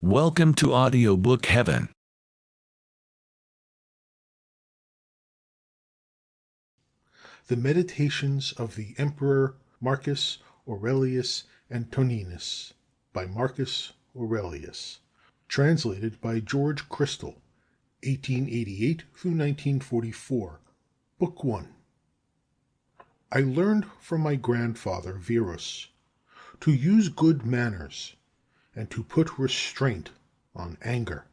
Welcome to Audiobook Heaven. The Meditations of the Emperor Marcus Aurelius Antoninus by Marcus Aurelius. Translated by George Crystal, 1888 through 1944. Book 1. I learned from my grandfather Verus to use good manners and to put restraint on anger.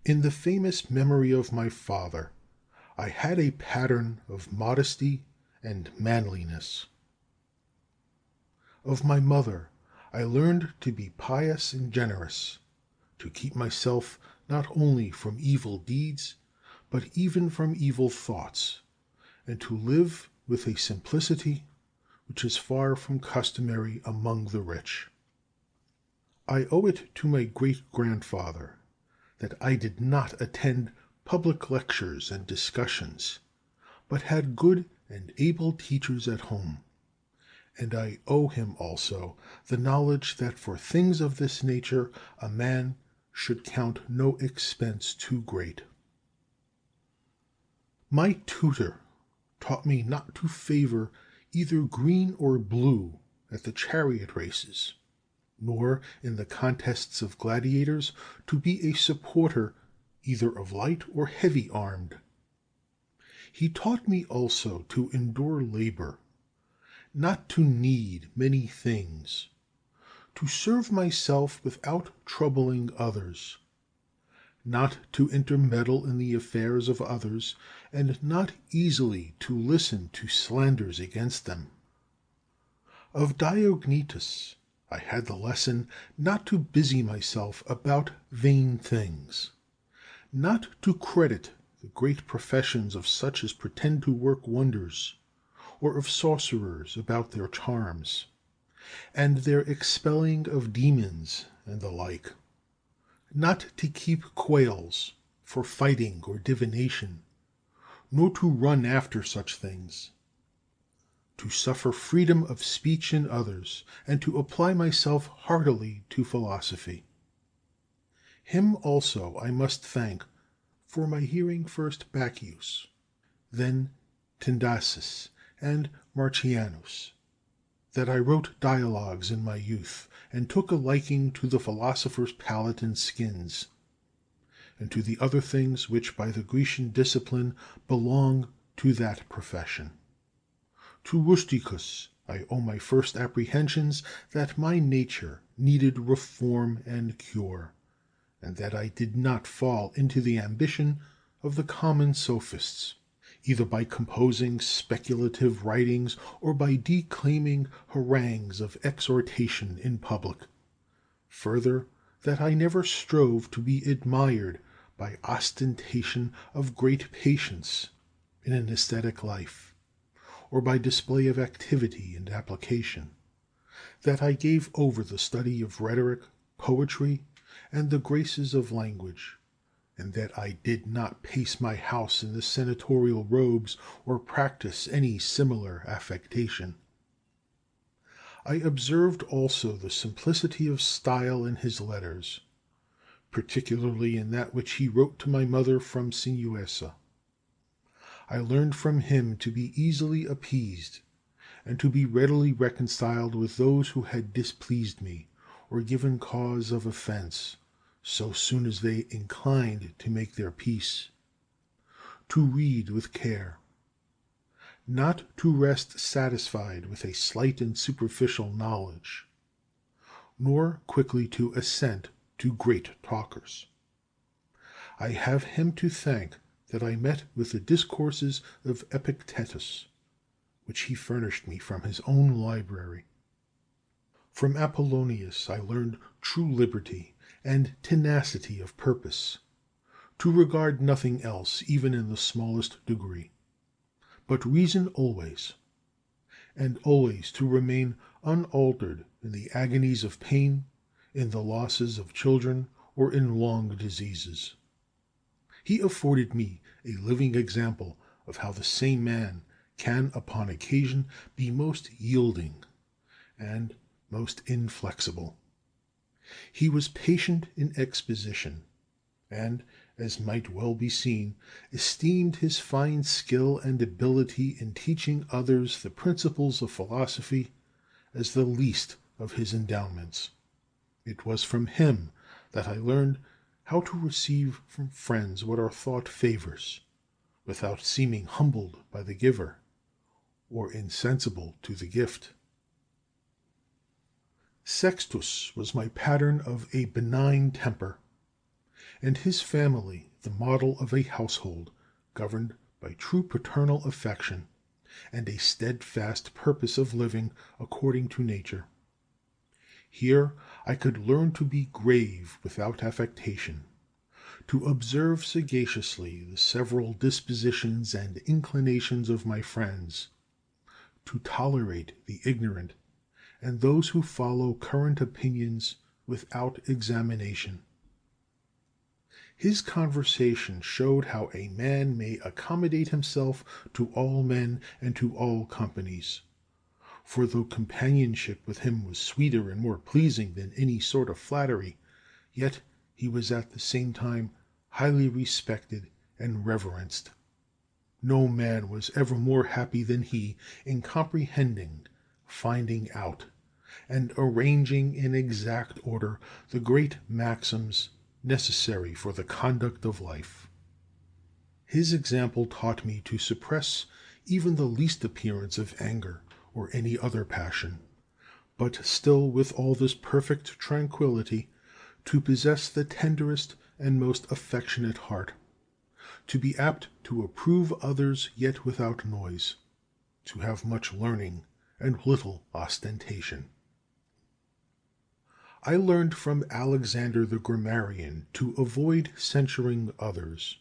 In the famous memory of my father, I had a pattern of modesty and manliness. Of my mother, I learned to be pious and generous, to keep myself not only from evil deeds, but even from evil thoughts, and to live with a simplicity which is far from customary among the rich. I owe it to my great-grandfather that I did not attend public lectures and discussions, but had good and able teachers at home, and I owe him also the knowledge that for things of this nature a man should count no expense too great. My tutor taught me not to favor either green or blue at the chariot races, nor in the contests of gladiators to be a supporter either of light or heavy armed. He taught me also to endure labor, not to need many things, to serve myself without troubling others, not to intermeddle in the affairs of others, and not easily to listen to slanders against them. Of Diognetus I had the lesson not to busy myself about vain things, not to credit the great professions of such as pretend to work wonders, or of sorcerers about their charms, and their expelling of demons and the like, not to keep quails for fighting or divination, nor to run after such things, to suffer freedom of speech in others, and to apply myself heartily to philosophy. Him also I must thank for my hearing first Bacchius, then Tyndasus and Marcianus, that I wrote dialogues in my youth, and took a liking to the philosophers' palate and skins, and to the other things which by the Grecian discipline belong to that profession. To Rusticus I owe my first apprehensions that my nature needed reform and cure, and that I did not fall into the ambition of the common sophists, either by composing speculative writings or by declaiming harangues of exhortation in public. Further, that I never strove to be admired by ostentation of great patience in an aesthetic life, or by display of activity and application, that I gave over the study of rhetoric, poetry, and the graces of language, and that I did not pace my house in the senatorial robes or practice any similar affectation. I observed also the simplicity of style in his letters, particularly in that which he wrote to my mother from Sinuessa. I learned from him to be easily appeased, and to be readily reconciled with those who had displeased me, or given cause of offense, so soon as they inclined to make their peace. To read with care, not to rest satisfied with a slight and superficial knowledge, nor quickly to assent to great talkers. I have him to thank that I met with the discourses of Epictetus, which he furnished me from his own library. From Apollonius I learned true liberty and tenacity of purpose, to regard nothing else even in the smallest degree, but reason always, and always to remain unaltered in the agonies of pain, in the losses of children, or in long diseases. He afforded me a living example of how the same man can upon occasion be most yielding and most inflexible. He was patient in exposition, and, as might well be seen, esteemed his fine skill and ability in teaching others the principles of philosophy as the least of his endowments. It was from him that I learned how to receive from friends what are thought favors, without seeming humbled by the giver, or insensible to the gift. Sextus was my pattern of a benign temper, and his family the model of a household governed by true paternal affection and a steadfast purpose of living according to nature. Here I could learn to be grave without affectation, to observe sagaciously the several dispositions and inclinations of my friends, to tolerate the ignorant and those who follow current opinions without examination. His conversation showed how a man may accommodate himself to all men and to all companies. For though companionship with him was sweeter and more pleasing than any sort of flattery, yet he was at the same time highly respected and reverenced. No man was ever more happy than he in comprehending, finding out, and arranging in exact order the great maxims necessary for the conduct of life. His example taught me to suppress even the least appearance of anger or any other passion, but still with all this perfect tranquility to possess the tenderest and most affectionate heart, to be apt to approve others yet without noise, to have much learning and little ostentation. I learned from Alexander the grammarian to avoid censuring others,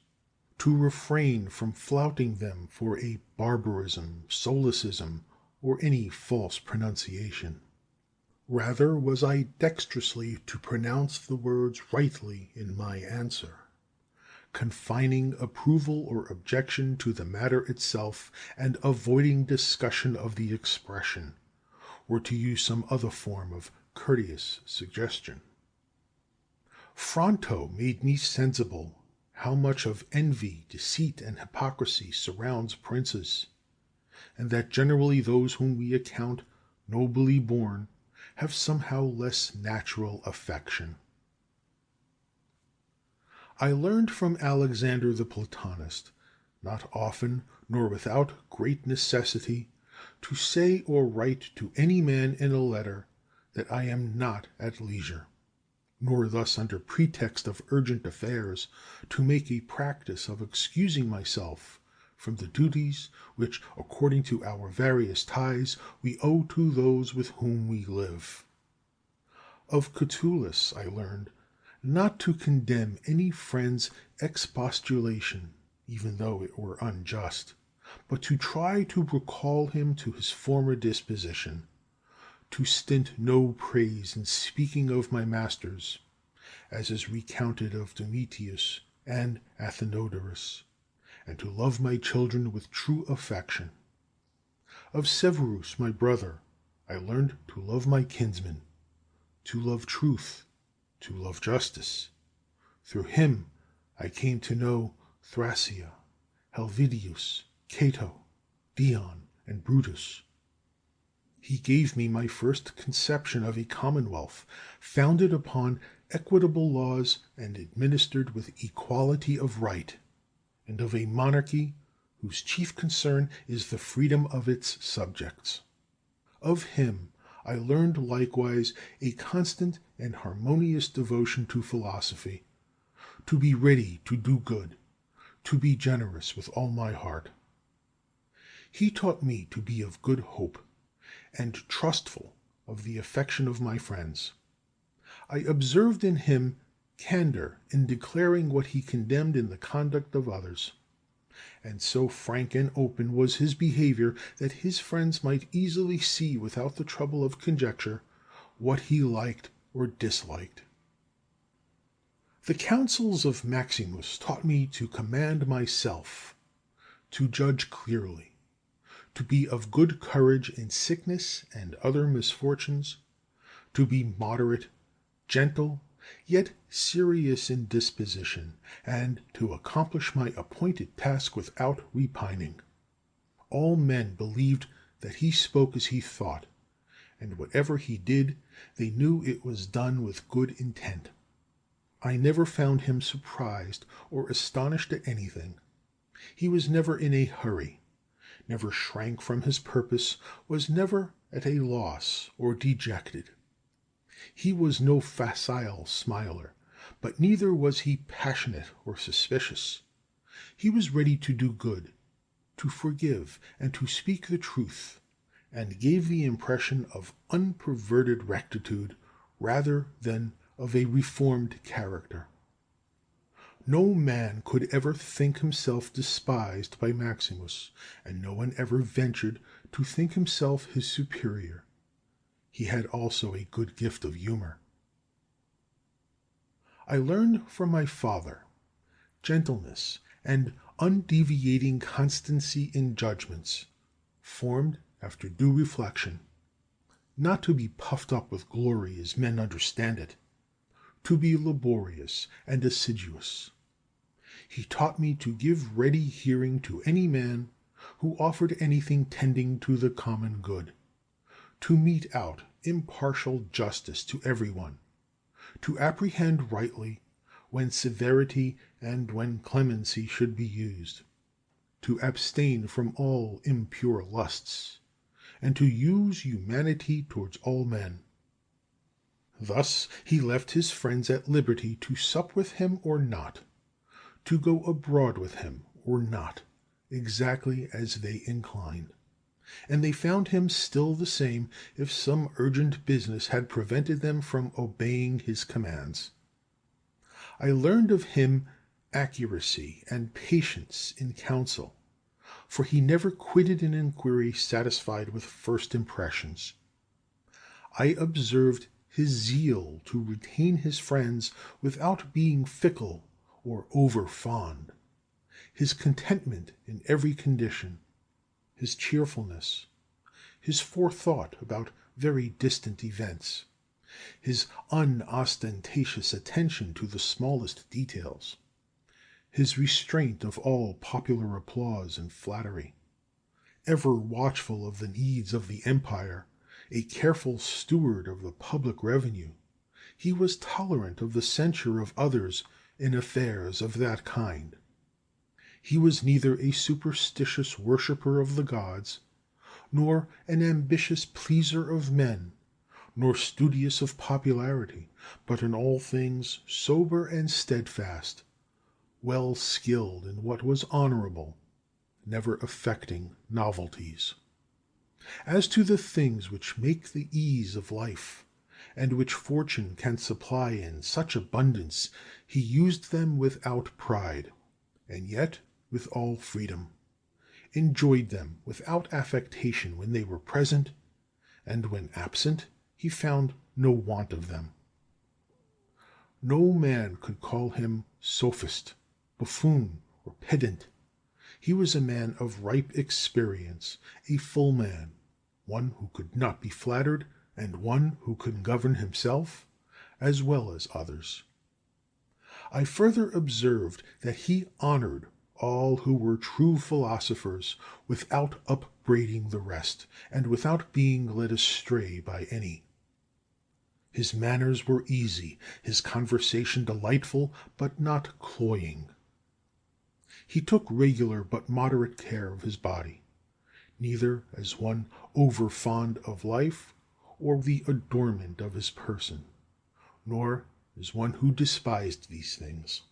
to refrain from flouting them for a barbarism, solecism, or any false pronunciation. Rather was I dexterously to pronounce the words rightly in my answer, confining approval or objection to the matter itself, and avoiding discussion of the expression, or to use some other form of courteous suggestion. Fronto made me sensible how much of envy, deceit, and hypocrisy surrounds princes, and that generally those whom we account nobly born have somehow less natural affection. I learned from Alexander the Platonist, not often nor without great necessity, to say or write to any man in a letter that I am not at leisure, nor thus under pretext of urgent affairs to make a practice of excusing myself from the duties which, according to our various ties, we owe to those with whom we live. Of Catullus I learned not to condemn any friend's expostulation, even though it were unjust, but to try to recall him to his former disposition, to stint no praise in speaking of my masters, as is recounted of Domitius and Athenodorus, and to love my children with true affection. Of Severus, my brother, I learned to love my kinsmen, to love truth, to love justice. Through him I came to know Thrasea, Helvidius, Cato, Dion, and Brutus. He gave me my first conception of a commonwealth founded upon equitable laws and administered with equality of right, and of a monarchy whose chief concern is the freedom of its subjects. Of him I learned likewise a constant and harmonious devotion to philosophy, to be ready to do good, to be generous with all my heart. He taught me to be of good hope, and trustful of the affection of my friends. I observed in him candor in declaring what he condemned in the conduct of others, and so frank and open was his behavior that his friends might easily see without the trouble of conjecture what he liked or disliked. The counsels of Maximus taught me to command myself, to judge clearly, to be of good courage in sickness and other misfortunes, to be moderate, gentle, yet serious in disposition, and to accomplish my appointed task without repining. All men believed that he spoke as he thought, and whatever he did, they knew it was done with good intent. I never found him surprised or astonished at anything. He was never in a hurry, never shrank from his purpose, was never at a loss or dejected. He was no facile smiler, but neither was he passionate or suspicious. He was ready to do good, to forgive, and to speak the truth, and gave the impression of unperverted rectitude rather than of a reformed character. No man could ever think himself despised by Maximus, and no one ever ventured to think himself his superior. He had also a good gift of humor. I learned from my father gentleness and undeviating constancy in judgments, formed after due reflection, not to be puffed up with glory as men understand it, to be laborious and assiduous. He taught me to give ready hearing to any man who offered anything tending to the common good, to mete out impartial justice to everyone, to apprehend rightly when severity and when clemency should be used, to abstain from all impure lusts, and to use humanity towards all men. Thus he left his friends at liberty to sup with him or not, to go abroad with him or not, exactly as they inclined, and they found him still the same if some urgent business had prevented them from obeying his commands. I learned of him accuracy and patience in counsel, for he never quitted an inquiry satisfied with first impressions. I observed his zeal to retain his friends without being fickle or over fond, his contentment in every condition, his cheerfulness, his forethought about very distant events, his unostentatious attention to the smallest details, his restraint of all popular applause and flattery, ever watchful of the needs of the empire, a careful steward of the public revenue. He was tolerant of the censure of others in affairs of that kind. He was neither a superstitious worshipper of the gods, nor an ambitious pleaser of men, nor studious of popularity, but in all things sober and steadfast, well skilled in what was honorable, never affecting novelties. As to the things which make the ease of life, and which fortune can supply in such abundance, he used them without pride, and yet with all freedom, enjoyed them without affectation when they were present, and when absent he found no want of them. No man could call him sophist, buffoon, or pedant. He was a man of ripe experience, a full man, one who could not be flattered, and one who could govern himself as well as others. I further observed that he honored all who were true philosophers without upbraiding the rest, and without being led astray by any. His manners were easy, his conversation delightful, but not cloying. He took regular but moderate care of his body, neither as one over fond of life or the adornment of his person, nor as one who despised these things.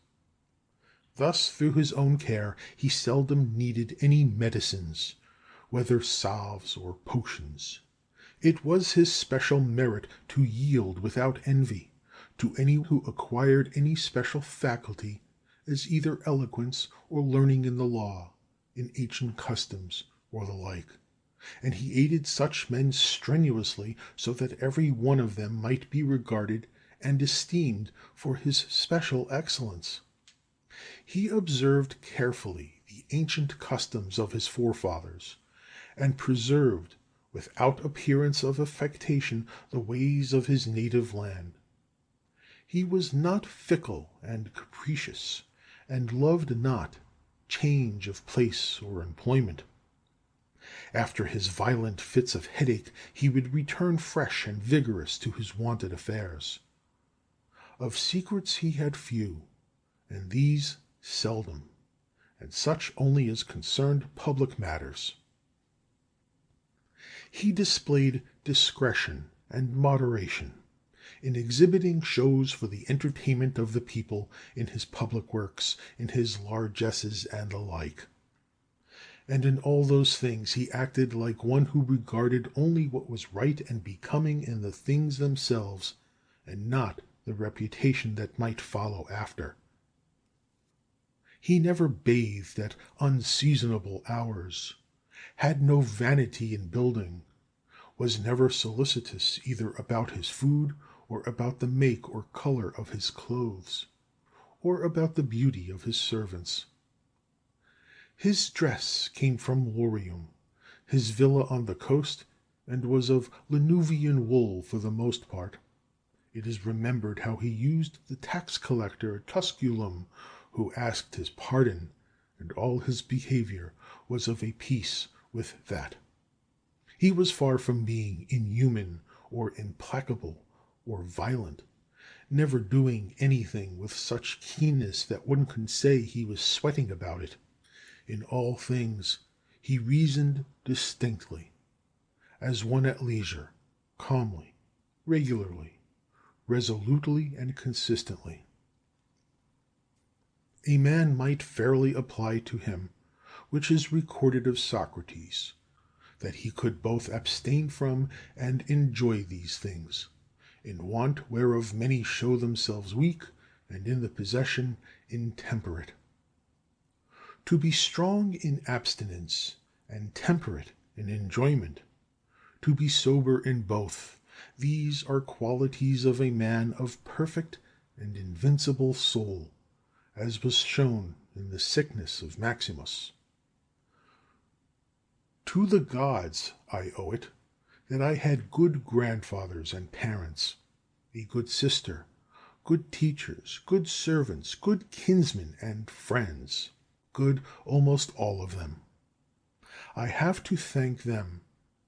Thus, through his own care, he seldom needed any medicines, whether salves or potions. It was his special merit to yield without envy to any who acquired any special faculty, as either eloquence or learning in the law, in ancient customs, or the like, and he aided such men strenuously, so that every one of them might be regarded and esteemed for his special excellence. He observed carefully the ancient customs of his forefathers, and preserved without appearance of affectation the ways of his native land. He was not fickle and capricious, and loved not change of place or employment. After his violent fits of headache he would return fresh and vigorous to his wonted affairs. Of secrets he had few, and these seldom, and such only as concerned public matters. He displayed discretion and moderation in exhibiting shows for the entertainment of the people, in his public works, in his largesses, and the like. And in all those things he acted like one who regarded only what was right and becoming in the things themselves, and not the reputation that might follow after. He never bathed at unseasonable hours, had no vanity in building, was never solicitous either about his food, or about the make or color of his clothes, or about the beauty of his servants. His dress came from Lorium, his villa on the coast, and was of Lanuvian wool for the most part. It is remembered how he used the tax collector at Tusculum, who asked his pardon, and all his behavior was of a piece with that. He was far from being inhuman or implacable or violent, never doing anything with such keenness that one could say he was sweating about it. In all things he reasoned distinctly, as one at leisure, calmly, regularly, resolutely, and consistently. A man might fairly apply to him, which is recorded of Socrates, that he could both abstain from and enjoy these things, in want whereof many show themselves weak, and in the possession intemperate. To be strong in abstinence and temperate in enjoyment, to be sober in both, these are qualities of a man of perfect and invincible soul, as was shown in the sickness of Maximus. To the gods I owe it that I had good grandfathers and parents, a good sister, good teachers, good servants, good kinsmen and friends, good almost all of them. I have to thank them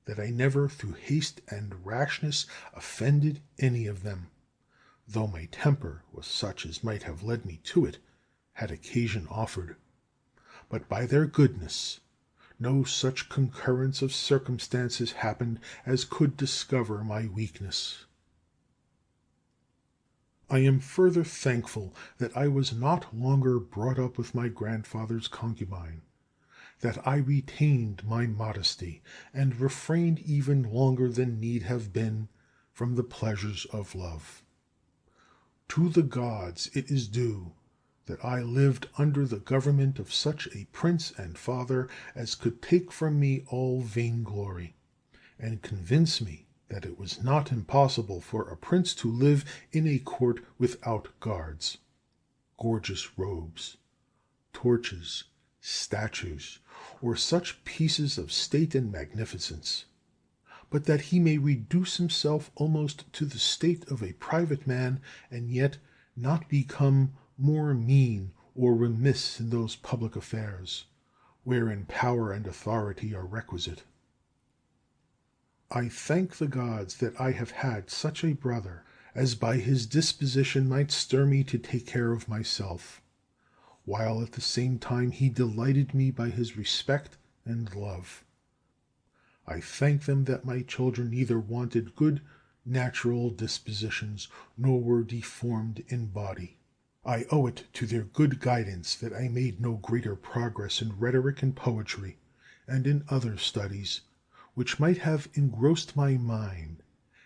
that I never through haste and rashness offended any of them, though my temper was such as might have led me to it, had occasion offered. But by their goodness no such concurrence of circumstances happened as could discover my weakness. I am further thankful that I was not longer brought up with my grandfather's concubine, that I retained my modesty, and refrained even longer than need have been from the pleasures of love. To the gods it is due that I lived under the government of such a prince and father as could take from me all vainglory, and convince me that it was not impossible for a prince to live in a court without guards, gorgeous robes, torches, statues, or such pieces of state and magnificence, but that he may reduce himself almost to the state of a private man, and yet not become more mean or remiss in those public affairs wherein power and authority are requisite. I thank the gods that I have had such a brother as by his disposition might stir me to take care of myself, while at the same time he delighted me by his respect and love. I thank them that my children neither wanted good natural dispositions nor were deformed in body. I owe it to their good guidance that I made no greater progress in rhetoric and poetry, and in other studies, which might have engrossed my mind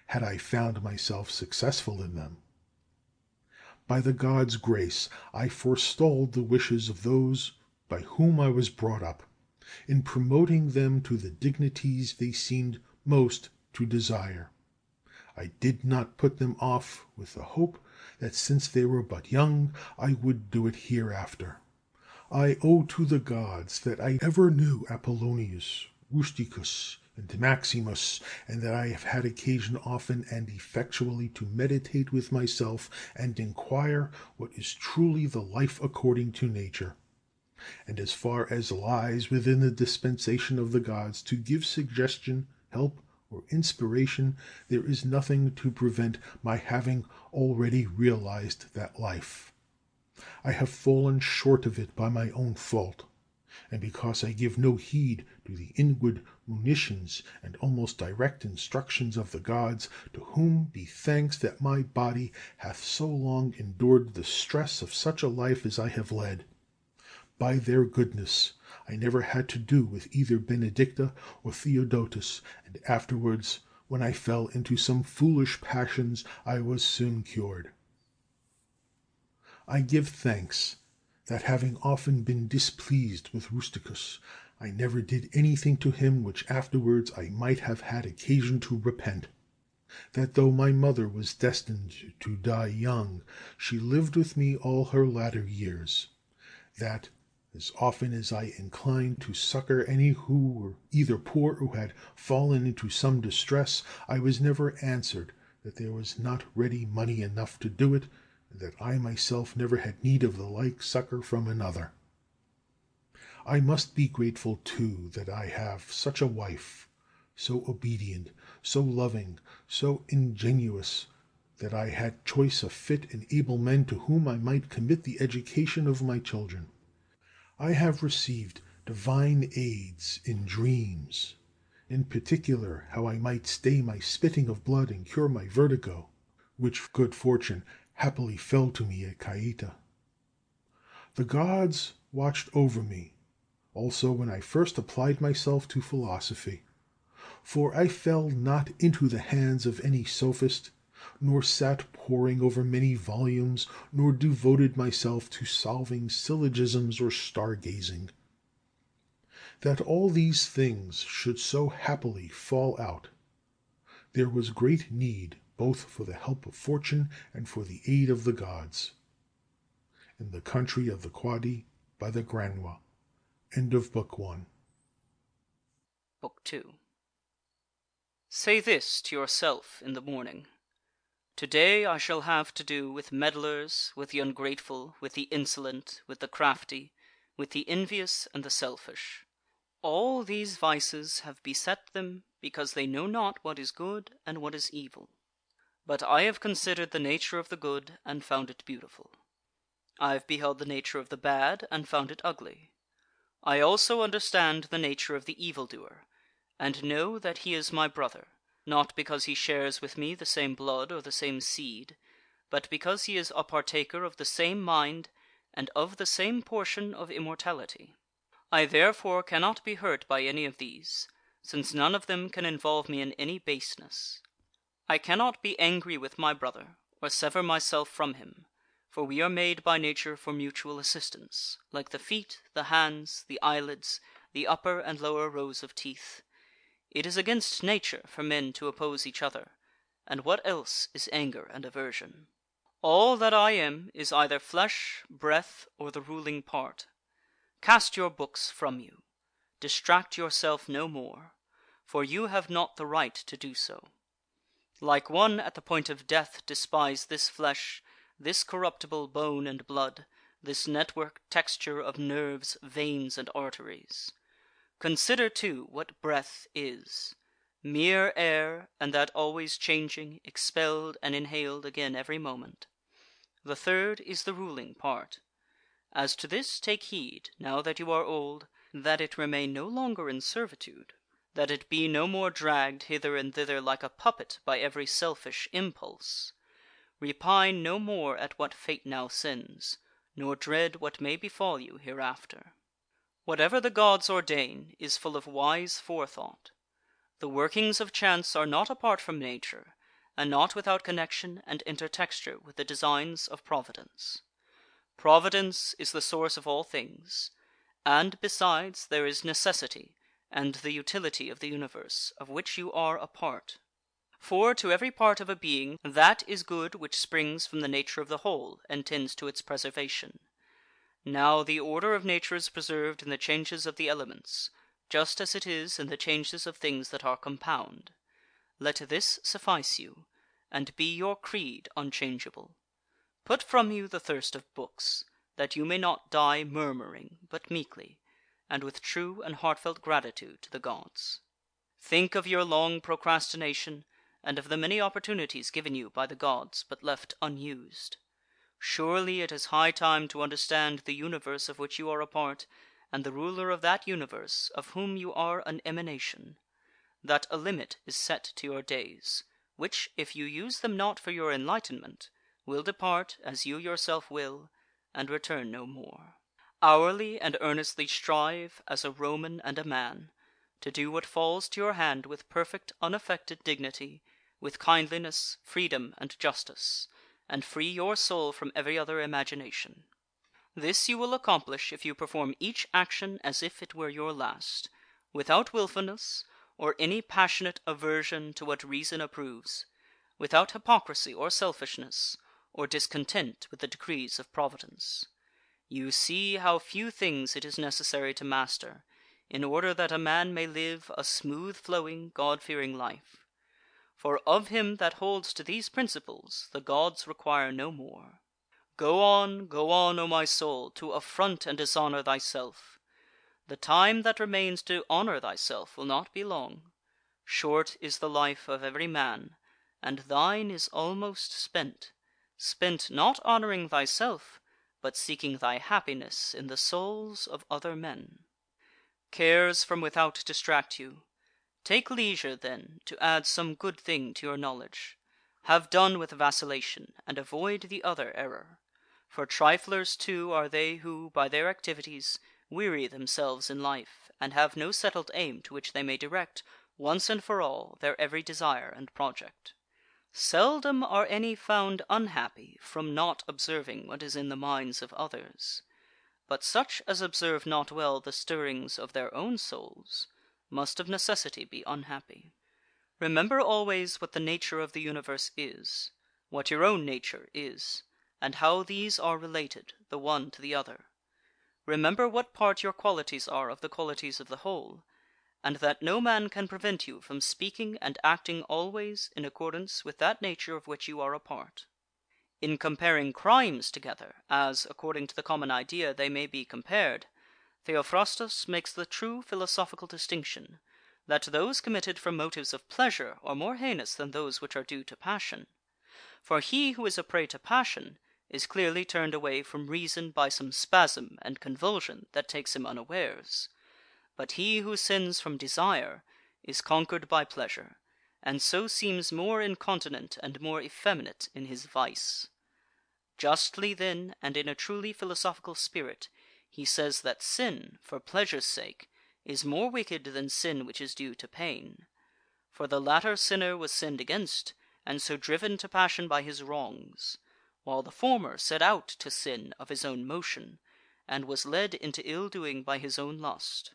had I found myself successful in them. By the gods' grace I forestalled the wishes of those by whom I was brought up, in promoting them to the dignities they seemed most to desire. I did not put them off with the hope that since they were but young I would do it hereafter. I owe to the gods that I ever knew Apollonius, Rusticus, and Maximus, and that I have had occasion often and effectually to meditate with myself and inquire what is truly the life according to nature, and as far as lies within the dispensation of the gods to give suggestion, help, or inspiration, there is nothing to prevent my having already realized that life. I have fallen short of it by my own fault, and because I give no heed to the inward monitions and almost direct instructions of the gods, to whom be thanks that my body hath so long endured the stress of such a life as I have led. By their goodness I never had to do with either Benedicta or Theodotus, and afterwards, when I fell into some foolish passions, I was soon cured. I give thanks that, having often been displeased with Rusticus, I never did anything to him which afterwards I might have had occasion to repent. That though my mother was destined to die young, she lived with me all her latter years. That, as often as I inclined to succor any who were either poor or had fallen into some distress, I was never answered that there was not ready money enough to do it, and that I myself never had need of the like succor from another. I must be grateful, too, that I have such a wife, so obedient, so loving, so ingenuous, that I had choice of fit and able men to whom I might commit the education of my children. I have received divine aids in dreams, in particular how I might stay my spitting of blood and cure my vertigo, which good fortune happily fell to me at Caieta. The gods watched over me also when I first applied myself to philosophy, for I fell not into the hands of any sophist, nor sat poring over many volumes, nor devoted myself to solving syllogisms or star-gazing. That all these things should so happily fall out, there was great need both for the help of fortune and for the aid of the gods. In the country of the Quadi, by the Granois. End of Book 1. Book 2. Say this to yourself in the morning: To-day I shall have to do with meddlers, with the ungrateful, with the insolent, with the crafty, with the envious and the selfish. All these vices have beset them because they know not what is good and what is evil. But I have considered the nature of the good and found it beautiful. I have beheld the nature of the bad and found it ugly. I also understand the nature of the evildoer, and know that he is my brother, not because he shares with me the same blood or the same seed, but because he is a partaker of the same mind and of the same portion of immortality. I therefore cannot be hurt by any of these, since none of them can involve me in any baseness. I cannot be angry with my brother, or sever myself from him, for we are made by nature for mutual assistance, like the feet, the hands, the eyelids, the upper and lower rows of teeth. It is against nature for men to oppose each other, and what else is anger and aversion? All that I am is either flesh, breath, or the ruling part. Cast your books from you. Distract yourself no more, for you have not the right to do so. Like one at the point of death, despise this flesh, this corruptible bone and blood, this network texture of nerves, veins, and arteries. Consider, too, what breath is: mere air, and that always changing, expelled and inhaled again every moment. The third is the ruling part. As to this take heed, now that you are old, that it remain no longer in servitude, that it be no more dragged hither and thither like a puppet by every selfish impulse. Repine no more at what fate now sends, nor dread what may befall you hereafter. Whatever the gods ordain is full of wise forethought. The workings of chance are not apart from nature, and not without connection and intertexture with the designs of Providence. Providence is the source of all things, and, besides, there is necessity, and the utility of the universe, of which you are a part. For to every part of a being that is good which springs from the nature of the whole, and tends to its preservation. Now the order of nature is preserved in the changes of the elements, just as it is in the changes of things that are compound. Let this suffice you, and be your creed unchangeable. Put from you the thirst of books, that you may not die murmuring, but meekly, and with true and heartfelt gratitude to the gods. Think of your long procrastination, and of the many opportunities given you by the gods, but left unused. Surely it is high time to understand the universe of which you are a part, and the ruler of that universe, of whom you are an emanation; that a limit is set to your days, which, if you use them not for your enlightenment, will depart, as you yourself will, and return no more. Hourly and earnestly strive, as a Roman and a man, to do what falls to your hand with perfect unaffected dignity, with kindliness, freedom, and justice, and free your soul from every other imagination. This you will accomplish if you perform each action as if it were your last, without wilfulness, or any passionate aversion to what reason approves, without hypocrisy or selfishness, or discontent with the decrees of Providence. You see how few things it is necessary to master, in order that a man may live a smooth-flowing, God-fearing life. For of him that holds to these principles the gods require no more. Go on, O my soul, to affront and dishonour thyself. The time that remains to honour thyself will not be long. Short is the life of every man, and thine is almost spent, spent not honouring thyself, but seeking thy happiness in the souls of other men. Cares from without distract you. Take leisure, then, to add some good thing to your knowledge. Have done with vacillation, and avoid the other error. For triflers too are they who, by their activities, weary themselves in life, and have no settled aim to which they may direct, once and for all, their every desire and project. Seldom are any found unhappy from not observing what is in the minds of others. But such as observe not well the stirrings of their own souls must of necessity be unhappy. Remember always what the nature of the universe is, what your own nature is, and how these are related, the one to the other. Remember what part your qualities are of the qualities of the whole, and that no man can prevent you from speaking and acting always in accordance with that nature of which you are a part. In comparing crimes together, as, according to the common idea, they may be compared, Theophrastus makes the true philosophical distinction, that those committed from motives of pleasure are more heinous than those which are due to passion. For he who is a prey to passion is clearly turned away from reason by some spasm and convulsion that takes him unawares; but he who sins from desire is conquered by pleasure, and so seems more incontinent and more effeminate in his vice. Justly then, and in a truly philosophical spirit, he says that sin, for pleasure's sake, is more wicked than sin which is due to pain. For the latter sinner was sinned against, and so driven to passion by his wrongs, while the former set out to sin of his own motion, and was led into ill-doing by his own lust.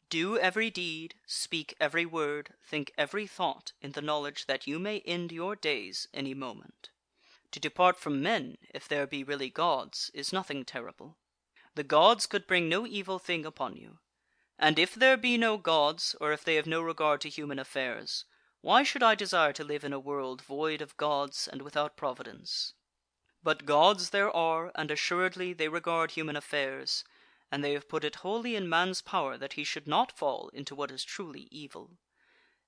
Do every deed, speak every word, think every thought, in the knowledge that you may end your days any moment. To depart from men, if there be really gods, is nothing terrible. The gods could bring no evil thing upon you. And if there be no gods, or if they have no regard to human affairs, why should I desire to live in a world void of gods and without providence? But gods there are, and assuredly they regard human affairs, and they have put it wholly in man's power that he should not fall into what is truly evil.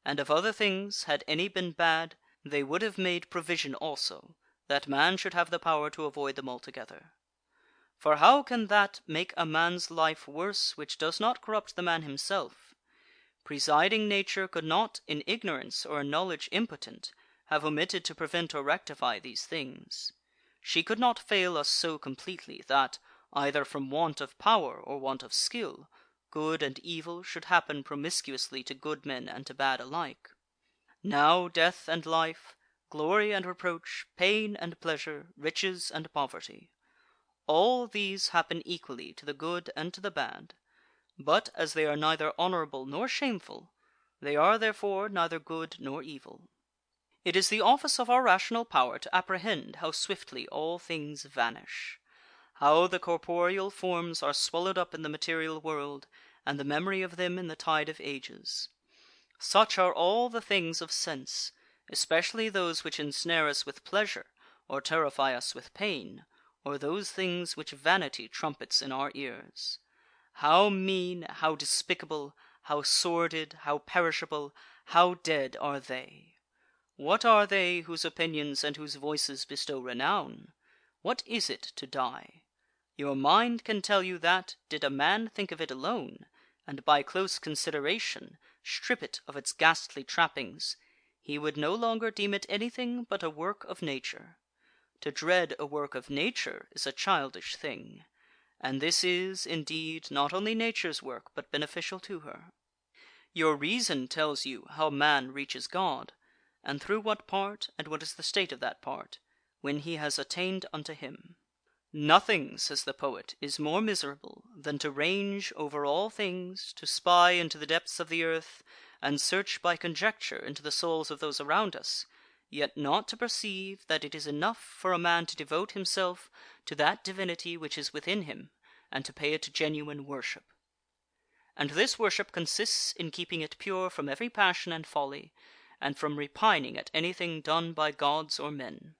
And of other things, had any been bad, they would have made provision also, that man should have the power to avoid them altogether. For how can that make a man's life worse which does not corrupt the man himself? Presiding nature could not, in ignorance or in knowledge impotent, have omitted to prevent or rectify these things. She could not fail us so completely, that, either from want of power or want of skill, good and evil should happen promiscuously to good men and to bad alike. Now death and life, glory and reproach, pain and pleasure, riches and poverty, all these happen equally to the good and to the bad. But as they are neither honourable nor shameful, they are therefore neither good nor evil. It is the office of our rational power to apprehend how swiftly all things vanish, how the corporeal forms are swallowed up in the material world, and the memory of them in the tide of ages. Such are all the things of sense, especially those which ensnare us with pleasure, or terrify us with pain, or those things which vanity trumpets in our ears. How mean, how despicable, how sordid, how perishable, how dead are they! What are they whose opinions and whose voices bestow renown? What is it to die? Your mind can tell you that, did a man think of it alone, and by close consideration strip it of its ghastly trappings, he would no longer deem it anything but a work of nature. To dread a work of nature is a childish thing, and this is, indeed, not only nature's work, but beneficial to her. Your reason tells you how man reaches God, and through what part, and what is the state of that part, when he has attained unto him. Nothing, says the poet, is more miserable than to range over all things, to spy into the depths of the earth, and search by conjecture into the souls of those around us, yet not to perceive that it is enough for a man to devote himself to that divinity which is within him, and to pay it genuine worship. And this worship consists in keeping it pure from every passion and folly, and from repining at anything done by gods or men.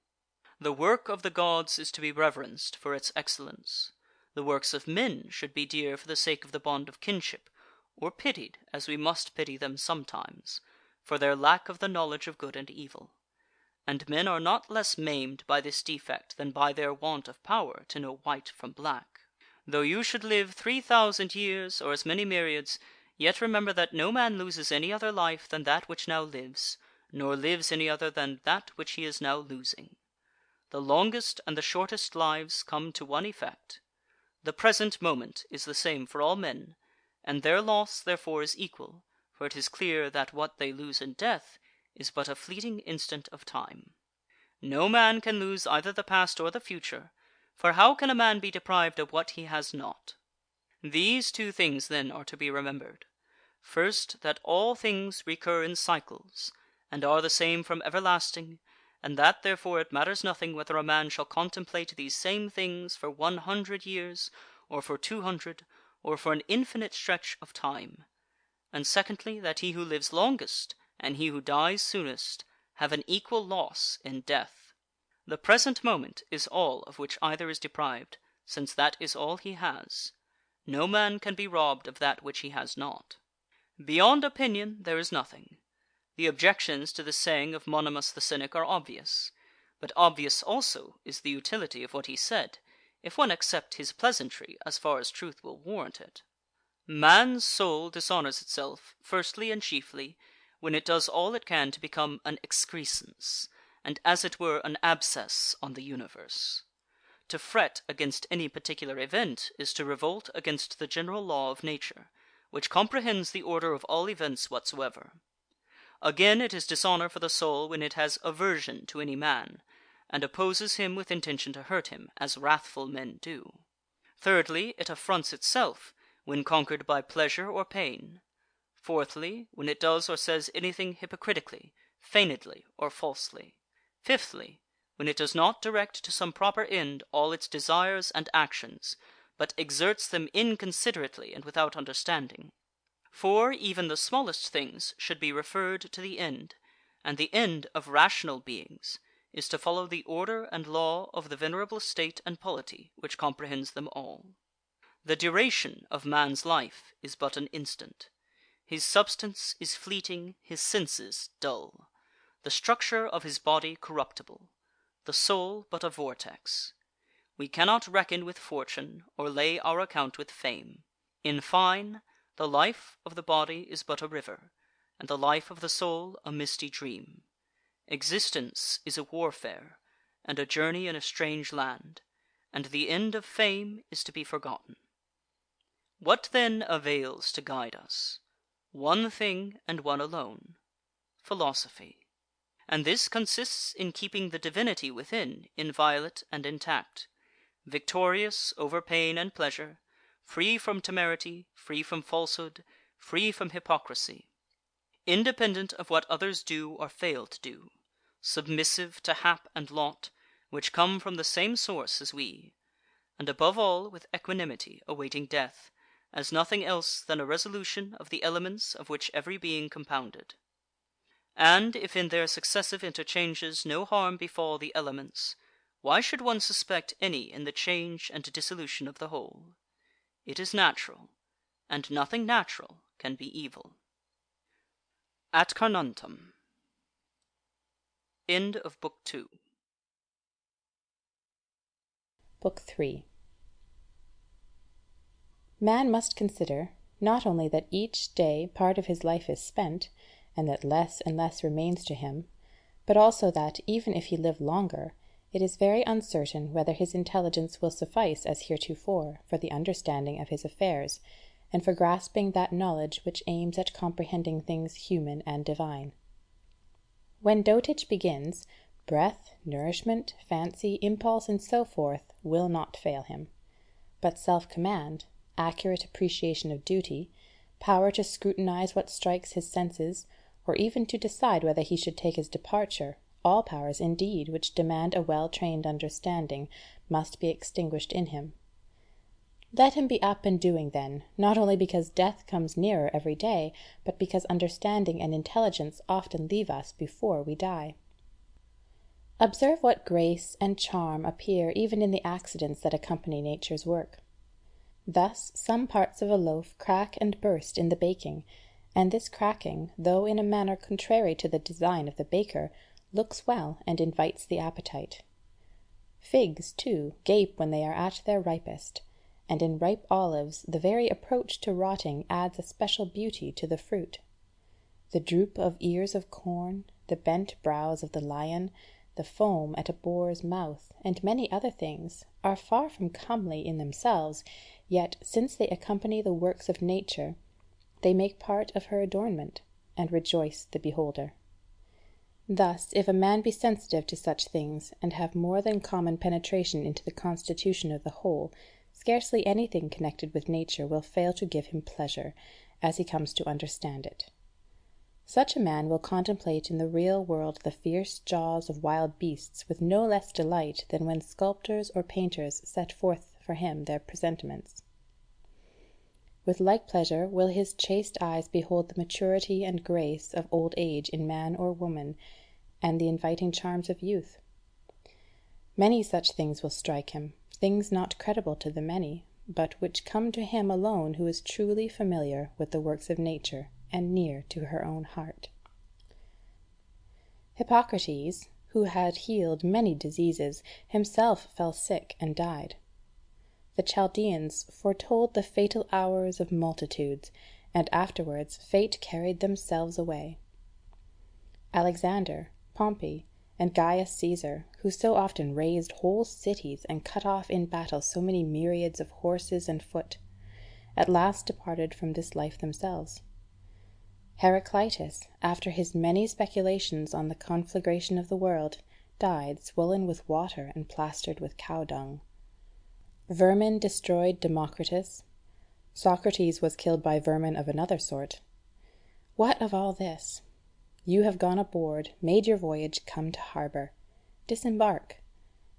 The work of the gods is to be reverenced for its excellence. The works of men should be dear for the sake of the bond of kinship, or pitied, as we must pity them sometimes, for their lack of the knowledge of good and evil. And men are not less maimed by this defect than by their want of power to know white from black. Though you should live 3,000 years, or as many myriads, yet remember that no man loses any other life than that which now lives, nor lives any other than that which he is now losing. The longest and the shortest lives come to one effect. The present moment is the same for all men, and their loss therefore is equal, for it is clear that what they lose in death is but a fleeting instant of time. No man can lose either the past or the future, for how can a man be deprived of what he has not? These two things then are to be remembered. First, that all things recur in cycles, and are the same from everlasting, and that therefore it matters nothing whether a man shall contemplate these same things for 100 years, or for 200, or for an infinite stretch of time. And secondly, that he who lives longest, and he who dies soonest, have an equal loss in death. The present moment is all of which either is deprived, since that is all he has. No man can be robbed of that which he has not. Beyond opinion there is nothing. The objections to the saying of Monimus the Cynic are obvious, but obvious also is the utility of what he said, if one accept his pleasantry as far as truth will warrant it. Man's soul dishonours itself, firstly and chiefly, when it does all it can to become an excrescence, and as it were an abscess on the universe. To fret against any particular event is to revolt against the general law of nature, which comprehends the order of all events whatsoever. Again, it is dishonour for the soul when it has aversion to any man, and opposes him with intention to hurt him, as wrathful men do. Thirdly, it affronts itself when conquered by pleasure or pain. Fourthly, when it does or says anything hypocritically, feignedly, or falsely. Fifthly, when it does not direct to some proper end all its desires and actions, but exerts them inconsiderately and without understanding. For even the smallest things should be referred to the end, and the end of rational beings is to follow the order and law of the venerable state and polity which comprehends them all. The duration of man's life is but an instant. His substance is fleeting, his senses dull, the structure of his body corruptible, the soul but a vortex. We cannot reckon with fortune, or lay our account with fame. In fine, the life of the body is but a river, and the life of the soul a misty dream. Existence is a warfare, and a journey in a strange land, and the end of fame is to be forgotten. What then avails to guide us? One thing, and one alone: philosophy. And this consists in keeping the divinity within inviolate and intact, victorious over pain and pleasure, free from temerity, free from falsehood, free from hypocrisy, independent of what others do or fail to do, submissive to hap and lot, which come from the same source as we, and above all with equanimity awaiting death, as nothing else than a resolution of the elements of which every being compounded. And if in their successive interchanges no harm befall the elements, why should one suspect any in the change and dissolution of the whole? It is natural, and nothing natural can be evil. Ad Carnuntum. End of Book 2. Book 3. Man must consider, not only that each day part of his life is spent, and that less and less remains to him, but also that, even if he live longer, it is very uncertain whether his intelligence will suffice as heretofore for the understanding of his affairs, and for grasping that knowledge which aims at comprehending things human and divine. When dotage begins, breath, nourishment, fancy, impulse, and so forth will not fail him. But self-command, accurate appreciation of duty, power to scrutinize what strikes his senses, or even to decide whether he should take his departure, all powers indeed which demand a well-trained understanding, must be extinguished in him. Let him be up and doing then, not only because death comes nearer every day, but because understanding and intelligence often leave us before we die. Observe what grace and charm appear even in the accidents that accompany nature's work. Thus some parts of a loaf crack and burst in the baking, and this cracking, though in a manner contrary to the design of the baker, looks well and invites the appetite. Figs, too, gape when they are at their ripest, and in ripe olives the very approach to rotting adds a special beauty to the fruit. The droop of ears of corn, the bent brows of the lion, the foam at a boar's mouth, and many other things, are far from comely in themselves, yet, since they accompany the works of nature, they make part of her adornment, and rejoice the beholder. Thus, if a man be sensitive to such things, and have more than common penetration into the constitution of the whole, scarcely anything connected with nature will fail to give him pleasure, as he comes to understand it. Such a man will contemplate in the real world the fierce jaws of wild beasts with no less delight than when sculptors or painters set forth for him their presentments. With like pleasure will his chaste eyes behold the maturity and grace of old age in man or woman, and the inviting charms of youth. Many such things will strike him, things not credible to the many, but which come to him alone who is truly familiar with the works of nature and near to her own heart. Hippocrates, who had healed many diseases, himself fell sick and died. The Chaldeans foretold the fatal hours of multitudes, and afterwards fate carried themselves away. Alexander, Pompey, and Gaius Caesar, who so often razed whole cities and cut off in battle so many myriads of horses and foot, at last departed from this life themselves. Heraclitus, after his many speculations on the conflagration of the world, died swollen with water and plastered with cow dung. Vermin destroyed Democritus. Socrates was killed by vermin of another sort. What of all this? You have gone aboard, made your voyage, come to harbour. Disembark.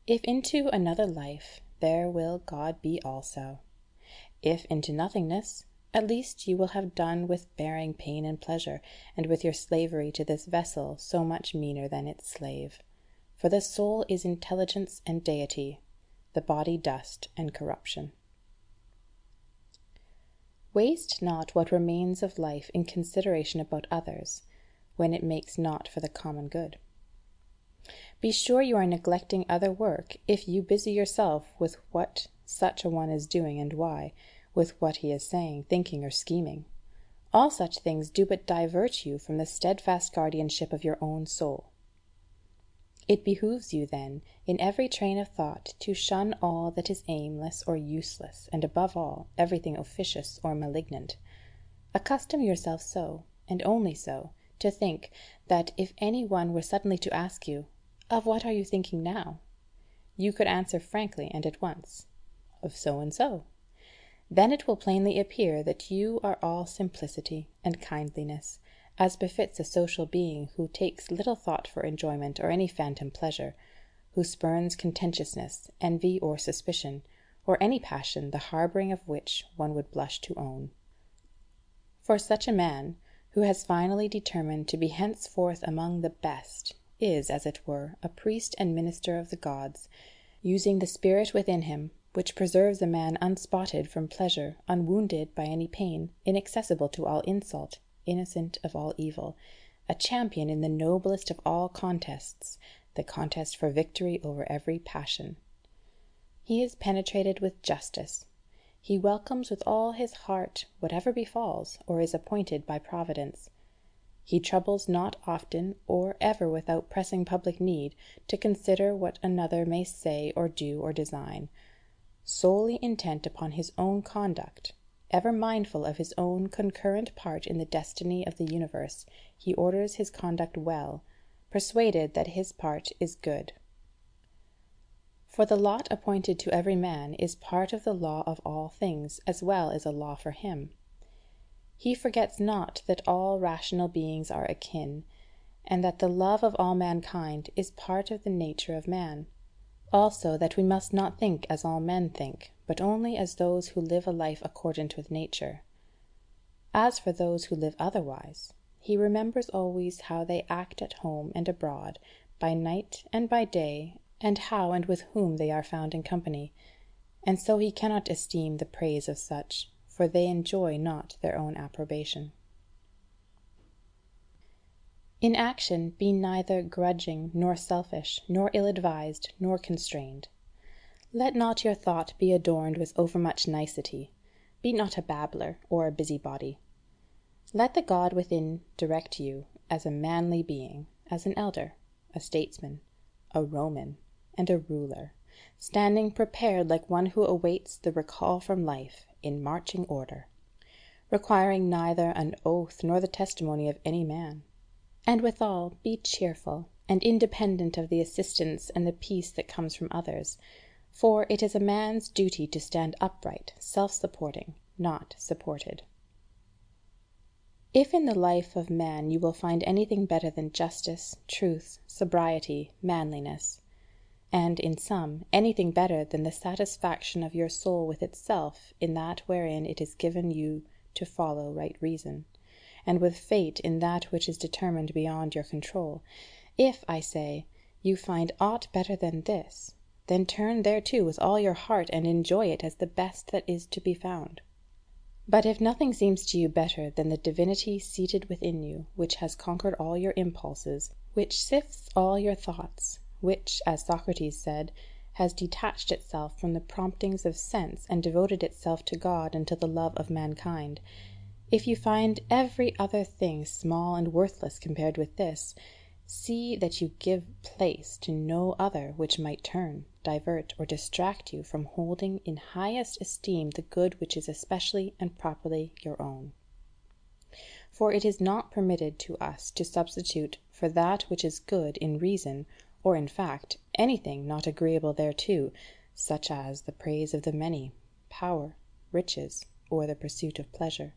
If into another life, there will God be also. If into nothingness, at least you will have done with bearing pain and pleasure, and with your slavery to this vessel so much meaner than its slave. For the soul is intelligence and deity, the body dust and corruption. Waste not what remains of life in consideration about others, when it makes not for the common good. Be sure you are neglecting other work if you busy yourself with what such a one is doing and why, with what he is saying, thinking, or scheming. All such things do but divert you from the steadfast guardianship of your own soul. It behooves you, then, in every train of thought, to shun all that is aimless or useless, and above all, everything officious or malignant. Accustom yourself so, and only so, to think that if any one were suddenly to ask you, "Of what are you thinking now?" you could answer frankly and at once, "Of so and so." Then it will plainly appear that you are all simplicity and kindliness, as befits a social being who takes little thought for enjoyment or any phantom pleasure, who spurns contentiousness, envy, or suspicion, or any passion the harbouring of which one would blush to own. For such a man, who has finally determined to be henceforth among the best, is, as it were, a priest and minister of the gods, using the spirit within him, which preserves a man unspotted from pleasure, unwounded by any pain, inaccessible to all insult, innocent of all evil, a champion in the noblest of all contests, the contest for victory over every passion. He is penetrated with justice. He welcomes with all his heart whatever befalls or is appointed by Providence. He troubles not often or ever without pressing public need to consider what another may say or do or design. Solely intent upon his own conduct, ever mindful of his own concurrent part in the destiny of the universe, he orders his conduct well, persuaded that his part is good. For the lot appointed to every man is part of the law of all things, as well as a law for him. He forgets not that all rational beings are akin, and that the love of all mankind is part of the nature of man. Also that we must not think as all men think, but only as those who live a life accordant with nature. As for those who live otherwise, he remembers always how they act at home and abroad, by night and by day, and how and with whom they are found in company, and so he cannot esteem the praise of such, for they enjoy not their own approbation. In action be neither grudging, nor selfish, nor ill-advised, nor constrained. Let not your thought be adorned with overmuch nicety. Be not a babbler, or a busybody. Let the God within direct you, as a manly being, as an elder, a statesman, a Roman, and a ruler, standing prepared like one who awaits the recall from life, in marching order, requiring neither an oath nor the testimony of any man. And withal be cheerful, and independent of the assistance and the peace that comes from others, for it is a man's duty to stand upright, self-supporting, not supported. If in the life of man you will find anything better than justice, truth, sobriety, manliness, and in some anything better than the satisfaction of your soul with itself in that wherein it is given you to follow right reason, and with fate in that which is determined beyond your control, if, I say, you find aught better than this, then turn thereto with all your heart and enjoy it as the best that is to be found. But if nothing seems to you better than the divinity seated within you, which has conquered all your impulses, which sifts all your thoughts, which, as Socrates said, has detached itself from the promptings of sense and devoted itself to God and to the love of mankind, if you find every other thing small and worthless compared with this, see that you give place to no other which might turn, divert, or distract you from holding in highest esteem the good which is especially and properly your own. For it is not permitted to us to substitute for that which is good in reason, or in fact, anything not agreeable thereto, such as the praise of the many, power, riches, or the pursuit of pleasure.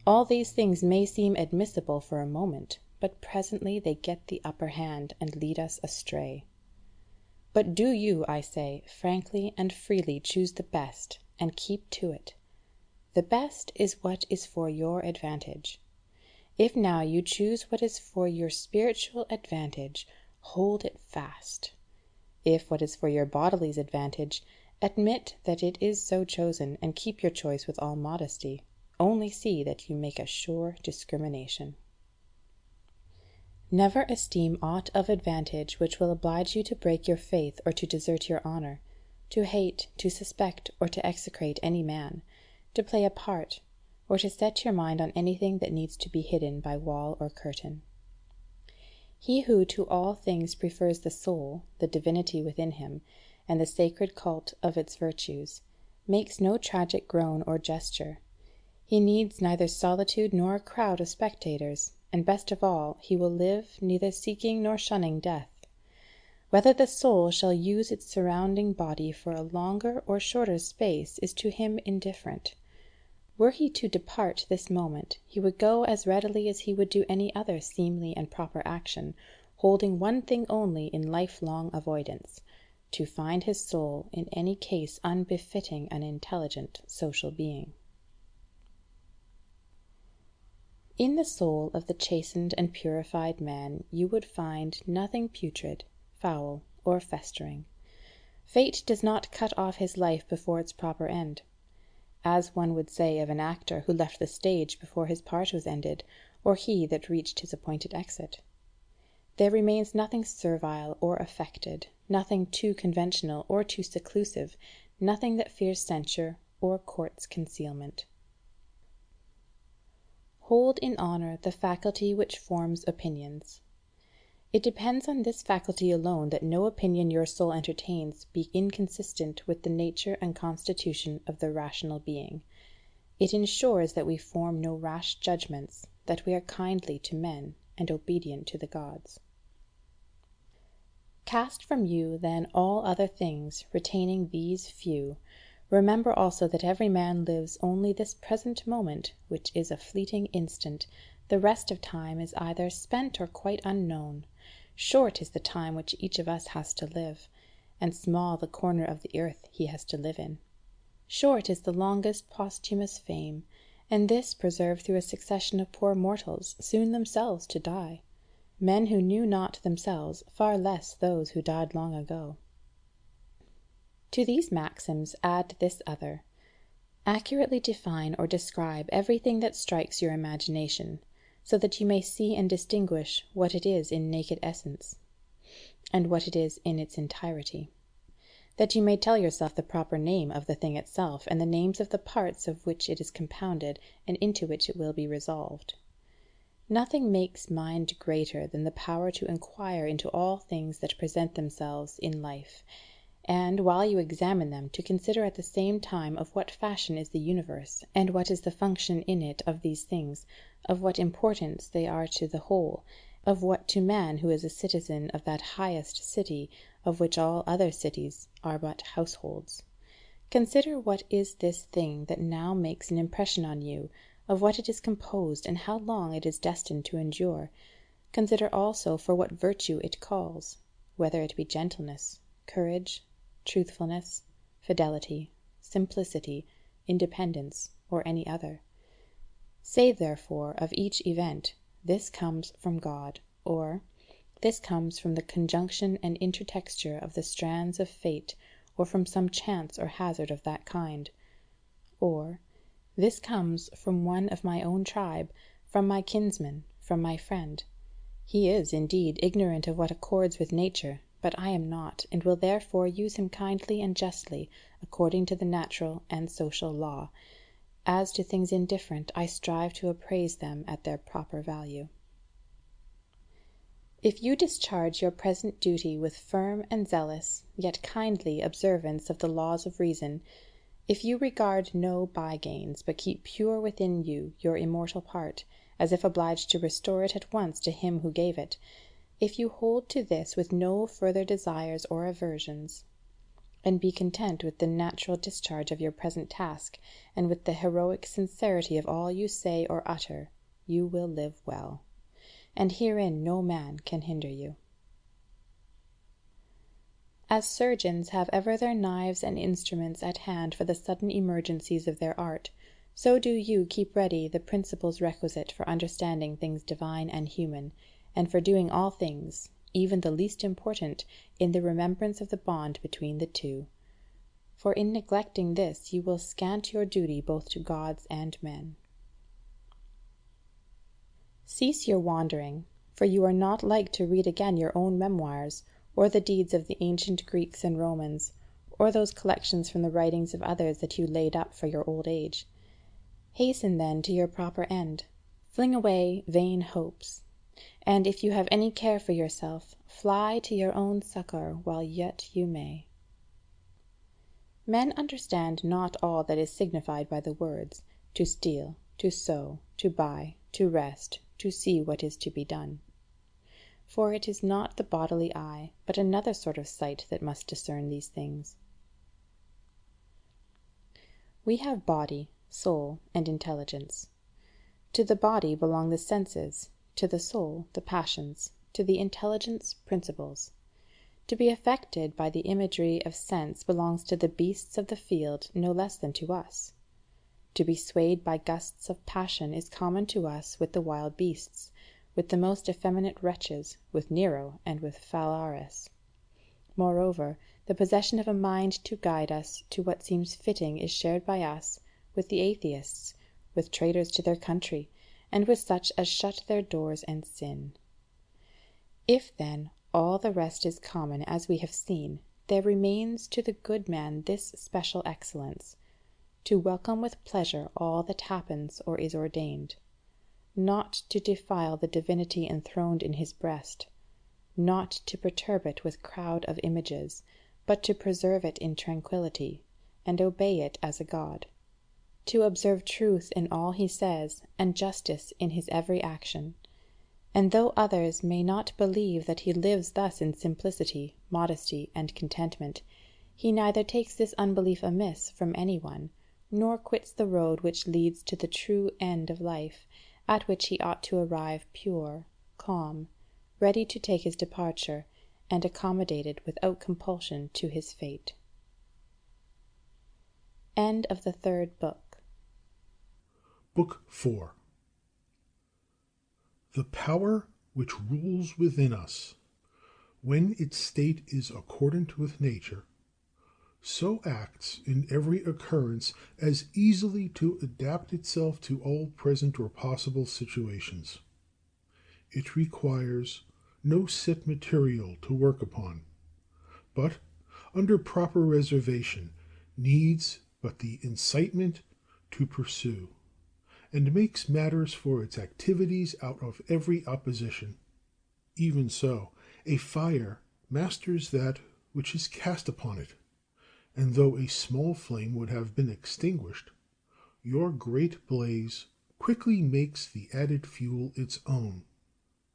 All these things may seem admissible for a moment, but presently they get the upper hand and lead us astray. But do you, I say, frankly and freely choose the best, and keep to it. The best is what is for your advantage. If now you choose what is for your spiritual advantage, hold it fast. If what is for your body's advantage, admit that it is so chosen, and keep your choice with all modesty. Only see that you make a sure discrimination. Never esteem aught of advantage which will oblige you to break your faith or to desert your honour, to hate, to suspect, or to execrate any man, to play a part, or to set your mind on anything that needs to be hidden by wall or curtain. He who to all things prefers the soul, the divinity within him, and the sacred cult of its virtues, makes no tragic groan or gesture. He needs neither solitude nor a crowd of spectators, and best of all, he will live neither seeking nor shunning death. Whether the soul shall use its surrounding body for a longer or shorter space is to him indifferent. Were he to depart this moment, he would go as readily as he would do any other seemly and proper action, holding one thing only in lifelong avoidance, to find his soul in any case unbefitting an intelligent social being. In the soul of the chastened and purified man you would find nothing putrid, foul, or festering. Fate does not cut off his life before its proper end, as one would say of an actor who left the stage before his part was ended, or he that reached his appointed exit. There remains nothing servile or affected, nothing too conventional or too seclusive, nothing that fears censure or courts concealment. Hold in honour the faculty which forms opinions. It depends on this faculty alone that no opinion your soul entertains be inconsistent with the nature and constitution of the rational being. It ensures that we form no rash judgments, that we are kindly to men and obedient to the gods. Cast from you then all other things, retaining these few. Remember also that every man lives only this present moment, which is a fleeting instant. The rest of time is either spent or quite unknown. Short is the time which each of us has to live, and small the corner of the earth he has to live in. Short is the longest posthumous fame, and this preserved through a succession of poor mortals, soon themselves to die. Men who knew not themselves, far less those who died long ago. To these maxims add this other: accurately define or describe everything that strikes your imagination, so that you may see and distinguish what it is in naked essence, and what it is in its entirety; that you may tell yourself the proper name of the thing itself, and the names of the parts of which it is compounded, and into which it will be resolved. Nothing makes mind greater than the power to inquire into all things that present themselves in life, and, while you examine them, to consider at the same time of what fashion is the universe, and what is the function in it of these things, of what importance they are to the whole, of what to man who is a citizen of that highest city, of which all other cities are but households. Consider what is this thing that now makes an impression on you, of what it is composed, and how long it is destined to endure. Consider also for what virtue it calls, whether it be gentleness, courage, truthfulness, fidelity, simplicity, independence, or any other. Say therefore of each event, this comes from God, or this comes from the conjunction and intertexture of the strands of fate, or from some chance or hazard of that kind, or this comes from one of my own tribe, from my kinsman, from my friend. He is, indeed, ignorant of what accords with nature, but I am not, and will therefore use him kindly and justly, according to the natural and social law. As to things indifferent, I strive to appraise them at their proper value. If you discharge your present duty with firm and zealous, yet kindly observance of the laws of reason, if you regard no by-gains, but keep pure within you your immortal part, as if obliged to restore it at once to him who gave it, if you hold to this with no further desires or aversions, and be content with the natural discharge of your present task, and with the heroic sincerity of all you say or utter, you will live well, and herein no man can hinder you. As surgeons have ever their knives and instruments at hand for the sudden emergencies of their art, so do you keep ready the principles requisite for understanding things divine and human, and for doing all things, even the least important, in the remembrance of the bond between the two. For in neglecting this you will scant your duty both to gods and men. Cease your wandering, for you are not like to read again your own memoirs, or the deeds of the ancient Greeks and Romans, or those collections from the writings of others that you laid up for your old age. Hasten then to your proper end. Fling away vain hopes, and if you have any care for yourself, fly to your own succour while yet you may. Men understand not all that is signified by the words, to steal, to sow, to buy, to rest, to see what is to be done. For it is not the bodily eye, but another sort of sight that must discern these things. We have body, soul, and intelligence. To the body belong the senses, to the soul the passions, to the intelligence principles. To be affected by the imagery of sense belongs to the beasts of the field no less than to us. To be swayed by gusts of passion is common to us with the wild beasts, with the most effeminate wretches, with Nero and with Phalaris. Moreover, the possession of a mind to guide us to what seems fitting is shared by us with the atheists, with traitors to their country, and with such as shut their doors and sin. If, then, all the rest is common, as we have seen, there remains to the good man this special excellence, to welcome with pleasure all that happens or is ordained, not to defile the divinity enthroned in his breast, not to perturb it with crowd of images, but to preserve it in tranquility, and obey it as a god, to observe truth in all he says, and justice in his every action. And though others may not believe that he lives thus in simplicity, modesty, and contentment, he neither takes this unbelief amiss from any one, nor quits the road which leads to the true end of life, at which he ought to arrive pure, calm, ready to take his departure, and accommodated without compulsion to his fate. End of the third book. Book 4. The power which rules within us, when its state is accordant with nature, so acts in every occurrence as easily to adapt itself to all present or possible situations. It requires no set material to work upon, but, under proper reservation, needs but the incitement to pursue, and makes matters for its activities out of every opposition. Even so, a fire masters that which is cast upon it, and though a small flame would have been extinguished, your great blaze quickly makes the added fuel its own,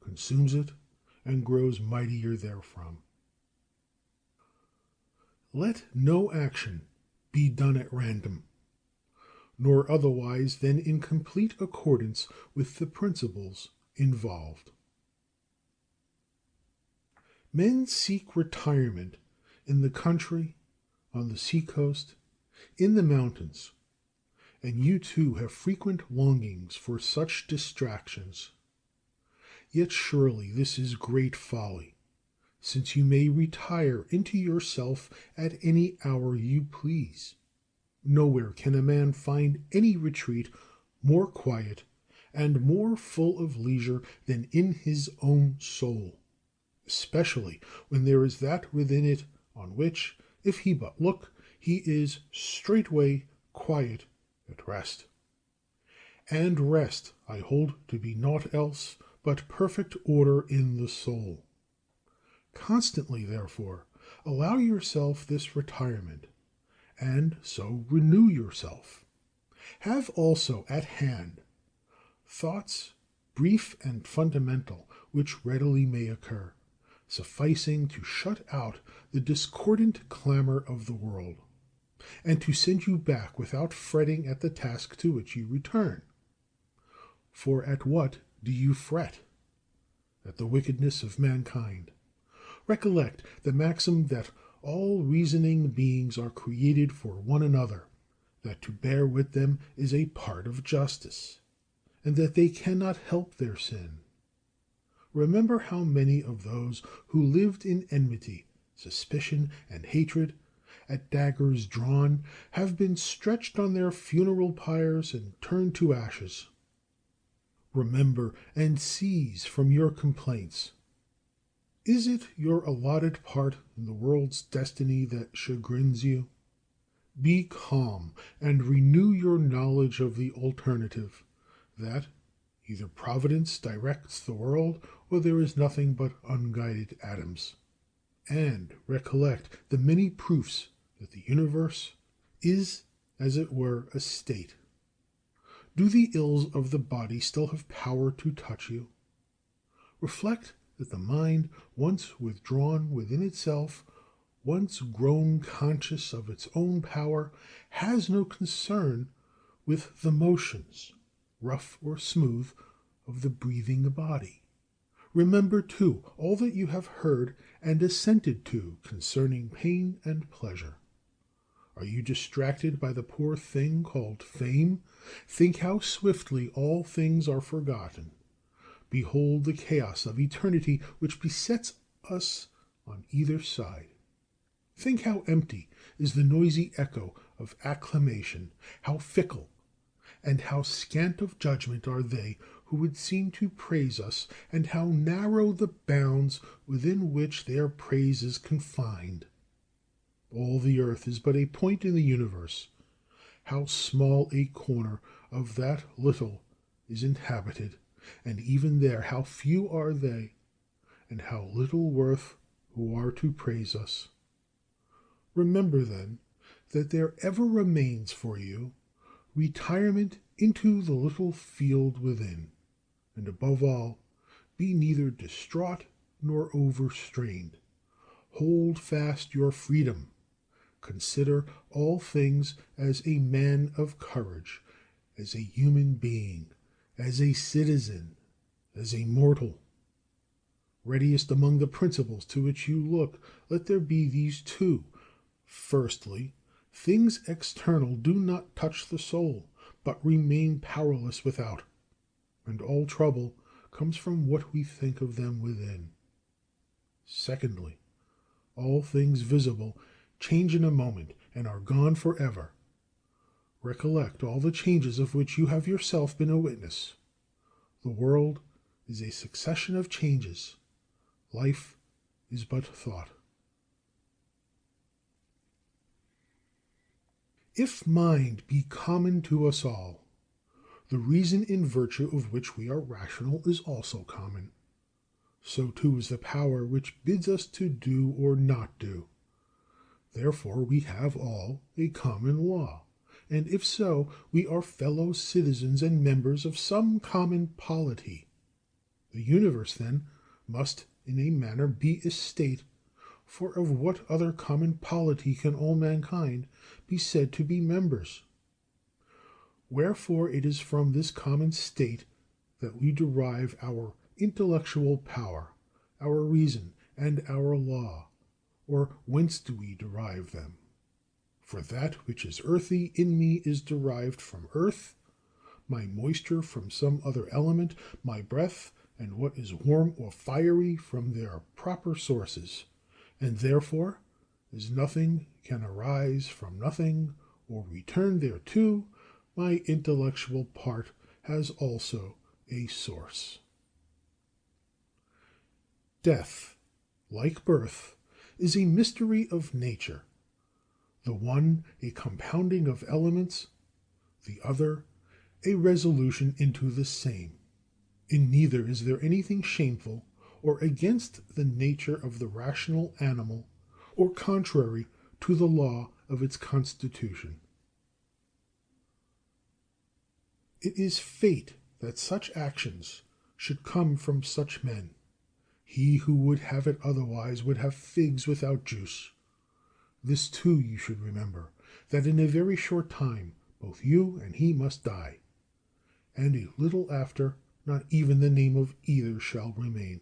consumes it, and grows mightier therefrom. Let no action be done at random, nor otherwise than in complete accordance with the principles involved. Men seek retirement in the country, on the sea-coast, in the mountains, and you too have frequent longings for such distractions. Yet surely this is great folly, since you may retire into yourself at any hour you please. Nowhere can a man find any retreat more quiet and more full of leisure than in his own soul, especially when there is that within it on which, if he but look, he is straightway quiet at rest. And rest I hold to be naught else but perfect order in the soul. Constantly, therefore, allow yourself this retirement, and so renew yourself. Have also at hand thoughts brief and fundamental, which readily may occur, sufficing to shut out the discordant clamour of the world, and to send you back without fretting at the task to which you return. For at what do you fret? At the wickedness of mankind. Recollect the maxim that all reasoning beings are created for one another, that to bear with them is a part of justice, and that they cannot help their sin. Remember how many of those who lived in enmity, suspicion, and hatred, at daggers drawn, have been stretched on their funeral pyres and turned to ashes. Remember and cease from your complaints. Is it your allotted part in the world's destiny that chagrins you? Be calm and renew your knowledge of the alternative, that either Providence directs the world, or there is nothing but unguided atoms. And recollect the many proofs that the universe is, as it were, a state. Do the ills of the body still have power to touch you? Reflect that the mind, once withdrawn within itself, once grown conscious of its own power, has no concern with the motions, rough or smooth, of the breathing body. Remember, too, all that you have heard and assented to concerning pain and pleasure. Are you distracted by the poor thing called fame? Think how swiftly all things are forgotten. Behold the chaos of eternity which besets us on either side. Think how empty is the noisy echo of acclamation, how fickle and how scant of judgment are they who would seem to praise us, and how narrow the bounds within which their praise is confined. All the earth is but a point in the universe. How small a corner of that little is inhabited, and even there how few are they, and how little worth who are to praise us. Remember, then, that there ever remains for you retirement into the little field within, and above all, be neither distraught nor overstrained. Hold fast your freedom. Consider all things as a man of courage, as a human being, as a citizen, as a mortal. Readiest among the principles to which you look, let there be these two. Firstly, things external do not touch the soul, but remain powerless without, and all trouble comes from what we think of them within. Secondly, all things visible change in a moment and are gone forever. Recollect all the changes of which you have yourself been a witness. The world is a succession of changes. Life is but thought. If mind be common to us all, the reason in virtue of which we are rational is also common. So too is the power which bids us to do or not do. Therefore we have all a common law, and if so, we are fellow citizens and members of some common polity. The universe, then, must in a manner be a state, for of what other common polity can all mankind be said to be members? Wherefore it is from this common state that we derive our intellectual power, our reason, and our law. Or whence do we derive them? For that which is earthy in me is derived from earth, my moisture from some other element, my breath and what is warm or fiery from their proper sources, and therefore, as nothing can arise from nothing or return thereto, my intellectual part has also a source. Death, like birth, is a mystery of nature, the one a compounding of elements, the other a resolution into the same. In neither is there anything shameful or against the nature of the rational animal, or contrary to the law of its constitution. It is fate that such actions should come from such men. He who would have it otherwise would have figs without juice. This too you should remember, that in a very short time both you and he must die, and a little after not even the name of either shall remain.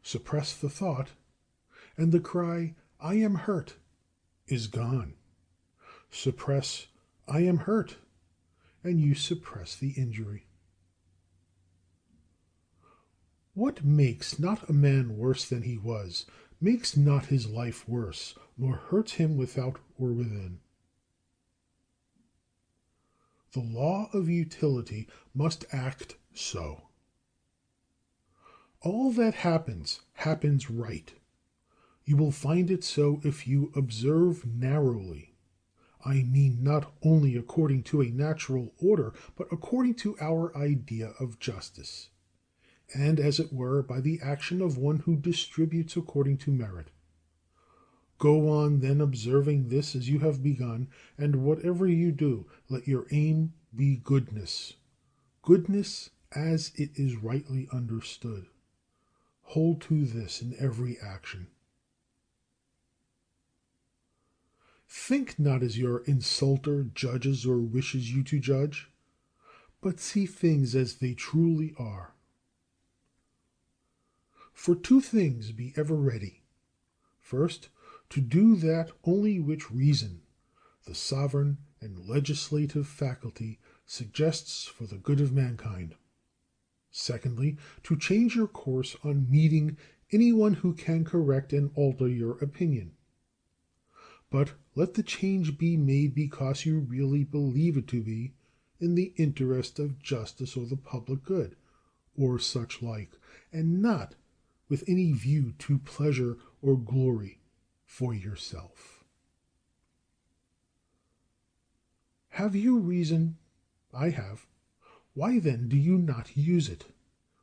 Suppress the thought, and the cry, "I am hurt," is gone. Suppress, "I am hurt," and you suppress the injury. What makes not a man worse than he was, makes not his life worse, nor hurts him without or within. The law of utility must act so. All that happens, happens right. You will find it so if you observe narrowly. I mean not only according to a natural order, but according to our idea of justice, and as it were by the action of one who distributes according to merit. Go on then observing this as you have begun, and whatever you do, let your aim be goodness. Goodness as it is rightly understood. Hold to this in every action. Think not as your insulter judges or wishes you to judge, but see things as they truly are. For two things be ever ready: first, to do that only which reason, the sovereign and legislative faculty, suggests for the good of mankind; secondly, to change your course on meeting any one who can correct and alter your opinion. But let the change be made because you really believe it to be in the interest of justice or the public good, or such like, and not with any view to pleasure or glory for yourself. Have you reason? I have. Why then do you not use it?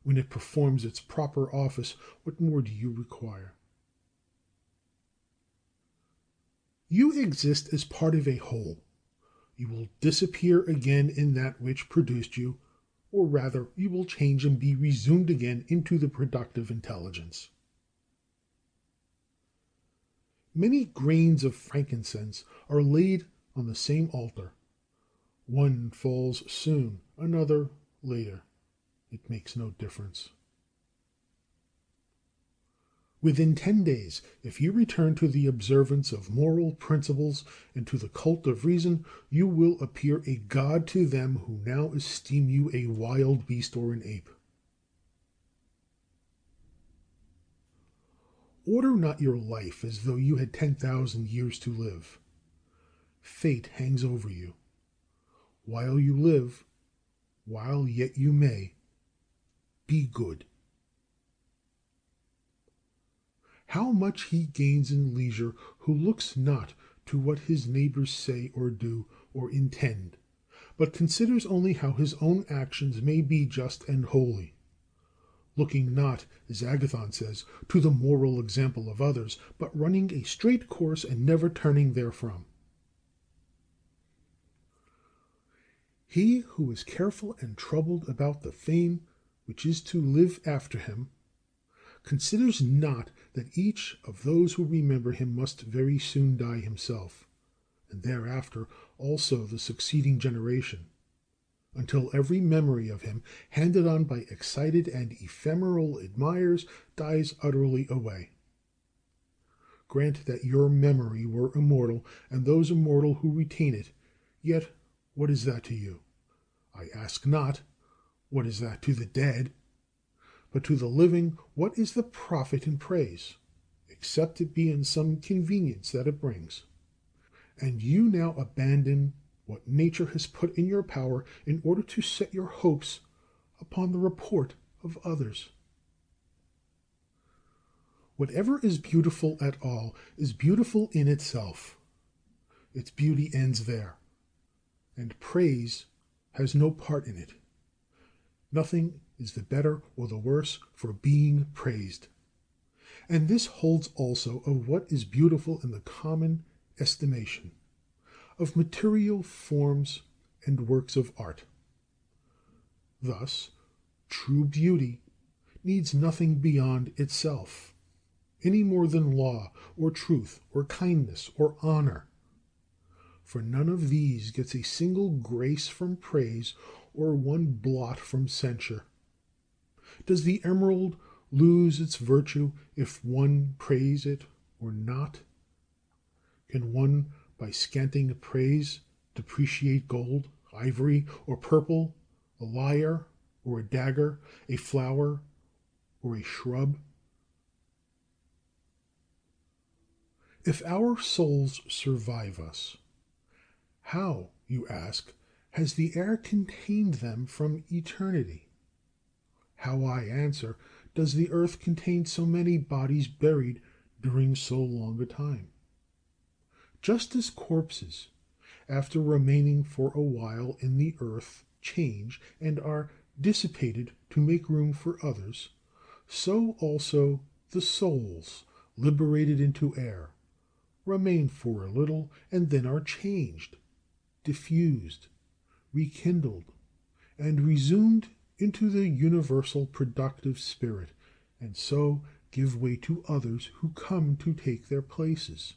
When it performs its proper office, what more do you require? You exist as part of a whole. You will disappear again in that which produced you, or rather you will change and be resumed again into the productive intelligence. Many grains of frankincense are laid on the same altar. One falls soon, another later. It makes no difference. Within 10 days, if you return to the observance of moral principles and to the cult of reason, you will appear a god to them who now esteem you a wild beast or an ape. Order not your life as though you had 10,000 years to live. Fate hangs over you. While you live, while yet you may, be good. How much he gains in leisure who looks not to what his neighbors say or do or intend, but considers only how his own actions may be just and holy, looking not, as Agathon says, to the moral example of others, but running a straight course and never turning therefrom. He who is careful and troubled about the fame which is to live after him, considers not that each of those who remember him must very soon die himself, and thereafter also the succeeding generation, until every memory of him, handed on by excited and ephemeral admirers, dies utterly away. Grant that your memory were immortal, and those immortal who retain it, yet what is that to you? I ask not, what is that to the dead? But to the living, what is the profit in praise, except it be in some convenience that it brings? And you now abandon what nature has put in your power in order to set your hopes upon the report of others. Whatever is beautiful at all is beautiful in itself. Its beauty ends there, and praise has no part in it. Nothing is the better or the worse for being praised. And this holds also of what is beautiful in the common estimation, of material forms and works of art. Thus, true beauty needs nothing beyond itself, any more than law, or truth, or kindness, or honor. For none of these gets a single grace from praise, or one blot from censure. Does the emerald lose its virtue if one praise it or not? Can one by scanting praise depreciate gold, ivory, or purple, a lyre, or a dagger, a flower, or a shrub? If our souls survive us, how, you ask, has the air contained them from eternity? How, I answer, does the earth contain so many bodies buried during so long a time? Just as corpses, after remaining for a while in the earth, change and are dissipated to make room for others, so also the souls, liberated into air, remain for a little and then are changed, diffused, rekindled, and resumed into the universal productive spirit, and so give way to others who come to take their places.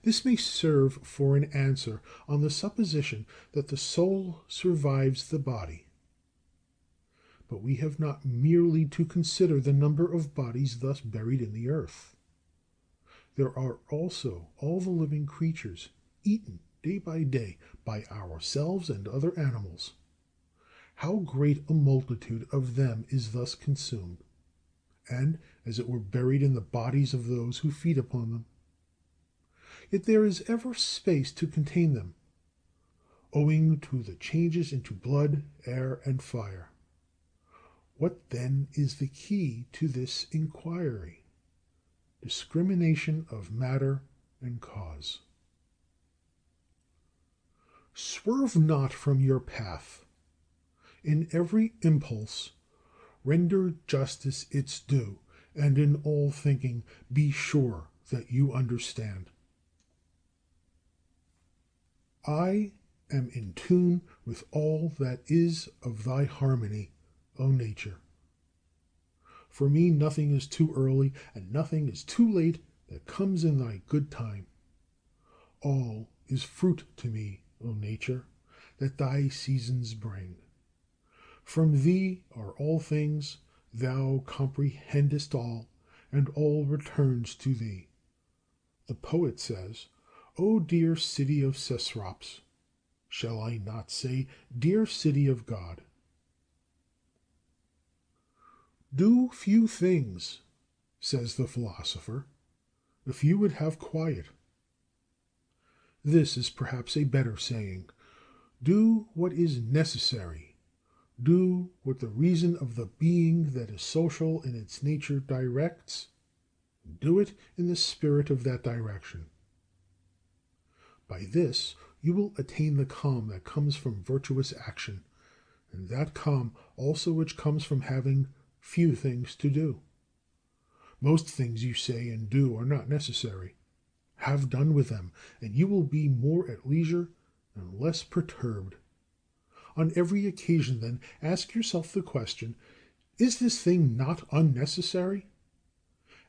This may serve for an answer on the supposition that the soul survives the body. But we have not merely to consider the number of bodies thus buried in the earth. There are also all the living creatures, eaten day by day by ourselves and other animals. How great a multitude of them is thus consumed, and as it were buried in the bodies of those who feed upon them. Yet there is ever space to contain them, owing to the changes into blood, air, and fire. What then is the key to this inquiry? Discrimination of matter and cause. Swerve not from your path. In every impulse render justice its due, and in all thinking be sure that you understand. I am in tune with all that is of thy harmony, O nature. For me nothing is too early, and nothing is too late that comes in thy good time. All is fruit to me, O nature, that thy seasons bring. From thee are all things, thou comprehendest all, and all returns to thee. The poet says, O dear city of Cecrops, shall I not say, dear city of God? Do few things, says the philosopher, if you would have quiet. This is perhaps a better saying. Do what is necessary. Do what the reason of the being that is social in its nature directs. Do it in the spirit of that direction. By this you will attain the calm that comes from virtuous action, and that calm also which comes from having few things to do. Most things you say and do are not necessary. Have done with them, and you will be more at leisure and less perturbed. On every occasion, then, ask yourself the question, is this thing not unnecessary?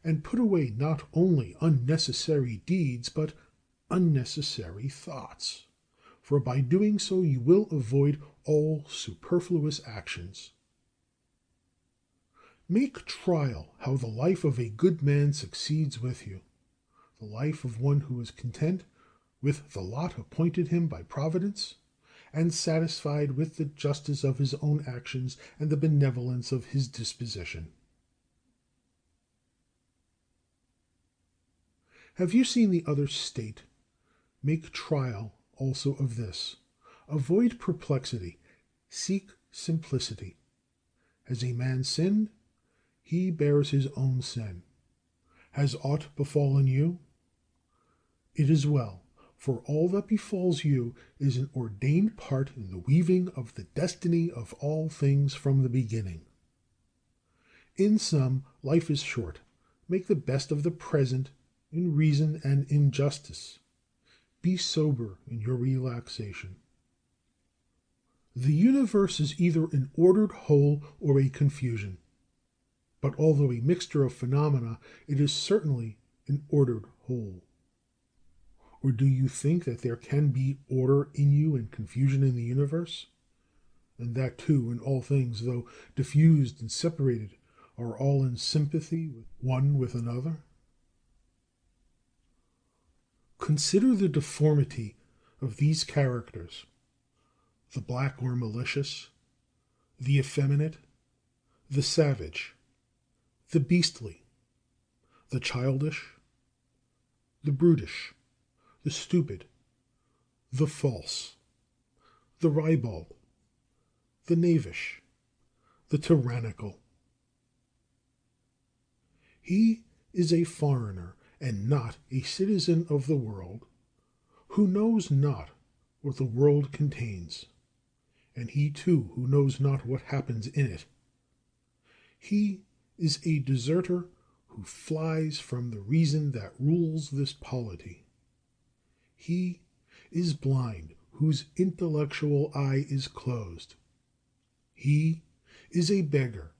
And put away not only unnecessary deeds, but unnecessary thoughts, for by doing so you will avoid all superfluous actions. Make trial how the life of a good man succeeds with you, the life of one who is content with the lot appointed him by Providence, and satisfied with the justice of his own actions and the benevolence of his disposition. Have you seen the other state? Make trial also of this. Avoid perplexity. Seek simplicity. Has a man sinned? He bears his own sin. Has aught befallen you? It is well, for all that befalls you is an ordained part in the weaving of the destiny of all things from the beginning. In sum, life is short. Make the best of the present in reason and in justice. Be sober in your relaxation. The universe is either an ordered whole or a confusion. But although a mixture of phenomena, it is certainly an ordered whole. Or do you think that there can be order in you and confusion in the universe? And that too in all things, though diffused and separated, are all in sympathy one with another? Consider the deformity of these characters, the black or malicious, the effeminate, the savage, the beastly, the childish, the brutish, the stupid, the false, the ribald, the knavish, the tyrannical. He is a foreigner and not a citizen of the world, who knows not what the world contains, and he too who knows not what happens in it. He is a deserter who flies from the reason that rules this polity. He is blind whose intellectual eye is closed. He is a beggar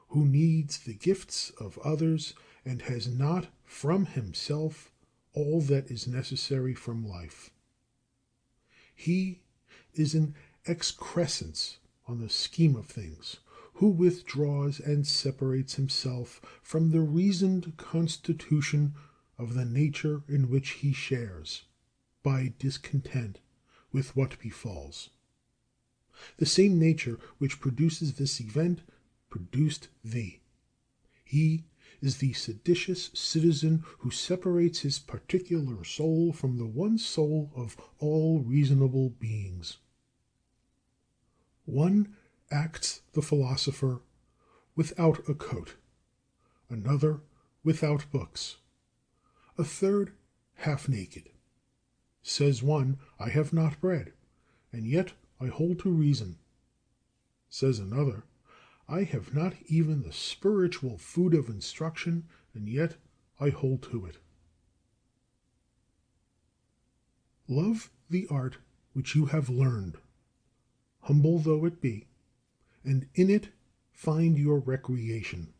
who needs the gifts of others and has not from himself all that is necessary from life. He is an excrescence on the scheme of things, who withdraws and separates himself from the reasoned constitution of the nature in which he shares, by discontent with what befalls. The same nature which produces this event produced thee. He is the seditious citizen who separates his particular soul from the one soul of all reasonable beings. One acts the philosopher without a coat, another without books, a third half naked. Says one, I have not bread, and yet I hold to reason. Says another, I have not even the spiritual food of instruction, and yet I hold to it. Love the art which you have learned, humble though it be, and in it find your recreation,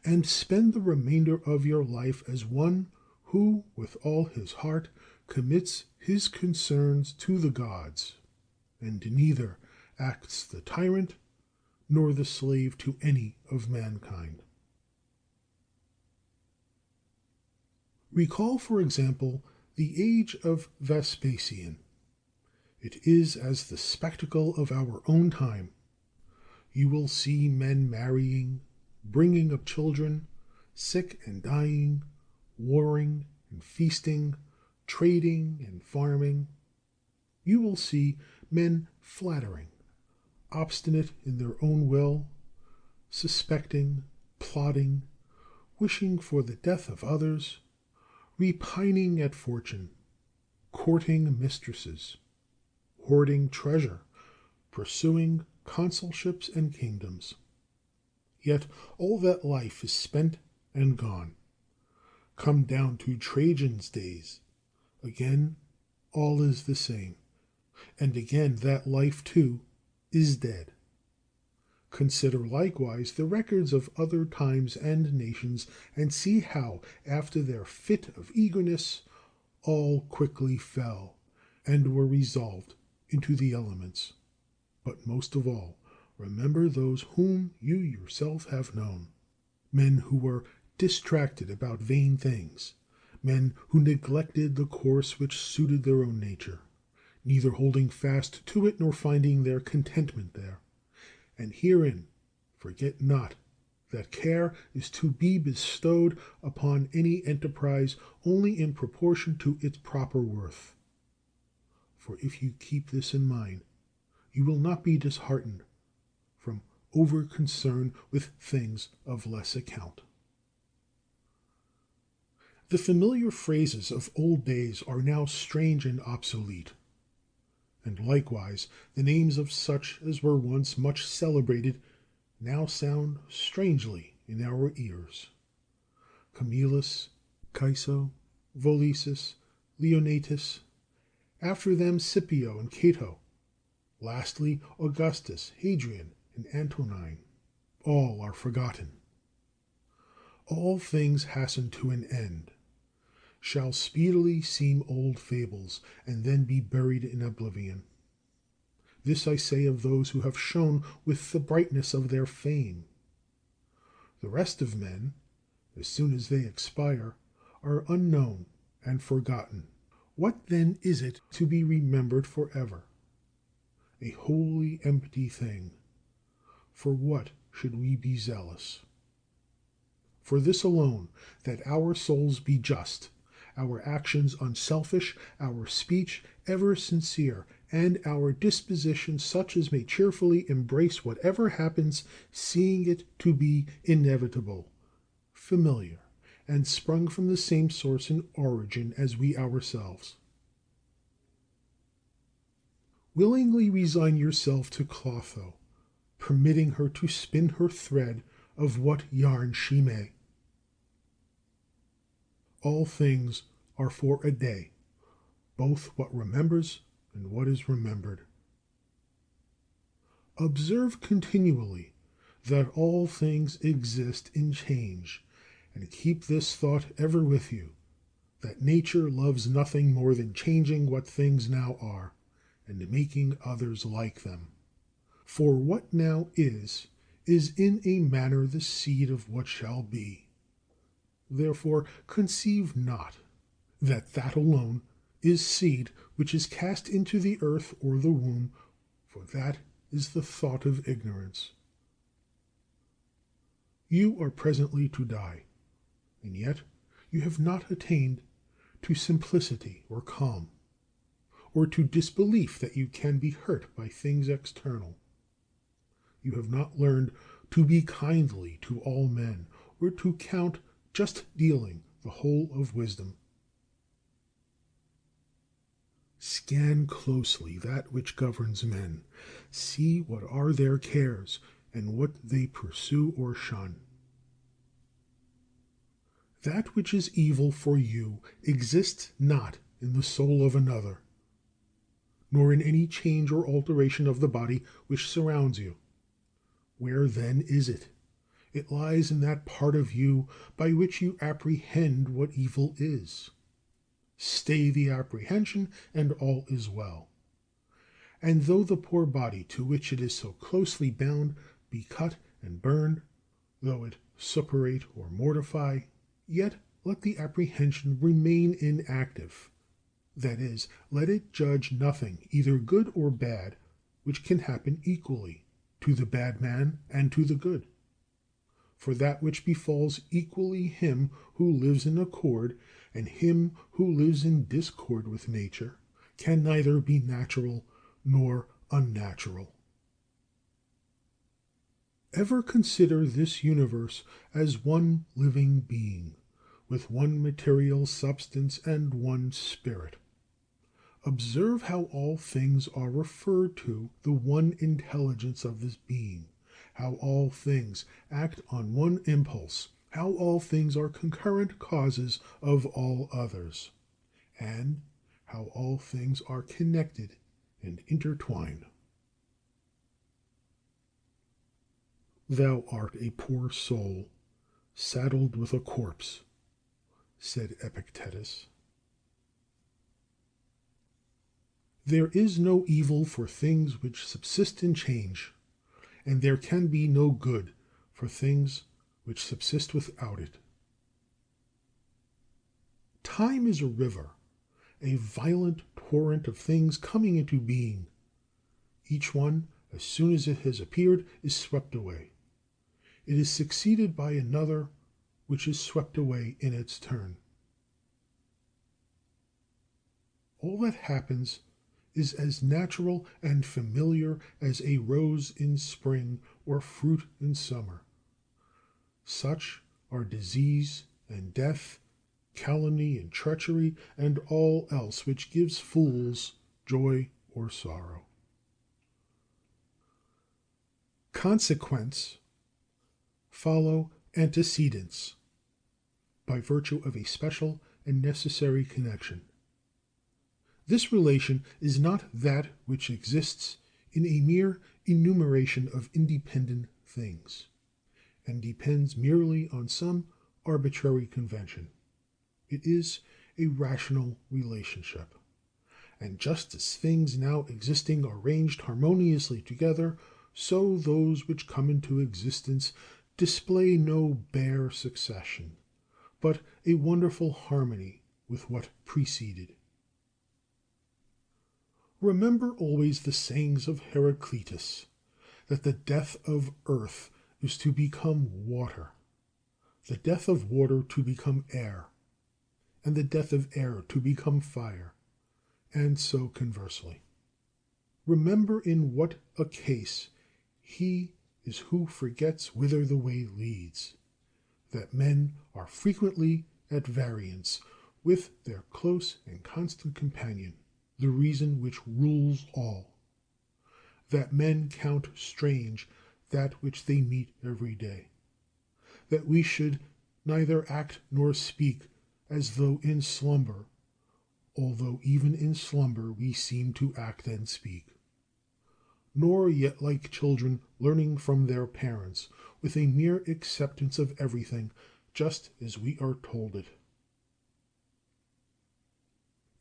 and spend the remainder of your life as one who with all his heart commits his concerns to the gods, and neither acts the tyrant nor the slave to any of mankind. Recall, for example, the age of Vespasian. It is as the spectacle of our own time. You will see men marrying, bringing up children, sick and dying, warring and feasting, trading and farming. You will see men flattering, obstinate in their own will, suspecting, plotting, wishing for the death of others, repining at fortune, courting mistresses, hoarding treasure, pursuing consulships and kingdoms. Yet all that life is spent and gone. Come down to Trajan's days. Again, all is the same. And again that life, too, is dead. Consider likewise the records of other times and nations, and see how, after their fit of eagerness, all quickly fell, and were resolved into the elements. But most of all, remember those whom you yourself have known, men who were distracted about vain things, men who neglected the course which suited their own nature, neither holding fast to it nor finding their contentment there. And herein forget not that care is to be bestowed upon any enterprise only in proportion to its proper worth. For if you keep this in mind, you will not be disheartened from over concern with things of less account. The familiar phrases of old days are now strange and obsolete, and likewise the names of such as were once much celebrated now sound strangely in our ears. Camillus, Caeso, Volesus, Leonatus, after them Scipio and Cato, lastly Augustus, Hadrian, and Antonine, all are forgotten. All things hasten to an end, shall speedily seem old fables, and then be buried in oblivion. This I say of those who have shone with the brightness of their fame. The rest of men, as soon as they expire, are unknown and forgotten. What then is it to be remembered forever? A wholly empty thing. For what should we be zealous? For this alone, that our souls be just, our actions unselfish, our speech ever sincere, and our disposition such as may cheerfully embrace whatever happens, seeing it to be inevitable, familiar, and sprung from the same source and origin as we ourselves. Willingly resign yourself to Clotho, permitting her to spin her thread of what yarn she may. All things are for a day, both what remembers and what is remembered. Observe continually that all things exist in change, and keep this thought ever with you, that nature loves nothing more than changing what things now are, and making others like them. For what now is is in a manner the seed of what shall be. Therefore conceive not that that alone is seed which is cast into the earth or the womb, for that is the thought of ignorance. You are presently to die, and yet you have not attained to simplicity or calm, or to disbelief that you can be hurt by things external. You have not learned to be kindly to all men, or to count just dealing the whole of wisdom. Scan closely that which governs men. See what are their cares, and what they pursue or shun. That which is evil for you exists not in the soul of another, nor in any change or alteration of the body which surrounds you. Where then is it? It lies in that part of you by which you apprehend what evil is. Stay the apprehension, and all is well. And though the poor body to which it is so closely bound be cut and burned, though it suppurate or mortify, yet let the apprehension remain inactive. That is, let it judge nothing, either good or bad, which can happen equally to the bad man and to the good. For that which befalls equally him who lives in accord and him who lives in discord with nature can neither be natural nor unnatural. Ever consider this universe as one living being, with one material substance and one spirit. Observe how all things are referred to the one intelligence of this being, how all things act on one impulse, how all things are concurrent causes of all others, and how all things are connected and intertwined. Thou art a poor soul, saddled with a corpse, said Epictetus. There is no evil for things which subsist in change, and there can be no good for things which subsist without it. Time is a river, a violent torrent of things coming into being. Each one, as soon as it has appeared, is swept away. It is succeeded by another, which is swept away in its turn. All that happens is as natural and familiar as a rose in spring or fruit in summer. Such are disease and death, calumny and treachery, and all else which gives fools joy or sorrow. Consequents follow antecedents by virtue of a special and necessary connection. This relation is not that which exists in a mere enumeration of independent things, and depends merely on some arbitrary convention. It is a rational relationship, and just as things now existing are ranged harmoniously together, so those which come into existence display no bare succession, but a wonderful harmony with what preceded. Remember always the sayings of Heraclitus, that the death of earth is to become water, the death of water to become air, and the death of air to become fire, and so conversely. Remember in what a case he is who forgets whither the way leads, that men are frequently at variance with their close and constant companion, the reason which rules all, that men count strange that which they meet every day, that we should neither act nor speak as though in slumber, although even in slumber we seem to act and speak, nor yet like children learning from their parents, with a mere acceptance of everything just as we are told it.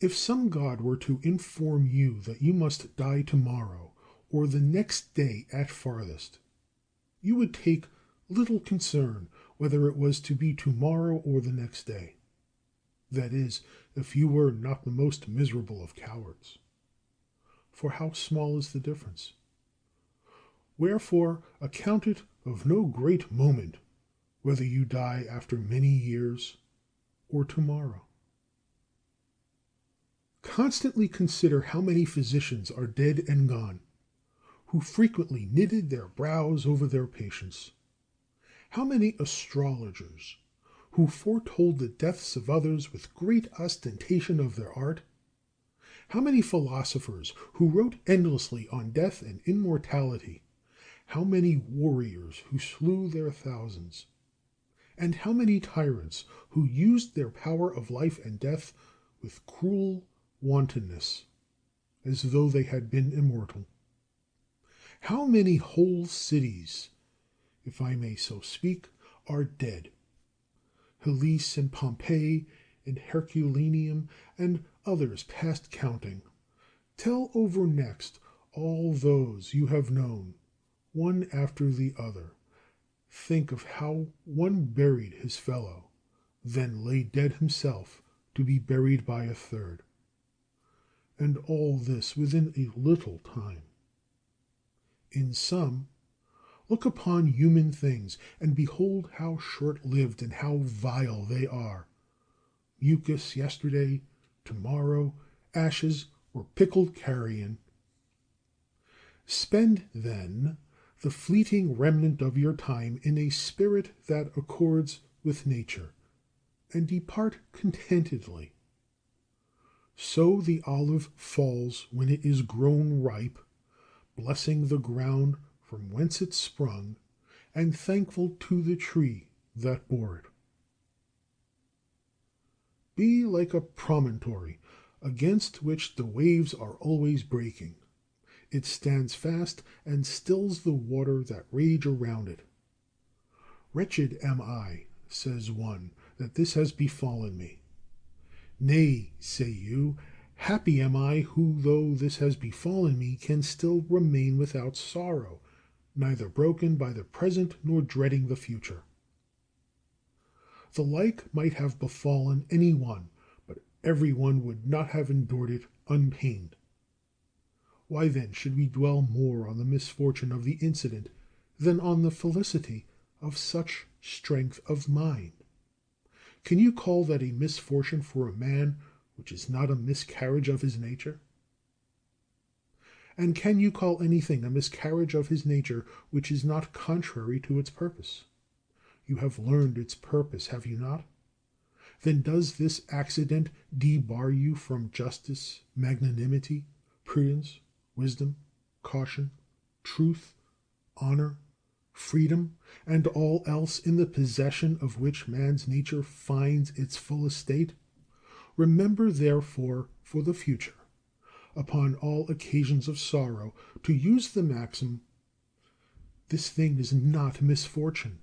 If some god were to inform you that you must die tomorrow, or the next day at farthest, you would take little concern whether it was to be tomorrow or the next day. That is, if you were not the most miserable of cowards. For how small is the difference? Wherefore account it of no great moment whether you die after many years or tomorrow. Constantly consider how many physicians are dead and gone, who frequently knitted their brows over their patients. How many astrologers, who foretold the deaths of others with great ostentation of their art. How many philosophers, who wrote endlessly on death and immortality. How many warriors, who slew their thousands. And how many tyrants, who used their power of life and death with cruel wantonness, as though they had been immortal. How many whole cities, if I may so speak, are dead. Hellas and Pompeii and Herculaneum and others past counting. Tell over next all those you have known, one after the other. Think of how one buried his fellow, then lay dead himself to be buried by a third. And all this within a little time. In sum, look upon human things, and behold how short-lived and how vile they are. Mucus yesterday, tomorrow ashes or pickled carrion. Spend, then, the fleeting remnant of your time in a spirit that accords with nature, and depart contentedly. So the olive falls when it is grown ripe, blessing the ground from whence it sprung, and thankful to the tree that bore it. Be like a promontory against which the waves are always breaking. It stands fast and stills the water that rage around it. Wretched am I, says one, that this has befallen me. Nay, say you, happy am I who, though this has befallen me, can still remain without sorrow, neither broken by the present nor dreading the future. The like might have befallen any one, but every one would not have endured it unpained. Why then should we dwell more on the misfortune of the incident than on the felicity of such strength of mind? Can you call that a misfortune for a man which is not a miscarriage of his nature? And can you call anything a miscarriage of his nature which is not contrary to its purpose? You have learned its purpose, have you not? Then does this accident debar you from justice, magnanimity, prudence, wisdom, caution, truth, honor, freedom, and all else in the possession of which man's nature finds its full estate? Remember, therefore, for the future, upon all occasions of sorrow, to use the maxim, this thing is not misfortune,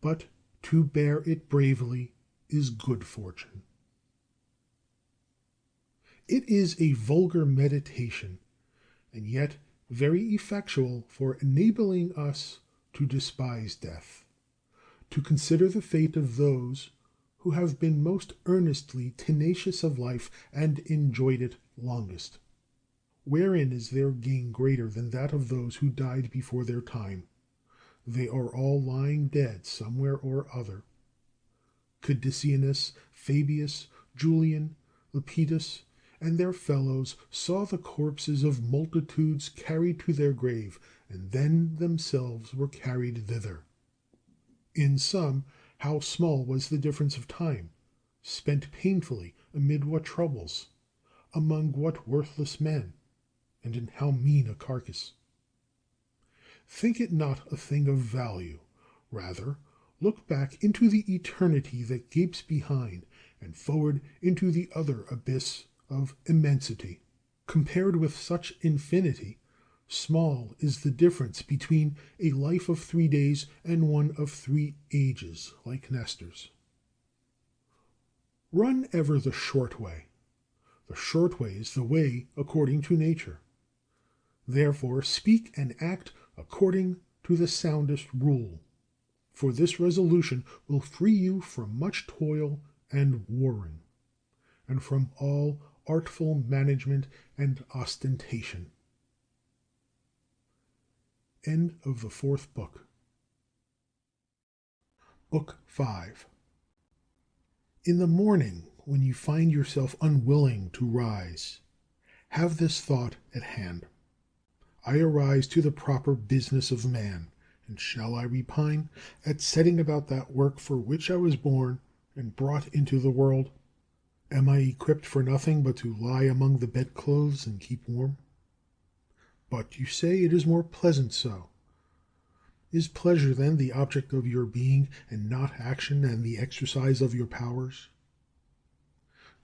but to bear it bravely is good fortune. It is a vulgar meditation, and yet very effectual for enabling us to despise death, to consider the fate of those who have been most earnestly tenacious of life and enjoyed it longest. Wherein is their gain greater than that of those who died before their time? They are all lying dead somewhere or other. Cadicianus, Fabius, Julian, Lepidus, and their fellows saw the corpses of multitudes carried to their grave, and then themselves were carried thither. In sum, how small was the difference of time, spent painfully amid what troubles, among what worthless men, and in how mean a carcass! Think it not a thing of value; rather, look back into the eternity that gapes behind, and forward into the other abyss of immensity. Compared with such infinity, small is the difference between a life of 3 days and one of 3 ages, like Nestor's. Run ever the short way. The short way is the way according to nature. Therefore speak and act according to the soundest rule, for this resolution will free you from much toil and warring, and from all artful management and ostentation. End of the fourth book. Book 5. In the morning, when you find yourself unwilling to rise, have this thought at hand: I arise to the proper business of man, and shall I repine at setting about that work for which I was born and brought into the world? Am I equipped for nothing but to lie among the bedclothes and keep warm? But you say it is more pleasant so. Is pleasure then the object of your being, and not action and the exercise of your powers?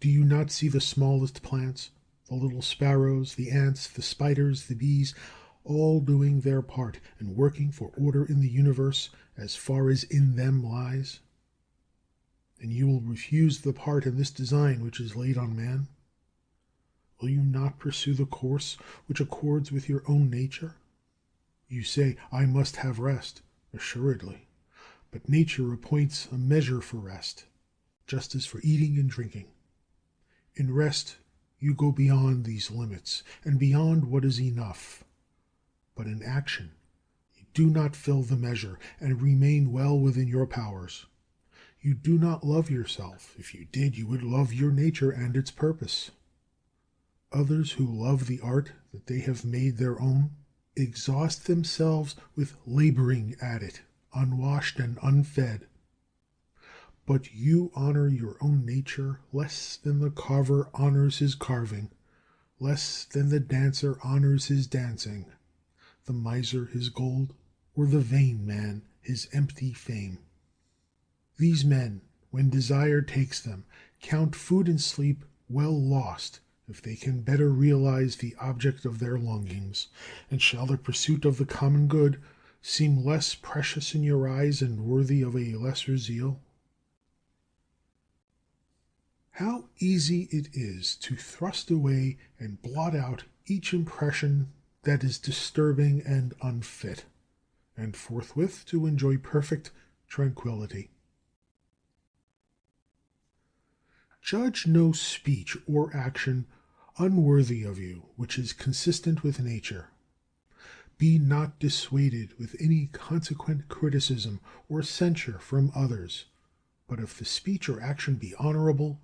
Do you not see the smallest plants, the little sparrows, the ants, the spiders, the bees, all doing their part and working for order in the universe as far as in them lies? And you will refuse the part in this design which is laid on man? Will you not pursue the course which accords with your own nature? You say, I must have rest. Assuredly. But nature appoints a measure for rest, just as for eating and drinking. In rest you go beyond these limits, and beyond what is enough. But in action you do not fill the measure, and remain well within your powers. You do not love yourself. If you did, you would love your nature and its purpose. Others who love the art that they have made their own exhaust themselves with laboring at it, unwashed and unfed. But you honor your own nature less than the carver honors his carving, less than the dancer honors his dancing, the miser his gold, or the vain man his empty fame. These men, when desire takes them, count food and sleep well lost if they can better realize the object of their longings. And shall the pursuit of the common good seem less precious in your eyes and worthy of a lesser zeal? How easy it is to thrust away and blot out each impression that is disturbing and unfit, and forthwith to enjoy perfect tranquility. Judge no speech or action unworthy of you, which is consistent with nature. Be not dissuaded with any consequent criticism or censure from others, but if the speech or action be honorable,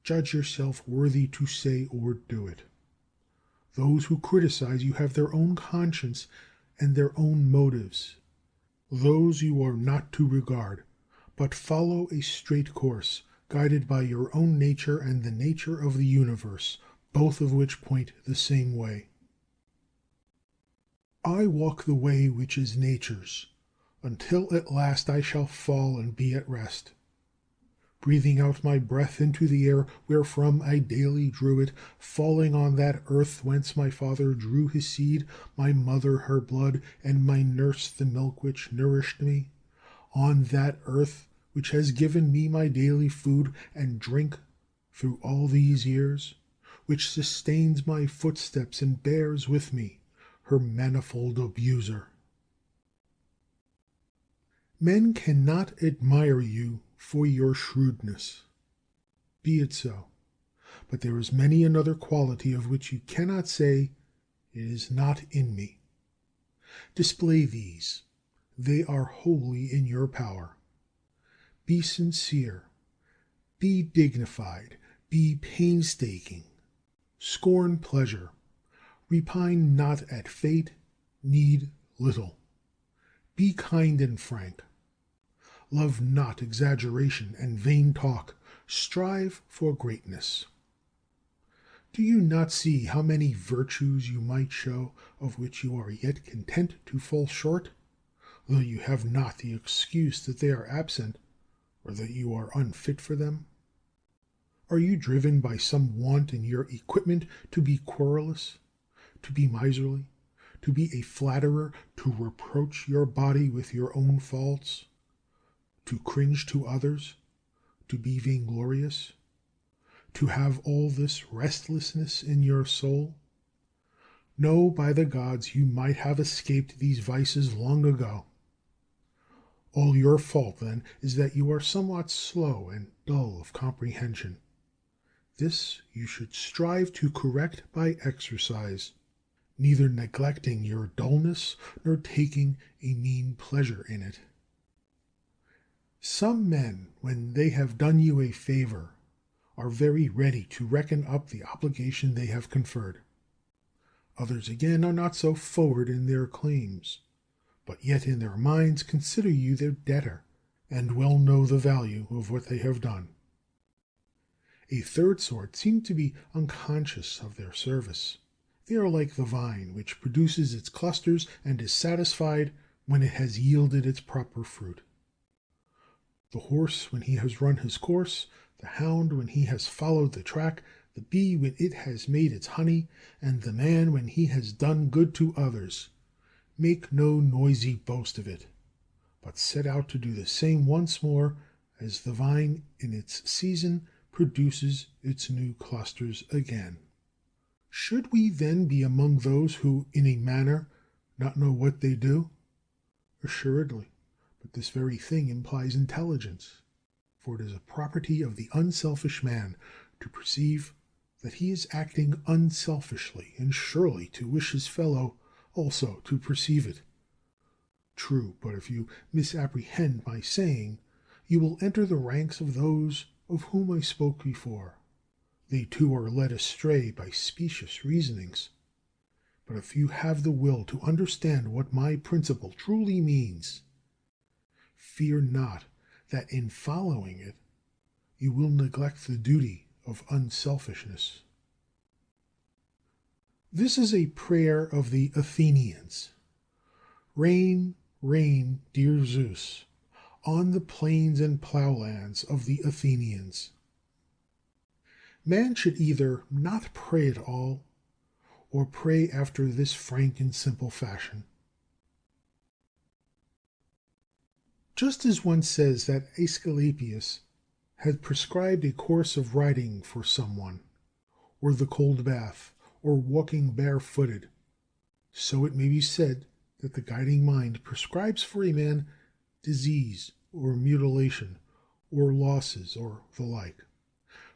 judge yourself worthy to say or do it. Those who criticize you have their own conscience and their own motives. Those you are not to regard, but follow a straight course, guided by your own nature and the nature of the universe, both of which point the same way. I walk the way which is nature's, until at last I shall fall and be at rest. Breathing out my breath into the air wherefrom I daily drew it, falling on that earth whence my father drew his seed, my mother her blood, and my nurse the milk which nourished me, on that earth which has given me my daily food and drink through all these years, which sustains my footsteps and bears with me her manifold abuser. Men cannot admire you for your shrewdness. Be it so. But there is many another quality of which you cannot say, it is not in me. Display these. They are wholly in your power. Be sincere. Be dignified. Be painstaking. Scorn pleasure. Repine not at fate. Need little. Be kind and frank. Love not exaggeration and vain talk. Strive for greatness. Do you not see how many virtues you might show, of which you are yet content to fall short, though you have not the excuse that they are absent, or that you are unfit for them? Are you driven by some want in your equipment to be querulous, to be miserly, to be a flatterer, to reproach your body with your own faults, to cringe to others, to be vainglorious, to have all this restlessness in your soul? No, by the gods, you might have escaped these vices long ago. All your fault, then, is that you are somewhat slow and dull of comprehension. This you should strive to correct by exercise, neither neglecting your dullness nor taking a mean pleasure in it. Some men, when they have done you a favor, are very ready to reckon up the obligation they have conferred. Others again are not so forward in their claims, but yet in their minds consider you their debtor, and well know the value of what they have done. A third sort seem to be unconscious of their service. They are like the vine, which produces its clusters and is satisfied when it has yielded its proper fruit. The horse when he has run his course, the hound when he has followed the track, the bee when it has made its honey, and the man when he has done good to others. Make no noisy boast of it, but set out to do the same once more, as the vine in its season produces its new clusters again. Should we then be among those who, in a manner, not know what they do? Assuredly, but this very thing implies intelligence, for it is a property of the unselfish man to perceive that he is acting unselfishly, and surely to wish his fellow also to perceive it. True, but if you misapprehend my saying, you will enter the ranks of those of whom I spoke before. They too are led astray by specious reasonings. But if you have the will to understand what my principle truly means, fear not that in following it you will neglect the duty of unselfishness. This is a prayer of the Athenians. Rain, rain, dear Zeus, on the plains and plowlands of the Athenians. Man should either not pray at all, or pray after this frank and simple fashion. Just as one says that Aesculapius had prescribed a course of riding for someone, or the cold bath, or walking barefooted, so it may be said that the guiding mind prescribes for a man disease, or mutilation, or losses, or the like.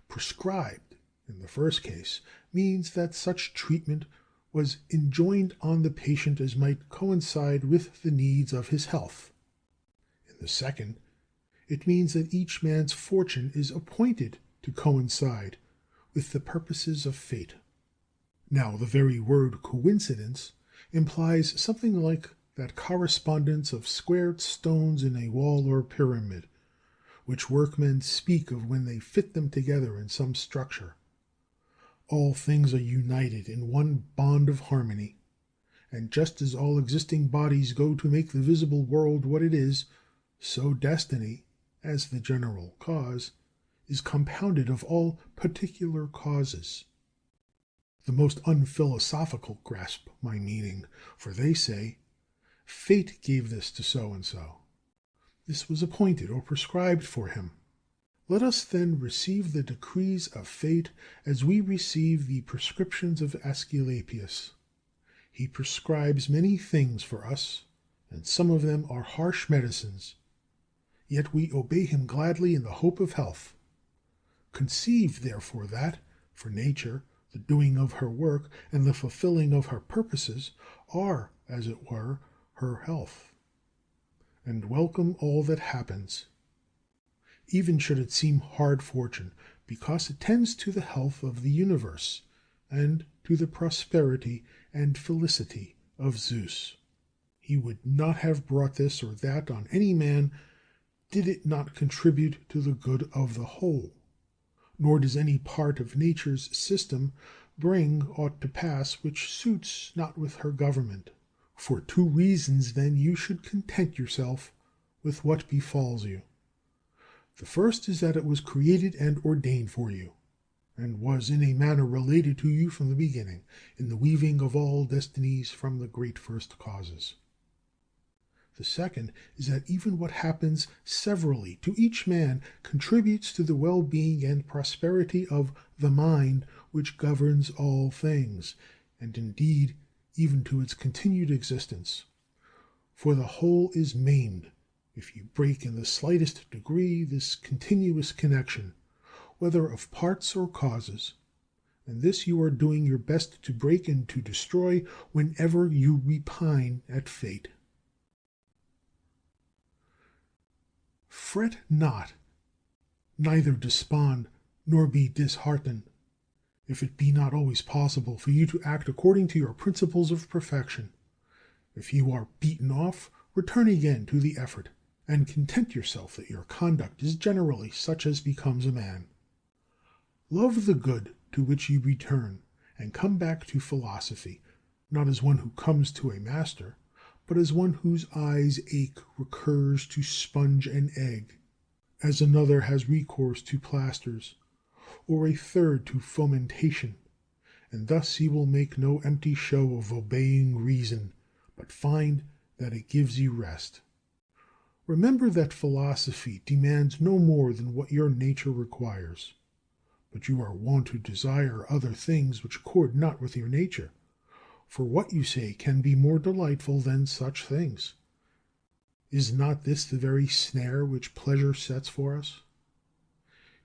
Prescribed, in the first case, means that such treatment was enjoined on the patient as might coincide with the needs of his health. In the second, it means that each man's fortune is appointed to coincide with the purposes of fate. Now, the very word coincidence implies something like that correspondence of squared stones in a wall or pyramid, which workmen speak of when they fit them together in some structure. All things are united in one bond of harmony, and just as all existing bodies go to make the visible world what it is, so destiny, as the general cause, is compounded of all particular causes. The most unphilosophical grasp my meaning, for they say, fate gave this to so-and-so. This was appointed or prescribed for him. Let us then receive the decrees of fate as we receive the prescriptions of Aesculapius. He prescribes many things for us, and some of them are harsh medicines. Yet we obey him gladly in the hope of health. Conceive, therefore, that, for nature, the doing of her work and the fulfilling of her purposes are, as it were, her health, and welcome all that happens, even should it seem hard fortune, because it tends to the health of the universe, and to the prosperity and felicity of Zeus. He would not have brought this or that on any man did it not contribute to the good of the whole. Nor does any part of nature's system bring aught to pass which suits not with her government. For two reasons then you should content yourself with what befalls you. The first is that it was created and ordained for you, and was in a manner related to you from the beginning, in the weaving of all destinies from the great first causes. The second is that even what happens severally to each man contributes to the well-being and prosperity of the mind which governs all things, and indeed even to its continued existence. For the whole is maimed if you break in the slightest degree this continuous connection, whether of parts or causes, and this you are doing your best to break and to destroy whenever you repine at fate. Fret not, neither despond, nor be disheartened, if it be not always possible for you to act according to your principles of perfection. If you are beaten off, return again to the effort, and content yourself that your conduct is generally such as becomes a man. Love the good to which you return, and come back to philosophy, not as one who comes to a master, but as one whose eyes ache recurs to sponge and egg, as another has recourse to plasters, or a third to fomentation, and thus he will make no empty show of obeying reason, but find that it gives you rest. Remember that philosophy demands no more than what your nature requires, but you are wont to desire other things which accord not with your nature. For what, you say, can be more delightful than such things? Is not this the very snare which pleasure sets for us?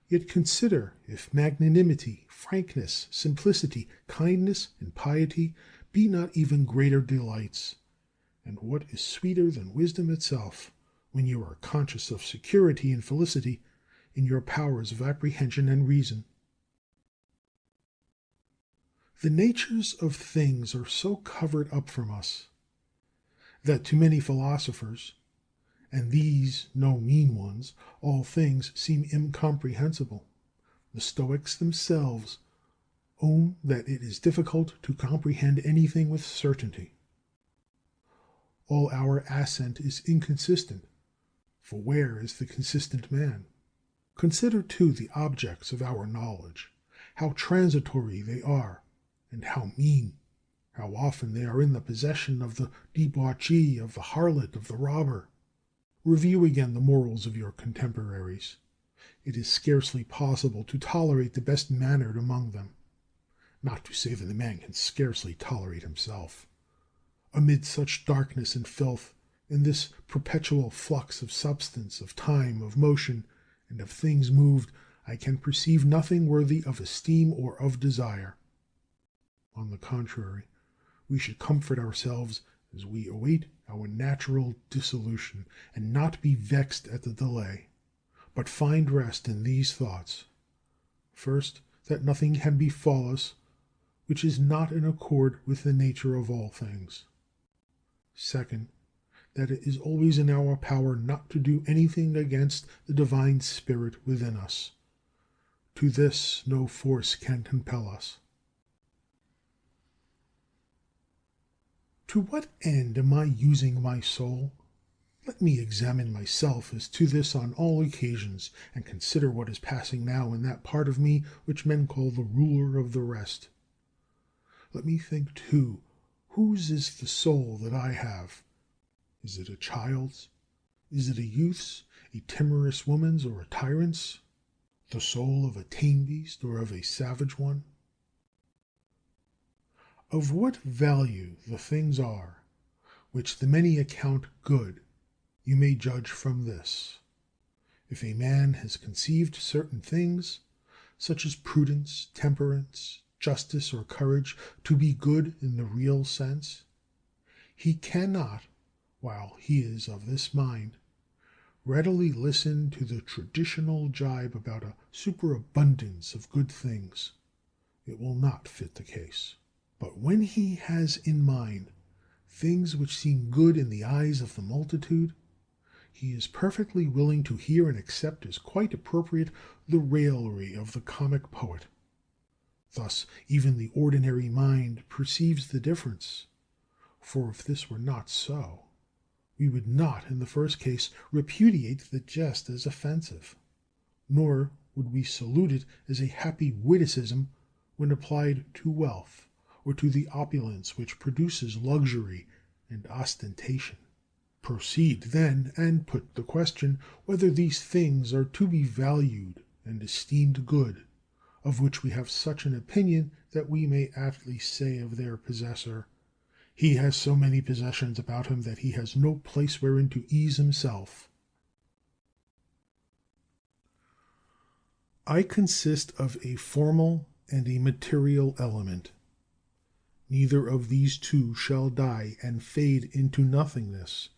Yet consider if magnanimity, frankness, simplicity, kindness, and piety be not even greater delights, and what is sweeter than wisdom itself, when you are conscious of security and felicity in your powers of apprehension and reason. The natures of things are so covered up from us, that to many philosophers, and these no mean ones, all things seem incomprehensible. The Stoics themselves own that it is difficult to comprehend anything with certainty. All our assent is inconsistent, for where is the consistent man? Consider, too, the objects of our knowledge, how transitory they are, and how mean, how often they are in the possession of the debauchee, of the harlot, of the robber. Review again the morals of your contemporaries. It is scarcely possible to tolerate the best mannered among them, not to say that the man can scarcely tolerate himself. Amid such darkness and filth, in this perpetual flux of substance, of time, of motion, and of things moved, I can perceive nothing worthy of esteem or of desire. On the contrary, we should comfort ourselves as we await our natural dissolution, and not be vexed at the delay, but find rest in these thoughts. First, that nothing can befall us which is not in accord with the nature of all things. Second, that it is always in our power not to do anything against the divine spirit within us. To this no force can compel us. To what end am I using my soul? Let me examine myself as to this on all occasions, and consider what is passing now in that part of me which men call the ruler of the rest. Let me think, too, whose is the soul that I have? Is it a child's? Is it a youth's, a timorous woman's, or a tyrant's? The soul of a tame beast, or of a savage one? Of what value the things are which the many account good, you may judge from this. If a man has conceived certain things, such as prudence, temperance, justice, or courage, to be good in the real sense, he cannot, while he is of this mind, readily listen to the traditional jibe about a superabundance of good things. It will not fit the case. But when he has in mind things which seem good in the eyes of the multitude, he is perfectly willing to hear and accept as quite appropriate the raillery of the comic poet. Thus even the ordinary mind perceives the difference, for if this were not so, we would not in the first case repudiate the jest as offensive, nor would we salute it as a happy witticism when applied to wealth, or to the opulence which produces luxury and ostentation. Proceed then, and put the question whether these things are to be valued and esteemed good, of which we have such an opinion that we may aptly say of their possessor, He has so many possessions about him that he has no place wherein to ease himself. I consist of a formal and a material element. Neither of these two shall die and fade into nothingness,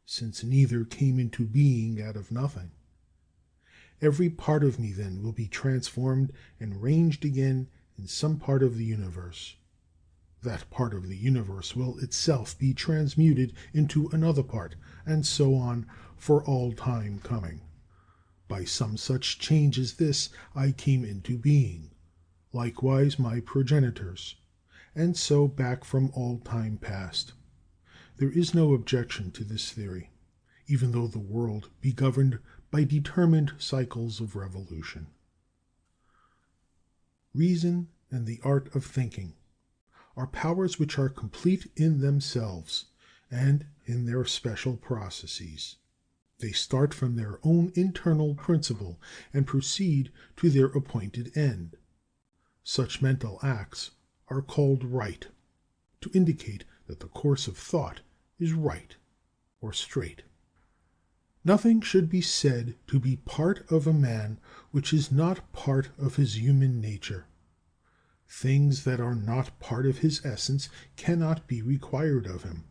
since neither came into being out of nothing. Every part of me, then, will be transformed and ranged again in some part of the universe. That part of the universe will itself be transmuted into another part, and so on for all time coming. By some such change as this I came into being, likewise my progenitors, and so back from all time past. There is no objection to this theory, even though the world be governed by determined cycles of revolution. Reason and the art of thinking are powers which are complete in themselves and in their special processes. They start from their own internal principle and proceed to their appointed end. Such mental acts are called right, to indicate that the course of thought is right or straight. Nothing should be said to be part of a man which is not part of his human nature. Things that are not part of his essence cannot be required of him,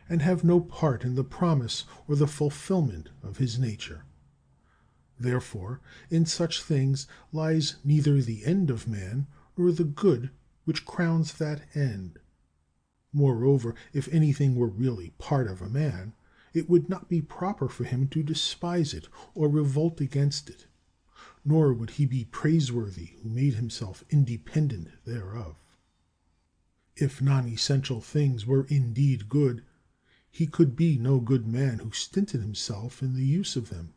and have no part in the promise or the fulfillment of his nature. Therefore, in such things lies neither the end of man nor the good which crowns that end. Moreover, if anything were really part of a man, it would not be proper for him to despise it or revolt against it, nor would he be praiseworthy who made himself independent thereof. If non-essential things were indeed good, he could be no good man who stinted himself in the use of them.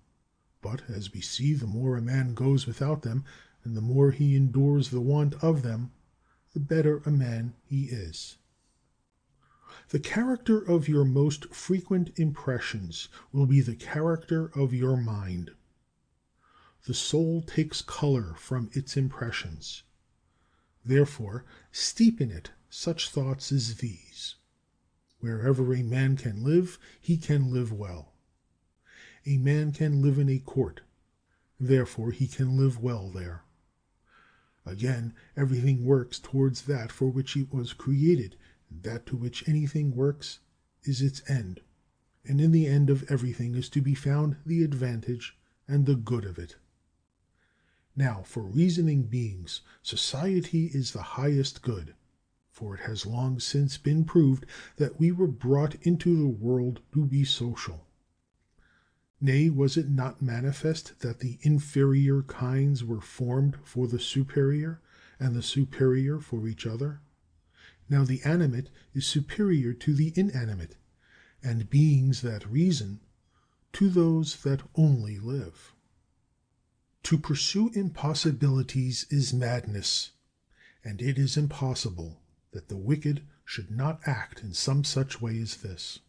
But, as we see, the more a man goes without them, and the more he endures the want of them, the better a man he is. The character of your most frequent impressions will be the character of your mind. The soul takes color from its impressions. Therefore, steep in it such thoughts as these. Wherever a man can live, he can live well. A man can live in a court, therefore he can live well there. Again, everything works towards that for which it was created, and that to which anything works is its end, and in the end of everything is to be found the advantage and the good of it. Now, for reasoning beings, society is the highest good, for it has long since been proved that we were brought into the world to be social. Nay, was it not manifest that the inferior kinds were formed for the superior, and the superior for each other? Now the animate is superior to the inanimate, and beings that reason to those that only live. To pursue impossibilities is madness, and it is impossible that the wicked should not act in some such way as this.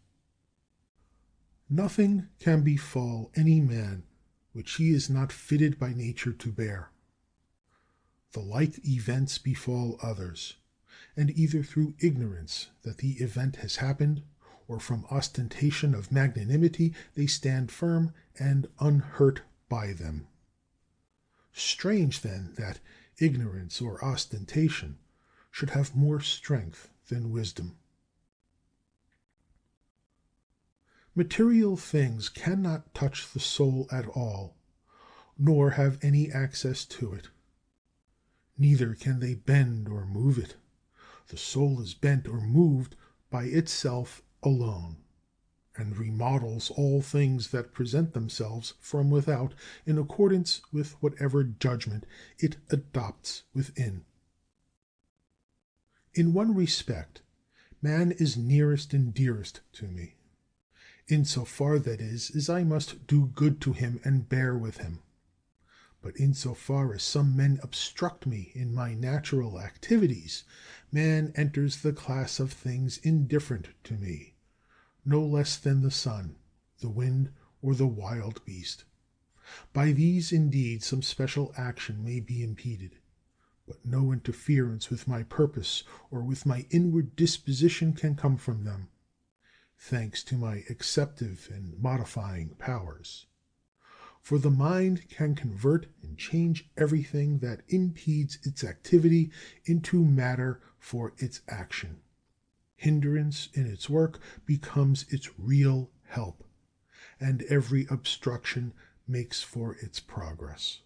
Nothing can befall any man which he is not fitted by nature to bear. The like events befall others, and either through ignorance that the event has happened, or from ostentation of magnanimity, they stand firm and unhurt by them. Strange, then, that ignorance or ostentation should have more strength than wisdom. Material things cannot touch the soul at all, nor have any access to it. Neither can they bend or move it. The soul is bent or moved by itself alone, and remodels all things that present themselves from without in accordance with whatever judgment it adopts within. In one respect, man is nearest and dearest to me, in so far, that is, as I must do good to him and bear with him. But in so far as some men obstruct me in my natural activities, man enters the class of things indifferent to me, no less than the sun, the wind, or the wild beast. By these, indeed, some special action may be impeded, but no interference with my purpose or with my inward disposition can come from them, thanks to my acceptive and modifying powers. For the mind can convert and change everything that impedes its activity into matter for its action. Hindrance in its work becomes its real help, and every obstruction makes for its progress.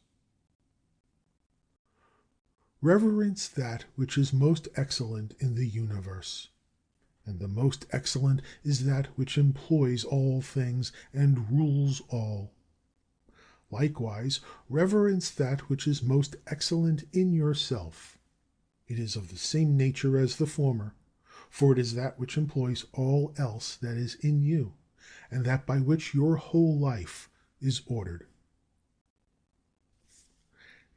Reverence that which is most excellent in the universe, and the most excellent is that which employs all things and rules all. Likewise, reverence that which is most excellent in yourself. It is of the same nature as the former, for it is that which employs all else that is in you, and that by which your whole life is ordered.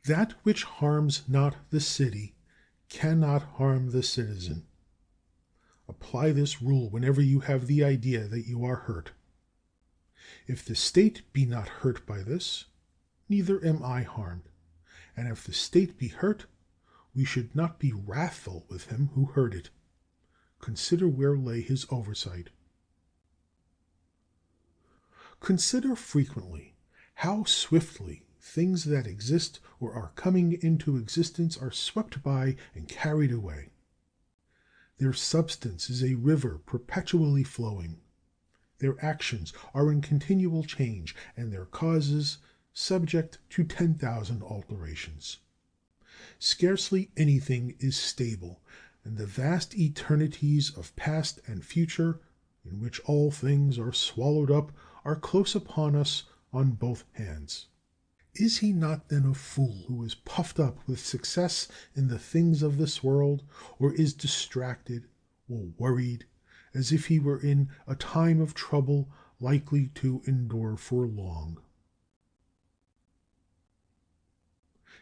That which harms not the city cannot harm the citizen. Apply this rule whenever you have the idea that you are hurt. If the state be not hurt by this, neither am I harmed. And if the state be hurt, we should not be wrathful with him who hurt it. Consider where lay his oversight. Consider frequently how swiftly things that exist or are coming into existence are swept by and carried away. Their substance is a river perpetually flowing. Their actions are in continual change, and their causes subject to 10,000 alterations. Scarcely anything is stable, and the vast eternities of past and future, in which all things are swallowed up, are close upon us on both hands. Is he not then a fool who is puffed up with success in the things of this world, or is distracted or worried, as if he were in a time of trouble likely to endure for long?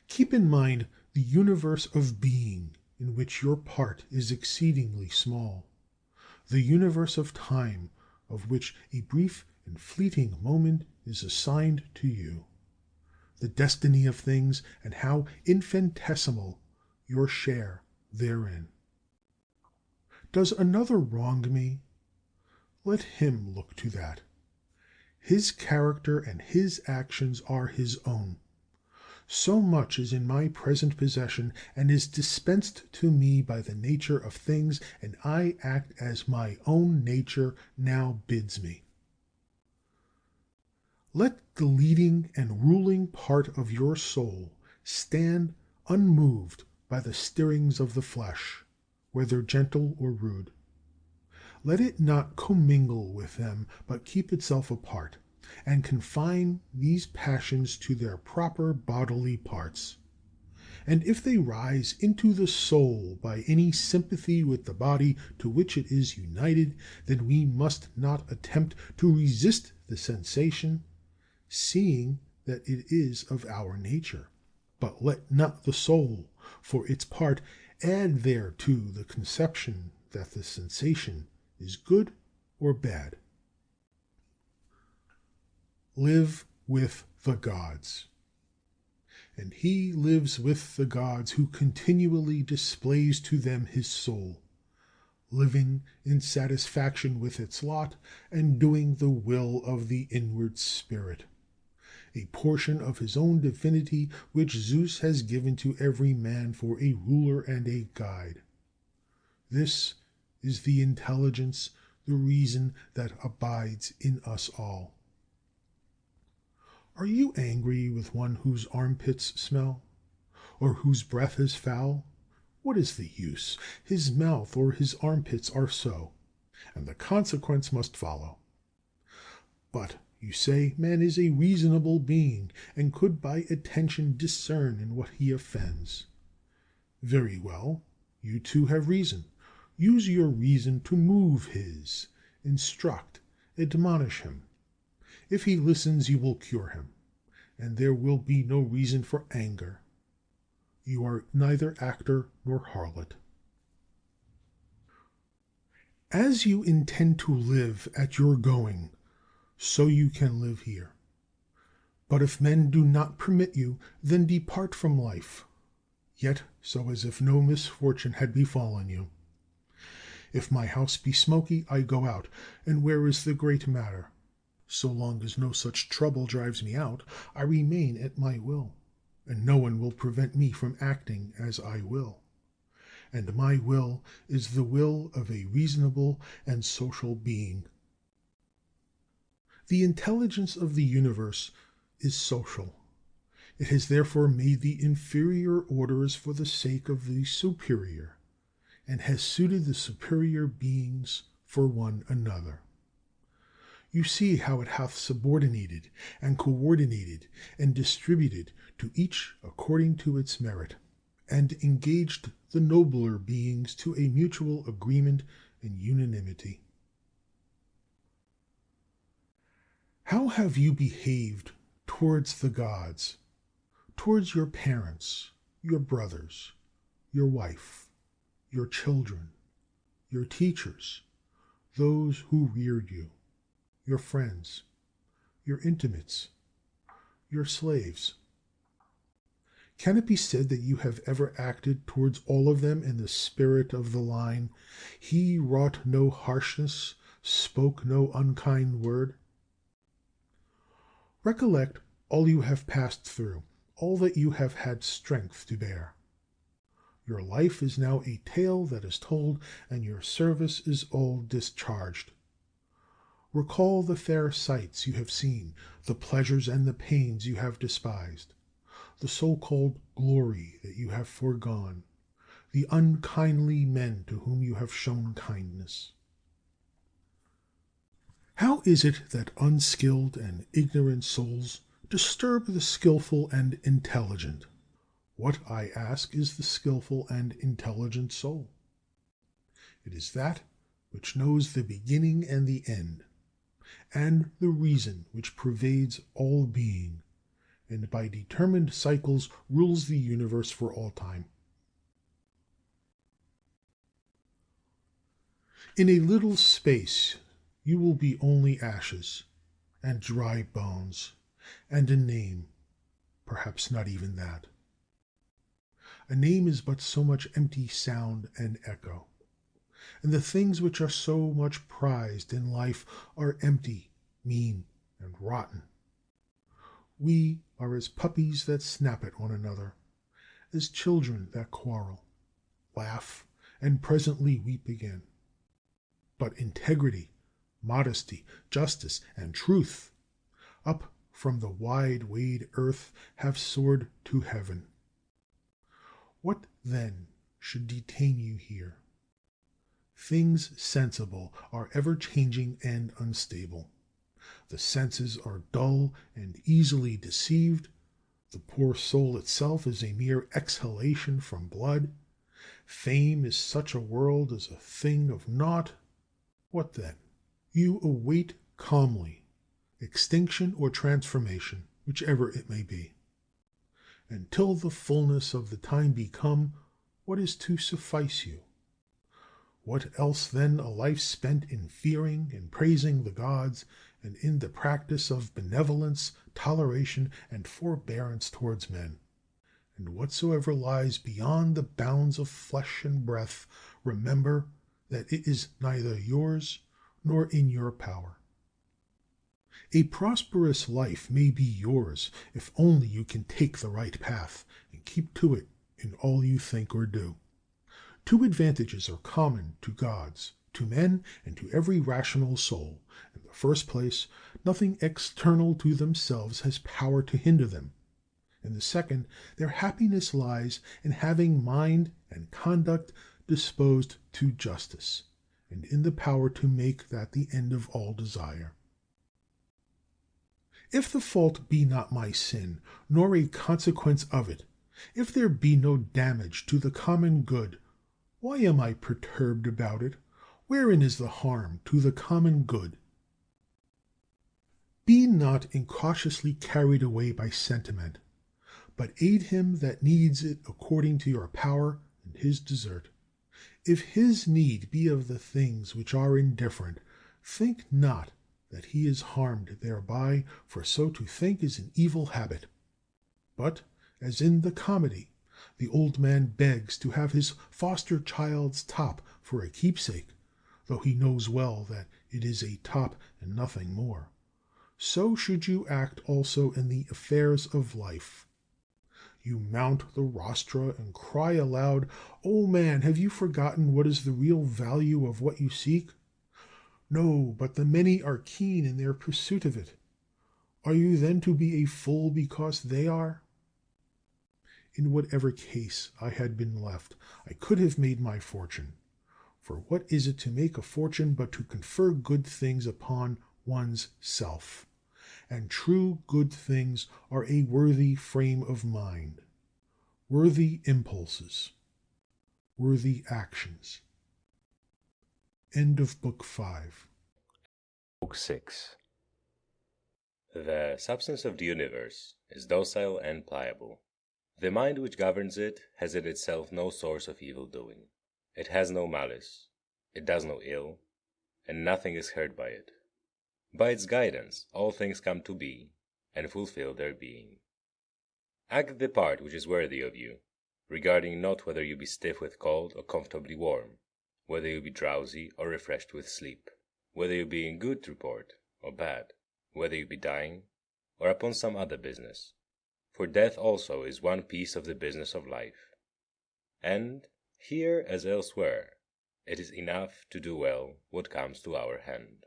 Keep in mind the universe of being in which your part is exceedingly small, the universe of time of which a brief and fleeting moment is assigned to you, the destiny of things, and how infinitesimal your share therein. Does another wrong me? Let him look to that. His character and his actions are his own. So much is in my present possession, and is dispensed to me by the nature of things, and I act as my own nature now bids me. Let the leading and ruling part of your soul stand unmoved by the stirrings of the flesh, whether gentle or rude. Let it not commingle with them, but keep itself apart, and confine these passions to their proper bodily parts. And if they rise into the soul by any sympathy with the body to which it is united, then we must not attempt to resist the sensation, seeing that it is of our nature. But let not the soul, for its part, add thereto the conception that the sensation is good or bad. Live with the gods. And he lives with the gods who continually displays to them his soul, living in satisfaction with its lot, and doing the will of the inward spirit, a portion of his own divinity which Zeus has given to every man for a ruler and a guide. This is the intelligence, the reason that abides in us all. Are you angry with one whose armpits smell, or whose breath is foul? What is the use? His mouth or his armpits are so, and the consequence must follow. But you say man is a reasonable being, and could by attention discern in what he offends. Very well, you too have reason. Use your reason to move his, instruct, admonish him. If he listens, you will cure him, and there will be no reason for anger. You are neither actor nor harlot. As you intend to live at your going, so you can live here. But if men do not permit you, then depart from life. yet so as if no misfortune had befallen you. If my house be smoky, I go out, and where is the great matter? So long as no such trouble drives me out, I remain at my will, and no one will prevent me from acting as I will. And my will is the will of a reasonable and social being. The intelligence of the universe is social. It has therefore made the inferior orders for the sake of the superior, and has suited the superior beings for one another. You see how it hath subordinated and coordinated and distributed to each according to its merit, and engaged the nobler beings to a mutual agreement and unanimity. How have you behaved towards the gods, towards your parents, your brothers, your wife, your children, your teachers, those who reared you, your friends, your intimates, your slaves? Can it be said that you have ever acted towards all of them in the spirit of the line, "He wrought no harshness, spoke no unkind word"? Recollect all you have passed through, all that you have had strength to bear. Your life is now a tale that is told, and your service is all discharged. Recall the fair sights you have seen, the pleasures and the pains you have despised, the so-called glory that you have foregone, the unkindly men to whom you have shown kindness. How is it that unskilled and ignorant souls disturb the skillful and intelligent? What, I ask, is the skillful and intelligent soul? It is that which knows the beginning and the end, and the reason which pervades all being, and by determined cycles rules the universe for all time. In a little space you will be only ashes, and dry bones, and a name, perhaps not even that. A name is but so much empty sound and echo, and the things which are so much prized in life are empty, mean, and rotten. We are as puppies that snap at one another, as children that quarrel, laugh, and presently weep again. But integrity, modesty, justice, and truth, up from the wide-wayed earth, have soared to heaven. What then should detain you here? Things sensible are ever changing and unstable. The senses are dull and easily deceived. The poor soul itself is a mere exhalation from blood. Fame is such a world as a thing of naught. What then? You await calmly extinction or transformation, whichever it may be. Until the fullness of the time be come, what is to suffice you? What else then a life spent in fearing and praising the gods, and in the practice of benevolence, toleration, and forbearance towards men? And whatsoever lies beyond the bounds of flesh and breath, remember that it is neither yours nor in your power. A prosperous life may be yours if only you can take the right path and keep to it in all you think or do. Two advantages are common to gods, to men, and to every rational soul. In the first place, nothing external to themselves has power to hinder them. In the second, their happiness lies in having mind and conduct disposed to justice, and in the power to make that the end of all desire. If the fault be not my sin, nor a consequence of it, if there be no damage to the common good, why am I perturbed about it? Wherein is the harm to the common good? Be not incautiously carried away by sentiment, but aid him that needs it according to your power and his desert. If his need be of the things which are indifferent, think not that he is harmed thereby, for so to think is an evil habit. But, as in the comedy, The old man begs to have his foster child's top for a keepsake, though he knows well that it is a top and nothing more. So should you act also in the affairs of life. You mount the rostra and cry aloud, "O man, have you forgotten what is the real value of what you seek?" No, but the many are keen in their pursuit of it. Are you then to be a fool because they are? In whatever case I had been left, I could have made my fortune. For what is it to make a fortune but to confer good things upon one's self? And true good things are a worthy frame of mind, worthy impulses, worthy actions. End of Book 5. Book 6. The substance of the universe is docile and pliable. The mind which governs it has in itself no source of evil doing. It has no malice, it does no ill, and nothing is hurt by it. By its guidance all things come to be, and fulfill their being. Act the part which is worthy of you, regarding not whether you be stiff with cold or comfortably warm, whether you be drowsy or refreshed with sleep, whether you be in good report or bad, whether you be dying or upon some other business. For death also is one piece of the business of life. And, here as elsewhere, it is enough to do well what comes to our hand.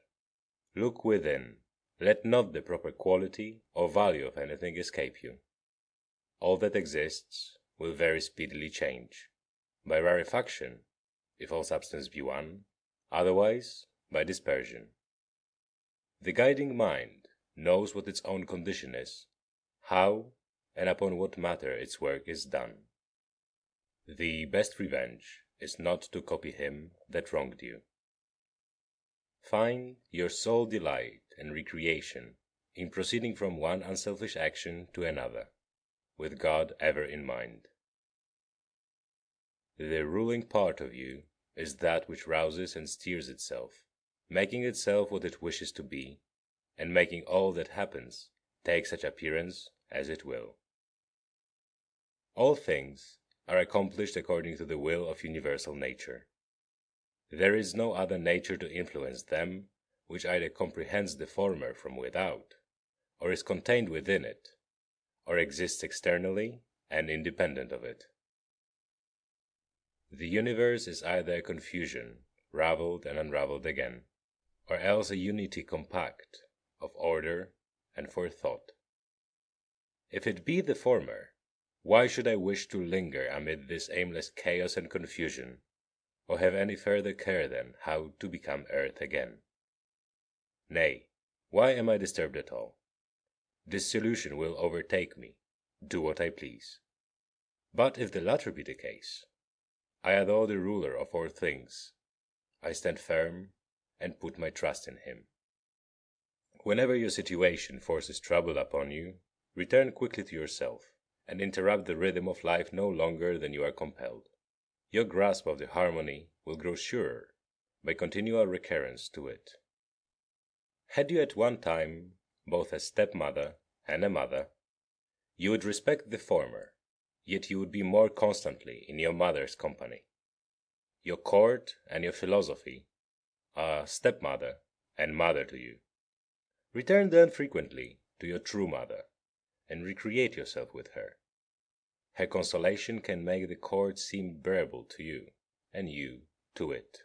Look within, let not the proper quality or value of anything escape you. All that exists will very speedily change, by rarefaction, if all substance be one, otherwise by dispersion. The guiding mind knows what its own condition is, how and upon what matter its work is done. The best revenge is not to copy him that wronged you. Find your sole delight and recreation in proceeding from one unselfish action to another, with God ever in mind. The ruling part of you is that which rouses and steers itself, making itself what it wishes to be, and making all that happens take such appearance as it will. All things are accomplished according to the will of universal nature. There is no other nature to influence them which either comprehends the former from without, or is contained within it, or exists externally and independent of it. The universe is either a confusion, ravelled and unravelled again, or else a unity compact, of order and forethought. If it be the former, why should I wish to linger amid this aimless chaos and confusion, or have any further care then how to become earth again? Nay, why am I disturbed at all? Dissolution will overtake me, do what I please. But if the latter be the case, I adore the ruler of all things. I stand firm and put my trust in him. Whenever your situation forces trouble upon you, return quickly to yourself, and interrupt the rhythm of life no longer than you are compelled. Your grasp of the harmony will grow surer by continual recurrence to it. Had you at one time both a stepmother and a mother, you would respect the former, yet you would be more constantly in your mother's company. Your court and your philosophy are stepmother and mother to you. Return then frequently to your true mother, and recreate yourself with her. Her consolation can make the court seem bearable to you, and you to it.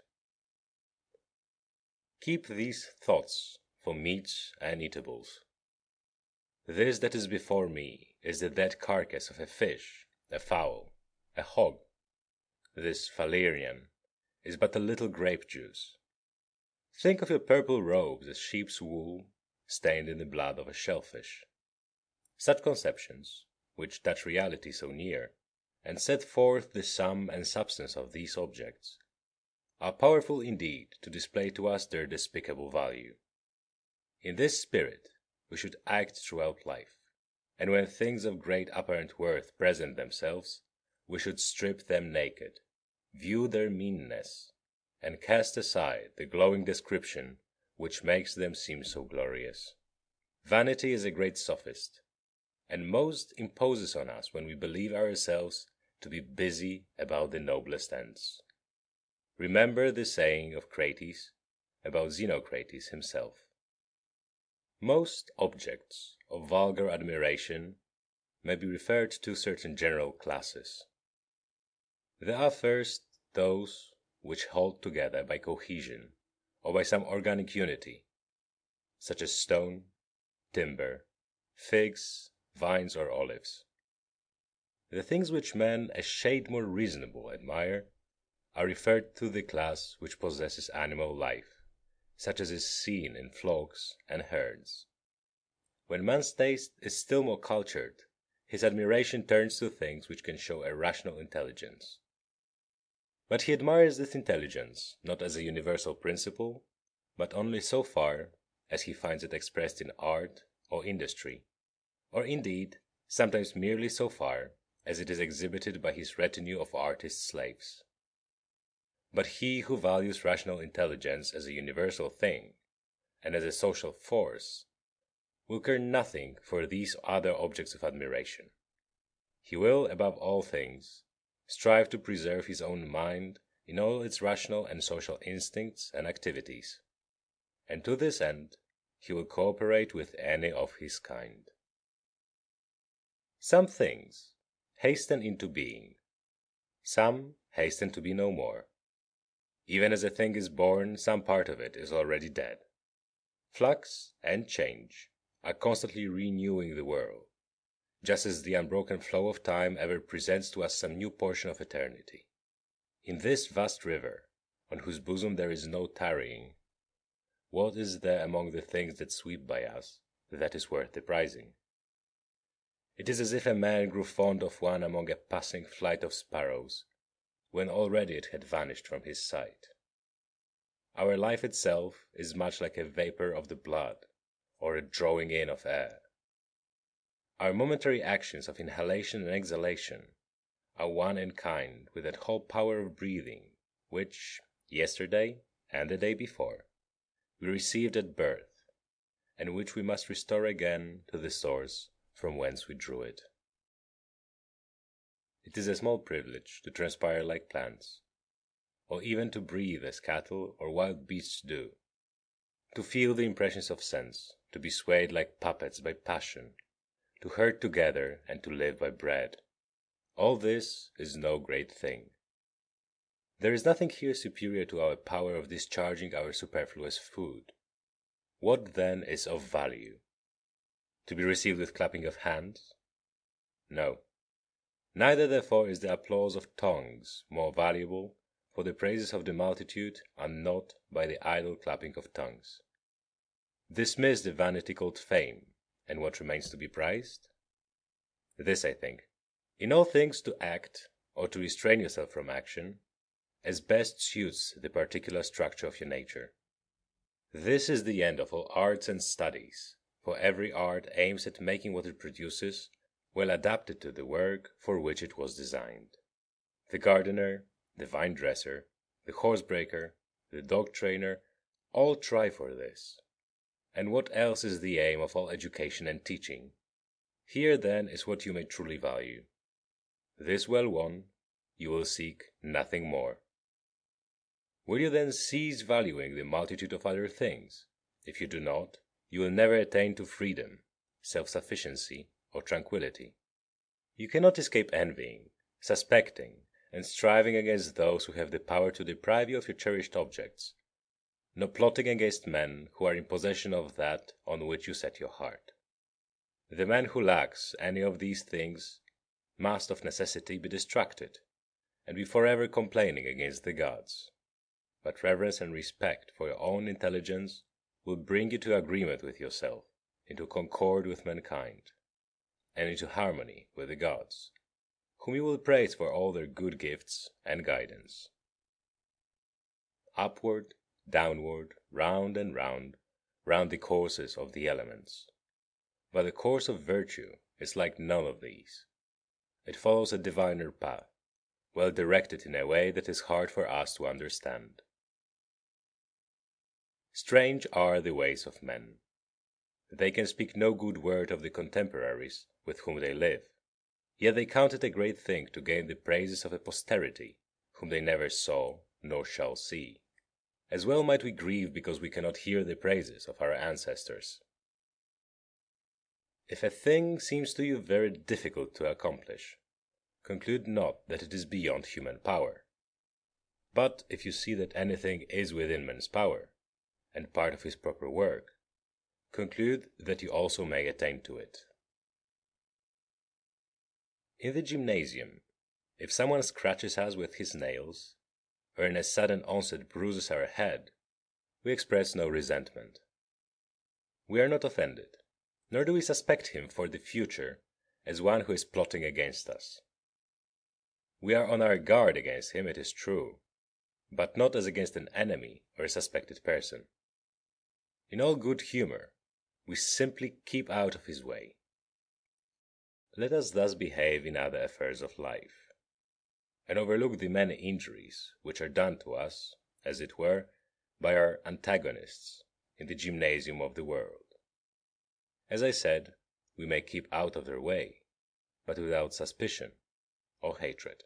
Keep these thoughts for meats and eatables. This that is before me is the dead carcass of a fish, a fowl, a hog. This valerian is but a little grape juice. Think of your purple robes as sheep's wool stained in the blood of a shellfish. Such conceptions, which touch reality so near, and set forth the sum and substance of these objects, are powerful indeed to display to us their despicable value. In this spirit we should act throughout life, and when things of great apparent worth present themselves, we should strip them naked, view their meanness, and cast aside the glowing description which makes them seem so glorious. Vanity is a great sophist, and most imposes on us when we believe ourselves to be busy about the noblest ends. Remember the saying of Crates about Xenocrates himself. Most objects of vulgar admiration may be referred to certain general classes. There are first those which hold together by cohesion or by some organic unity, such as stone, timber, figs, vines, or olives. The things which men a shade more reasonable admire are referred to the class which possesses animal life, such as is seen in flocks and herds. When man's taste is still more cultured, his admiration turns to things which can show a rational intelligence. But he admires this intelligence not as a universal principle, but only so far as he finds it expressed in art or industry, or indeed sometimes merely so far as it is exhibited by his retinue of artist slaves. But he who values rational intelligence as a universal thing, and as a social force, will care nothing for these other objects of admiration. He will, above all things, strive to preserve his own mind in all its rational and social instincts and activities, and to this end he will cooperate with any of his kind. Some things hasten into being, some hasten to be no more. Even as a thing is born, some part of it is already dead. Flux and change are constantly renewing the world, just as the unbroken flow of time ever presents to us some new portion of eternity. In this vast river, on whose bosom there is no tarrying, what is there among the things that sweep by us that is worth the prizing? It is as if a man grew fond of one among a passing flight of sparrows, when already it had vanished from his sight. Our life itself is much like a vapor of the blood, or a drawing in of air. Our momentary actions of inhalation and exhalation are one in kind with that whole power of breathing which, yesterday and the day before, we received at birth, and which we must restore again to the source from whence we drew it. It is a small privilege to transpire like plants, or even to breathe as cattle or wild beasts do, to feel the impressions of sense, to be swayed like puppets by passion, to herd together and to live by bread. All this is no great thing. There is nothing here superior to our power of discharging our superfluous food. What then is of value? To be received with clapping of hands? No. Neither therefore is the applause of tongues more valuable, for the praises of the multitude are not by the idle clapping of tongues. Dismiss the vanity called fame, and what remains to be prized? This, I think: in all things to act, or to restrain yourself from action, as best suits the particular structure of your nature. This is the end of all arts and studies, for every art aims at making what it produces well adapted to the work for which it was designed. The gardener, the vine dresser, the horsebreaker, the dog trainer, all try for this. And what else is the aim of all education and teaching? Here then is what you may truly value. This well won, you will seek nothing more. Will you then cease valuing the multitude of other things? If you do not, you will never attain to freedom, self-sufficiency, or tranquility. You cannot escape envying, suspecting, and striving against those who have the power to deprive you of your cherished objects, nor plotting against men who are in possession of that on which you set your heart. The man who lacks any of these things must of necessity be distracted, and be forever complaining against the gods. But reverence and respect for your own intelligence will bring you to agreement with yourself, into concord with mankind, and into harmony with the gods, whom you will praise for all their good gifts and guidance. Upward, downward, round and round the courses of the elements. But the course of virtue is like none of these. It follows a diviner path, well directed in a way that is hard for us to understand. Strange are the ways of men. They can speak no good word of the contemporaries with whom they live, Yet they count it a great thing to gain the praises of a posterity whom they never saw nor shall see. As well might we grieve because we cannot hear the praises of our ancestors. If a thing seems to you very difficult to accomplish, conclude not that it is beyond human power. But if you see that anything is within man's power, and part of his proper work, conclude that you also may attain to it. In the gymnasium, if someone scratches us with his nails, or in a sudden onset bruises our head, we express no resentment. We are not offended, nor do we suspect him for the future as one who is plotting against us. We are on our guard against him, it is true, but not as against an enemy or a suspected person. In all good humor, we simply keep out of his way. Let us thus behave in other affairs of life, and overlook the many injuries which are done to us, as it were, by our antagonists in the gymnasium of the world. As I said, we may keep out of their way, but without suspicion or hatred.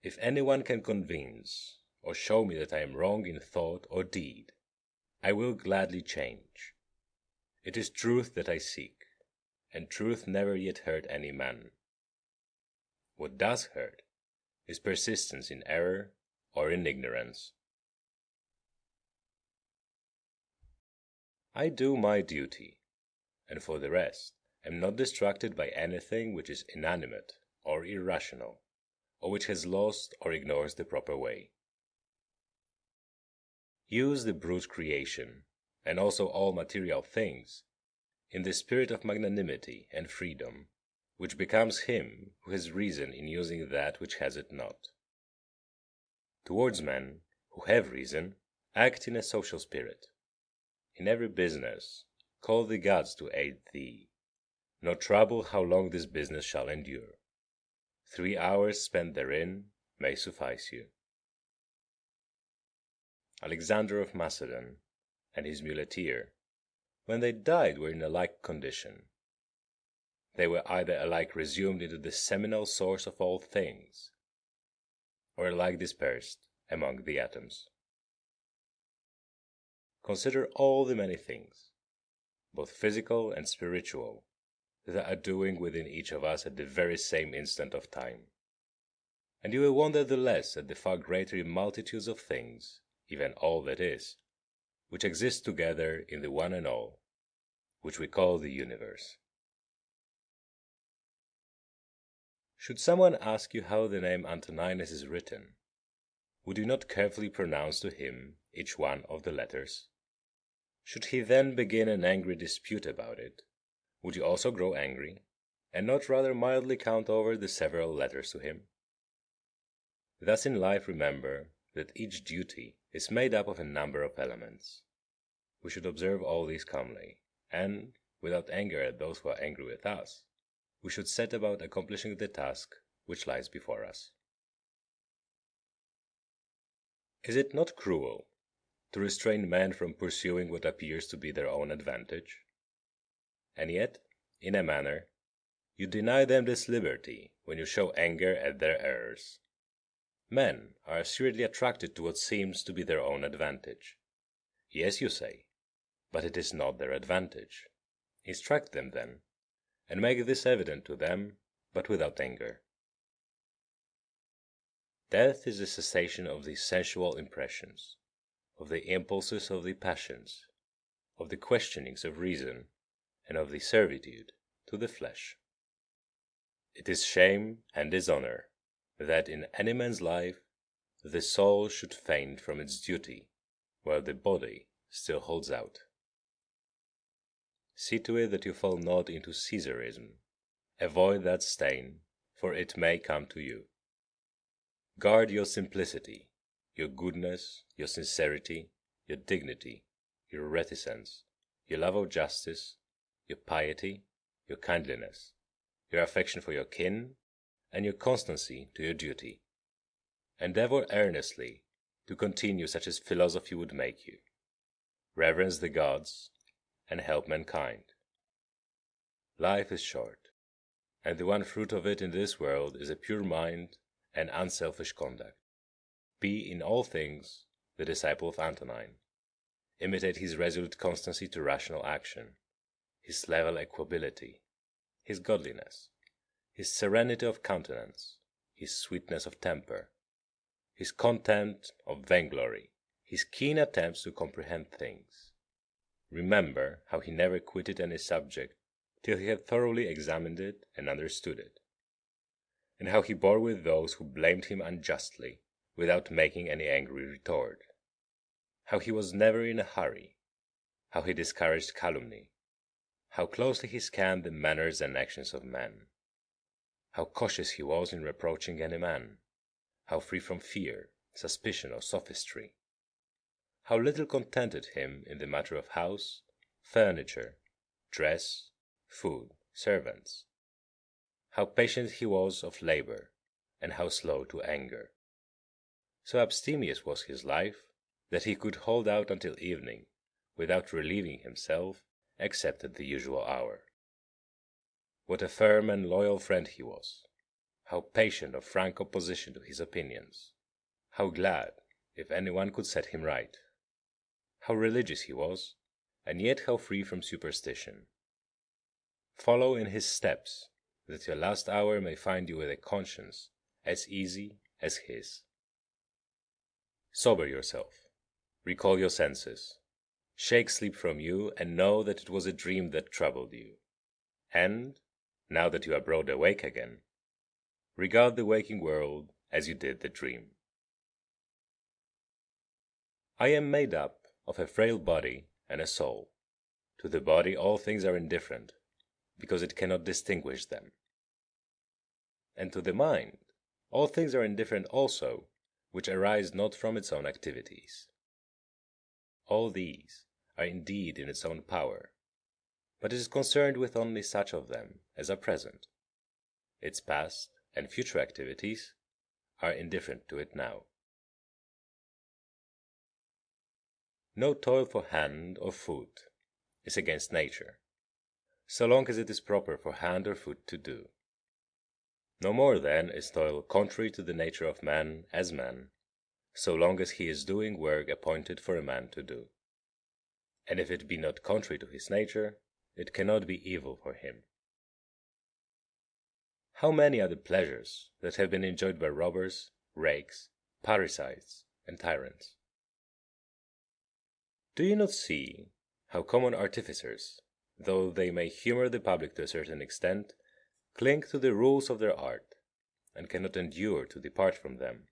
If anyone can convince or show me that I am wrong in thought or deed, I will gladly change. It is truth that I seek, and truth never yet hurt any man. What does hurt is persistence in error or in ignorance. I do my duty, and for the rest am not distracted by anything which is inanimate or irrational, or which has lost or ignores the proper way. Use the brute creation, and also all material things, in the spirit of magnanimity and freedom, which becomes him who has reason in using that which has it not. Towards men who have reason, act in a social spirit. In every business, call the gods to aid thee, nor trouble how long this business shall endure. 3 hours spent therein may suffice you. Alexander of Macedon and his muleteer, when they died, were in a like condition. They were either alike resumed into the seminal source of all things, or alike dispersed among the atoms. Consider all the many things, both physical and spiritual, that are doing within each of us at the very same instant of time, and you will wonder the less at the far greater multitudes of things, even all that is, which exist together in the one and all, which we call the universe. Should someone ask you how the name Antoninus is written, would you not carefully pronounce to him each one of the letters? Should he then begin an angry dispute about it, would you also grow angry, and not rather mildly count over the several letters to him? Thus in life remember that each duty is made up of a number of elements. We should observe all these calmly, and, without anger at those who are angry with us, we should set about accomplishing the task which lies before us. Is it not cruel to restrain men from pursuing what appears to be their own advantage? And yet, in a manner, you deny them this liberty when you show anger at their errors. Men are assuredly attracted to what seems to be their own advantage. Yes, you say, but it is not their advantage. Instruct them, then, and make this evident to them, but without anger. Death is the cessation of the sensual impressions, of the impulses of the passions, of the questionings of reason, and of the servitude to the flesh. It is shame and dishonor that in any man's life the soul should faint from its duty while the body still holds out. See to it that you fall not into Caesarism. Avoid that stain, for it may come to you. Guard your simplicity, your goodness, your sincerity, your dignity, your reticence, your love of justice, your piety, your kindliness, your affection for your kin, and your constancy to your duty. Endeavor earnestly to continue such as philosophy would make you. Reverence the gods, and help mankind. Life is short. and the one fruit of it in this world is a pure mind and unselfish conduct. Be in all things the disciple of Antonine. Imitate his resolute constancy to rational action, his level equability, his godliness, his serenity of countenance, his sweetness of temper, his contempt of vainglory, his keen attempts to comprehend things. Remember how he never quitted any subject till he had thoroughly examined it and understood it, and how he bore with those who blamed him unjustly without making any angry retort, how he was never in a hurry, how he discouraged calumny, how closely he scanned the manners and actions of men, how cautious he was in reproaching any man, how free from fear, suspicion, or sophistry, how little contented him in the matter of house, furniture, dress, food, servants, how patient he was of labor, and how slow to anger. So abstemious was his life that he could hold out until evening without relieving himself except at the usual hour. What a firm and loyal friend he was! How patient of frank opposition to his opinions! How glad if any one could set him right! How religious he was, and yet how free from superstition! Follow in his steps, that your last hour may find you with a conscience as easy as his. Sober yourself, recall your senses, shake sleep from you, and know that it was a dream that troubled you. And, now that you are broad awake again, regard the waking world as you did the dream. I am made up of a frail body and a soul. To the body all things are indifferent, because it cannot distinguish them. And to the mind all things are indifferent also, which arise not from its own activities. All these are indeed in its own power, but it is concerned with only such of them as are present. Its past and future activities are indifferent to it now. No toil for hand or foot is against nature, so long as it is proper for hand or foot to do. No more, then, is toil contrary to the nature of man as man, so long as he is doing work appointed for a man to do. And if it be not contrary to his nature, it cannot be evil for him. How many are the pleasures that have been enjoyed by robbers, rakes, parricides, and tyrants? Do you not see how common artificers, though they may humor the public to a certain extent, cling to the rules of their art, and cannot endure to depart from them?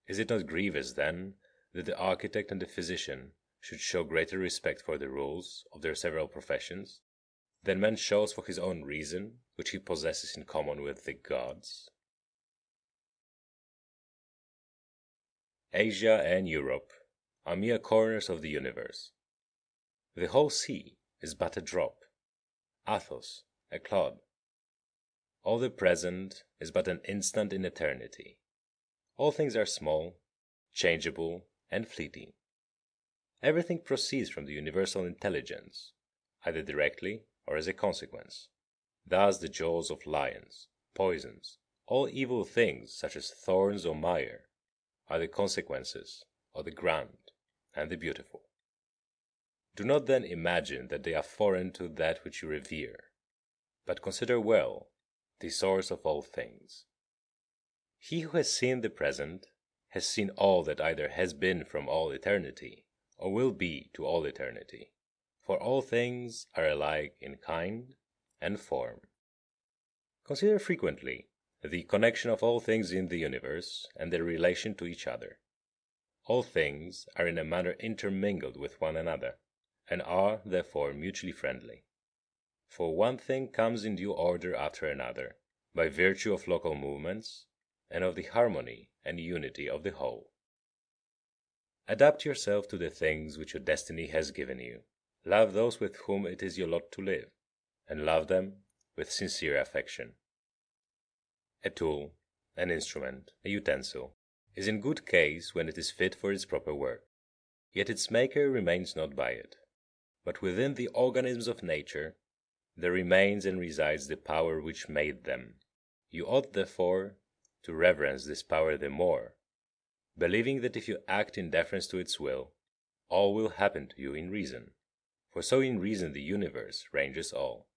Is it not grievous, then, that the architect and the physician should show greater respect for the rules of their several professions than man shows for his own reason, which he possesses in common with the gods? Asia and Europe are mere corners of the universe. The whole sea is but a drop, Athos a clod. All the present is but an instant in eternity. All things are small, changeable, and fleeting. Everything proceeds from the universal intelligence, either directly or as a consequence. Thus the jaws of lions, poisons, all evil things such as thorns or mire, are the consequences of the grand and the beautiful. Do not then imagine that they are foreign to that which you revere, but consider well the source of all things. He who has seen the present has seen all that either has been from all eternity or will be to all eternity, for all things are alike in kind and form. Consider frequently the connection of all things in the universe and their relation to each other. All things are in a manner intermingled with one another, and are therefore mutually friendly. For one thing comes in due order after another, by virtue of local movements, and of the harmony and unity of the whole. Adapt yourself to the things which your destiny has given you. Love those with whom it is your lot to live, and love them with sincere affection. A tool, an instrument, a utensil, is in good case when it is fit for its proper work, yet its maker remains not by it, but within the organisms of nature there remains and resides the power which made them. You ought, therefore, to reverence this power the more, believing that if you act in deference to its will, all will happen to you in reason, for so in reason the universe ranges all.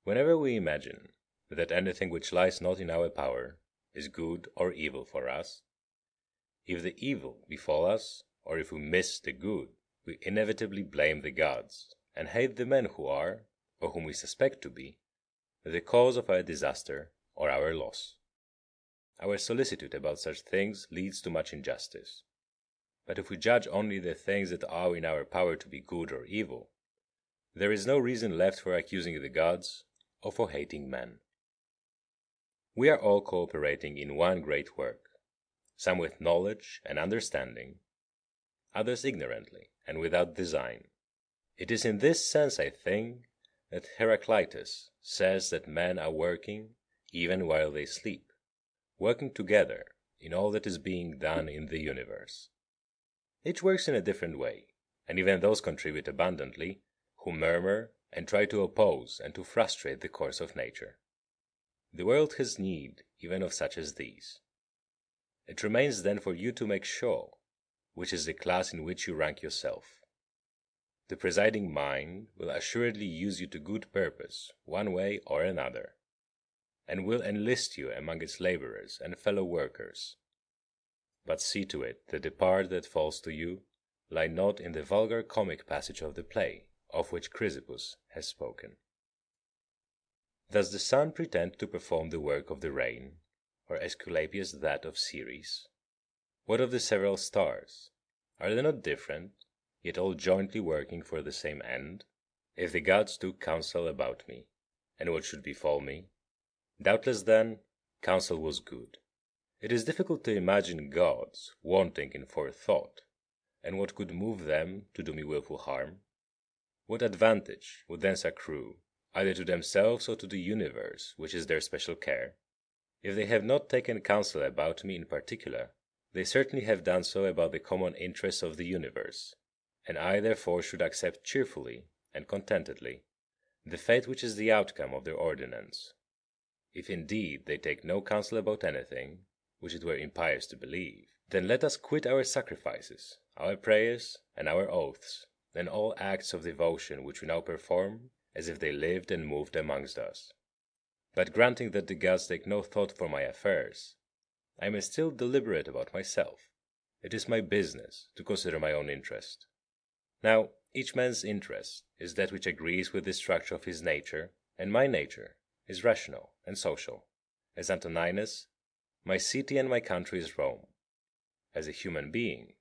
Whenever we imagine that anything which lies not in our power is good or evil for us, if the evil befall us, or if we miss the good, we inevitably blame the gods, and hate the men who are, or whom we suspect to be, the cause of our disaster or our loss. Our solicitude about such things leads to much injustice. But if we judge only the things that are in our power to be good or evil, there is no reason left for accusing the gods or for hating men. We are all cooperating in one great work, some with knowledge and understanding, others ignorantly and without design. It is in this sense, I think, that Heraclitus says that men are working even while they sleep, working together in all that is being done in the universe. Each works in a different way, and even those contribute abundantly who murmur and try to oppose and to frustrate the course of nature. The world has need even of such as these. It remains then for you to make sure which is the class in which you rank yourself. The presiding mind will assuredly use you to good purpose one way or another, and will enlist you among its laborers and fellow workers. But see to it that the part that falls to you lie not in the vulgar comic passage of the play of which Chrysippus has spoken. Does the sun pretend to perform the work of the rain, or Aesculapius that of Ceres? What of the several stars? Are they not different, yet all jointly working for the same end? If the gods took counsel about me, and what should befall me, doubtless then counsel was good. It is difficult to imagine gods wanting in forethought, and what could move them to do me wilful harm? What advantage would thence accrue, either to themselves or to the universe, which is their special care? If they have not taken counsel about me in particular, they certainly have done so about the common interests of the universe, and I therefore should accept cheerfully and contentedly the fate which is the outcome of their ordinance. If indeed they take no counsel about anything, which it were impious to believe, then let us quit our sacrifices, our prayers, and our oaths, and all acts of devotion which we now perform as if they lived and moved amongst us. But granting that the gods take no thought for my affairs, I may still deliberate about myself. It is my business to consider my own interest. Now, each man's interest is that which agrees with the structure of his nature, and my nature is rational and social. As Antoninus, my city and my country is Rome. As a human being,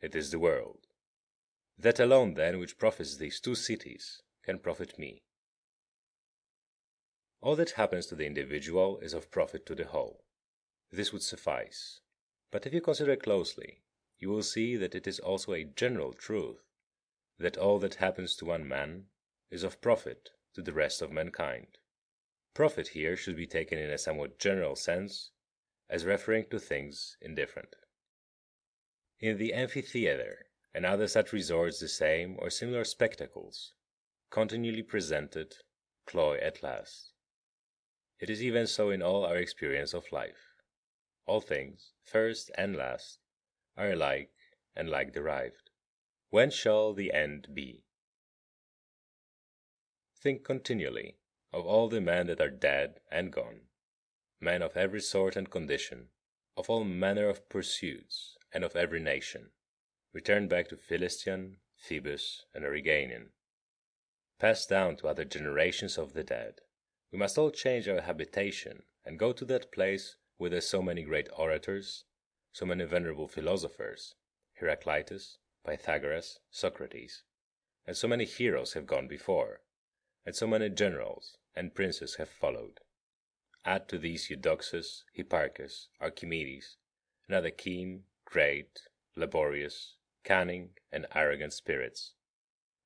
it is the world. That alone, then, which profits these two cities can profit me. All that happens to the individual is of profit to the whole. This would suffice. But if you consider closely, you will see that it is also a general truth that all that happens to one man is of profit to the rest of mankind. Profit here should be taken in a somewhat general sense, as referring to things indifferent. In the amphitheatre and other such resorts the same or similar spectacles, continually presented, cloy at last. It is even so in all our experience of life. All things, first and last, are alike and like derived. When shall the end be? Think continually of all the men that are dead and gone, men of every sort and condition, of all manner of pursuits, and of every nation, returned back to Philistion, Phoebus, and Origanian, passed down to other generations of the dead. We must all change our habitation, and go to that place whither so many great orators, so many venerable philosophers, Heraclitus, Pythagoras, Socrates, and so many heroes have gone before, and so many generals and princes have followed. Add to these Eudoxus, Hipparchus, Archimedes, and other keen, great, laborious, cunning, and arrogant spirits,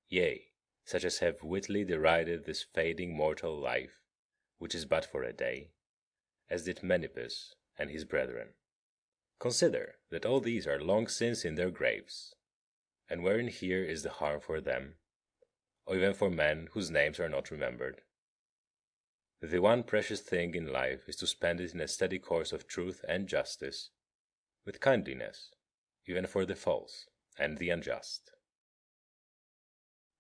yea, such as have wittily derided this fading mortal life, which is but for a day, as did Menippus and his brethren. Consider that all these are long since in their graves, and wherein here is the harm for them? or even for men whose names are not remembered. The one precious thing in life is to spend it in a steady course of truth and justice, with kindliness, even for the false and the unjust.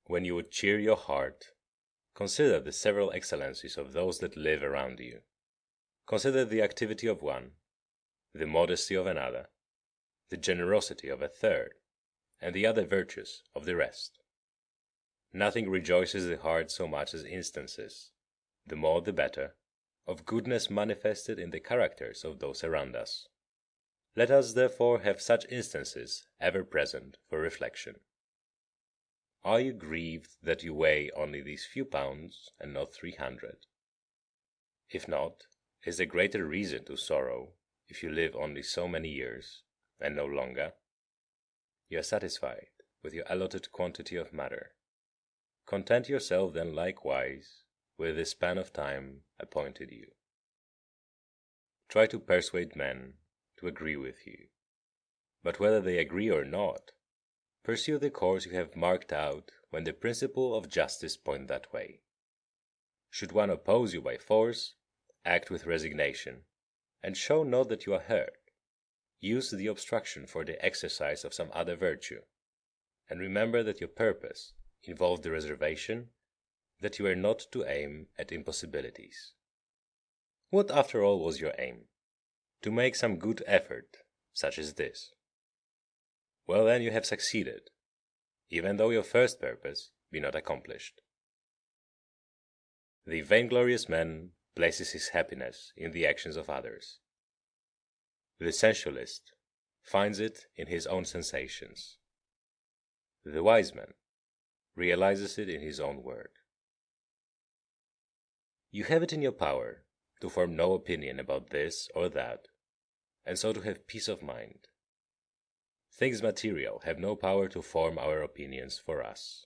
When you would cheer your heart, consider the several excellencies of those that live around you. Consider the activity of one, the modesty of another, the generosity of a third, and the other virtues of the rest. Nothing rejoices the heart so much as instances, the more the better, of goodness manifested in the characters of those around us. Let us therefore have such instances ever present for reflection. Are you grieved that you weigh only these few pounds and not 300? If not, is there greater reason to sorrow if you live only so many years, and no longer? You are satisfied with your allotted quantity of matter. Content yourself then likewise with the span of time appointed you. Try to persuade men to agree with you, but whether they agree or not, pursue the course you have marked out when the principle of justice point that way. Should one oppose you by force, act with resignation, and show not that you are hurt. Use the obstruction for the exercise of some other virtue, and remember that your purpose involved the reservation that you were not to aim at impossibilities. What after all was your aim? To make some good effort, such as this. Well, then you have succeeded, even though your first purpose be not accomplished. The vainglorious man places his happiness in the actions of others. The sensualist finds it in his own sensations. The wise man realizes it in his own work. You have it in your power to form no opinion about this or that, and so to have peace of mind. Things material have no power to form our opinions for us.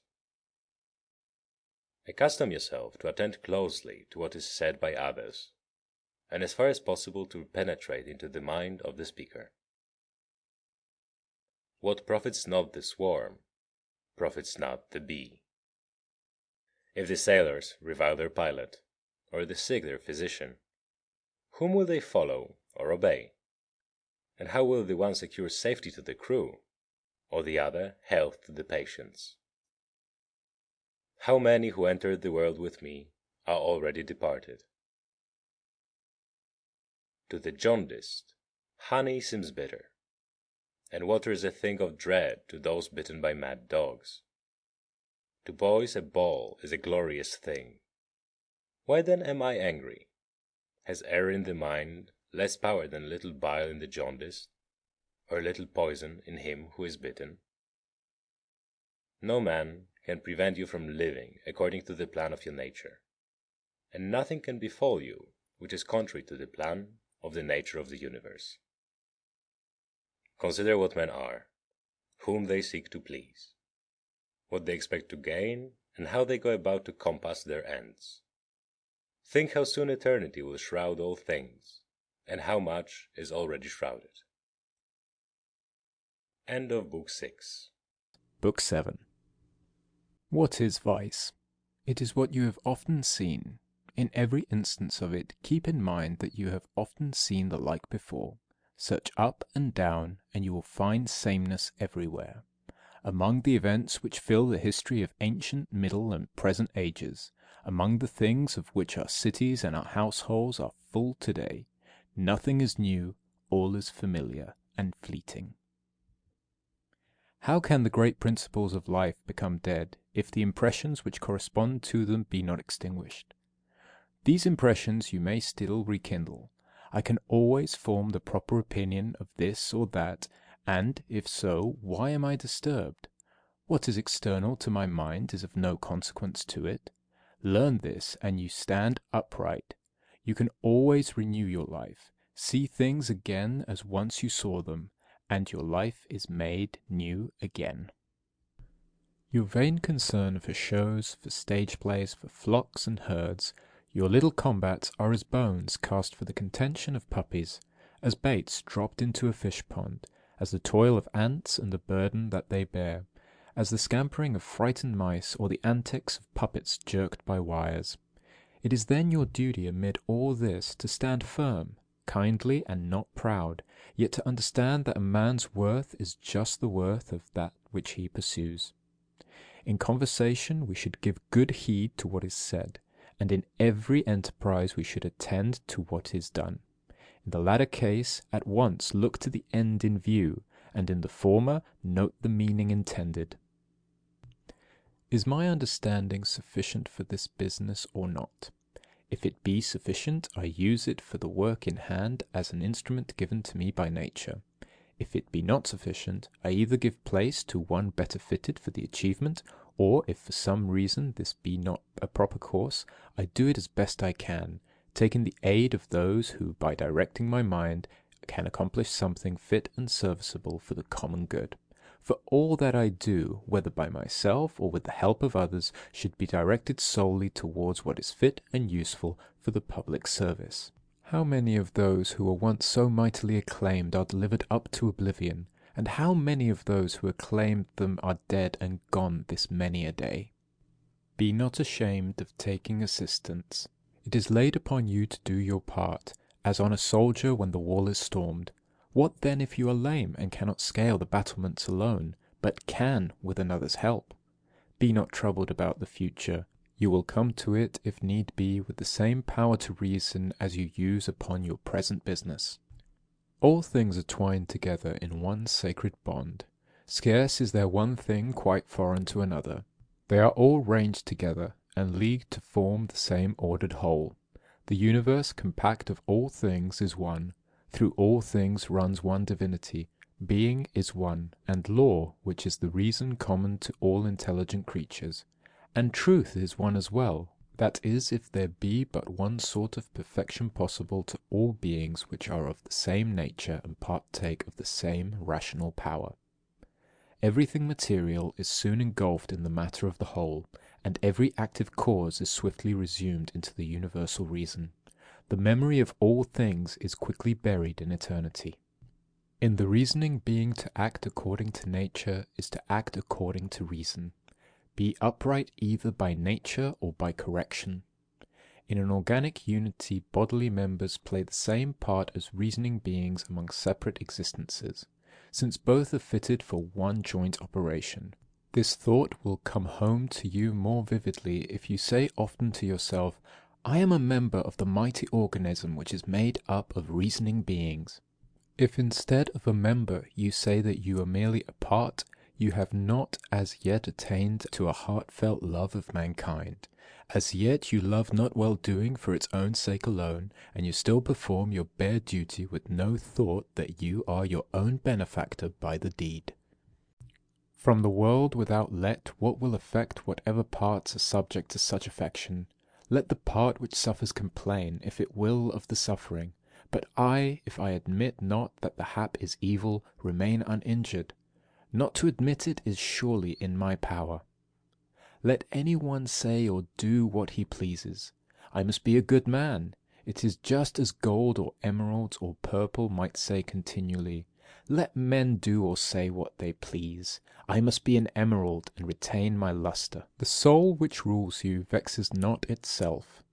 Accustom yourself to attend closely to what is said by others, and as far as possible to penetrate into the mind of the speaker. What profits not the swarm, profits not the bee. If the sailors revile their pilot, or the sick their physician, whom will they follow or obey? And how will the one secure safety to the crew, or the other health to the patients? How many who entered the world with me are already departed? To the jaundiced, honey seems bitter, and water is a thing of dread to those bitten by mad dogs. To boys a ball is a glorious thing. Why then am I angry? Has error in the mind less power than little bile in the jaundiced, or little poison in him who is bitten? No man can prevent you from living according to the plan of your nature, and nothing can befall you which is contrary to the plan of the nature of the universe. Consider what men are, whom they seek to please, what they expect to gain, and how they go about to compass their ends. Think how soon eternity will shroud all things, and how much is already shrouded. End of Book 6. Book 7. What is vice? It is what you have often seen. In every instance of it, keep in mind that you have often seen the like before. Search up and down, and you will find sameness everywhere. Among the events which fill the history of ancient, middle, and present ages, among the things of which our cities and our households are full today, nothing is new, all is familiar and fleeting. How can the great principles of life become dead if the impressions which correspond to them be not extinguished? These impressions you may still rekindle. I can always form the proper opinion of this or that, and, if so, why am I disturbed? What is external to my mind is of no consequence to it. Learn this, and you stand upright. You can always renew your life, see things again as once you saw them, and your life is made new again. Your vain concern for shows, for stage plays, for flocks and herds, your little combats are as bones cast for the contention of puppies, as baits dropped into a fish pond, as the toil of ants and the burden that they bear, as the scampering of frightened mice or the antics of puppets jerked by wires. It is then your duty amid all this to stand firm, kindly and not proud, yet to understand that a man's worth is just the worth of that which he pursues. In conversation we should give good heed to what is said, and in every enterprise we should attend to what is done. In the latter case, at once look to the end in view, and in the former note the meaning intended. Is my understanding sufficient for this business or not? If it be sufficient, I use it for the work in hand as an instrument given to me by nature. If it be not sufficient, I either give place to one better fitted for the achievement, or if for some reason this be not a proper course, I do it as best I can, taking the aid of those who, by directing my mind, can accomplish something fit and serviceable for the common good. For all that I do, whether by myself or with the help of others, should be directed solely towards what is fit and useful for the public service. How many of those who were once so mightily acclaimed are delivered up to oblivion, and how many of those who acclaimed them are dead and gone this many a day? Be not ashamed of taking assistance. It is laid upon you to do your part, as on a soldier when the wall is stormed. What then if you are lame and cannot scale the battlements alone, but can with another's help? Be not troubled about the future. You will come to it, if need be, with the same power to reason as you use upon your present business. All things are twined together in one sacred bond. Scarce is there one thing quite foreign to another. They are all ranged together, and leagued to form the same ordered whole. The universe compact of all things is one. Through all things runs one divinity. Being is one, and law, which is the reason common to all intelligent creatures. And truth is one as well. That is, if there be but one sort of perfection possible to all beings which are of the same nature and partake of the same rational power. Everything material is soon engulfed in the matter of the whole, and every active cause is swiftly resumed into the universal reason. The memory of all things is quickly buried in eternity. In the reasoning being to act according to nature is to act according to reason. Be upright either by nature or by correction. In an organic unity, bodily members play the same part as reasoning beings among separate existences, since both are fitted for one joint operation. This thought will come home to you more vividly if you say often to yourself, I am a member of the mighty organism which is made up of reasoning beings. If instead of a member you say that you are merely a part, you have not as yet attained to a heartfelt love of mankind. As yet you love not well-doing for its own sake alone, and you still perform your bare duty with no thought that you are your own benefactor by the deed. From the world without let what will affect whatever parts are subject to such affection. Let the part which suffers complain, if it will, of the suffering. But I, if I admit not that the hap is evil, remain uninjured. Not to admit it is surely in my power. Let any one say or do what he pleases. I must be a good man. It is just as gold or emeralds or purple might say continually, let men do or say what they please. I must be an emerald and retain my lustre. The soul which rules you vexes not itself.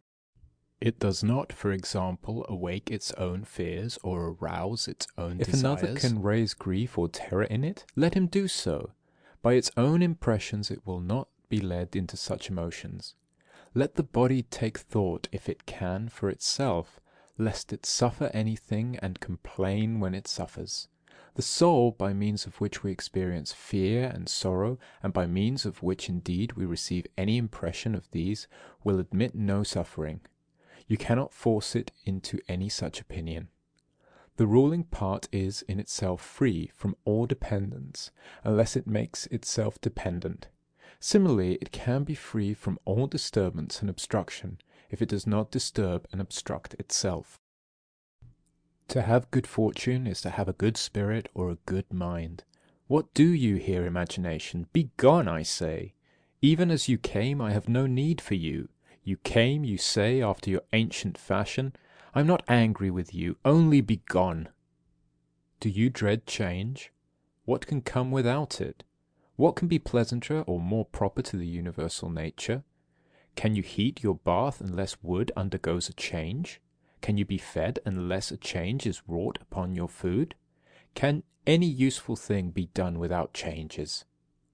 It does not, for example, awake its own fears or arouse its own desires. If another can raise grief or terror in it, let him do so. By its own impressions it will not be led into such emotions. Let the body take thought, if it can, for itself, lest it suffer anything and complain when it suffers. The soul, by means of which we experience fear and sorrow, and by means of which indeed we receive any impression of these, will admit no suffering. You cannot force it into any such opinion. The ruling part is in itself free from all dependence, unless it makes itself dependent. Similarly, it can be free from all disturbance and obstruction, if it does not disturb and obstruct itself. To have good fortune is to have a good spirit or a good mind. What do you here, imagination? Be gone, I say. Even as you came, I have no need for you. You came, you say, after your ancient fashion. I am not angry with you, only be gone. Do you dread change? What can come without it? What can be pleasanter or more proper to the universal nature? Can you heat your bath unless wood undergoes a change? Can you be fed unless a change is wrought upon your food? Can any useful thing be done without changes?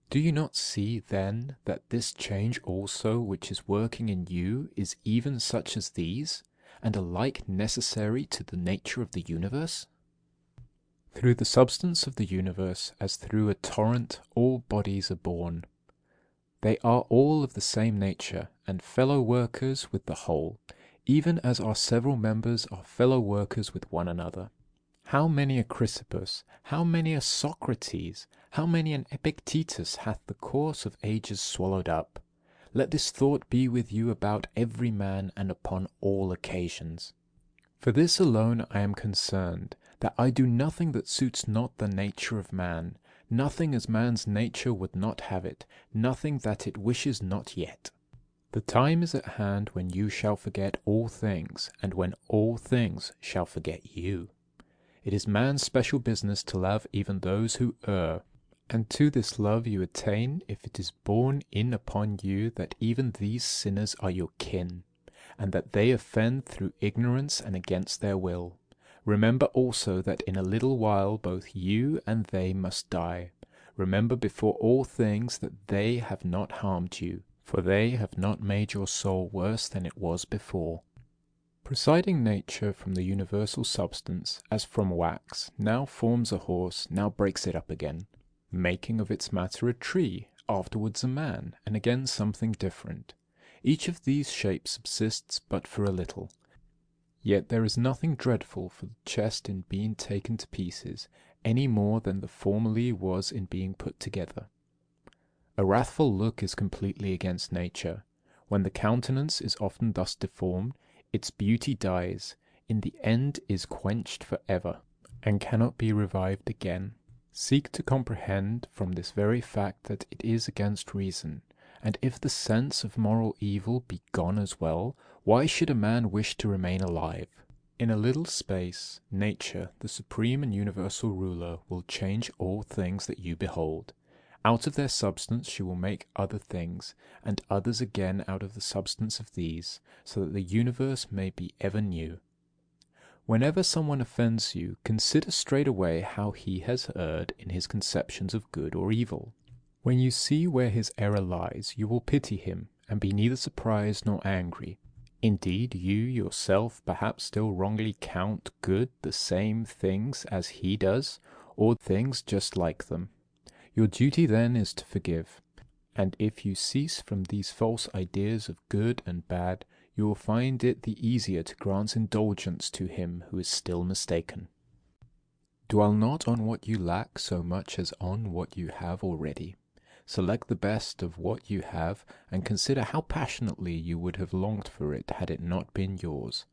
Do you not see, then, that this change also which is working in you is even such as these, and alike necessary to the nature of the universe? Through the substance of the universe, as through a torrent, all bodies are born. They are all of the same nature, and fellow workers with the whole, even as our several members are fellow workers with one another. How many a Chrysippus, how many a Socrates, how many an Epictetus hath the course of ages swallowed up? Let this thought be with you about every man and upon all occasions. For this alone I am concerned, that I do nothing that suits not the nature of man, nothing as man's nature would not have it, nothing that it wishes not yet. The time is at hand when you shall forget all things, and when all things shall forget you. It is man's special business to love even those who err, and to this love you attain if it is borne in upon you that even these sinners are your kin, and that they offend through ignorance and against their will. Remember also that in a little while both you and they must die. Remember before all things that they have not harmed you, for they have not made your soul worse than it was before. Proceeding nature from the universal substance, as from wax, now forms a horse, now breaks it up again, making of its matter a tree, afterwards a man, and again something different. Each of these shapes subsists but for a little. Yet there is nothing dreadful for the chest in being taken to pieces, any more than there formerly was in being put together. A wrathful look is completely against nature. When the countenance is often thus deformed, its beauty dies, in the end is quenched for ever, and cannot be revived again. Seek to comprehend from this very fact that it is against reason, and if the sense of moral evil be gone as well, why should a man wish to remain alive? In a little space, nature, the supreme and universal ruler, will change all things that you behold. Out of their substance she will make other things, and others again out of the substance of these, so that the universe may be ever new. Whenever someone offends you, consider straightway how he has erred in his conceptions of good or evil. When you see where his error lies, you will pity him, and be neither surprised nor angry. Indeed, you yourself perhaps still wrongly count good the same things as he does, or things just like them. Your duty then is to forgive, and if you cease from these false ideas of good and bad, you will find it the easier to grant indulgence to him who is still mistaken. Dwell not on what you lack so much as on what you have already. Select the best of what you have, and consider how passionately you would have longed for it had it not been yours.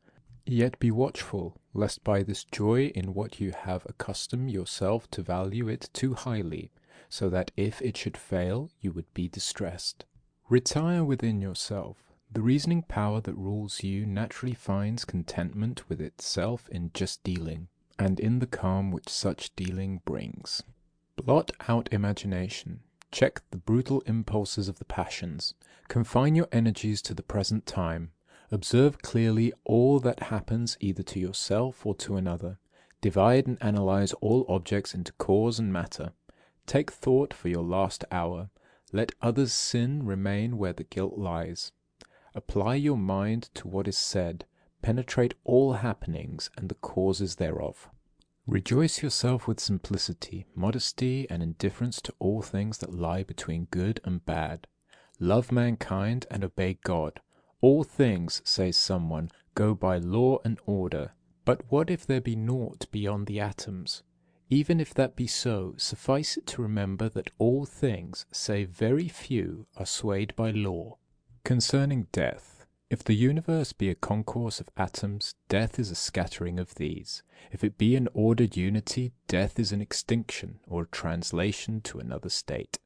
Yet be watchful, lest by this joy in what you have accustom yourself to value it too highly, so that if it should fail, you would be distressed. Retire within yourself. The reasoning power that rules you naturally finds contentment with itself in just dealing, and in the calm which such dealing brings. Blot out imagination. Check the brutal impulses of the passions. Confine your energies to the present time. Observe clearly all that happens either to yourself or to another. Divide and analyze all objects into cause and matter. Take thought for your last hour. Let others' sin remain where the guilt lies. Apply your mind to what is said. Penetrate all happenings and the causes thereof. Rejoice yourself with simplicity, modesty, and indifference to all things that lie between good and bad. Love mankind and obey God. All things, says someone, go by law and order. But what if there be naught beyond the atoms? Even if that be so, suffice it to remember that all things, save very few, are swayed by law. Concerning death, if the universe be a concourse of atoms, death is a scattering of these. If it be an ordered unity, death is an extinction, or a translation to another state.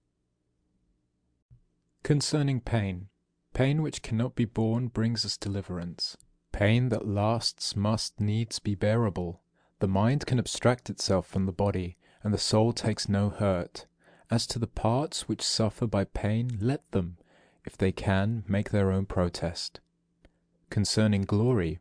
Concerning pain, pain which cannot be borne brings us deliverance. Pain that lasts must needs be bearable. The mind can abstract itself from the body, and the soul takes no hurt. as to the parts which suffer by pain, let them, if they can, make their own protest. Concerning glory,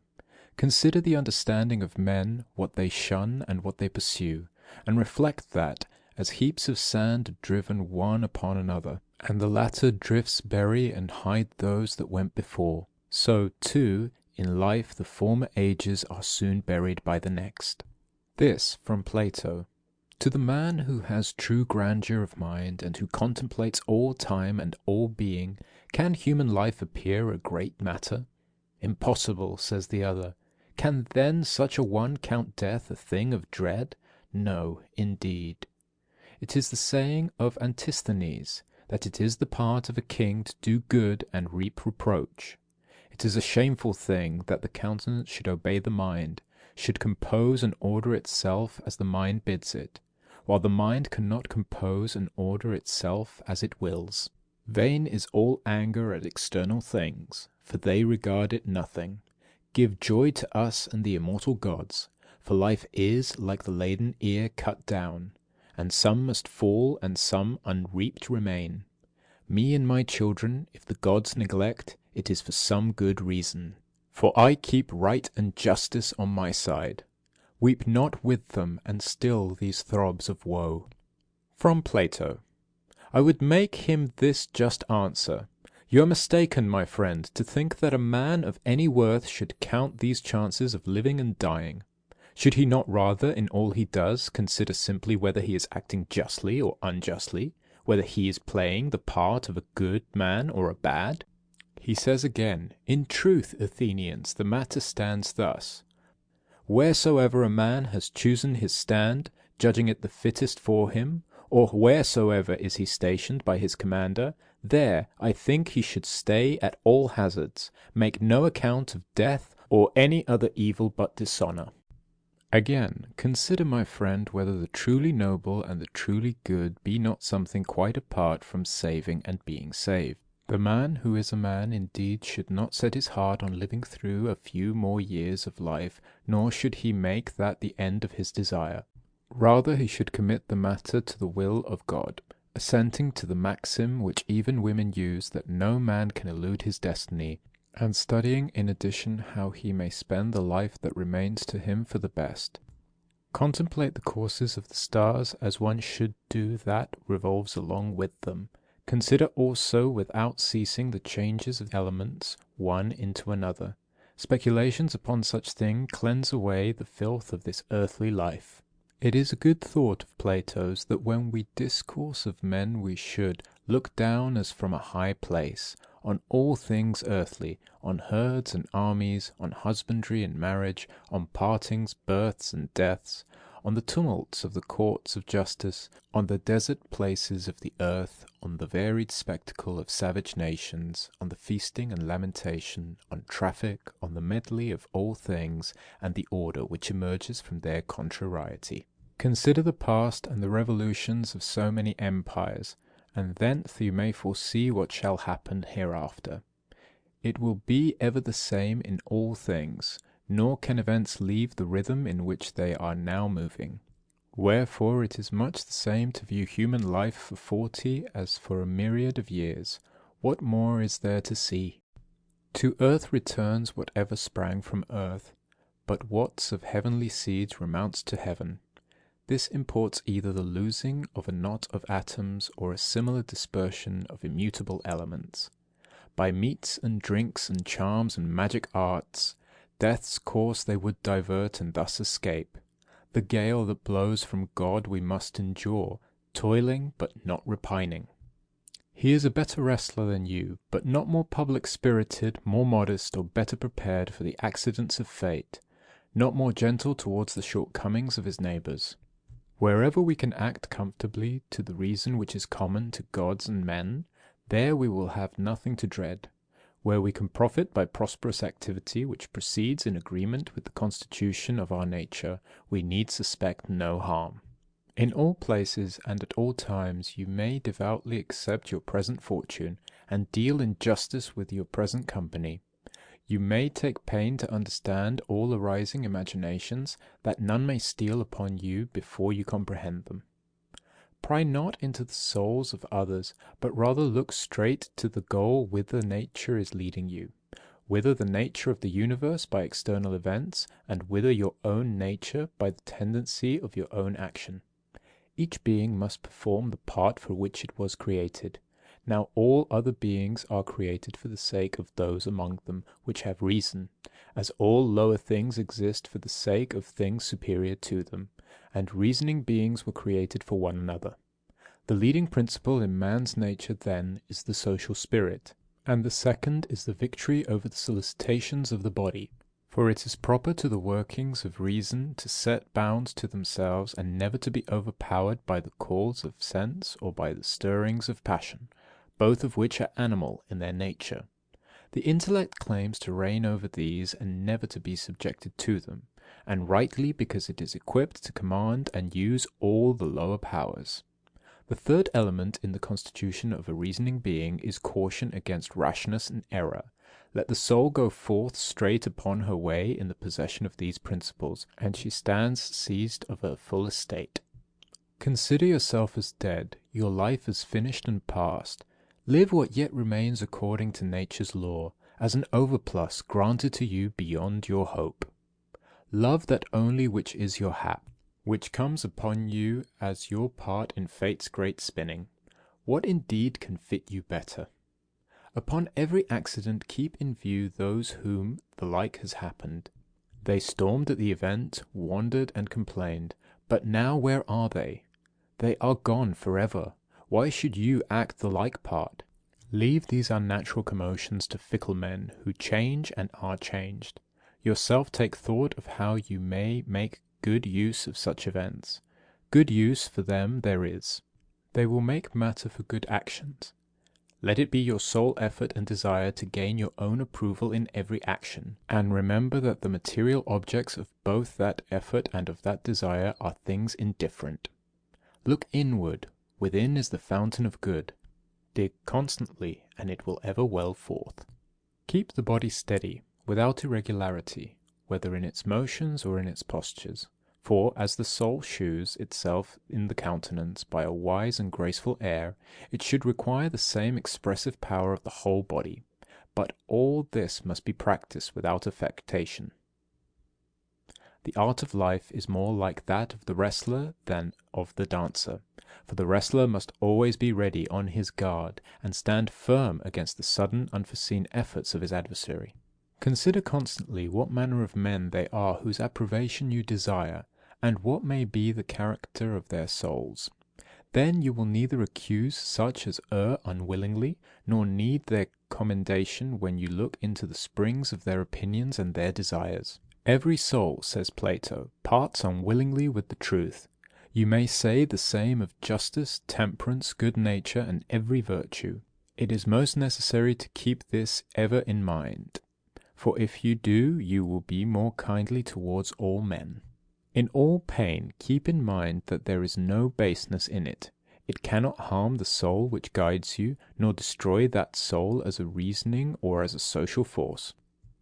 consider the understanding of men, what they shun and what they pursue, and reflect that, as heaps of sand are driven one upon another, and the latter drifts bury and hide those that went before, so, too, in life the former ages are soon buried by the next. This from Plato. To the man who has true grandeur of mind, and who contemplates all time and all being, can human life appear a great matter? Impossible, says the other. Can then such a one count death a thing of dread? No, indeed. It is the saying of Antisthenes, that it is the part of a king to do good and reap reproach. It is a shameful thing that the countenance should obey the mind, should compose and order itself as the mind bids it, while the mind cannot compose and order itself as it wills. Vain is all anger at external things, for they regard it nothing. Give joy to us and the immortal gods, for life is like the laden ear cut down, and some must fall and some unreaped remain. Me and my children, if the gods neglect, it is for some good reason. For I keep right and justice on my side. Weep not with them, and still these throbs of woe. From Plato. I would make him this just answer. You are mistaken, my friend, to think that a man of any worth should count these chances of living and dying. Should he not rather, in all he does, consider simply whether he is acting justly or unjustly, whether he is playing the part of a good man or a bad? He says again, in truth, Athenians, the matter stands thus. Wheresoever a man has chosen his stand, judging it the fittest for him, or wheresoever is he stationed by his commander, there I think he should stay at all hazards, make no account of death or any other evil but dishonour. Again, consider, my friend, whether the truly noble and the truly good be not something quite apart from saving and being saved. The man who is a man indeed should not set his heart on living through a few more years of life, nor should he make that the end of his desire. Rather he should commit the matter to the will of God, assenting to the maxim which even women use, that no man can elude his destiny, and studying in addition how he may spend the life that remains to him for the best. Contemplate the courses of the stars as one should do that revolves along with them. Consider also without ceasing the changes of elements one into another. Speculations upon such things cleanse away the filth of this earthly life. It is a good thought of Plato's that when we discourse of men we should look down as from a high place, on all things earthly, on herds and armies, on husbandry and marriage, on partings, births and deaths, on the tumults of the courts of justice, on the desert places of the earth, on the varied spectacle of savage nations, on the feasting and lamentation, on traffic, on the medley of all things, and the order which emerges from their contrariety. Consider the past and the revolutions of so many empires, and thence you may foresee what shall happen hereafter. It will be ever the same in all things, nor can events leave the rhythm in which they are now moving. Wherefore it is much the same to view human life for 40 as for a myriad of years. What more is there to see? To earth returns whatever sprang from earth, but what's of heavenly seeds remounts to heaven. This imports either the losing of a knot of atoms or a similar dispersion of immutable elements. By meats and drinks and charms and magic arts, death's course they would divert and thus escape. The gale that blows from God we must endure, toiling but not repining. He is a better wrestler than you, but not more public-spirited, more modest, or better prepared for the accidents of fate, not more gentle towards the shortcomings of his neighbours. Wherever we can act comfortably to the reason which is common to gods and men, there we will have nothing to dread. Where we can profit by prosperous activity which proceeds in agreement with the constitution of our nature, we need suspect no harm. In all places and at all times you may devoutly accept your present fortune, and deal in justice with your present company. You may take pain to understand all arising imaginations, that none may steal upon you before you comprehend them. Pry not into the souls of others, but rather look straight to the goal whither nature is leading you, whither the nature of the universe by external events, and whither your own nature by the tendency of your own action. Each being must perform the part for which it was created. Now all other beings are created for the sake of those among them which have reason, as all lower things exist for the sake of things superior to them, and reasoning beings were created for one another. The leading principle in man's nature, then, is the social spirit, and the second is the victory over the solicitations of the body. For it is proper to the workings of reason to set bounds to themselves, and never to be overpowered by the calls of sense or by the stirrings of passion, both of which are animal in their nature. The intellect claims to reign over these, and never to be subjected to them, and rightly, because it is equipped to command and use all the lower powers. The third element in the constitution of a reasoning being is caution against rashness and error. Let the soul go forth straight upon her way in the possession of these principles, and she stands seized of her full estate. Consider yourself as dead, your life as finished and past. Live what yet remains according to nature's law, as an overplus granted to you beyond your hope. Love that only which is your hap, which comes upon you as your part in fate's great spinning. What indeed can fit you better? Upon every accident keep in view those whom the like has happened. They stormed at the event, wandered and complained, but now where are they? They are gone forever. Why should you act the like part? Leave these unnatural commotions to fickle men, who change and are changed. Yourself take thought of how you may make good use of such events. Good use for them there is. They will make matter for good actions. Let it be your sole effort and desire to gain your own approval in every action, and remember that the material objects of both that effort and of that desire are things indifferent. Look inward. Within is the fountain of good. Dig constantly, and it will ever well forth. Keep the body steady, without irregularity, whether in its motions or in its postures. For, as the soul shews itself in the countenance by a wise and graceful air, it should require the same expressive power of the whole body. But all this must be practised without affectation. The art of life is more like that of the wrestler than of the dancer, for the wrestler must always be ready on his guard, and stand firm against the sudden, unforeseen efforts of his adversary. Consider constantly what manner of men they are whose approbation you desire, and what may be the character of their souls. Then you will neither accuse such as err unwillingly, nor need their commendation when you look into the springs of their opinions and their desires. Every soul, says Plato, parts unwillingly with the truth. You may say the same of justice, temperance, good nature, and every virtue. It is most necessary to keep this ever in mind, for if you do, you will be more kindly towards all men. In all pain, keep in mind that there is no baseness in it. It cannot harm the soul which guides you, nor destroy that soul as a reasoning or as a social force.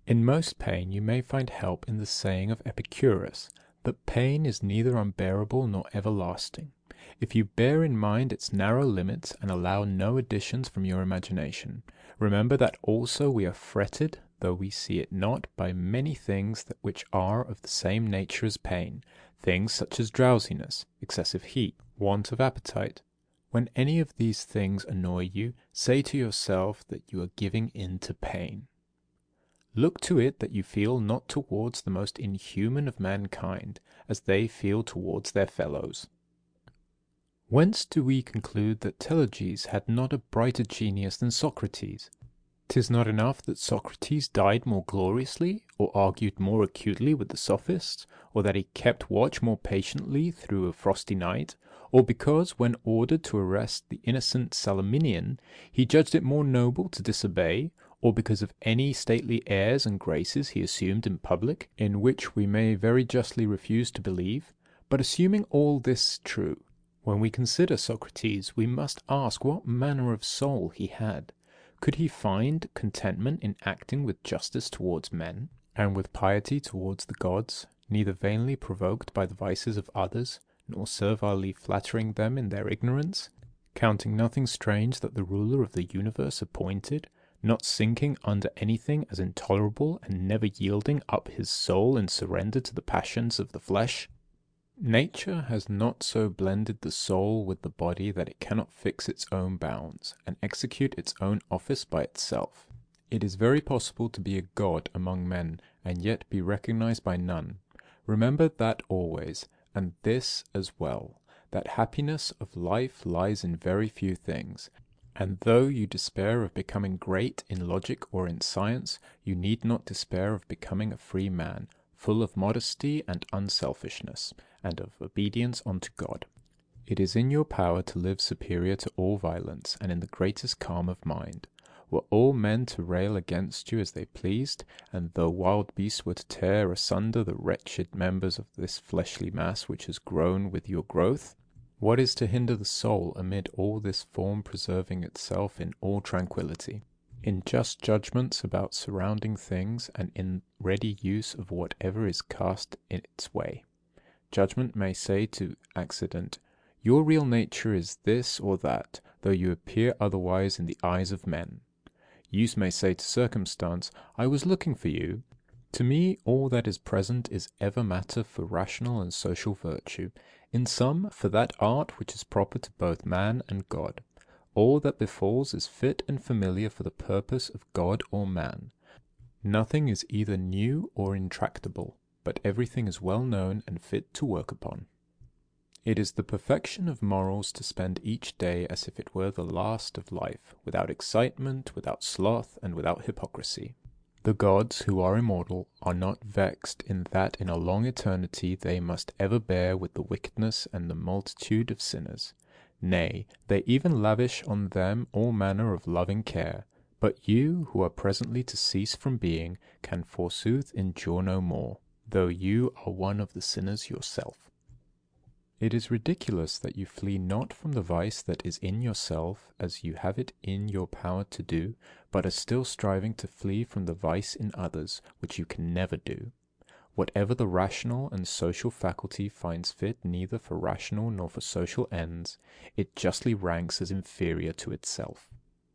In most pain you may find help in the saying of Epicurus, that pain is neither unbearable nor everlasting, if you bear in mind its narrow limits and allow no additions from your imagination. Remember that also we are fretted, though we see it not, by many things which are of the same nature as pain, things such as drowsiness, excessive heat, want of appetite. When any of these things annoy you, say to yourself that you are giving in to pain. Look to it that you feel not towards the most inhuman of mankind, as they feel towards their fellows. Whence do we conclude that Teleges had not a brighter genius than Socrates? 'Tis not enough that Socrates died more gloriously, or argued more acutely with the sophists, or that he kept watch more patiently through a frosty night, or because, when ordered to arrest the innocent Salaminian, he judged it more noble to disobey, or because of any stately airs and graces he assumed in public, in which we may very justly refuse to believe. But assuming all this true, when we consider Socrates, we must ask what manner of soul he had. Could he find contentment in acting with justice towards men, and with piety towards the gods, neither vainly provoked by the vices of others, nor servilely flattering them in their ignorance, counting nothing strange that the ruler of the universe appointed, not sinking under anything as intolerable, and never yielding up his soul in surrender to the passions of the flesh? Nature has not so blended the soul with the body that it cannot fix its own bounds, and execute its own office by itself. It is very possible to be a god among men, and yet be recognized by none. Remember that always, and this as well, that happiness of life lies in very few things, and though you despair of becoming great in logic or in science, you need not despair of becoming a free man, full of modesty and unselfishness, and of obedience unto God. It is in your power to live superior to all violence, and in the greatest calm of mind. Were all men to rail against you as they pleased, and though wild beasts were to tear asunder the wretched members of this fleshly mass which has grown with your growth, what is to hinder the soul amid all this form preserving itself in all tranquility, in just judgments about surrounding things, and in ready use of whatever is cast in its way? Judgment may say to accident, your real nature is this or that, though you appear otherwise in the eyes of men. Use may say to circumstance, I was looking for you. To me all that is present is ever matter for rational and social virtue, in sum, for that art which is proper to both man and God. All that befalls is fit and familiar for the purpose of God or man. Nothing is either new or intractable, but everything is well known and fit to work upon. It is the perfection of morals to spend each day as if it were the last of life, without excitement, without sloth, and without hypocrisy. The gods, who are immortal, are not vexed in that in a long eternity they must ever bear with the wickedness and the multitude of sinners. Nay, they even lavish on them all manner of loving care. But you, who are presently to cease from being, can forsooth endure no more, though you are one of the sinners yourself. It is ridiculous that you flee not from the vice that is in yourself, as you have it in your power to do, but are still striving to flee from the vice in others, which you can never do. Whatever the rational and social faculty finds fit neither for rational nor for social ends, it justly ranks as inferior to itself.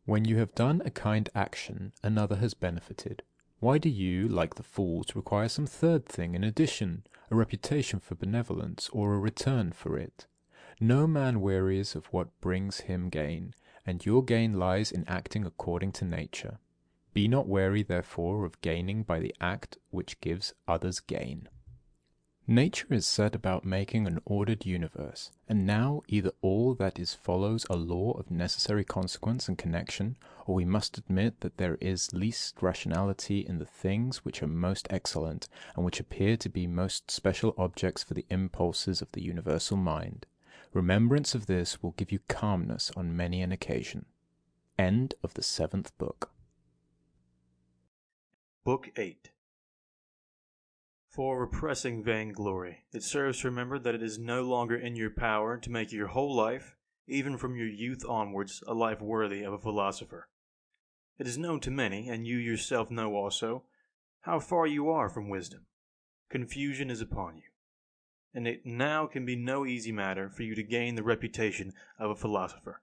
When you have done a kind action, another has benefited. Why do you, like the fools, require some third thing in addition, a reputation for benevolence, or a return for it? No man wearies of what brings him gain, and your gain lies in acting according to nature. Be not weary, therefore, of gaining by the act which gives others gain. Nature is set about making an ordered universe, and now either all that is follows a law of necessary consequence and connection, or we must admit that there is least rationality in the things which are most excellent, and which appear to be most special objects for the impulses of the universal mind. Remembrance of this will give you calmness on many an occasion. End of the 7th book. Book 8. For repressing vainglory, it serves to remember that it is no longer in your power to make your whole life, even from your youth onwards, a life worthy of a philosopher. It is known to many, and you yourself know also, how far you are from wisdom. Confusion is upon you, and it now can be no easy matter for you to gain the reputation of a philosopher.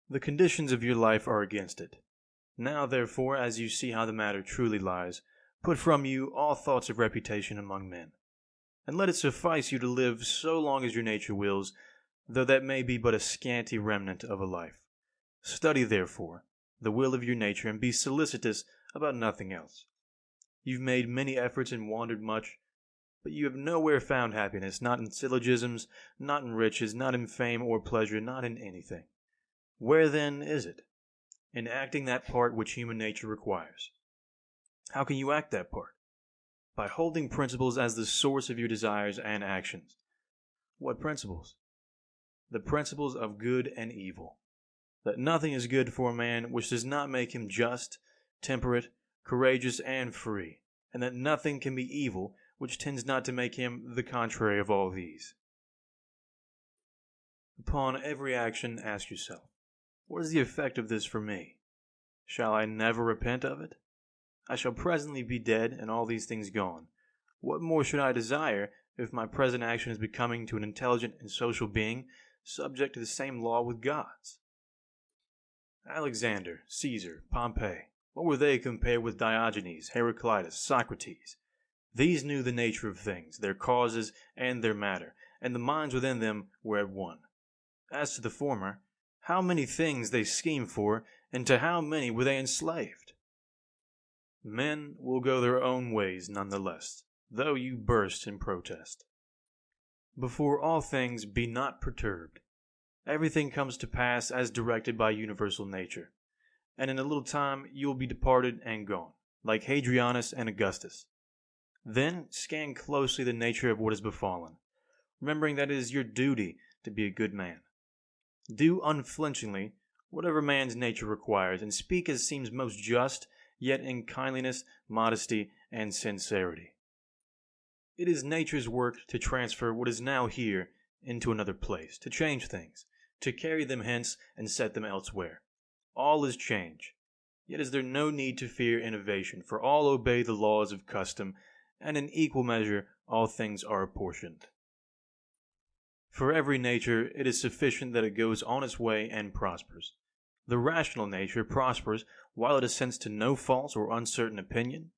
The conditions of your life are against it. Now, therefore, as you see how the matter truly lies, put from you all thoughts of reputation among men, and let it suffice you to live so long as your nature wills, though that may be but a scanty remnant of a life. Study, therefore, the will of your nature, and be solicitous about nothing else. You've made many efforts and wandered much, but you have nowhere found happiness, not in syllogisms, not in riches, not in fame or pleasure, not in anything. Where then is it? In acting that part which human nature requires. How can you act that part? By holding principles as the source of your desires and actions. What principles? The principles of good and evil. That nothing is good for a man which does not make him just, temperate, courageous, and free, and that nothing can be evil which tends not to make him the contrary of all these. Upon every action ask yourself, what is the effect of this for me? Shall I never repent of it? I shall presently be dead, and all these things gone. What more should I desire if my present action is becoming to an intelligent and social being subject to the same law with God's? Alexander, Caesar, Pompey, what were they compared with Diogenes, Heraclitus, Socrates? These knew the nature of things, their causes, and their matter, and the minds within them were at one. As to the former, how many things they schemed for, and to how many were they enslaved? Men will go their own ways none the less, though you burst in protest. Before all things be not perturbed. Everything comes to pass as directed by universal nature, and in a little time you will be departed and gone, like Hadrianus and Augustus. Then scan closely the nature of what has befallen, remembering that it is your duty to be a good man. Do unflinchingly whatever man's nature requires, and speak as seems most just, yet in kindliness, modesty, and sincerity. It is nature's work to transfer what is now here into another place, to change things, to carry them hence and set them elsewhere. All is change. Yet is there no need to fear innovation, for all obey the laws of custom, and in equal measure all things are apportioned. For every nature it is sufficient that it goes on its way and prospers. The rational nature prospers while it assents to no false or uncertain opinion,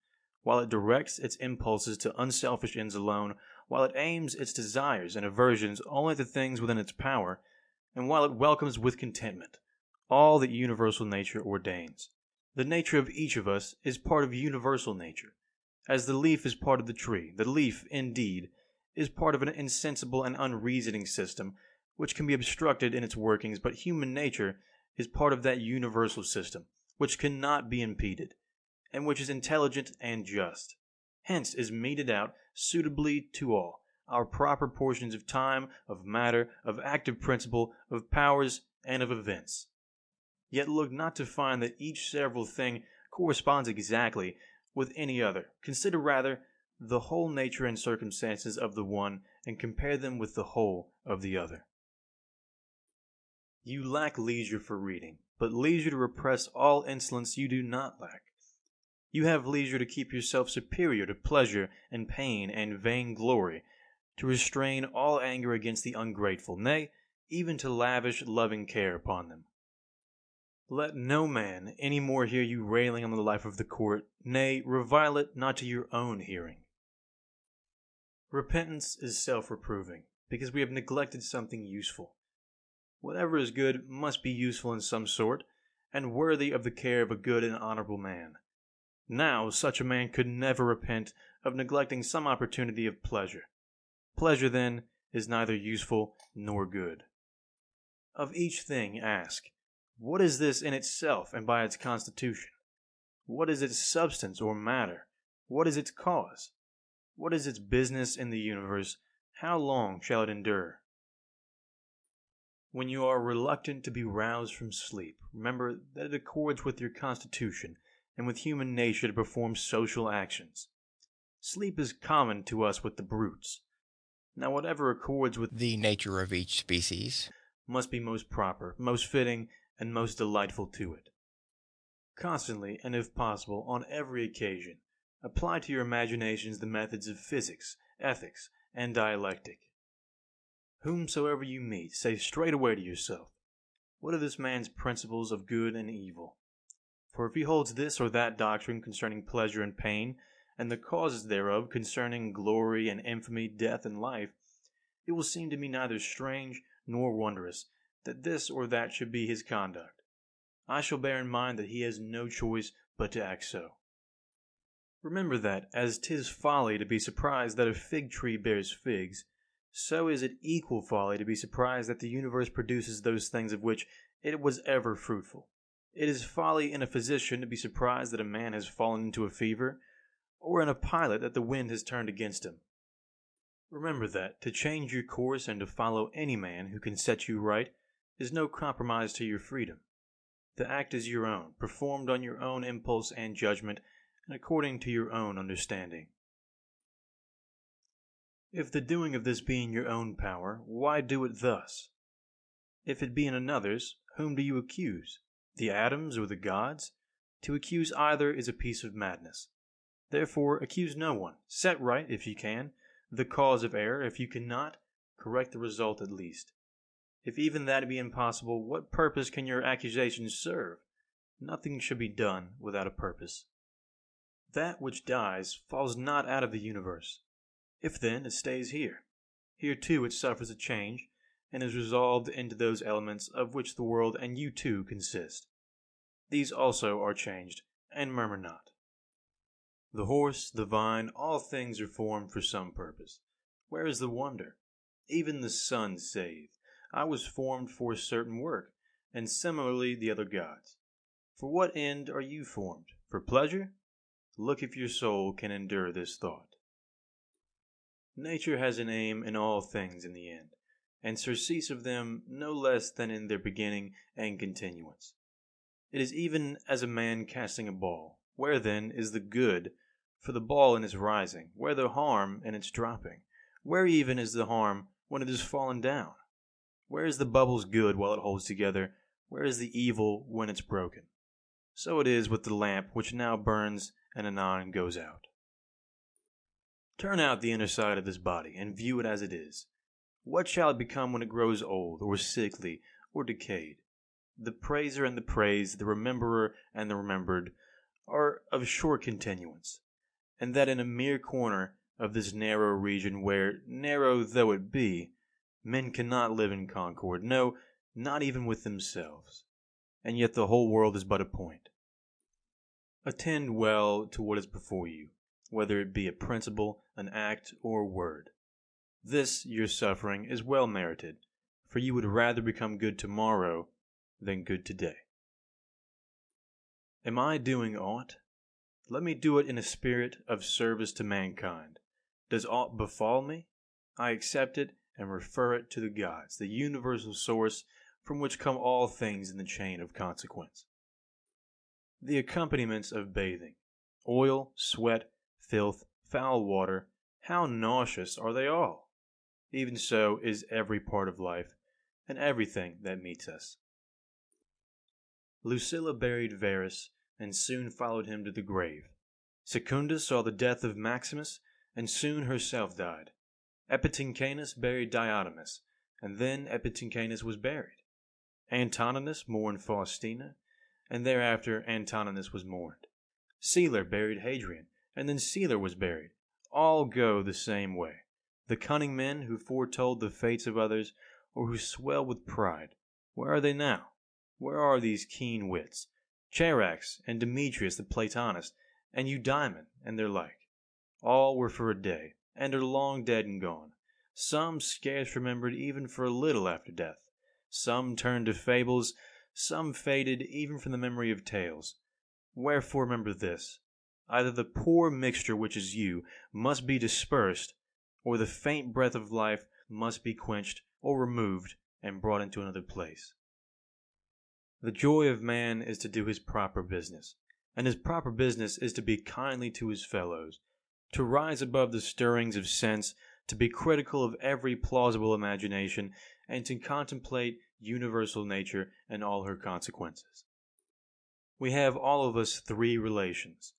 while it directs its impulses to unselfish ends alone, while it aims its desires and aversions only at the things within its power, and while it welcomes with contentment all that universal nature ordains. The nature of each of us is part of universal nature. As the leaf is part of the tree, the leaf, indeed, is part of an insensible and unreasoning system which can be obstructed in its workings, but human nature is part of that universal system which cannot be impeded, and which is intelligent and just. Hence is meted out suitably to all our proper portions of time, of matter, of active principle, of powers, and of events. Yet look not to find that each several thing corresponds exactly with any other. Consider rather the whole nature and circumstances of the one, and compare them with the whole of the other. You lack leisure for reading, but leisure to repress all insolence you do not lack. You have leisure to keep yourself superior to pleasure and pain and vainglory, to restrain all anger against the ungrateful, nay, even to lavish loving care upon them. Let no man any more hear you railing on the life of the court, nay, revile it not to your own hearing. Repentance is self-reproving, because we have neglected something useful. Whatever is good must be useful in some sort, and worthy of the care of a good and honorable man. Now such a man could never repent of neglecting some opportunity of pleasure. Pleasure, then, is neither useful nor good. Of each thing ask, what is this in itself and by its constitution? What is its substance or matter? What is its cause? What is its business in the universe? How long shall it endure? When you are reluctant to be roused from sleep, remember that it accords with your constitution and with human nature to perform social actions. Sleep is common to us with the brutes. Now whatever accords with the nature of each species must be most proper, most fitting, and most delightful to it. Constantly, and if possible, on every occasion, apply to your imaginations the methods of physics, ethics, and dialectic. Whomsoever you meet, say straightway to yourself, what are this man's principles of good and evil? For if he holds this or that doctrine concerning pleasure and pain, and the causes thereof concerning glory and infamy, death and life, it will seem to me neither strange nor wondrous that this or that should be his conduct. I shall bear in mind that he has no choice but to act so. Remember that, as 'tis folly to be surprised that a fig tree bears figs, so is it equal folly to be surprised that the universe produces those things of which it was ever fruitful. It is folly in a physician to be surprised that a man has fallen into a fever, or in a pilot that the wind has turned against him. Remember that to change your course and to follow any man who can set you right is no compromise to your freedom. The act is your own, performed on your own impulse and judgment, and according to your own understanding. If the doing of this be in your own power, why do it thus? If it be in another's, whom do you accuse? The atoms or the gods? To accuse either is a piece of madness. Therefore accuse no one. Set right, if you can, the cause of error. If you cannot, correct the result at least. If even that be impossible, what purpose can your accusations serve? Nothing should be done without a purpose. That which dies falls not out of the universe. If then it stays here, here too it suffers a change, and is resolved into those elements of which the world and you too consist. These also are changed, and murmur not. The horse, the vine, all things are formed for some purpose. Where is the wonder? Even the sun saith, I was formed for a certain work, and similarly the other gods. For what end are you formed? For pleasure? Look if your soul can endure this thought. Nature has an aim in all things in the end, and surcease of them no less than in their beginning and continuance. It is even as a man casting a ball. Where then is the good for the ball in its rising? Where the harm in its dropping? Where even is the harm when it is fallen down? Where is the bubble's good while it holds together? Where is the evil when it's broken? So it is with the lamp which now burns and anon goes out. Turn out the inner side of this body, and view it as it is. What shall it become when it grows old, or sickly, or decayed? The praiser and the praised, the rememberer and the remembered, are of short continuance, and that in a mere corner of this narrow region where, narrow though it be, men cannot live in concord, no, not even with themselves, and yet the whole world is but a point. Attend well to what is before you, whether it be a principle, an act, or a word. This, your suffering, is well merited, for you would rather become good tomorrow than good today. Am I doing aught? Let me do it in a spirit of service to mankind. Does aught befall me? I accept it and refer it to the gods, the universal source from which come all things in the chain of consequence. The accompaniments of bathing, oil, sweat, filth, foul water, how nauseous are they all? Even so is every part of life, and everything that meets us. Lucilla buried Verus, and soon followed him to the grave. Secunda saw the death of Maximus, and soon herself died. Epitynchanus buried Diotimus, and then Epitynchanus was buried. Antoninus mourned Faustina, and thereafter Antoninus was mourned. Celer buried Hadrian, and then Celer was buried. All go the same way. The cunning men who foretold the fates of others, or who swell with pride, where are they now? Where are these keen wits? Charax and Demetrius the Platonist, and Eudaimon and their like. All were for a day, and are long dead and gone. Some scarce remembered even for a little after death. Some turned to fables, some faded even from the memory of tales. Wherefore remember this: either the poor mixture which is you must be dispersed, or the faint breath of life must be quenched or removed and brought into another place. The joy of man is to do his proper business, and his proper business is to be kindly to his fellows, to rise above the stirrings of sense, to be critical of every plausible imagination, and to contemplate universal nature and all her consequences. We have all of us three relations.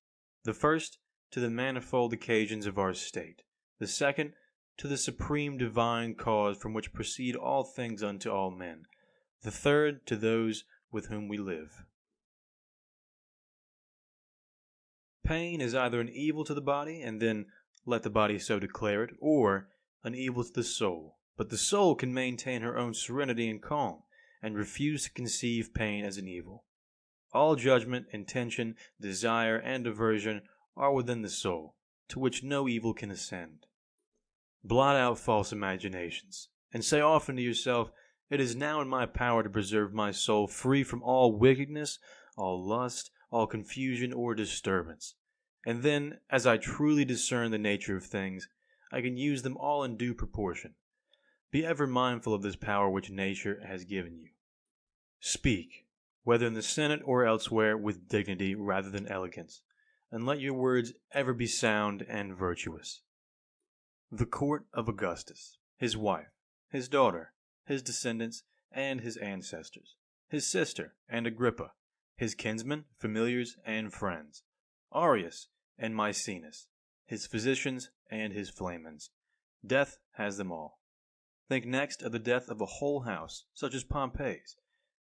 The first, to the manifold occasions of our state. The second, to the supreme divine cause from which proceed all things unto all men. The third, to those with whom we live. Pain is either an evil to the body, and then let the body so declare it, or an evil to the soul. But the soul can maintain her own serenity and calm, and refuse to conceive pain as an evil. All judgment, intention, desire, and aversion are within the soul, to which no evil can ascend. Blot out false imaginations, and say often to yourself, it is now in my power to preserve my soul free from all wickedness, all lust, all confusion or disturbance. And then, as I truly discern the nature of things, I can use them all in due proportion. Be ever mindful of this power which nature has given you. Speak, whether in the Senate or elsewhere, with dignity rather than elegance, and let your words ever be sound and virtuous. The court of Augustus, his wife, his daughter, his descendants, and his ancestors, his sister, and Agrippa, his kinsmen, familiars, and friends, Arius and Maecenas, his physicians and his flamens, Death has them all. Think next of the death of a whole house, such as Pompey's,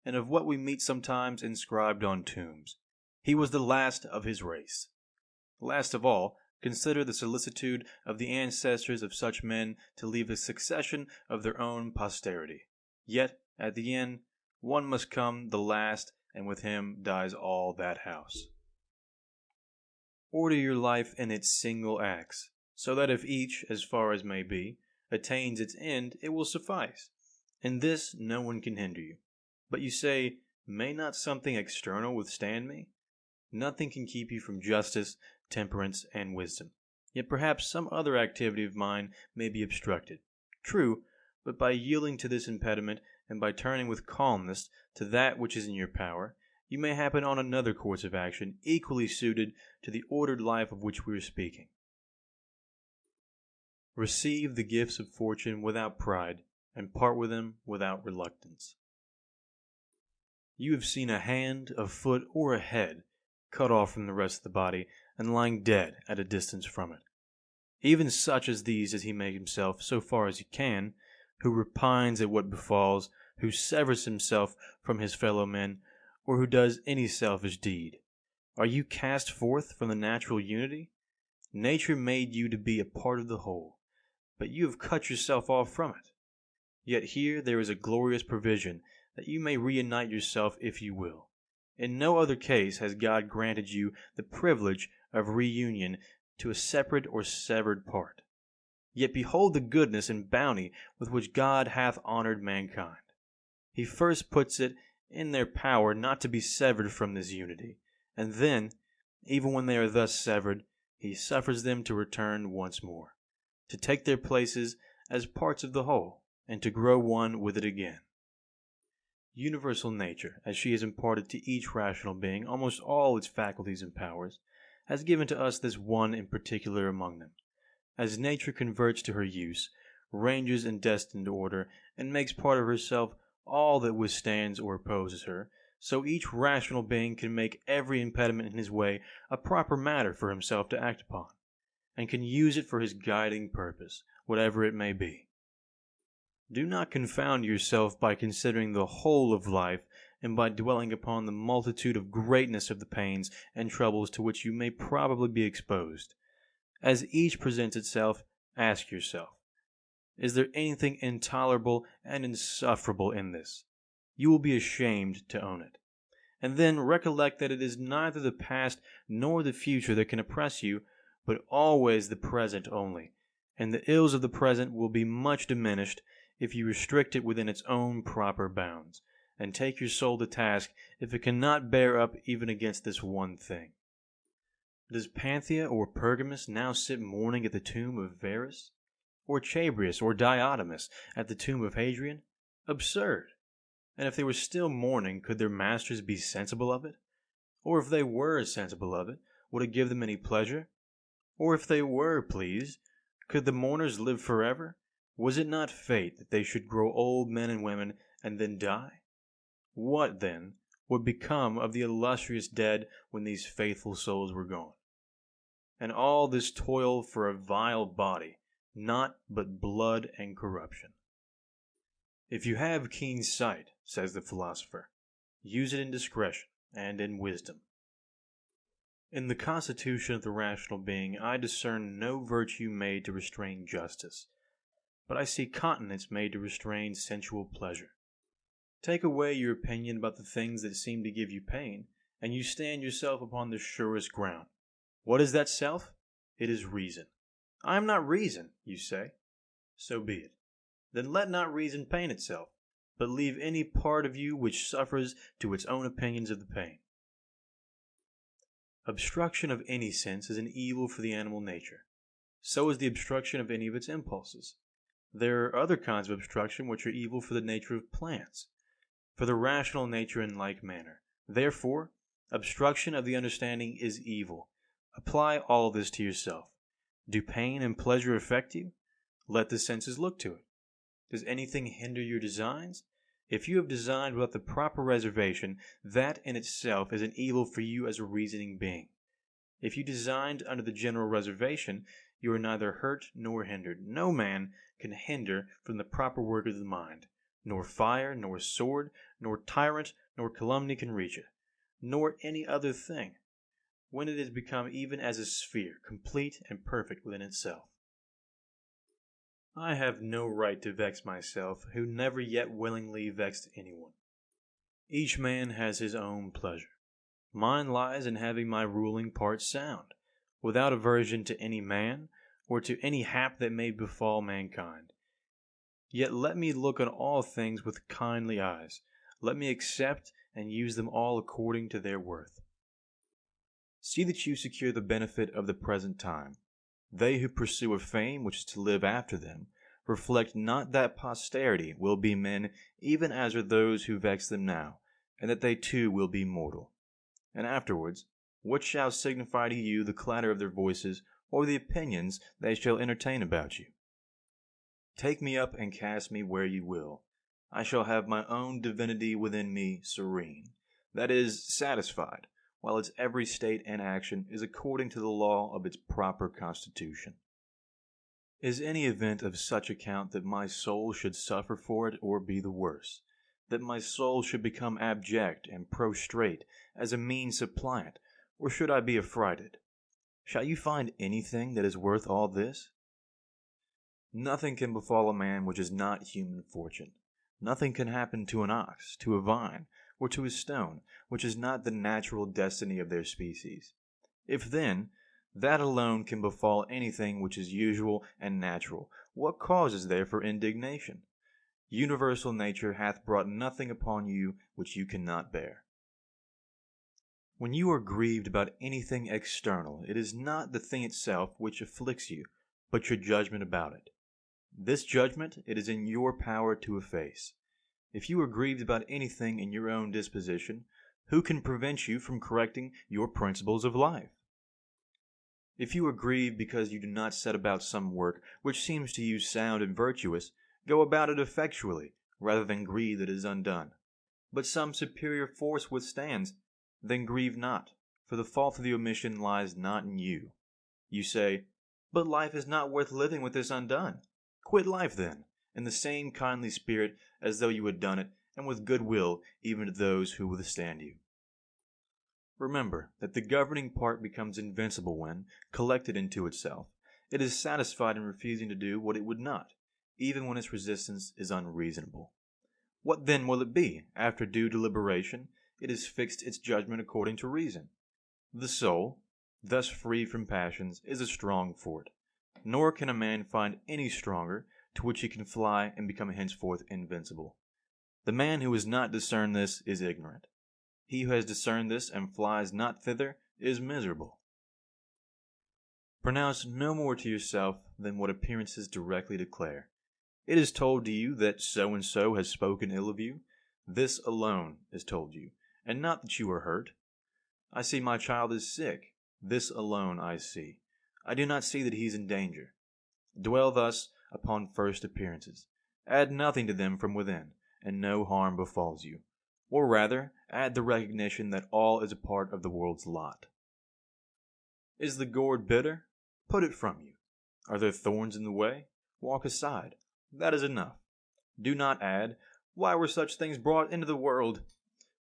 and of what we meet sometimes inscribed on tombs. He was the last of his race. Last of all, consider the solicitude of the ancestors of such men to leave a succession of their own posterity. Yet, at the end, one must come the last, and with him dies all that house. Order your life in its single acts, so that if each, as far as may be, attains its end, it will suffice. In this no one can hinder you. But you say, may not something external withstand me? Nothing can keep you from justice, temperance, and wisdom. Yet perhaps some other activity of mine may be obstructed. True, but by yielding to this impediment, and by turning with calmness to that which is in your power, you may happen on another course of action equally suited to the ordered life of which we are speaking. Receive the gifts of fortune without pride, and part with them without reluctance. You have seen a hand, a foot, or a head cut off from the rest of the body, and lying dead at a distance from it. Even such as these as he makes himself, so far as he can, who repines at what befalls, who severs himself from his fellow men, or who does any selfish deed. Are you cast forth from the natural unity? Nature made you to be a part of the whole, but you have cut yourself off from it. Yet here there is a glorious provision that you may reunite yourself if you will. In no other case has God granted you the privilege of reunion to a separate or severed part. Yet behold the goodness and bounty with which God hath honored mankind. He first puts it in their power not to be severed from this unity, and then, even when they are thus severed, he suffers them to return once more, to take their places as parts of the whole, and to grow one with it again. Universal nature, as she has imparted to each rational being almost all its faculties and powers, has given to us this one in particular among them. As nature converts to her use, ranges in destined order, and makes part of herself all that withstands or opposes her, so each rational being can make every impediment in his way a proper matter for himself to act upon, and can use it for his guiding purpose, whatever it may be. Do not confound yourself by considering the whole of life, and by dwelling upon the multitude of greatness of the pains and troubles to which you may probably be exposed. As each presents itself, ask yourself, is there anything intolerable and insufferable in this? You will be ashamed to own it. And then recollect that it is neither the past nor the future that can oppress you, but always the present only, and the ills of the present will be much diminished if you restrict it within its own proper bounds, and take your soul to task if it cannot bear up even against this one thing. Does Panthea or Pergamus now sit mourning at the tomb of Verus? Or Chabrias or Diotimus at the tomb of Hadrian? Absurd! And if they were still mourning, could their masters be sensible of it? Or if they were sensible of it, would it give them any pleasure? Or if they were pleased, could the mourners live forever? Was it not fate that they should grow old men and women, and then die? What, then, would become of the illustrious dead when these faithful souls were gone? And all this toil for a vile body, naught but blood and corruption. If you have keen sight, says the philosopher, use it in discretion and in wisdom. In the constitution of the rational being I discern no virtue made to restrain justice, but I see continence made to restrain sensual pleasure. Take away your opinion about the things that seem to give you pain, and you stand yourself upon the surest ground. What is that self? It is reason. I am not reason, you say. So be it. Then let not reason pain itself, but leave any part of you which suffers to its own opinions of the pain. Obstruction of any sense is an evil for the animal nature. So is the obstruction of any of its impulses. There are other kinds of obstruction which are evil for the nature of plants, for the rational nature in like manner. Therefore, obstruction of the understanding is evil. Apply all this to yourself. Do pain and pleasure affect you? Let the senses look to it. Does anything hinder your designs? If you have designed without the proper reservation, that in itself is an evil for you as a reasoning being. If you designed under the general reservation, You are neither hurt nor hindered. No man can hinder from the proper work of the mind. Nor fire, nor sword, nor tyrant, nor calumny can reach it, nor any other thing, when it has become even as a sphere, complete and perfect within itself. I have no right to vex myself, who never yet willingly vexed anyone. Each man has his own pleasure. Mine lies in having my ruling part sound, without aversion to any man, or to any hap that may befall mankind. Yet let me look on all things with kindly eyes. Let me accept and use them all according to their worth. See that you secure the benefit of the present time. They who pursue a fame which is to live after them, reflect not that posterity will be men even as are those who vex them now, and that they too will be mortal. And afterwards, what shall signify to you the clatter of their voices, or the opinions they shall entertain about you? Take me up and cast me where you will. I shall have my own divinity within me serene, that is, satisfied, while its every state and action is according to the law of its proper constitution. Is any event of such account that my soul should suffer for it or be the worse, that my soul should become abject and prostrate as a mean suppliant, or should I be affrighted? Shall you find anything that is worth all this? Nothing can befall a man which is not human fortune. Nothing can happen to an ox, to a vine, or to a stone, which is not the natural destiny of their species. If then, that alone can befall anything which is usual and natural, what cause is there for indignation? Universal nature hath brought nothing upon you which you cannot bear. When you are grieved about anything external, it is not the thing itself which afflicts you, but your judgment about it. This judgment it is in your power to efface. If you are grieved about anything in your own disposition, who can prevent you from correcting your principles of life? If you are grieved because you do not set about some work which seems to you sound and virtuous, go about it effectually, rather than grieve that it is undone. But some superior force withstands, then grieve not, for the fault of the omission lies not in you. You say, but life is not worth living with this undone. Quit life then, in the same kindly spirit as though you had done it, and with good will even to those who withstand you. Remember that the governing part becomes invincible when, collected into itself, it is satisfied in refusing to do what it would not, even when its resistance is unreasonable. What then will it be? After due deliberation, it has fixed its judgment according to reason. The soul, thus free from passions, is a strong fort, nor can a man find any stronger to which he can fly and become henceforth invincible. The man who has not discerned this is ignorant. He who has discerned this and flies not thither is miserable. Pronounce no more to yourself than what appearances directly declare. It is told to you that so-and-so has spoken ill of you. This alone is told you, and not that you are hurt. I see my child is sick. This alone I see. I do not see that he is in danger. Dwell thus upon first appearances. Add nothing to them from within, and no harm befalls you. Or rather, add the recognition that all is a part of the world's lot. Is the gourd bitter? Put it from you. Are there thorns in the way? Walk aside. That is enough. Do not add, why were such things brought into the world?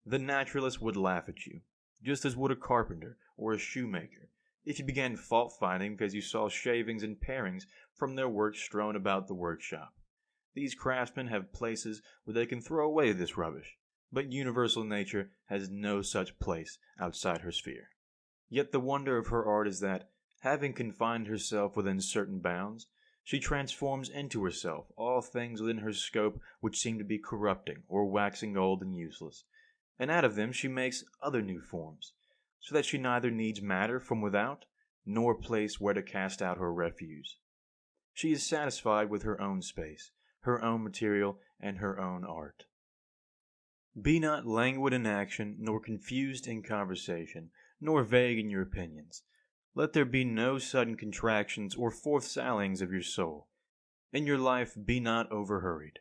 The naturalist would laugh at you, just as would a carpenter or a shoemaker, if you began fault-finding because you saw shavings and parings from their work strewn about the workshop. These craftsmen have places where they can throw away this rubbish, but universal nature has no such place outside her sphere. Yet the wonder of her art is that, having confined herself within certain bounds, she transforms into herself all things within her scope which seem to be corrupting or waxing old and useless, and out of them she makes other new forms, so that she neither needs matter from without, nor place where to cast out her refuse. She is satisfied with her own space, her own material, and her own art. Be not languid in action, nor confused in conversation, nor vague in your opinions. Let there be no sudden contractions or forth-sallyings of your soul. In your life be not over-hurried.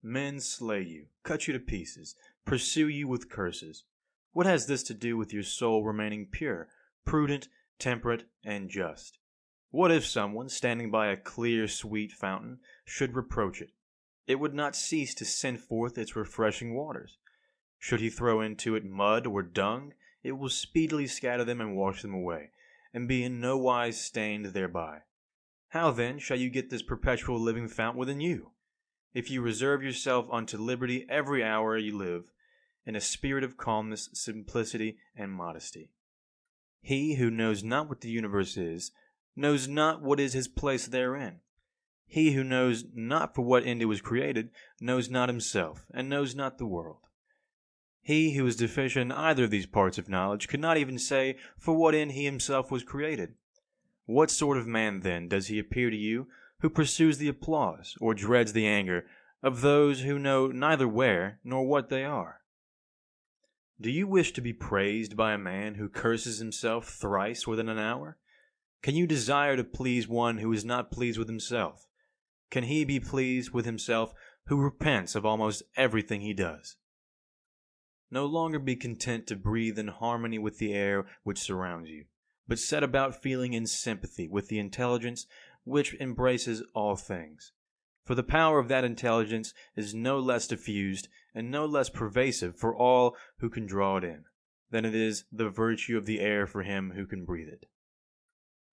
Men slay you, cut you to pieces, pursue you with curses. What has this to do with your soul remaining pure, prudent, temperate, and just? What if someone, standing by a clear, sweet fountain, should reproach it? It would not cease to send forth its refreshing waters. Should he throw into it mud or dung, it will speedily scatter them and wash them away, and be in no wise stained thereby. How then shall you get this perpetual living fount within you? If you reserve yourself unto liberty every hour you live, in a spirit of calmness, simplicity, and modesty. He who knows not what the universe is, knows not what is his place therein. He who knows not for what end it was created, knows not himself, and knows not the world. He who is deficient in either of these parts of knowledge could not even say for what end he himself was created. What sort of man, then, does he appear to you, who pursues the applause, or dreads the anger, of those who know neither where nor what they are? Do you wish to be praised by a man who curses himself thrice within an hour? Can you desire to please one who is not pleased with himself? Can he be pleased with himself who repents of almost everything he does? No longer be content to breathe in harmony with the air which surrounds you, but set about feeling in sympathy with the intelligence which embraces all things. For the power of that intelligence is no less diffused and no less pervasive for all who can draw it in, than it is the virtue of the air for him who can breathe it.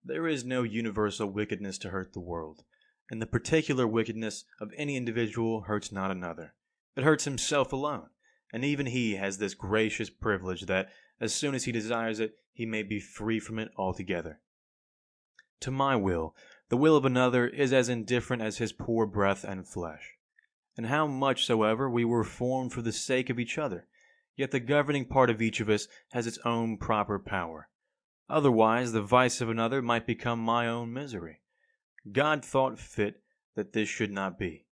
There is no universal wickedness to hurt the world, and the particular wickedness of any individual hurts not another. It hurts himself alone, and even he has this gracious privilege that, as soon as he desires it, he may be free from it altogether. To my will, the will of another is as indifferent as his poor breath and flesh. And how much soever we were formed for the sake of each other, yet the governing part of each of us has its own proper power. Otherwise the vice of another might become my own misery. God thought fit that this should not be,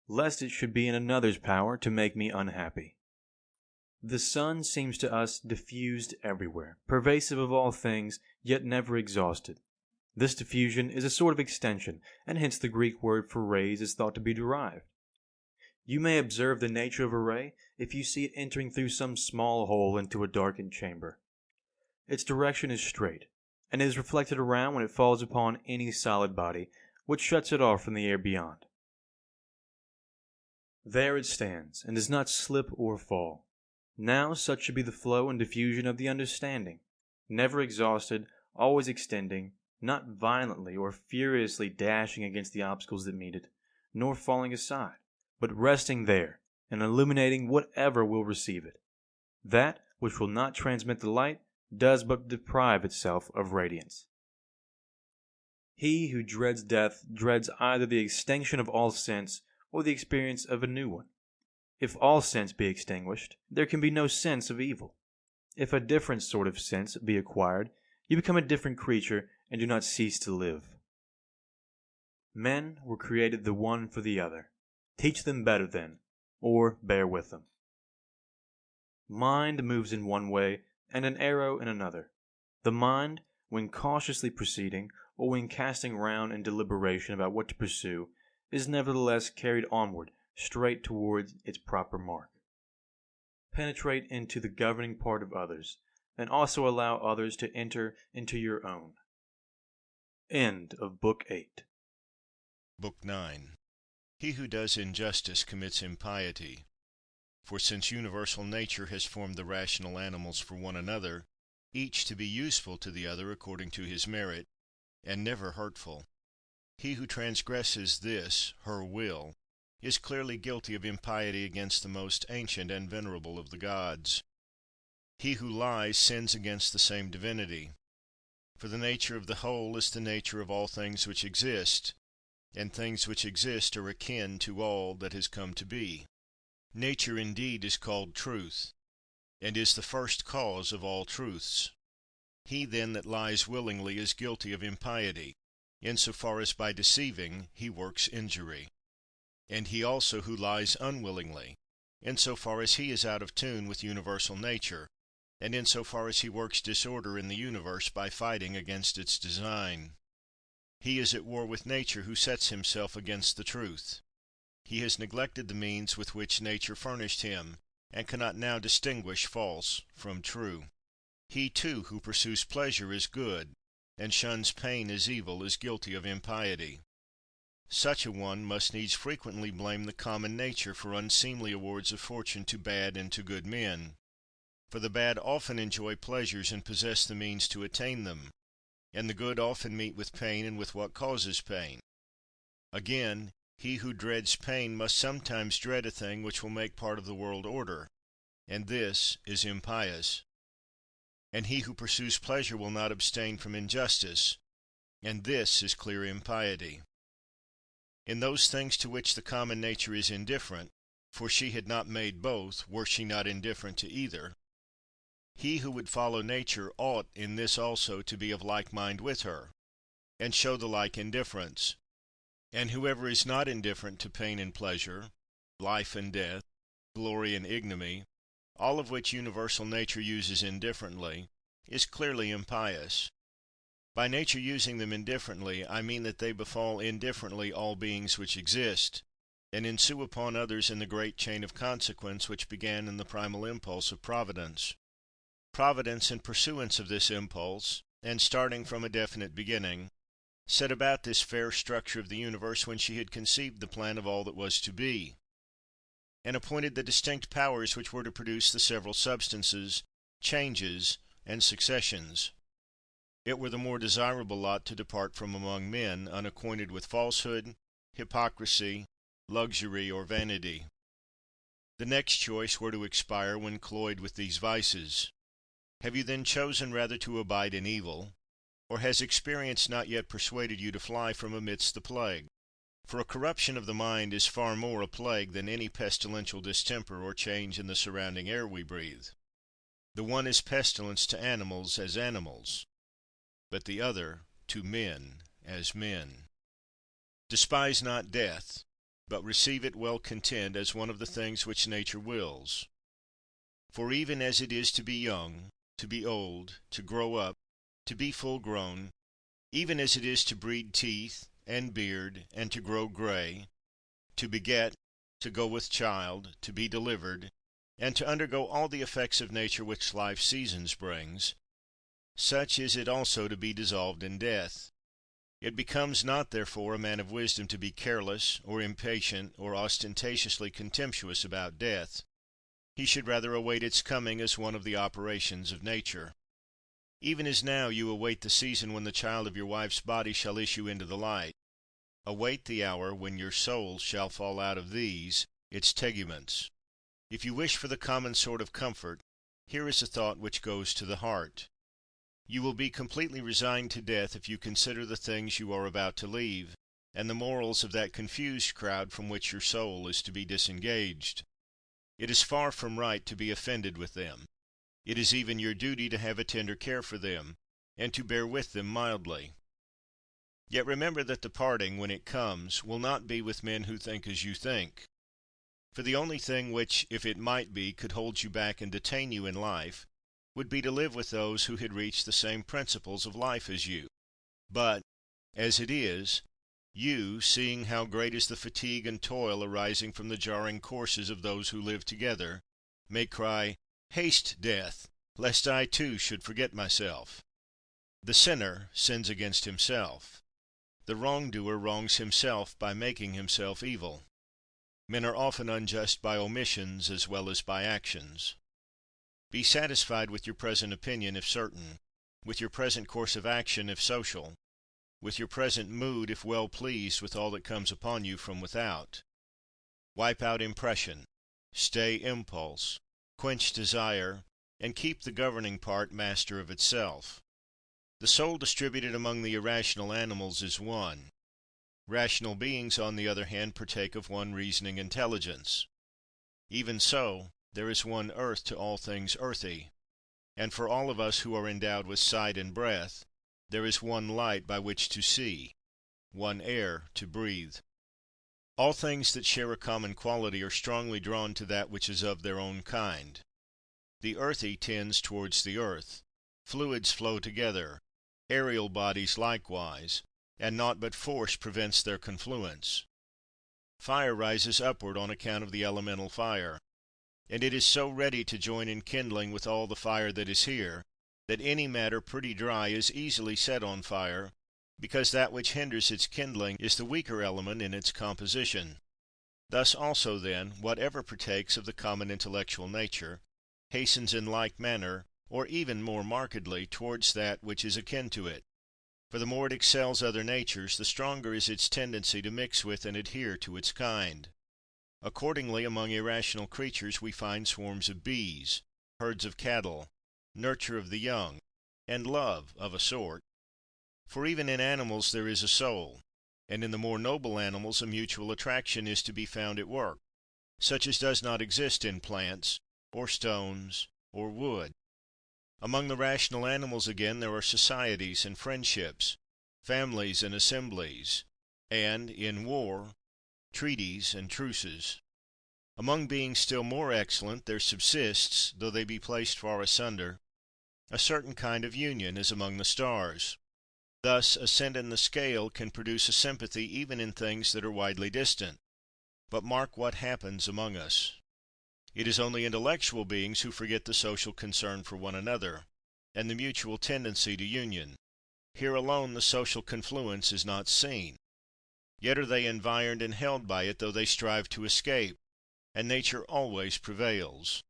lest it should be in another's power to make me unhappy. The sun seems to us diffused everywhere, pervasive of all things, yet never exhausted. This diffusion is a sort of extension, and hence the Greek word for rays is thought to be derived. You may observe the nature of a ray if you see it entering through some small hole into a darkened chamber. Its direction is straight, and it is reflected around when it falls upon any solid body, which shuts it off from the air beyond. There it stands, and does not slip or fall. Now such should be the flow and diffusion of the understanding, never exhausted, always extending, not violently or furiously dashing against the obstacles that meet it, nor falling aside, but resting there and illuminating whatever will receive it. That which will not transmit the light does but deprive itself of radiance. He who dreads death dreads either the extinction of all sense or the experience of a new one. If all sense be extinguished, there can be no sense of evil. If a different sort of sense be acquired, you become a different creature and do not cease to live. Men were created the one for the other. Teach them better then, or bear with them. Mind moves in one way, and an arrow in another. The mind, when cautiously proceeding, or when casting round in deliberation about what to pursue, is nevertheless carried onward, straight towards its proper mark. Penetrate into the governing part of others, and also allow others to enter into your own. End of Book 8. Book 9. He who does injustice commits impiety. For since universal nature has formed the rational animals for one another, each to be useful to the other according to his merit, and never hurtful, he who transgresses this, her will, is clearly guilty of impiety against the most ancient and venerable of the gods. He who lies sins against the same divinity. For the nature of the whole is the nature of all things which exist, and things which exist are akin to all that has come to be. Nature indeed is called truth, and is the first cause of all truths. He then that lies willingly is guilty of impiety, in so far as by deceiving he works injury. And he also who lies unwillingly, in so far as he is out of tune with universal nature, and in so far as he works disorder in the universe by fighting against its design. He is at war with nature who sets himself against the truth. He has neglected the means with which nature furnished him, and cannot now distinguish false from true. He too who pursues pleasure is good, and shuns pain as evil, is guilty of impiety. Such a one must needs frequently blame the common nature for unseemly awards of fortune to bad and to good men. For the bad often enjoy pleasures and possess the means to attain them, and the good often meet with pain and with what causes pain. Again, he who dreads pain must sometimes dread a thing which will make part of the world order, and this is impious. And he who pursues pleasure will not abstain from injustice, and this is clear impiety. In those things to which the common nature is indifferent, for she had not made both, were she not indifferent to either, he who would follow nature ought in this also to be of like mind with her, and show the like indifference. And whoever is not indifferent to pain and pleasure, life and death, glory and ignominy, all of which universal nature uses indifferently, is clearly impious. By nature using them indifferently, I mean that they befall indifferently all beings which exist, and ensue upon others in the great chain of consequence which began in the primal impulse of Providence. Providence, in pursuance of this impulse, and starting from a definite beginning, set about this fair structure of the universe when she had conceived the plan of all that was to be, and appointed the distinct powers which were to produce the several substances, changes, and successions. It were the more desirable lot to depart from among men, unacquainted with falsehood, hypocrisy, luxury, or vanity. The next choice were to expire when cloyed with these vices. Have you then chosen rather to abide in evil, or has experience not yet persuaded you to fly from amidst the plague? For a corruption of the mind is far more a plague than any pestilential distemper or change in the surrounding air we breathe. The one is pestilence to animals as animals, but the other to men as men. Despise not death, but receive it well content as one of the things which nature wills. For even as it is to be young, to be old, to grow up, to be full grown, even as it is to breed teeth and beard, and to grow gray, to beget, to go with child, to be delivered, and to undergo all the effects of nature which life's seasons brings, such is it also to be dissolved in death. It becomes not, therefore, a man of wisdom to be careless, or impatient, or ostentatiously contemptuous about death. He should rather await its coming as one of the operations of nature. Even as now you await the season when the child of your wife's body shall issue into the light, await the hour when your soul shall fall out of these, its teguments. If you wish for the common sort of comfort, here is a thought which goes to the heart. You will be completely resigned to death if you consider the things you are about to leave, and the morals of that confused crowd from which your soul is to be disengaged. It is far from right to be offended with them. It is even your duty to have a tender care for them, and to bear with them mildly. Yet remember that the parting, when it comes, will not be with men who think as you think. For the only thing which, if it might be, could hold you back and detain you in life, would be to live with those who had reached the same principles of life as you. But, as it is, you, seeing how great is the fatigue and toil arising from the jarring courses of those who live together, may cry, "Haste, death, lest I too should forget myself." The sinner sins against himself. The wrongdoer wrongs himself by making himself evil. Men are often unjust by omissions as well as by actions. Be satisfied with your present opinion if certain, with your present course of action if social, with your present mood if well pleased with all that comes upon you from without. Wipe out impression, stay impulse, quench desire, and keep the governing part master of itself. The soul distributed among the irrational animals is one. Rational beings, on the other hand, partake of one reasoning intelligence. Even so, there is one earth to all things earthy, and for all of us who are endowed with sight and breath, there is one light by which to see, one air to breathe. All things that share a common quality are strongly drawn to that which is of their own kind. The earthy tends towards the earth, fluids flow together, aerial bodies likewise, and naught but force prevents their confluence. Fire rises upward on account of the elemental fire, and it is so ready to join in kindling with all the fire that is here, that any matter pretty dry is easily set on fire, because that which hinders its kindling is the weaker element in its composition. Thus also, then, whatever partakes of the common intellectual nature, hastens in like manner, or even more markedly, towards that which is akin to it. For the more it excels other natures, the stronger is its tendency to mix with and adhere to its kind. Accordingly, among irrational creatures we find swarms of bees, herds of cattle, nurture of the young, and love, of a sort. For even in animals there is a soul, and in the more noble animals a mutual attraction is to be found at work, such as does not exist in plants, or stones, or wood. Among the rational animals, again, there are societies and friendships, families and assemblies, and, in war, treaties and truces. Among beings still more excellent there subsists, though they be placed far asunder, a certain kind of union, as among the stars. Thus, ascent in the scale can produce a sympathy even in things that are widely distant. But mark what happens among us. It is only intellectual beings who forget the social concern for one another, and the mutual tendency to union. Here alone the social confluence is not seen. Yet are they environed and held by it, though they strive to escape, and nature always prevails.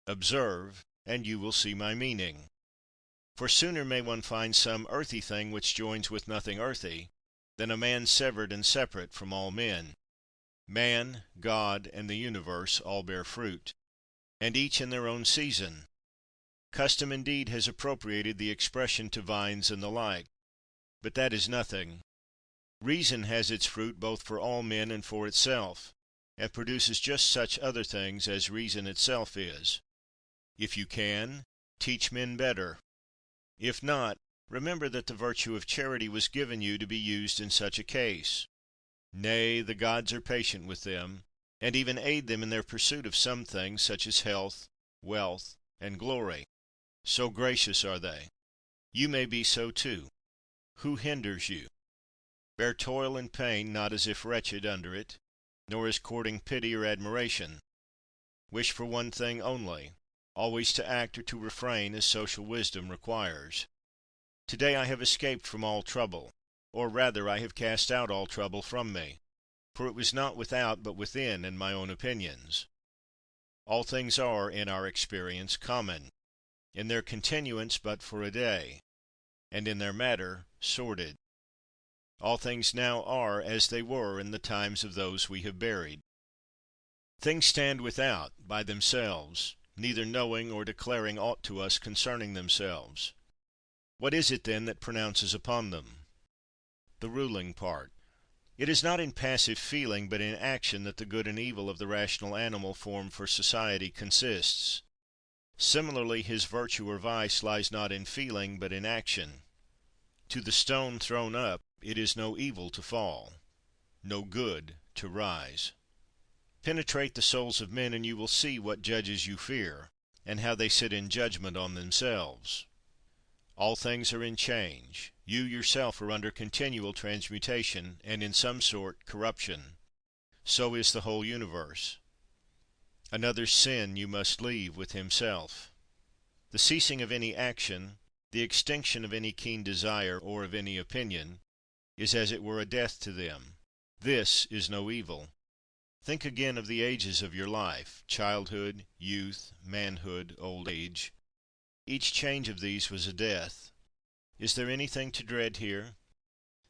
Observe, and you will see my meaning. For sooner may one find some earthy thing which joins with nothing earthy, than a man severed and separate from all men. Man, God, and the universe all bear fruit, and each in their own season. Custom indeed has appropriated the expression to vines and the like, but that is nothing. Reason has its fruit both for all men and for itself, and produces just such other things as reason itself is. If you can, teach men better. If not, remember that the virtue of charity was given you to be used in such a case. Nay, the gods are patient with them, and even aid them in their pursuit of some things, such as health, wealth, and glory. So gracious are they. You may be so too. Who hinders you? Bear toil and pain, not as if wretched under it, nor as courting pity or admiration. Wish for one thing only, always to act or to refrain as social wisdom requires. Today I have escaped from all trouble, or rather I have cast out all trouble from me, for it was not without but within in my own opinions. All things are, in our experience, common, in their continuance but for a day, and in their matter sordid. All things now are as they were in the times of those we have buried. Things stand without, by themselves, neither knowing or declaring aught to us concerning themselves. What is it then that pronounces upon them? The ruling part. It is not in passive feeling, but in action, that the good and evil of the rational animal formed for society consists. Similarly, his virtue or vice lies not in feeling, but in action. To the stone thrown up it is no evil to fall, no good to rise. Penetrate the souls of men, and you will see what judges you fear, and how they sit in judgment on themselves. All things are in change. You yourself are under continual transmutation, and in some sort corruption. So is the whole universe. Another's sin you must leave with himself. The ceasing of any action, the extinction of any keen desire or of any opinion, is as it were a death to them. This is no evil. Think again of the ages of your life, childhood, youth, manhood, old age. Each change of these was a death. Is there anything to dread here?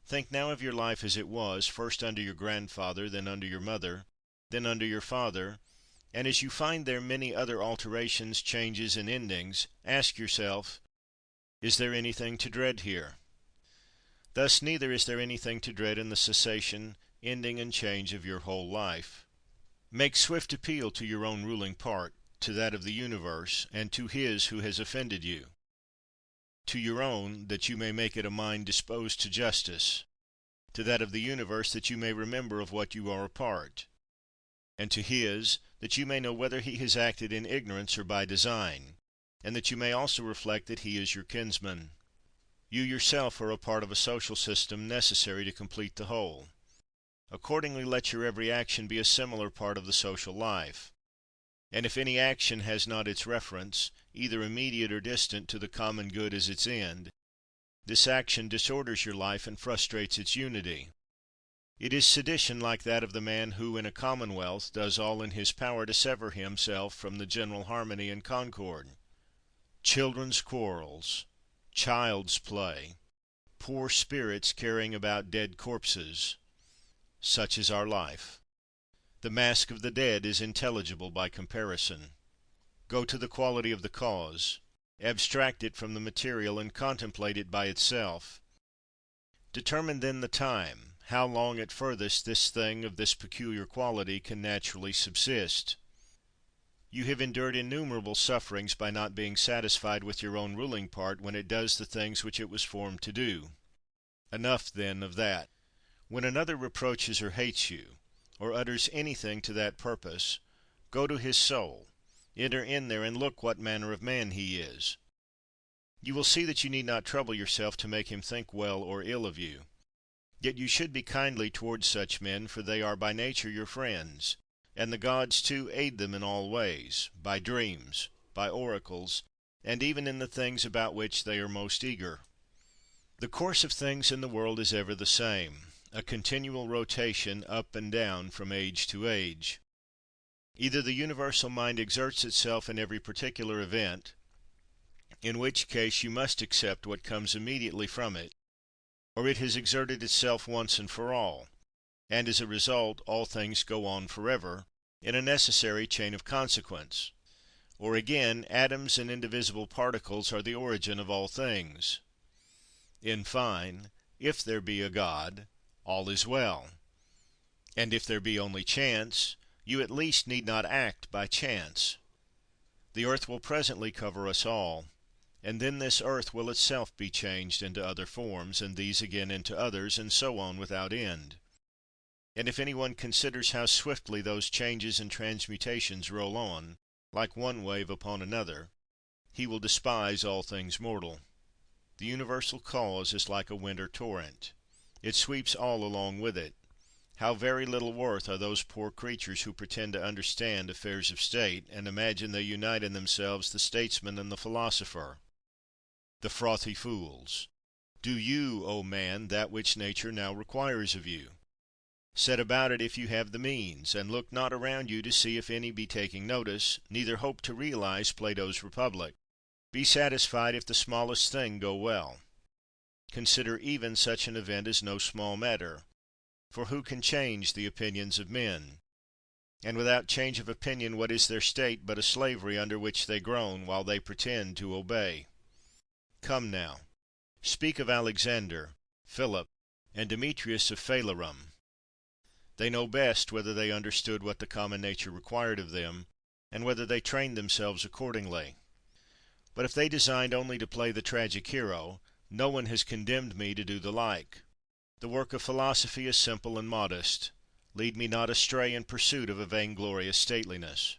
Think now of your life as it was, first under your grandfather, then under your mother, then under your father, and as you find there many other alterations, changes, and endings, ask yourself, is there anything to dread here? Thus neither is there anything to dread in the cessation, ending, and change of your whole life. Make swift appeal to your own ruling part, to that of the universe, and to his who has offended you. To your own, that you may make it a mind disposed to justice; to that of the universe, that you may remember of what you are a part; and to his, that you may know whether he has acted in ignorance or by design, and that you may also reflect that he is your kinsman. You yourself are a part of a social system necessary to complete the whole. Accordingly let your every action be a similar part of the social life. And if any action has not its reference, either immediate or distant, to the common good as its end, this action disorders your life and frustrates its unity. It is sedition like that of the man who, in a commonwealth, does all in his power to sever himself from the general harmony and concord. Children's quarrels, child's play, poor spirits carrying about dead corpses. Such is our life. The mask of the dead is intelligible by comparison. Go to the quality of the cause, abstract it from the material, and contemplate it by itself. Determine then the time, how long at furthest this thing of this peculiar quality can naturally subsist. You have endured innumerable sufferings by not being satisfied with your own ruling part when it does the things which it was formed to do. Enough, then, of that. When another reproaches or hates you, or utters anything to that purpose, go to his soul, enter in there, and look what manner of man he is. You will see that you need not trouble yourself to make him think well or ill of you. Yet you should be kindly towards such men, for they are by nature your friends, and the gods too aid them in all ways, by dreams, by oracles, and even in the things about which they are most eager. The course of things in the world is ever the same, a continual rotation up and down from age to age. Either the universal mind exerts itself in every particular event, in which case you must accept what comes immediately from it, or it has exerted itself once and for all, and as a result all things go on forever, in a necessary chain of consequence. Or again, atoms and indivisible particles are the origin of all things. In fine, if there be a God, all is well; and if there be only chance, you at least need not act by chance. The earth will presently cover us all, and then this earth will itself be changed into other forms, and these again into others, and so on without end. And if any one considers how swiftly those changes and transmutations roll on, like one wave upon another, he will despise all things mortal. The universal cause is like a winter torrent. It sweeps all along with it. How very little worth are those poor creatures who pretend to understand affairs of state, and imagine they unite in themselves the statesman and the philosopher. The frothy fools! Do you, O man, that which nature now requires of you. Set about it if you have the means, and look not around you to see if any be taking notice, neither hope to realize Plato's Republic. Be satisfied if the smallest thing go well. Consider even such an event as no small matter, for who can change the opinions of men? And without change of opinion, what is their state but a slavery under which they groan, while they pretend to obey? Come now, speak of Alexander, Philip, and Demetrius of Phalerum. They know best whether they understood what the common nature required of them, and whether they trained themselves accordingly. But if they designed only to play the tragic hero, no one has condemned me to do the like. The work of philosophy is simple and modest. Lead me not astray in pursuit of a vainglorious stateliness.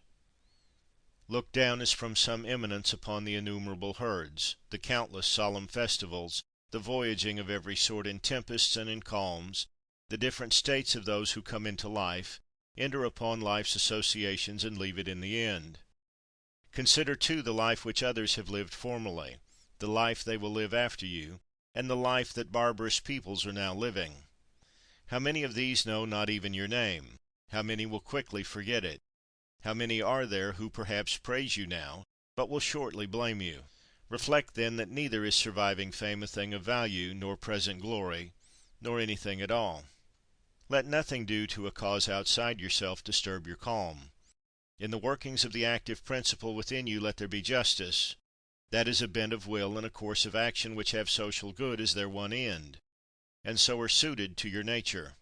Look down as from some eminence upon the innumerable herds, the countless solemn festivals, the voyaging of every sort in tempests and in calms, the different states of those who come into life, enter upon life's associations, and leave it in the end. Consider, too, the life which others have lived formerly, the life they will live after you, and the life that barbarous peoples are now living. How many of these know not even your name? How many will quickly forget it? How many are there who perhaps praise you now, but will shortly blame you? Reflect then that neither is surviving fame a thing of value, nor present glory, nor anything at all. Let nothing due to a cause outside yourself disturb your calm. In the workings of the active principle within you let there be justice. That is a bent of will and a course of action which have social good as their one end, and so are suited to your nature.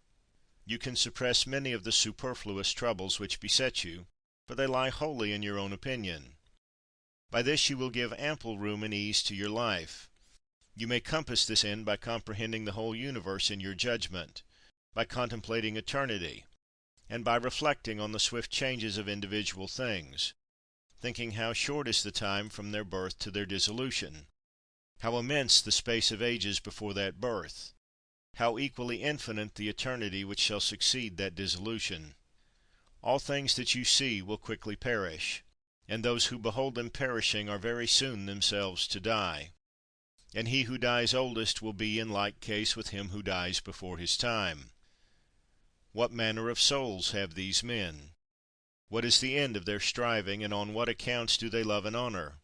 You can suppress many of the superfluous troubles which beset you, for they lie wholly in your own opinion. By this you will give ample room and ease to your life. You may compass this end by comprehending the whole universe in your judgment, by contemplating eternity, and by reflecting on the swift changes of individual things, thinking how short is the time from their birth to their dissolution, how immense the space of ages before that birth, how equally infinite the eternity which shall succeed that dissolution. All things that you see will quickly perish, and those who behold them perishing are very soon themselves to die. And he who dies oldest will be in like case with him who dies before his time. What manner of souls have these men? What is the end of their striving, and on what accounts do they love and honor?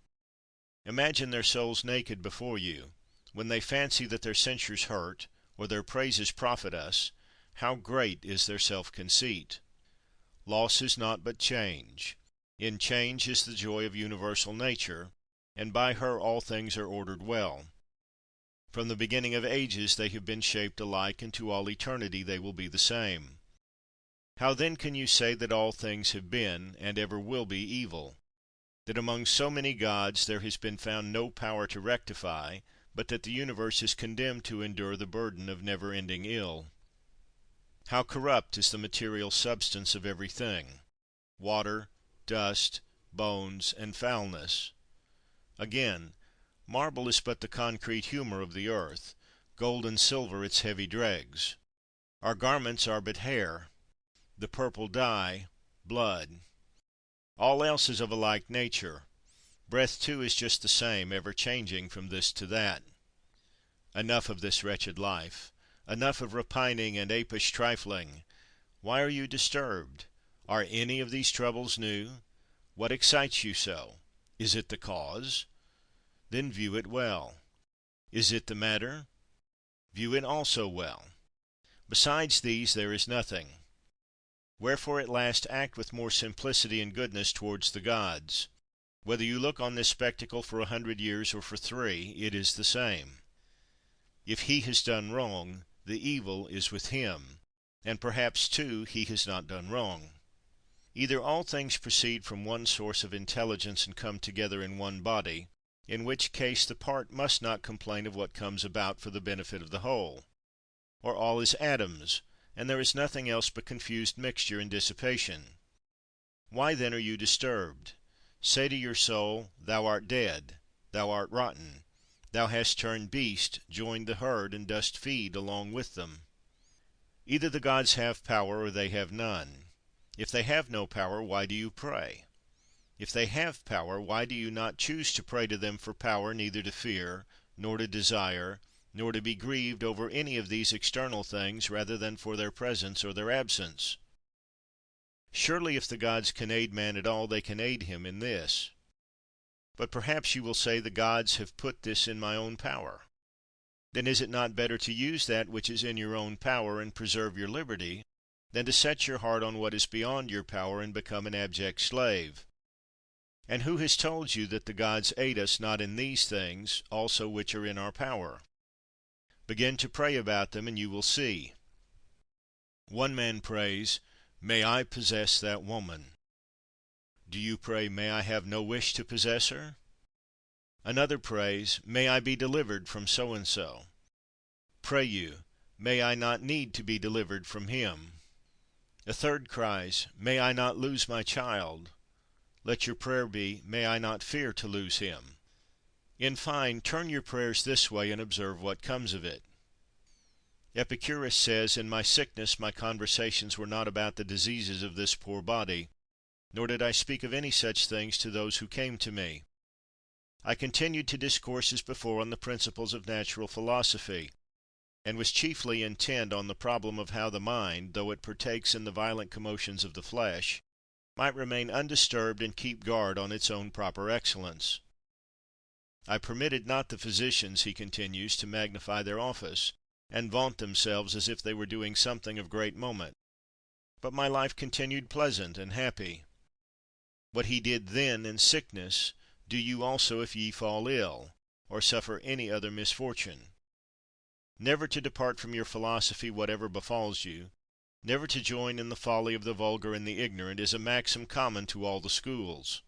Imagine their souls naked before you. When they fancy that their censures hurt, or their praises profit us, how great is their self-conceit! Loss is naught but change. In change is the joy of universal nature, and by her all things are ordered well. From the beginning of ages they have been shaped alike, and to all eternity they will be the same. How then can you say that all things have been, and ever will be, evil? That among so many gods there has been found no power to rectify, but that the universe is condemned to endure the burden of never-ending ill? How corrupt is the material substance of every thing! Water, dust, bones, and foulness. Again, marble is but the concrete humour of the earth, gold and silver its heavy dregs. Our garments are but hair, the purple dye, blood. All else is of a like nature. Breath too is just the same, ever changing from this to that. Enough of this wretched life. Enough of repining and apish trifling. Why are you disturbed? Are any of these troubles new? What excites you so? Is it the cause? Then view it well. Is it the matter? View it also well. Besides these there is nothing. Wherefore at last act with more simplicity and goodness towards the gods. Whether you look on this spectacle for 100 years or for 3, it is the same. If he has done wrong, the evil is with him, and perhaps too he has not done wrong. Either all things proceed from one source of intelligence and come together in one body, in which case the part must not complain of what comes about for the benefit of the whole, or all is atoms, and there is nothing else but confused mixture and dissipation. Why then are you disturbed? Say to your soul, thou art dead, thou art rotten, thou hast turned beast, joined the herd, and dost feed along with them. Either the gods have power, or they have none. If they have no power, why do you pray? If they have power, why do you not choose to pray to them for power neither to fear, nor to desire, nor to be grieved over any of these external things, rather than for their presence or their absence? Surely if the gods can aid man at all, they can aid him in this. But perhaps you will say, the gods have put this in my own power. Then is it not better to use that which is in your own power, and preserve your liberty, than to set your heart on what is beyond your power, and become an abject slave? And who has told you that the gods aid us not in these things also which are in our power? Begin to pray about them, and you will see. One man prays, "May I possess that woman." Do you pray, "May I have no wish to possess her"? Another prays, "May I be delivered from so and so." Pray you, "May I not need to be delivered from him." A third cries, "May I not lose my child." Let your prayer be, "May I not fear to lose him." In fine, turn your prayers this way, and observe what comes of it. Epicurus says, "In my sickness my conversations were not about the diseases of this poor body, nor did I speak of any such things to those who came to me. I continued to discourse as before on the principles of natural philosophy, and was chiefly intent on the problem of how the mind, though it partakes in the violent commotions of the flesh, might remain undisturbed and keep guard on its own proper excellence. I permitted not the physicians," he continues, "to magnify their office, and vaunt themselves as if they were doing something of great moment, but my life continued pleasant and happy. What he did then in sickness, do you also if ye fall ill, or suffer any other misfortune. Never to depart from your philosophy whatever befalls you, never to join in the folly of the vulgar and the ignorant, is a maxim common to all the schools.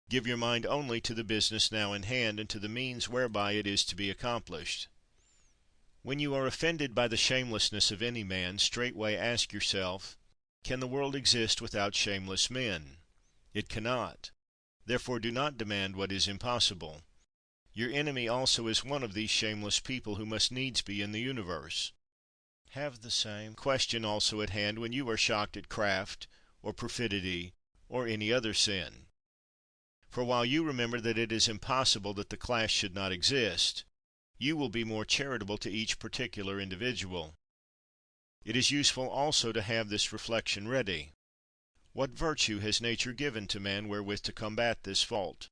Give your mind only to the business now in hand, and to the means whereby it is to be accomplished. When you are offended by the shamelessness of any man, straightway ask yourself, can the world exist without shameless men? It cannot. Therefore do not demand what is impossible. Your enemy also is one of these shameless people who must needs be in the universe. Have the same question also at hand when you are shocked at craft, or perfidy, or any other sin. For while you remember that it is impossible that the class should not exist, you will be more charitable to each particular individual. It is useful also to have this reflection ready. What virtue has nature given to man wherewith to combat this fault?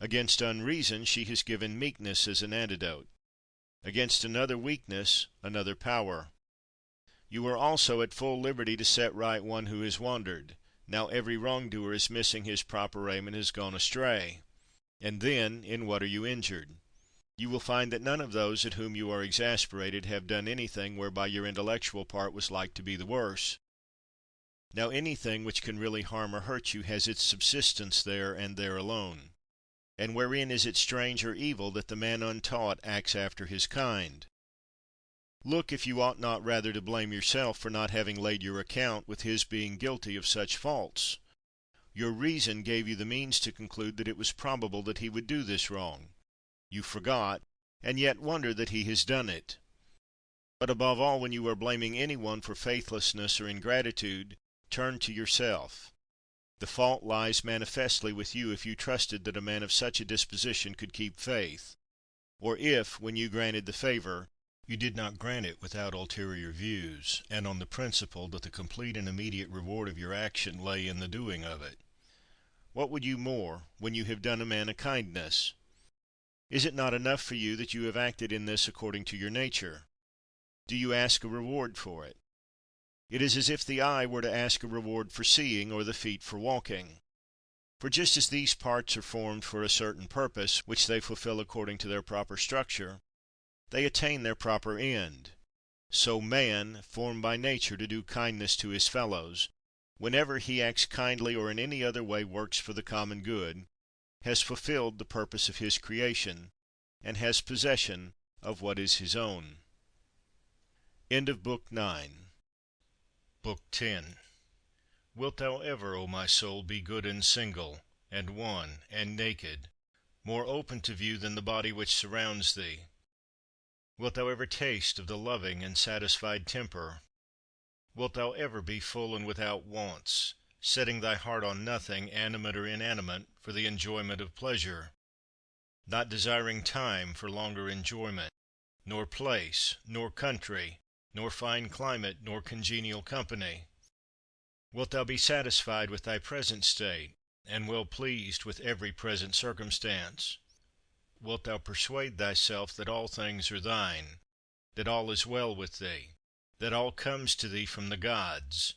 Against unreason she has given meekness as an antidote. Against another weakness, another power. You are also at full liberty to set right one who has wandered. Now every wrongdoer is missing his proper aim and has gone astray. And then, in what are you injured? You will find that none of those at whom you are exasperated have done anything whereby your intellectual part was like to be the worse. Now anything which can really harm or hurt you has its subsistence there and there alone. And wherein is it strange or evil that the man untaught acts after his kind? Look if you ought not rather to blame yourself for not having laid your account with his being guilty of such faults. Your reason gave you the means to conclude that it was probable that he would do this wrong. You forgot, and yet wonder that he has done it. But above all, when you are blaming any one for faithlessness or ingratitude, turn to yourself. The fault lies manifestly with you if you trusted that a man of such a disposition could keep faith, or if, when you granted the favor, you did not grant it without ulterior views, and on the principle that the complete and immediate reward of your action lay in the doing of it. What would you more, when you have done a man a kindness? Is it not enough for you that you have acted in this according to your nature? Do you ask a reward for it? It is as if the eye were to ask a reward for seeing, or the feet for walking. For just as these parts are formed for a certain purpose, which they fulfill according to their proper structure, they attain their proper end, so man, formed by nature to do kindness to his fellows, whenever he acts kindly or in any other way works for the common good, has fulfilled the purpose of his creation, and has possession of what is his own. End of Book 9. Book 10. Wilt thou ever, O my soul, be good and single, and one, and naked, more open to view than the body which surrounds thee? Wilt thou ever taste of the loving and satisfied temper? Wilt thou ever be full and without wants, setting thy heart on nothing, animate or inanimate, for the enjoyment of pleasure, not desiring time for longer enjoyment, nor place, nor country, nor fine climate, nor congenial company? Wilt thou be satisfied with thy present state, and well pleased with every present circumstance? Wilt thou persuade thyself that all things are thine, that all is well with thee, that all comes to thee from the gods,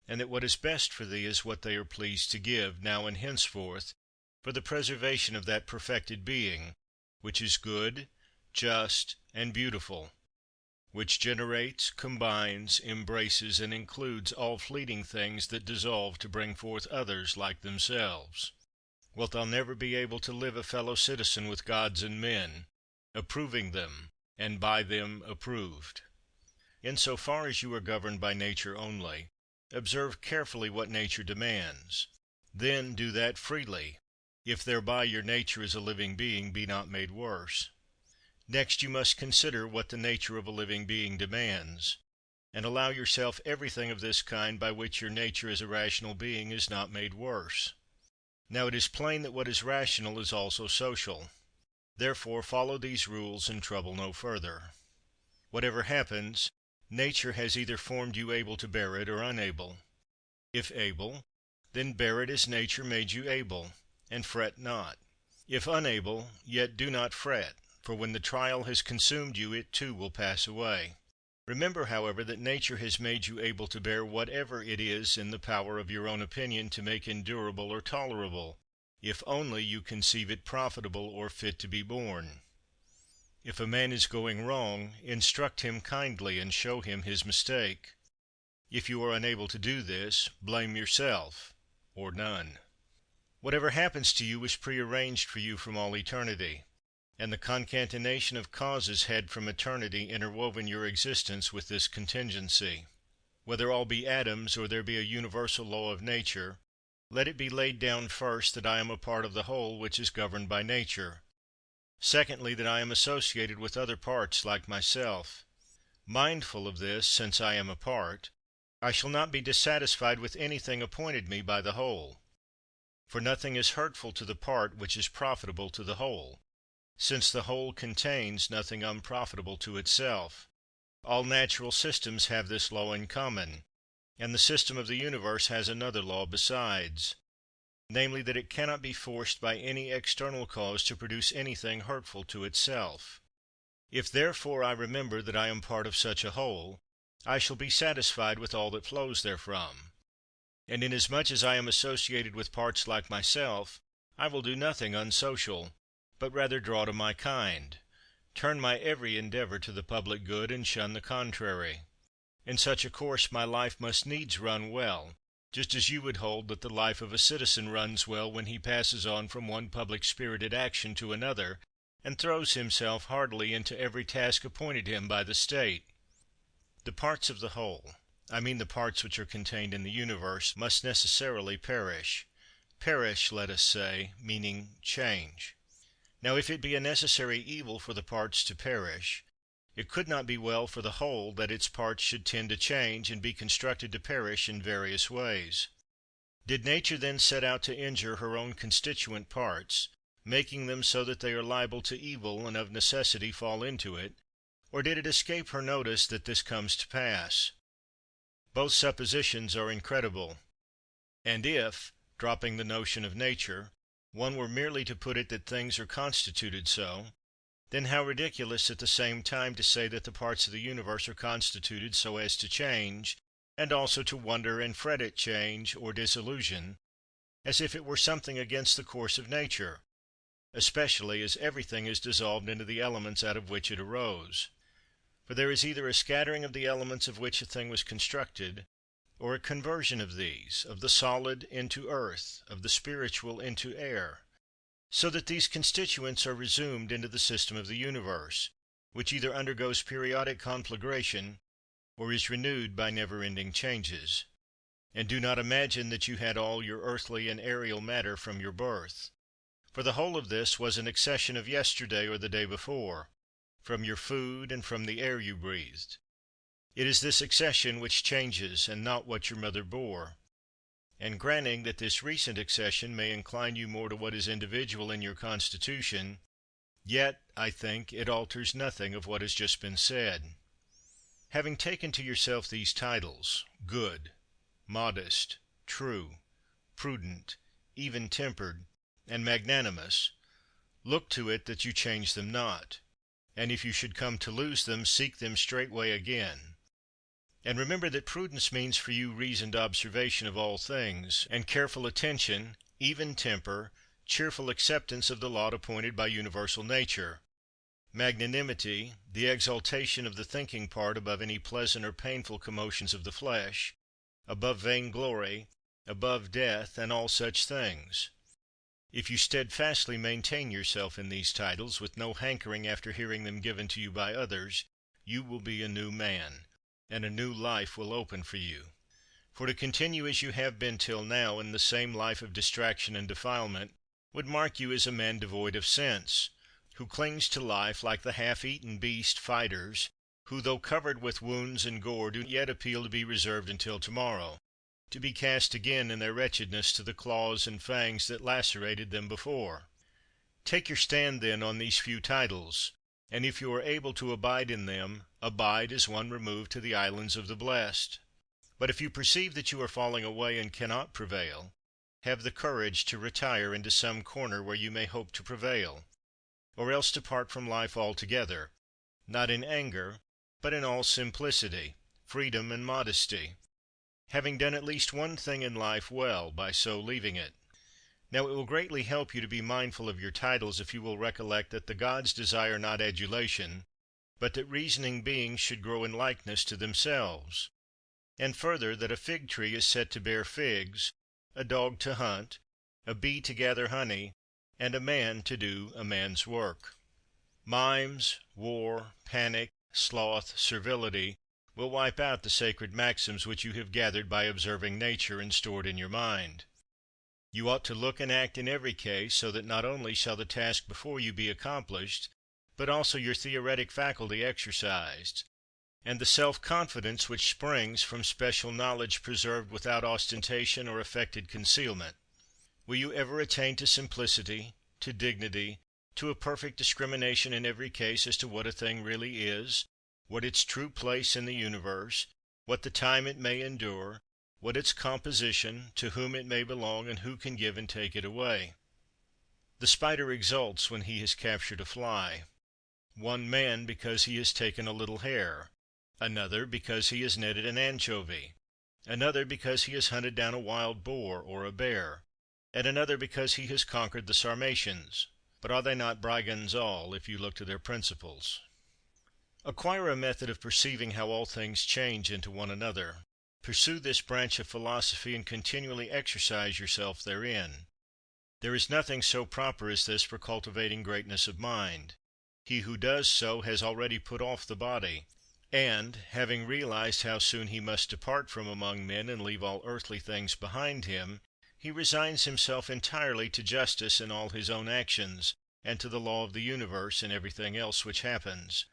and that what is best for thee is what they are pleased to give, now and henceforth, for the preservation of that perfected being, which is good, just, and beautiful, which generates, combines, embraces, and includes all fleeting things that dissolve to bring forth others like themselves? Wilt thou never be able to live a fellow citizen with gods and men, approving them, and by them approved? In so far as you are governed by nature only, observe carefully what nature demands, then do that freely, if thereby your nature as a living being be not made worse. Next you must consider what the nature of a living being demands, and allow yourself everything of this kind by which your nature as a rational being is not made worse. Now it is plain that what is rational is also social. Therefore follow these rules and trouble no further. Whatever happens, nature has either formed you able to bear it or unable. If able, then bear it as nature made you able, and fret not. If unable, yet do not fret, for when the trial has consumed you, it too will pass away. Remember, however, that nature has made you able to bear whatever it is in the power of your own opinion to make endurable or tolerable, if only you conceive it profitable or fit to be borne. If a man is going wrong, instruct him kindly, and show him his mistake. If you are unable to do this, blame yourself, or none. Whatever happens to you was prearranged for you from all eternity, and the concatenation of causes had from eternity interwoven your existence with this contingency. Whether all be atoms, or there be a universal law of nature, let it be laid down first that I am a part of the whole which is governed by nature. Secondly, that I am associated with other parts like myself. Mindful of this, since I am a part, I shall not be dissatisfied with anything appointed me by the whole. For nothing is hurtful to the part which is profitable to the whole, since the whole contains nothing unprofitable to itself. All natural systems have this law in common, and the system of the universe has another law besides, namely, that it cannot be forced by any external cause to produce anything hurtful to itself. If therefore I remember that I am part of such a whole, I shall be satisfied with all that flows therefrom. And inasmuch as I am associated with parts like myself, I will do nothing unsocial, but rather draw to my kind, turn my every endeavor to the public good, and shun the contrary. In such a course my life must needs run well, just as you would hold that the life of a citizen runs well when he passes on from one public spirited action to another, and throws himself heartily into every task appointed him by the state. The parts of the whole, I mean the parts which are contained in the universe, must necessarily perish. Perish, let us say, meaning change. Now, if it be a necessary evil for the parts to perish, it could not be well for the whole that its parts should tend to change, and be constructed to perish in various ways. Did nature then set out to injure her own constituent parts, making them so that they are liable to evil and of necessity fall into it, or did it escape her notice that this comes to pass? Both suppositions are incredible. And if, dropping the notion of nature, one were merely to put it that things are constituted so, then how ridiculous at the same time to say that the parts of the universe are constituted so as to change, and also to wonder and fret at change or dissolution, as if it were something against the course of nature, especially as everything is dissolved into the elements out of which it arose. For there is either a scattering of the elements of which a thing was constructed, or a conversion of these, of the solid into earth, of the spiritual into air, so that these constituents are resumed into the system of the universe, which either undergoes periodic conflagration, or is renewed by never-ending changes. And do not imagine that you had all your earthly and aerial matter from your birth. For the whole of this was an accession of yesterday or the day before, from your food and from the air you breathed. It is this accession which changes, and not what your mother bore. And granting that this recent accession may incline you more to what is individual in your constitution, yet, I think, it alters nothing of what has just been said. Having taken to yourself these titles, good, modest, true, prudent, even-tempered, and magnanimous, look to it that you change them not, and if you should come to lose them, seek them straightway again. And remember that prudence means for you reasoned observation of all things, and careful attention, even temper, cheerful acceptance of the lot appointed by universal nature. Magnanimity, the exaltation of the thinking part above any pleasant or painful commotions of the flesh, above vainglory, above death, and all such things. If you steadfastly maintain yourself in these titles, with no hankering after hearing them given to you by others, you will be a new man, and a new life will open for you. For to continue as you have been till now in the same life of distraction and defilement would mark you as a man devoid of sense, who clings to life like the half-eaten beast fighters, who, though covered with wounds and gore, do yet appeal to be reserved until tomorrow, to be cast again in their wretchedness to the claws and fangs that lacerated them before. Take your stand then on these few titles, and if you are able to abide in them, abide as one removed to the islands of the blessed. But if you perceive that you are falling away and cannot prevail, have the courage to retire into some corner where you may hope to prevail, or else depart from life altogether, not in anger, but in all simplicity, freedom, and modesty, having done at least one thing in life well by so leaving it. Now it will greatly help you to be mindful of your titles if you will recollect that the gods desire not adulation, but that reasoning beings should grow in likeness to themselves. And further, that a fig tree is set to bear figs, a dog to hunt, a bee to gather honey, and a man to do a man's work. Mimes, war, panic, sloth, servility, will wipe out the sacred maxims which you have gathered by observing nature and stored in your mind. You ought to look and act in every case so that not only shall the task before you be accomplished, but also your theoretic faculty exercised, and the self-confidence which springs from special knowledge preserved without ostentation or affected concealment. Will you ever attain to simplicity, to dignity, to a perfect discrimination in every case as to what a thing really is, what its true place in the universe, what the time it may endure, what its composition, to whom it may belong, and who can give and take it away? The spider exults when he has captured a fly. One man because he has taken a little hare, another because he has netted an anchovy, another because he has hunted down a wild boar or a bear, and another because he has conquered the Sarmatians. But are they not brigands all, if you look to their principles? Acquire a method of perceiving how all things change into one another. Pursue this branch of philosophy, and continually exercise yourself therein. There is nothing so proper as this for cultivating greatness of mind. He who does so has already put off the body, and, having realized how soon he must depart from among men and leave all earthly things behind him, he resigns himself entirely to justice in all his own actions, and to the law of the universe in everything else which happens.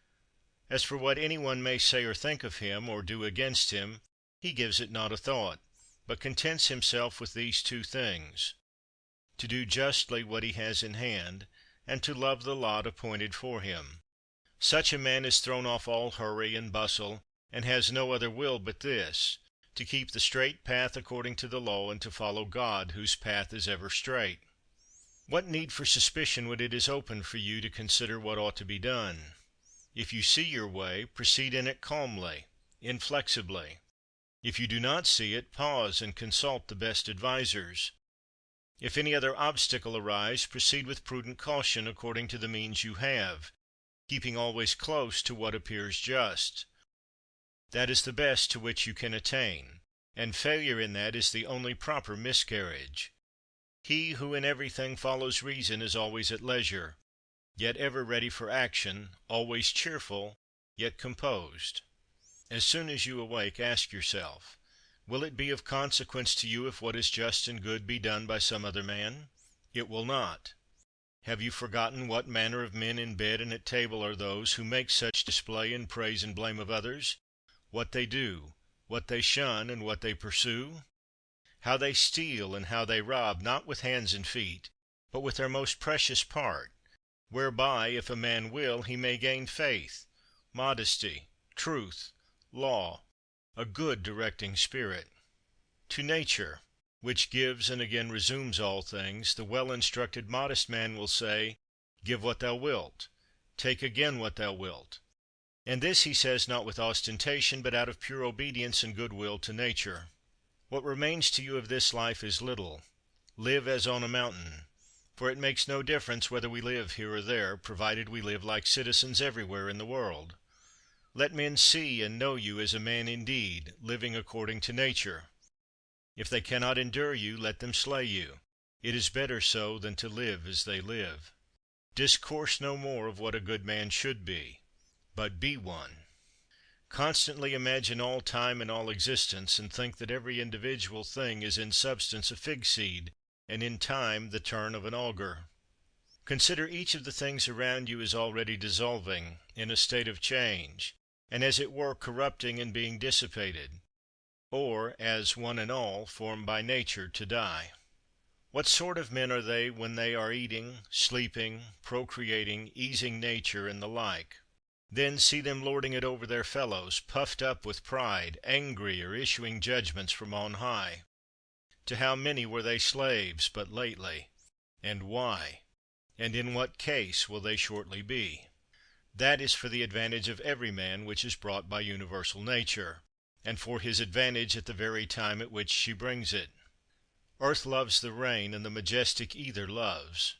As for what any one may say or think of him, or do against him, he gives it not a thought, but contents himself with these two things: to do justly what he has in hand, and to love the lot appointed for him. Such a man is thrown off all hurry and bustle, and has no other will but this, to keep the straight path according to the law, and to follow God, whose path is ever straight. What need for suspicion when it is open for you to consider what ought to be done? If you see your way, proceed in it calmly, inflexibly. If you do not see it, pause and consult the best advisers. If any other obstacle arise, proceed with prudent caution according to the means you have, keeping always close to what appears just. That is the best to which you can attain, and failure in that is the only proper miscarriage. He who in everything follows reason is always at leisure, yet ever ready for action, always cheerful, yet composed. As soon as you awake, ask yourself, will it be of consequence to you if what is just and good be done by some other man? It will not. Have you forgotten what manner of men in bed and at table are those who make such display in praise and blame of others? What they do, what they shun, and what they pursue? How they steal and how they rob, not with hands and feet, but with their most precious part, whereby, if a man will, he may gain faith, modesty, truth, law, a good directing spirit. To nature, which gives and again resumes all things, the well-instructed modest man will say, give what thou wilt, take again what thou wilt. And this he says not with ostentation, but out of pure obedience and goodwill to nature. What remains to you of this life is little. Live as on a mountain, for it makes no difference whether we live here or there, provided we live like citizens everywhere in the world. Let men see and know you as a man indeed, living according to nature. If they cannot endure you, let them slay you. It is better so than to live as they live. Discourse no more of what a good man should be, but be one. Constantly imagine all time and all existence, and think that every individual thing is in substance a fig seed, and in time the turn of an augur. Consider each of the things around you as already dissolving, in a state of change, and as it were corrupting and being dissipated, or as one and all formed by nature to die. What sort of men are they when they are eating, sleeping, procreating, easing nature, and the like? Then see them lording it over their fellows, puffed up with pride, angry, or issuing judgments from on high. To how many were they slaves but lately? And why? And in what case will they shortly be? That is for the advantage of every man which is brought by universal nature, and for his advantage at the very time at which she brings it. Earth loves the rain, and the majestic ether loves.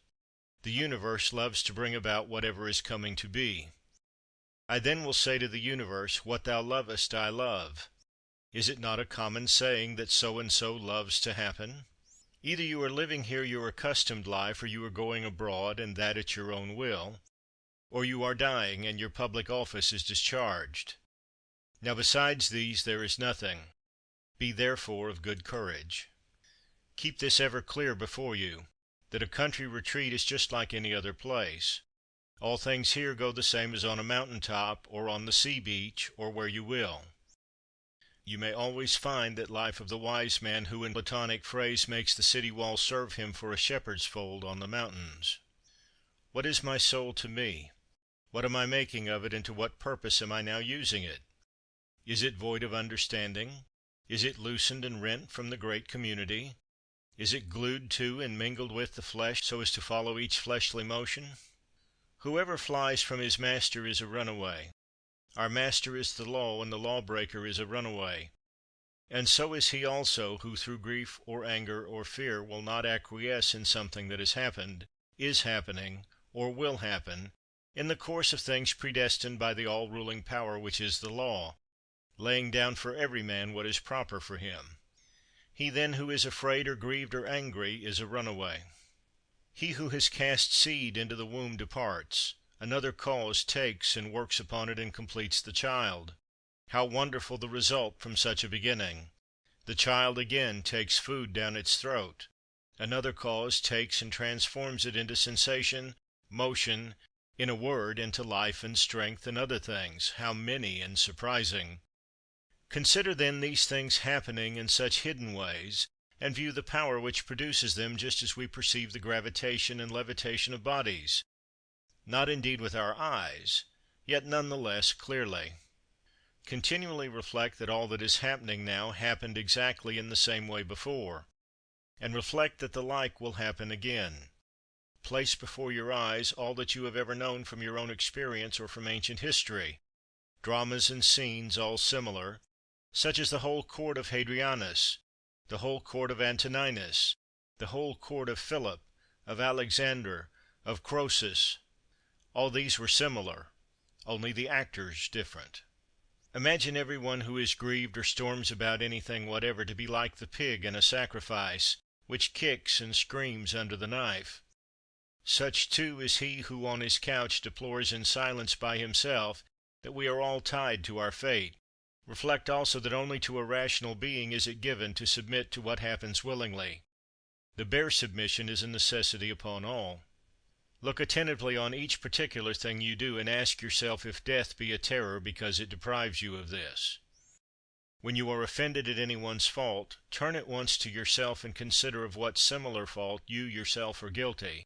The universe loves to bring about whatever is coming to be. I then will say to the universe, what thou lovest I love. Is it not a common saying that so and so loves to happen? Either you are living here your accustomed life, or you are going abroad, and that at your own will, or you are dying, and your public office is discharged. Now besides these there is nothing. Be therefore of good courage. Keep this ever clear before you, that a country retreat is just like any other place. All things here go the same as on a mountain top, or on the sea beach, or where you will. you may always find that life of the wise man who in Platonic phrase makes the city wall serve him for a shepherd's fold on the mountains. What is my soul to me? What am I making of it, and to what purpose am I now using it? Is it void of understanding? Is it loosened and rent from the great community? Is it glued to and mingled with the flesh so as to follow each fleshly motion? Whoever flies from his master is a runaway. Our master is the law, and the lawbreaker is a runaway. And so is he also who through grief or anger or fear will not acquiesce in something that has happened, is happening, or will happen, in the course of things predestined by the all-ruling power which is the law, laying down for every man what is proper for him. He then who is afraid or grieved or angry is a runaway. He who has cast seed into the womb departs. Another cause takes and works upon it and completes the child. How wonderful the result from such a beginning! The child again takes food down its throat. Another cause takes and transforms it into sensation, motion, in a word, into life and strength and other things. How many and surprising! Consider then these things happening in such hidden ways, and view the power which produces them, just as we perceive the gravitation and levitation of bodies. Not indeed with our eyes, yet none the less clearly. Continually reflect that all that is happening now happened exactly in the same way before, and reflect that the like will happen again. Place before your eyes all that you have ever known from your own experience or from ancient history, dramas and scenes all similar, such as the whole court of Hadrianus, the whole court of Antoninus, the whole court of Philip, of Alexander, of Croesus. All these were similar, only the actors different. Imagine every one who is grieved or storms about anything whatever to be like the pig in a sacrifice, which kicks and screams under the knife. Such too is he who on his couch deplores in silence by himself that we are all tied to our fate. Reflect also that only to a rational being is it given to submit to what happens willingly. The bare submission is a necessity upon all. Look attentively on each particular thing you do, and ask yourself if death be a terror because it deprives you of this. When you are offended at any one's fault, turn at once to yourself and consider of what similar fault you yourself are guilty,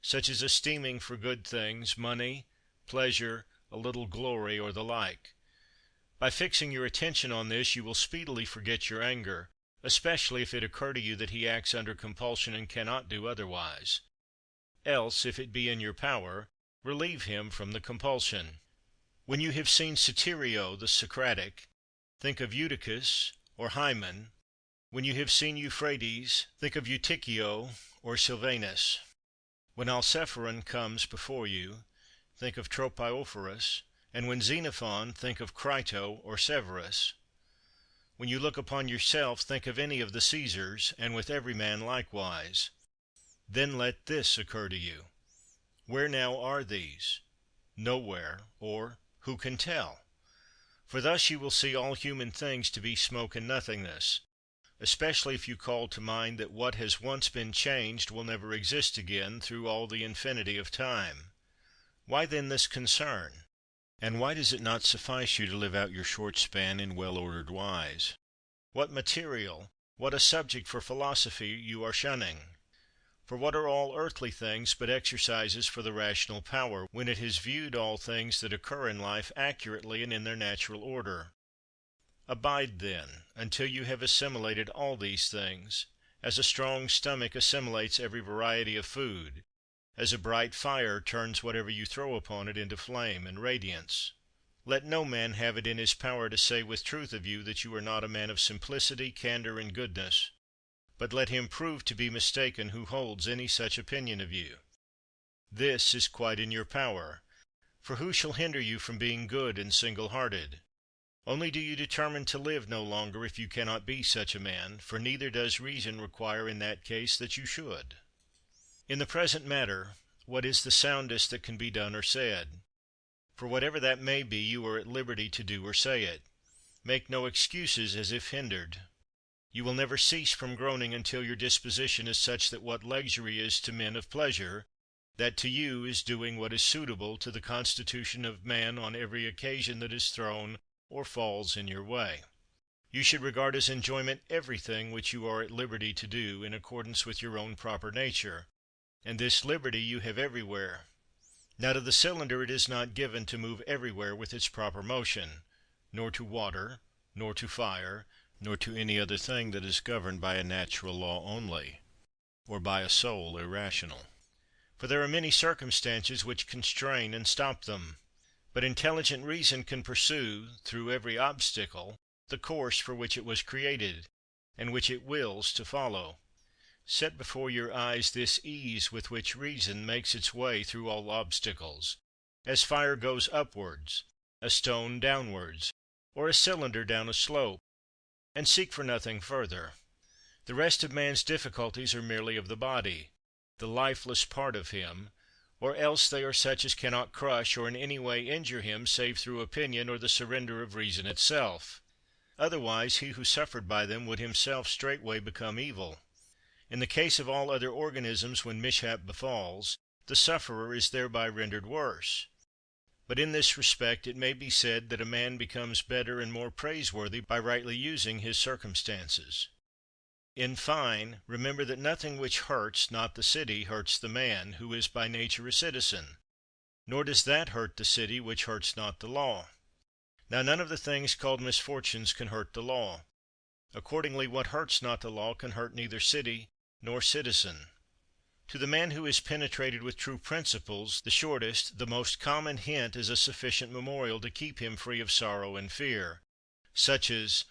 such as esteeming for good things, money, pleasure, a little glory, or the like. By fixing your attention on this, you will speedily forget your anger, especially if it occur to you that he acts under compulsion and cannot do otherwise. Else, if it be in your power, relieve him from the compulsion. When you have seen Satyrio the Socratic, think of Eutychus or Hymen. When you have seen Euphrates, think of Eutychio or Silvanus. When Alcephoron comes before you, think of Tropiophorus, and when Xenophon, think of Crito or Severus. When you look upon yourself, think of any of the Caesars, and with every man likewise. Then let this occur to you: where now are these? Nowhere, or who can tell? For thus you will see all human things to be smoke and nothingness, especially if you call to mind that what has once been changed will never exist again through all the infinity of time. Why then this concern? And why does it not suffice you to live out your short span in well-ordered wise? What material, what a subject for philosophy you are shunning! For what are all earthly things but exercises for the rational power, when it has viewed all things that occur in life accurately and in their natural order? Abide, then, until you have assimilated all these things, as a strong stomach assimilates every variety of food, as a bright fire turns whatever you throw upon it into flame and radiance. Let no man have it in his power to say with truth of you that you are not a man of simplicity, candor, and goodness. But let him prove to be mistaken who holds any such opinion of you. This is quite in your power, for who shall hinder you from being good and single-hearted? Only do you determine to live no longer if you cannot be such a man, for neither does reason require in that case that you should. In the present matter, what is the soundest that can be done or said? For whatever that may be, you are at liberty to do or say it. Make no excuses as if hindered. You will never cease from groaning until your disposition is such that what luxury is to men of pleasure, that to you is doing what is suitable to the constitution of man on every occasion that is thrown or falls in your way. You should regard as enjoyment everything which you are at liberty to do in accordance with your own proper nature, and this liberty you have everywhere. Now to the cylinder it is not given to move everywhere with its proper motion, nor to water, nor to fire, nor to any other thing that is governed by a natural law only, or by a soul irrational. For there are many circumstances which constrain and stop them. But intelligent reason can pursue, through every obstacle, the course for which it was created, and which it wills to follow. Set before your eyes this ease with which reason makes its way through all obstacles, as fire goes upwards, a stone downwards, or a cylinder down a slope, and seek for nothing further. The rest of man's difficulties are merely of the body, the lifeless part of him, or else they are such as cannot crush or in any way injure him save through opinion or the surrender of reason itself. Otherwise he who suffered by them would himself straightway become evil. In the case of all other organisms, when mishap befalls, the sufferer is thereby rendered worse. But in this respect it may be said that a man becomes better and more praiseworthy by rightly using his circumstances. In fine, remember that nothing which hurts not the city hurts the man, who is by nature a citizen, nor does that hurt the city which hurts not the law. Now none of the things called misfortunes can hurt the law. Accordingly, what hurts not the law can hurt neither city nor citizen. To the man who is penetrated with true principles, the shortest, the most common hint is a sufficient memorial to keep him free of sorrow and fear, such as,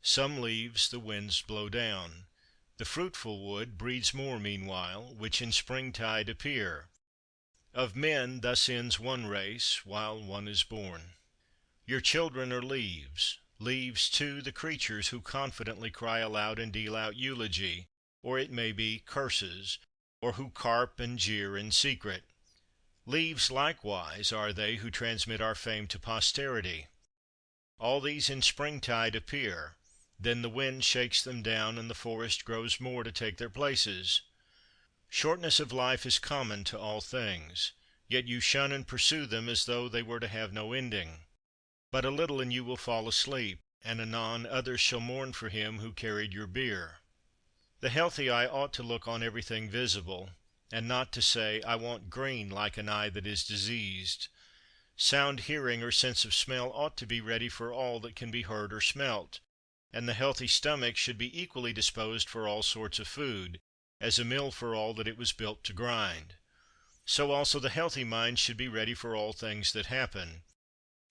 some leaves the winds blow down, the fruitful wood breeds more meanwhile, which in springtide appear. Of men thus ends one race, while one is born. Your children are leaves, leaves too the creatures who confidently cry aloud and deal out eulogy, or it may be curses, or who carp and jeer in secret. Leaves likewise are they who transmit our fame to posterity. All these in springtide appear, then the wind shakes them down, and the forest grows more to take their places. Shortness of life is common to all things, yet you shun and pursue them as though they were to have no ending. But a little and you will fall asleep, and anon others shall mourn for him who carried your bier. The healthy eye ought to look on everything visible, and not to say, I want green, like an eye that is diseased. Sound hearing or sense of smell ought to be ready for all that can be heard or smelt, and the healthy stomach should be equally disposed for all sorts of food, as a mill for all that it was built to grind. So also the healthy mind should be ready for all things that happen.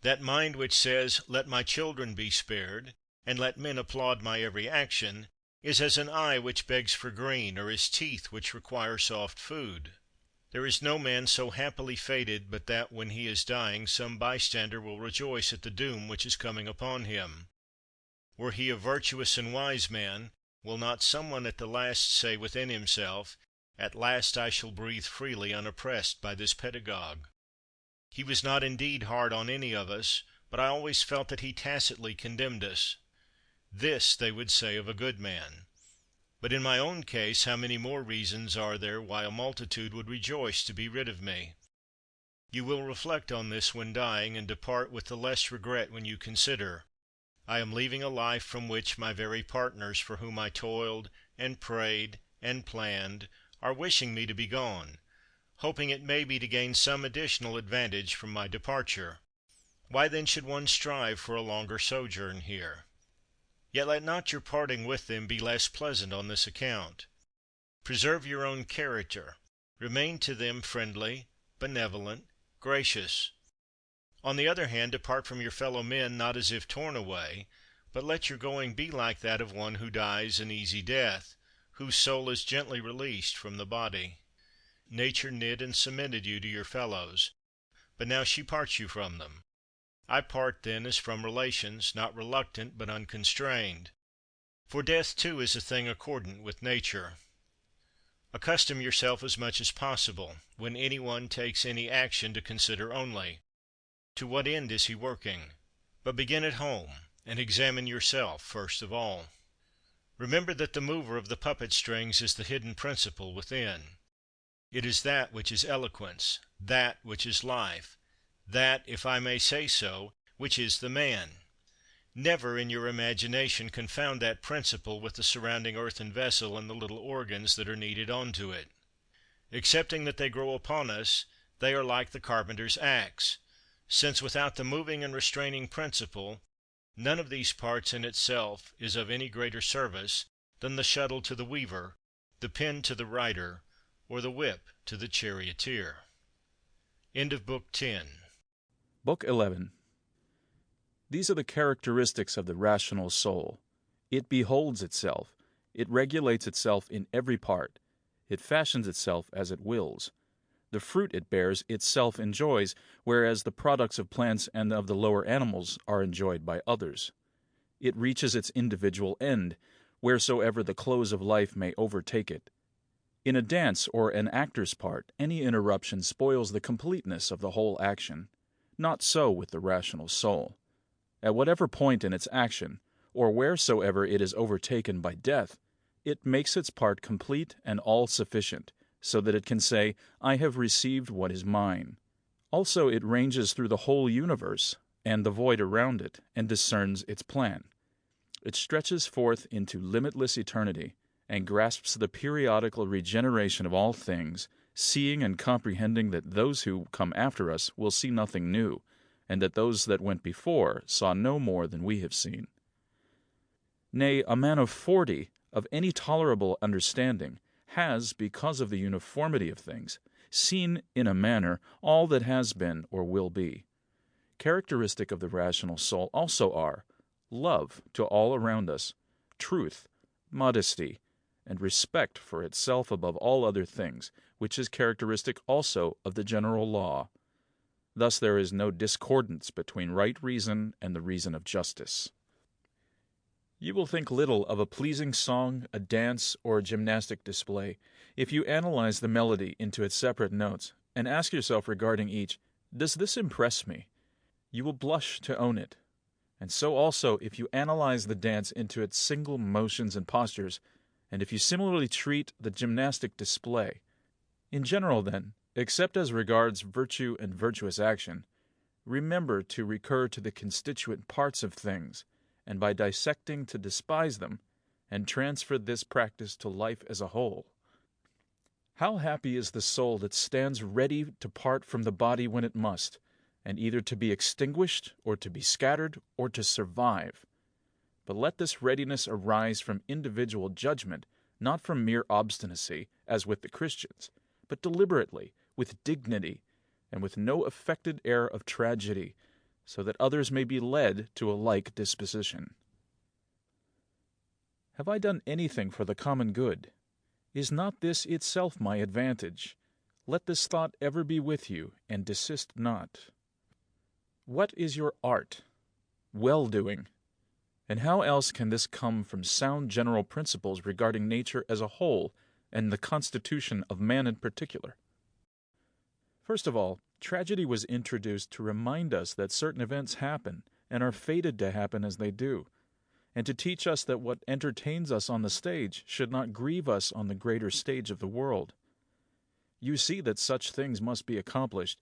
That mind which says, let my children be spared, and let men applaud my every action, is as an eye which begs for green, or as teeth which require soft food. There is no man so happily fated but that, when he is dying, some bystander will rejoice at the doom which is coming upon him. Were he a virtuous and wise man, will not some one at the last say within himself, at last I shall breathe freely, unoppressed by this pedagogue? He was not indeed hard on any of us, but I always felt that he tacitly condemned us. This they would say of a good man. But in my own case, how many more reasons are there why a multitude would rejoice to be rid of me? You will reflect on this when dying, and depart with the less regret when you consider, I am leaving a life from which my very partners, for whom I toiled and prayed and planned, are wishing me to be gone, hoping it may be to gain some additional advantage from my departure. Why then should one strive for a longer sojourn here? Yet let not your parting with them be less pleasant on this account. Preserve your own character, remain to them friendly, benevolent, gracious. On the other hand, depart from your fellow men not as if torn away, but let your going be like that of one who dies an easy death, whose soul is gently released from the body. Nature knit and cemented you to your fellows, but now she parts you from them. I part then as from relations, not reluctant but unconstrained. For death too is a thing accordant with nature. Accustom yourself as much as possible, when any one takes any action, to consider only, to what end is he working? But begin at home, and examine yourself first of all. Remember that the mover of the puppet strings is the hidden principle within. It is that which is eloquence, that which is life, that, if I may say so, which is the man. Never in your imagination confound that principle with the surrounding earthen vessel and the little organs that are kneaded onto it. Excepting that they grow upon us, they are like the carpenter's axe, since without the moving and restraining principle, none of these parts in itself is of any greater service than the shuttle to the weaver, the pen to the writer, or the whip to the charioteer. End of Book 10. Book 11. These are the characteristics of the rational soul. It beholds itself. It regulates itself in every part. It fashions itself as it wills. The fruit it bears itself enjoys, whereas the products of plants and of the lower animals are enjoyed by others. It reaches its individual end, wheresoever the close of life may overtake it. In a dance or an actor's part, any interruption spoils the completeness of the whole action. Not so with the rational soul. At whatever point in its action, or wheresoever it is overtaken by death, it makes its part complete and all-sufficient, so that it can say, I have received what is mine. Also it ranges through the whole universe, and the void around it, and discerns its plan. It stretches forth into limitless eternity, and grasps the periodical regeneration of all things, seeing and comprehending that those who come after us will see nothing new, and that those that went before saw no more than we have seen. Nay, a man of 40, of any tolerable understanding, has, because of the uniformity of things, seen in a manner all that has been or will be. Characteristic of the rational soul also are love to all around us, truth, modesty, and respect for itself above all other things, which is characteristic also of the general law. Thus there is no discordance between right reason and the reason of justice. You will think little of a pleasing song, a dance, or a gymnastic display, if you analyze the melody into its separate notes, and ask yourself regarding each, does this impress me? You will blush to own it. And so also if you analyze the dance into its single motions and postures, and if you similarly treat the gymnastic display. In general, then, except as regards virtue and virtuous action, remember to recur to the constituent parts of things, and by dissecting to despise them, and transfer this practice to life as a whole. How happy is the soul that stands ready to part from the body when it must, and either to be extinguished, or to be scattered, or to survive. But let this readiness arise from individual judgment, not from mere obstinacy, as with the Christians, but deliberately, with dignity, and with no affected air of tragedy, so that others may be led to a like disposition. Have I done anything for the common good? Is not this itself my advantage? Let this thought ever be with you, and desist not. What is your art? Well-doing. And how else can this come from sound general principles regarding nature as a whole, and the constitution of man in particular? First of all, tragedy was introduced to remind us that certain events happen, and are fated to happen as they do, and to teach us that what entertains us on the stage should not grieve us on the greater stage of the world. You see that such things must be accomplished,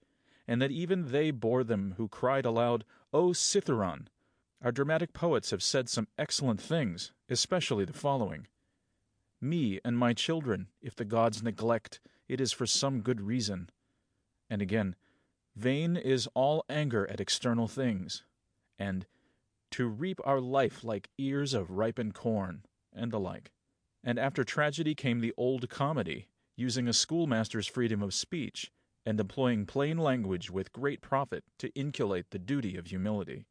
and that even they bore them who cried aloud, O Citharon! Our dramatic poets have said some excellent things, especially the following: Me and my children, if the gods neglect, it is for some good reason. And again, vain is all anger at external things. And to reap our life like ears of ripened corn, and the like. And after tragedy came the old comedy, using a schoolmaster's freedom of speech, and employing plain language with great profit to inculcate the duty of humility.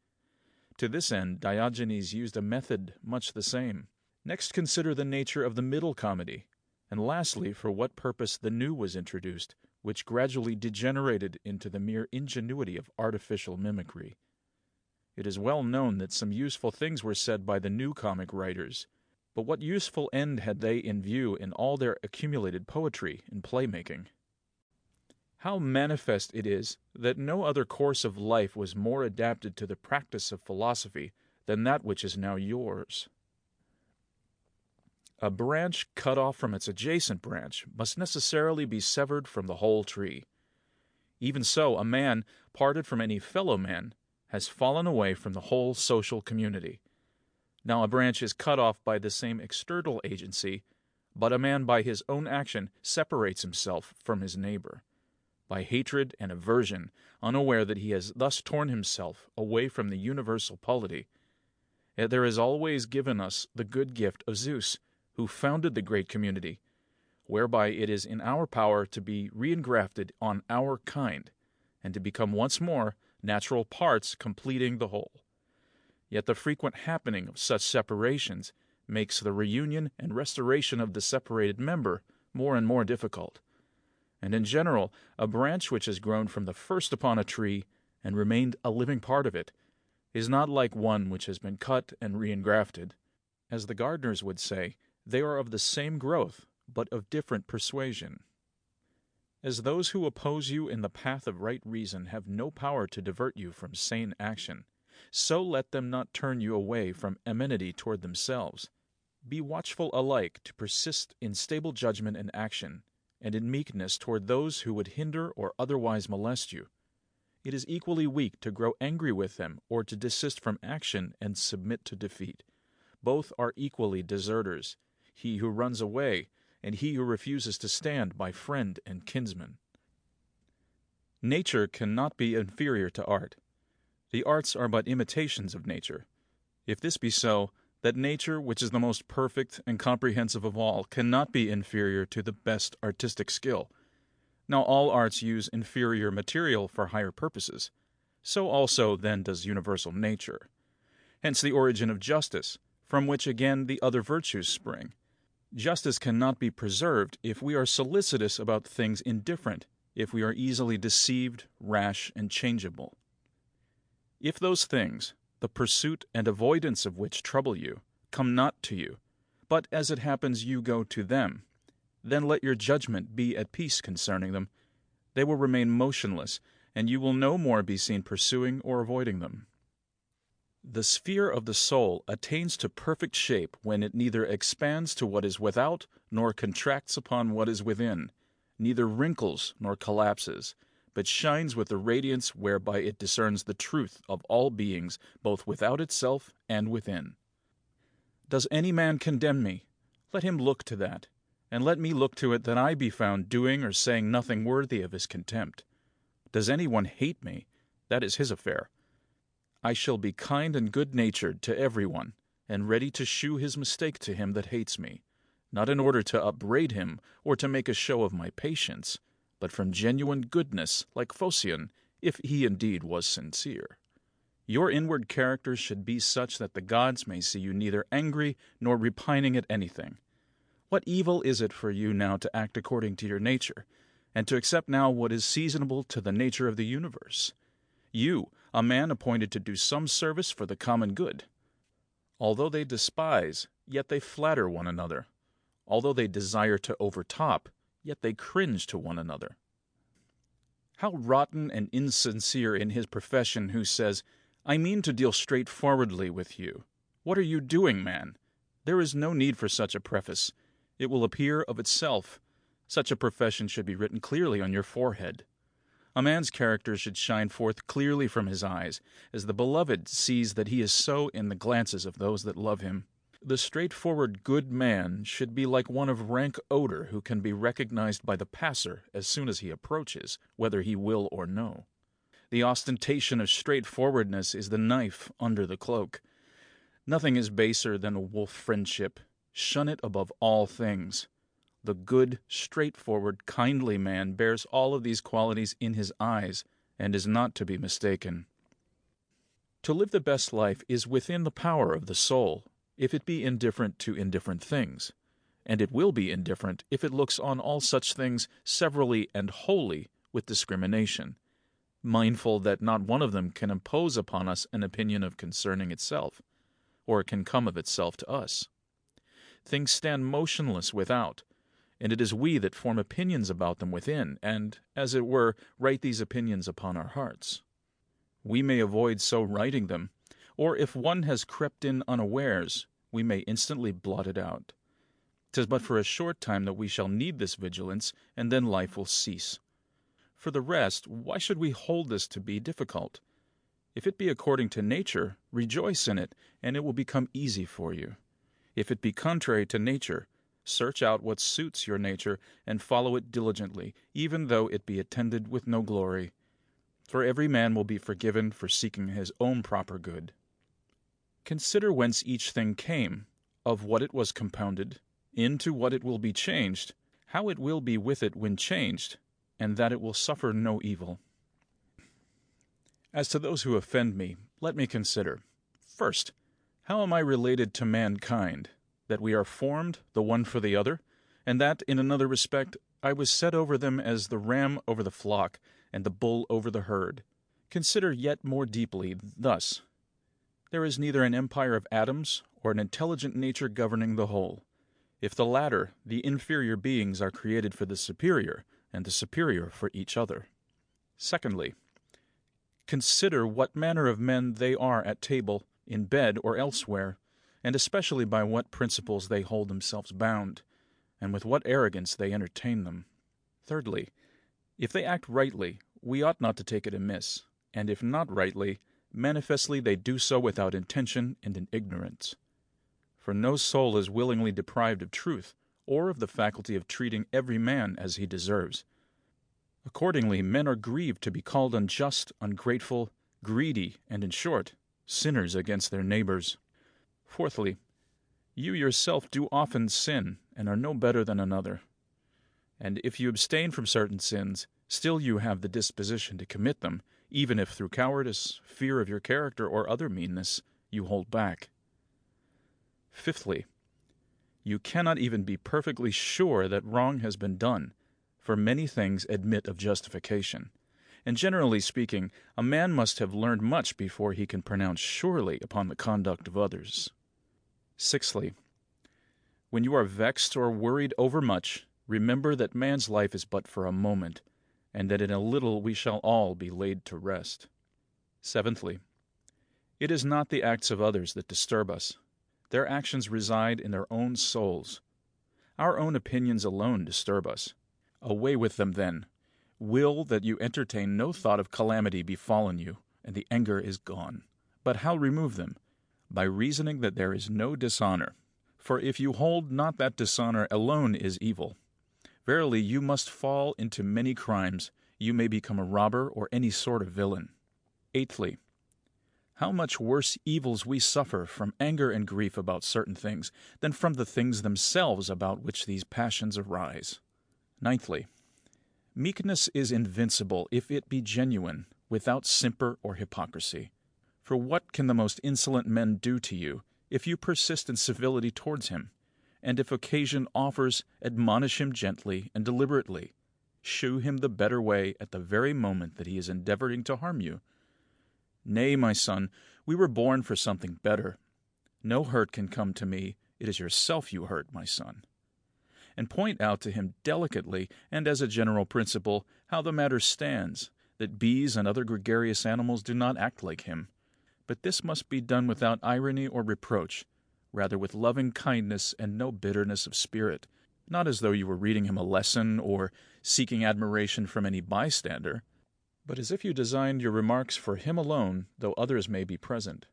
To this end Diogenes used a method much the same. Next consider the nature of the middle comedy, and lastly for what purpose the new was introduced, which gradually degenerated into the mere ingenuity of artificial mimicry. It is well known that some useful things were said by the new comic writers, but what useful end had they in view in all their accumulated poetry and playmaking? How manifest it is that no other course of life was more adapted to the practice of philosophy than that which is now yours. A branch cut off from its adjacent branch must necessarily be severed from the whole tree. Even so, a man, parted from any fellow man, has fallen away from the whole social community. Now a branch is cut off by the same external agency, but a man by his own action separates himself from his neighbor. By hatred and aversion, unaware that he has thus torn himself away from the universal polity. Yet there is always given us the good gift of Zeus, who founded the great community, whereby it is in our power to be reingrafted on our kind, and to become once more natural parts completing the whole. Yet the frequent happening of such separations makes the reunion and restoration of the separated member more and more difficult. And in general, a branch which has grown from the first upon a tree and remained a living part of it is not like one which has been cut and reingrafted. As the gardeners would say, they are of the same growth, but of different persuasion. As those who oppose you in the path of right reason have no power to divert you from sane action, so let them not turn you away from amenity toward themselves. Be watchful alike to persist in stable judgment and action, and in meekness toward those who would hinder or otherwise molest you. It is equally weak to grow angry with them or to desist from action and submit to defeat. Both are equally deserters, he who runs away and he who refuses to stand by friend and kinsman. Nature cannot be inferior to art. The arts are but imitations of nature. If this be so, that nature, which is the most perfect and comprehensive of all, cannot be inferior to the best artistic skill. Now all arts use inferior material for higher purposes. So also then does universal nature. Hence the origin of justice, from which again the other virtues spring. Justice cannot be preserved if we are solicitous about things indifferent, if we are easily deceived, rash, and changeable. If those things, the pursuit and avoidance of which trouble you, come not to you, but as it happens you go to them, then let your judgment be at peace concerning them. They will remain motionless, and you will no more be seen pursuing or avoiding them. The sphere of the soul attains to perfect shape when it neither expands to what is without, nor contracts upon what is within, neither wrinkles nor collapses, but shines with the radiance whereby it discerns the truth of all beings, both without itself and within. Does any man condemn me? Let him look to that, and let me look to it that I be found doing or saying nothing worthy of his contempt. Does any one hate me? That is his affair. I shall be kind and good-natured to every one, and ready to shew his mistake to him that hates me, not in order to upbraid him or to make a show of my patience, but from genuine goodness, like Phocion, if he indeed was sincere. Your inward character should be such that the gods may see you neither angry nor repining at anything. What evil is it for you now to act according to your nature, and to accept now what is seasonable to the nature of the universe? You, a man appointed to do some service for the common good. Although they despise, yet they flatter one another. Although they desire to overtop, yet they cringe to one another. How rotten and insincere in his profession who says, I mean to deal straightforwardly with you. What are you doing, man? There is no need for such a preface. It will appear of itself. Such a profession should be written clearly on your forehead. A man's character should shine forth clearly from his eyes, as the beloved sees that he is so in the glances of those that love him. The straightforward good man should be like one of rank odor who can be recognized by the passer as soon as he approaches, whether he will or no. The ostentation of straightforwardness is the knife under the cloak. Nothing is baser than a wolf friendship. Shun it above all things. The good, straightforward, kindly man bears all of these qualities in his eyes, and is not to be mistaken. To live the best life is within the power of the soul, if it be indifferent to indifferent things, and it will be indifferent if it looks on all such things severally and wholly with discrimination, mindful that not one of them can impose upon us an opinion of concerning itself, or can come of itself to us. Things stand motionless without, and it is we that form opinions about them within, and, as it were, write these opinions upon our hearts. We may avoid so writing them, or if one has crept in unawares, we may instantly blot it out. 'Tis but for a short time that we shall need this vigilance, and then life will cease. For the rest, why should we hold this to be difficult? If it be according to nature, rejoice in it, and it will become easy for you. If it be contrary to nature, search out what suits your nature, and follow it diligently, even though it be attended with no glory. For every man will be forgiven for seeking his own proper good. Consider whence each thing came, of what it was compounded, into what it will be changed, how it will be with it when changed, and that it will suffer no evil. As to those who offend me, let me consider. First, how am I related to mankind, that we are formed the one for the other, and that, in another respect, I was set over them as the ram over the flock, and the bull over the herd. Consider yet more deeply thus. There is neither an empire of atoms or an intelligent nature governing the whole. If the latter, the inferior beings are created for the superior, and the superior for each other. Secondly, consider what manner of men they are at table, in bed, or elsewhere, and especially by what principles they hold themselves bound, and with what arrogance they entertain them. Thirdly, if they act rightly, we ought not to take it amiss, and if not rightly, manifestly they do so without intention and in ignorance. For no soul is willingly deprived of truth, or of the faculty of treating every man as he deserves. Accordingly, men are grieved to be called unjust, ungrateful, greedy, and, in short, sinners against their neighbors. Fourthly, you yourself do often sin, and are no better than another. And if you abstain from certain sins, still you have the disposition to commit them, even if through cowardice, fear of your character, or other meanness, you hold back. Fifthly, you cannot even be perfectly sure that wrong has been done, for many things admit of justification, and generally speaking, a man must have learned much before he can pronounce surely upon the conduct of others. Sixthly, when you are vexed or worried overmuch, remember that man's life is but for a moment, and that in a little we shall all be laid to rest. Seventhly, it is not the acts of others that disturb us. Their actions reside in their own souls. Our own opinions alone disturb us. Away with them, then. Will that you entertain no thought of calamity befallen you, and the anger is gone. But how remove them? By reasoning that there is no dishonor. For if you hold not that dishonor alone is evil, verily you must fall into many crimes, you may become a robber or any sort of villain. Eighthly, how much worse evils we suffer from anger and grief about certain things than from the things themselves about which these passions arise. Ninthly, meekness is invincible if it be genuine, without simper or hypocrisy. For what can the most insolent man do to you, if you persist in civility towards him? And if occasion offers, admonish him gently and deliberately. Shew him the better way at the very moment that he is endeavoring to harm you. Nay, my son, we were born for something better. No hurt can come to me. It is yourself you hurt, my son. And point out to him delicately, and as a general principle, how the matter stands, that bees and other gregarious animals do not act like him. But this must be done without irony or reproach, rather with loving kindness and no bitterness of spirit, not as though you were reading him a lesson or seeking admiration from any bystander, but as if you designed your remarks for him alone, though others may be present.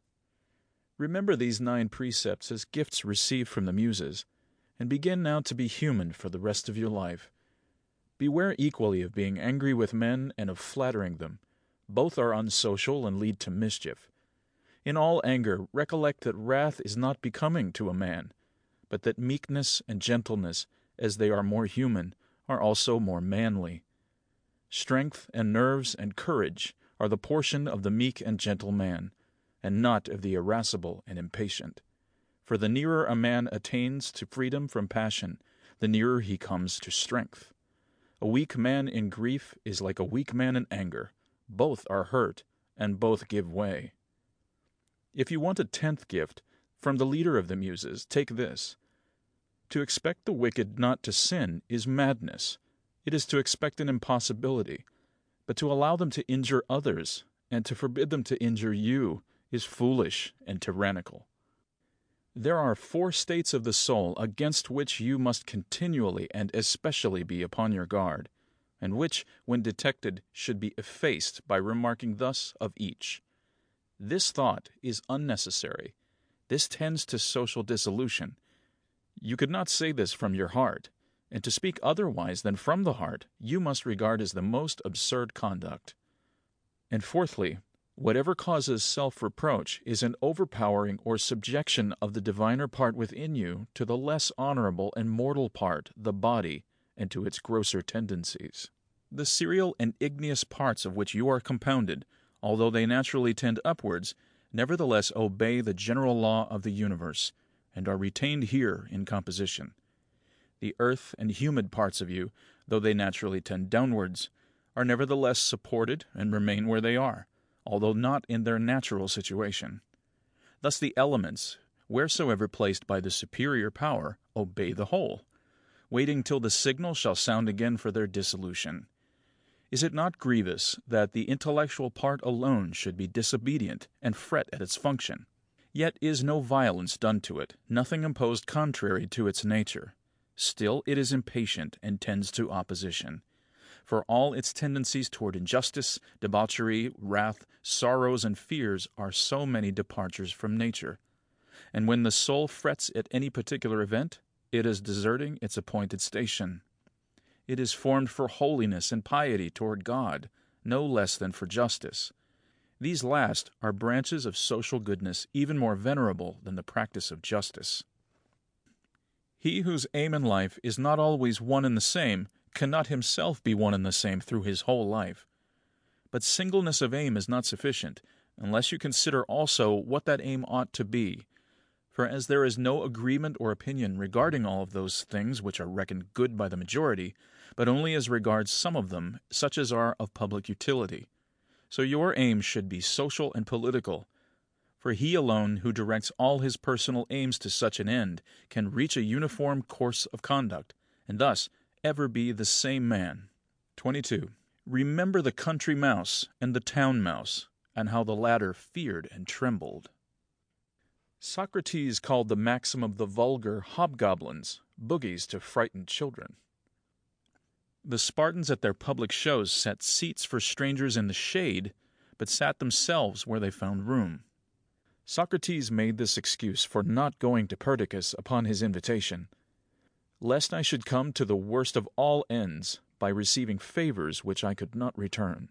Remember these 9 precepts as gifts received from the Muses, and begin now to be human for the rest of your life. Beware equally of being angry with men and of flattering them. Both are unsocial and lead to mischief. In all anger, recollect that wrath is not becoming to a man, but that meekness and gentleness, as they are more human, are also more manly. Strength and nerves and courage are the portion of the meek and gentle man, and not of the irascible and impatient. For the nearer a man attains to freedom from passion, the nearer he comes to strength. A weak man in grief is like a weak man in anger. Both are hurt, and both give way. If you want a 10th gift, from the leader of the Muses, take this. To expect the wicked not to sin is madness. It is to expect an impossibility. But to allow them to injure others, and to forbid them to injure you, is foolish and tyrannical. There are 4 states of the soul against which you must continually and especially be upon your guard, and which, when detected, should be effaced by remarking thus of each. This thought is unnecessary. This tends to social dissolution. You could not say this from your heart, and to speak otherwise than from the heart you must regard as the most absurd conduct. And fourthly, whatever causes self-reproach is an overpowering or subjection of the diviner part within you to the less honorable and mortal part, the body, and to its grosser tendencies. The serial and igneous parts of which you are compounded, although they naturally tend upwards, nevertheless obey the general law of the universe, and are retained here in composition. The earth and humid parts of you, though they naturally tend downwards, are nevertheless supported and remain where they are, although not in their natural situation. Thus the elements, wheresoever placed by the superior power, obey the whole, waiting till the signal shall sound again for their dissolution. Is it not grievous that the intellectual part alone should be disobedient and fret at its function? Yet is no violence done to it, nothing imposed contrary to its nature. Still it is impatient and tends to opposition. For all its tendencies toward injustice, debauchery, wrath, sorrows, and fears are so many departures from nature. And when the soul frets at any particular event, it is deserting its appointed station. It is formed for holiness and piety toward God, no less than for justice. These last are branches of social goodness even more venerable than the practice of justice. He whose aim in life is not always one and the same cannot himself be one and the same through his whole life. But singleness of aim is not sufficient, unless you consider also what that aim ought to be. For as there is no agreement or opinion regarding all of those things which are reckoned good by the majority, but only as regards some of them, such as are of public utility, so your aim should be social and political. For he alone who directs all his personal aims to such an end can reach a uniform course of conduct, and thus ever be the same man. 22. Remember the country mouse and the town mouse, and how the latter feared and trembled. Socrates called the maxim of the vulgar hobgoblins, boogies to frighten children. The Spartans at their public shows set seats for strangers in the shade, but sat themselves where they found room. Socrates made this excuse for not going to Perdiccas upon his invitation, lest I should come to the worst of all ends by receiving favors which I could not return.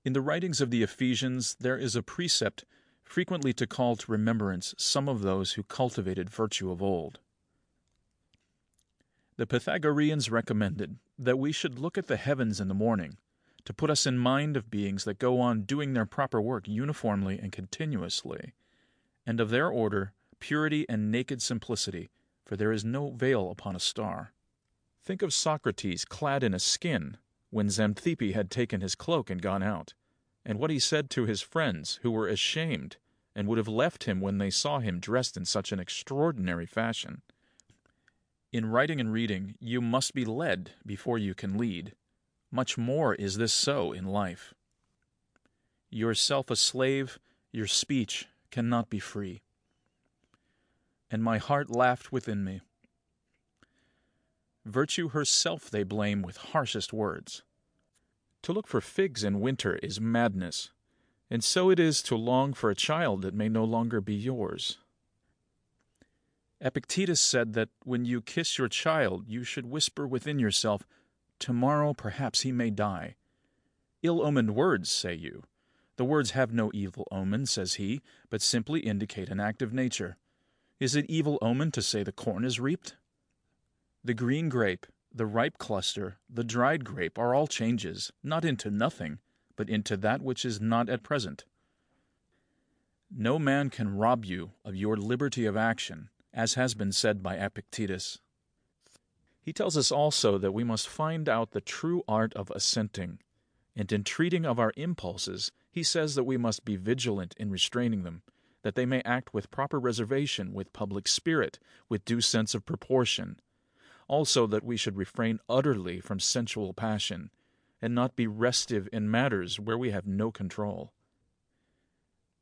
In the writings of the Ephesians there is a precept frequently to call to remembrance some of those who cultivated virtue of old. The Pythagoreans recommended that we should look at the heavens in the morning, to put us in mind of beings that go on doing their proper work uniformly and continuously, and of their order, purity and naked simplicity, for there is no veil upon a star. Think of Socrates clad in a skin, when Xanthippe had taken his cloak and gone out, and what he said to his friends, who were ashamed, and would have left him when they saw him dressed in such an extraordinary fashion. In writing and reading, you must be led before you can lead. Much more is this so in life. Yourself a slave, your speech cannot be free. And my heart laughed within me. Virtue herself they blame with harshest words. To look for figs in winter is madness, and so it is to long for a child that may no longer be yours. Epictetus said that when you kiss your child, you should whisper within yourself, "Tomorrow perhaps he may die." Ill-omened words, say you. The words have no evil omen, says he, but simply indicate an act of nature. Is it evil omen to say the corn is reaped? The green grape, the ripe cluster, the dried grape are all changes, not into nothing, but into that which is not at present. No man can rob you of your liberty of action, as has been said by Epictetus. He tells us also that we must find out the true art of assenting, and in treating of our impulses, he says that we must be vigilant in restraining them, that they may act with proper reservation, with public spirit, with due sense of proportion. Also that we should refrain utterly from sensual passion, and not be restive in matters where we have no control.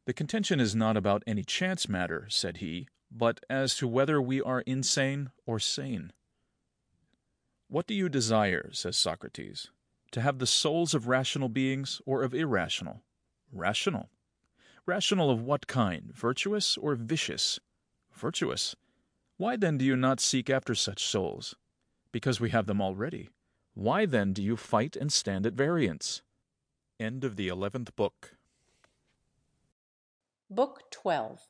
The contention is not about any chance matter, said he, but as to whether we are insane or sane. What do you desire, says Socrates, to have the souls of rational beings or of irrational? Rational. Rational of what kind? Virtuous or vicious? Virtuous. Why then do you not seek after such souls? Because we have them already. Why then do you fight and stand at variance? End of the 11th book. Book 12.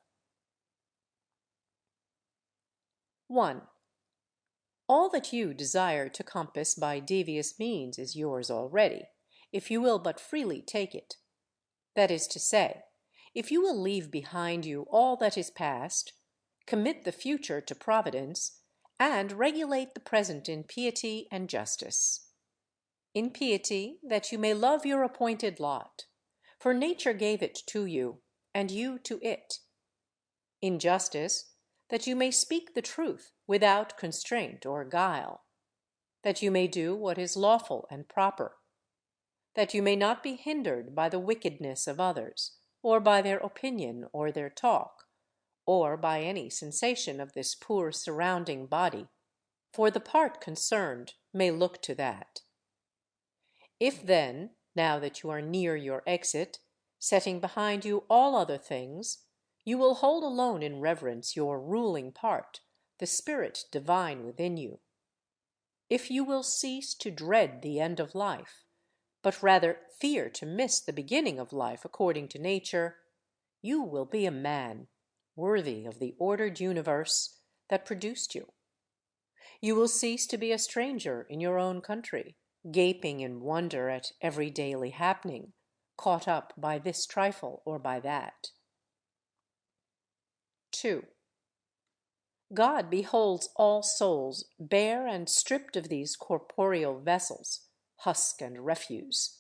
1. All that you desire to compass by devious means is yours already, if you will but freely take it. That is to say, if you will leave behind you all that is past, commit the future to Providence, and regulate the present in piety and justice. In piety, that you may love your appointed lot, for nature gave it to you, and you to it. In justice, that you may speak the truth without constraint or guile, that you may do what is lawful and proper, that you may not be hindered by the wickedness of others, or by their opinion or their talk, or by any sensation of this poor surrounding body, for the part concerned may look to that. If then, now that you are near your exit, setting behind you all other things, you will hold alone in reverence your ruling part, the spirit divine within you. If you will cease to dread the end of life, but rather fear to miss the beginning of life according to nature, you will be a man, worthy of the ordered universe that produced you. You will cease to be a stranger in your own country, gaping in wonder at every daily happening, caught up by this trifle or by that. 2. God beholds all souls bare and stripped of these corporeal vessels, husk and refuse.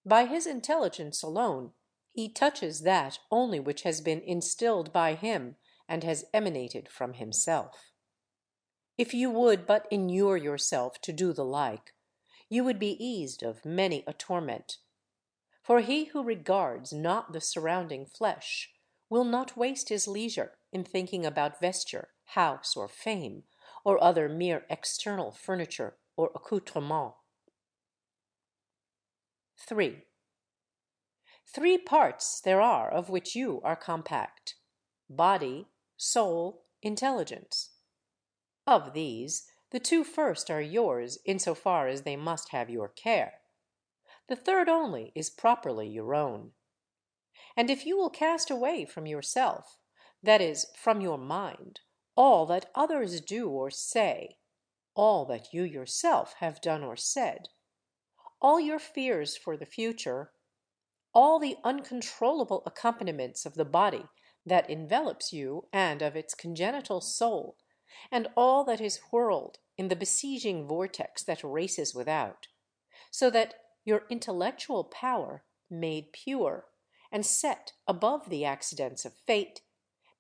By his intelligence alone, he touches that only which has been instilled by him and has emanated from himself. If you would but inure yourself to do the like, you would be eased of many a torment. For he who regards not the surrounding flesh will not waste his leisure in thinking about vesture, house, or fame, or other mere external furniture or accoutrement. 3. 3 parts there are of which you are compact: body, soul, intelligence. Of these, the 2 first are yours in so far as they must have your care. The third only is properly your own. And if you will cast away from yourself, that is, from your mind, all that others do or say, all that you yourself have done or said, all your fears for the future, all the uncontrollable accompaniments of the body that envelops you and of its congenital soul, and all that is whirled in the besieging vortex that races without, so that your intellectual power, made pure and set above the accidents of fate,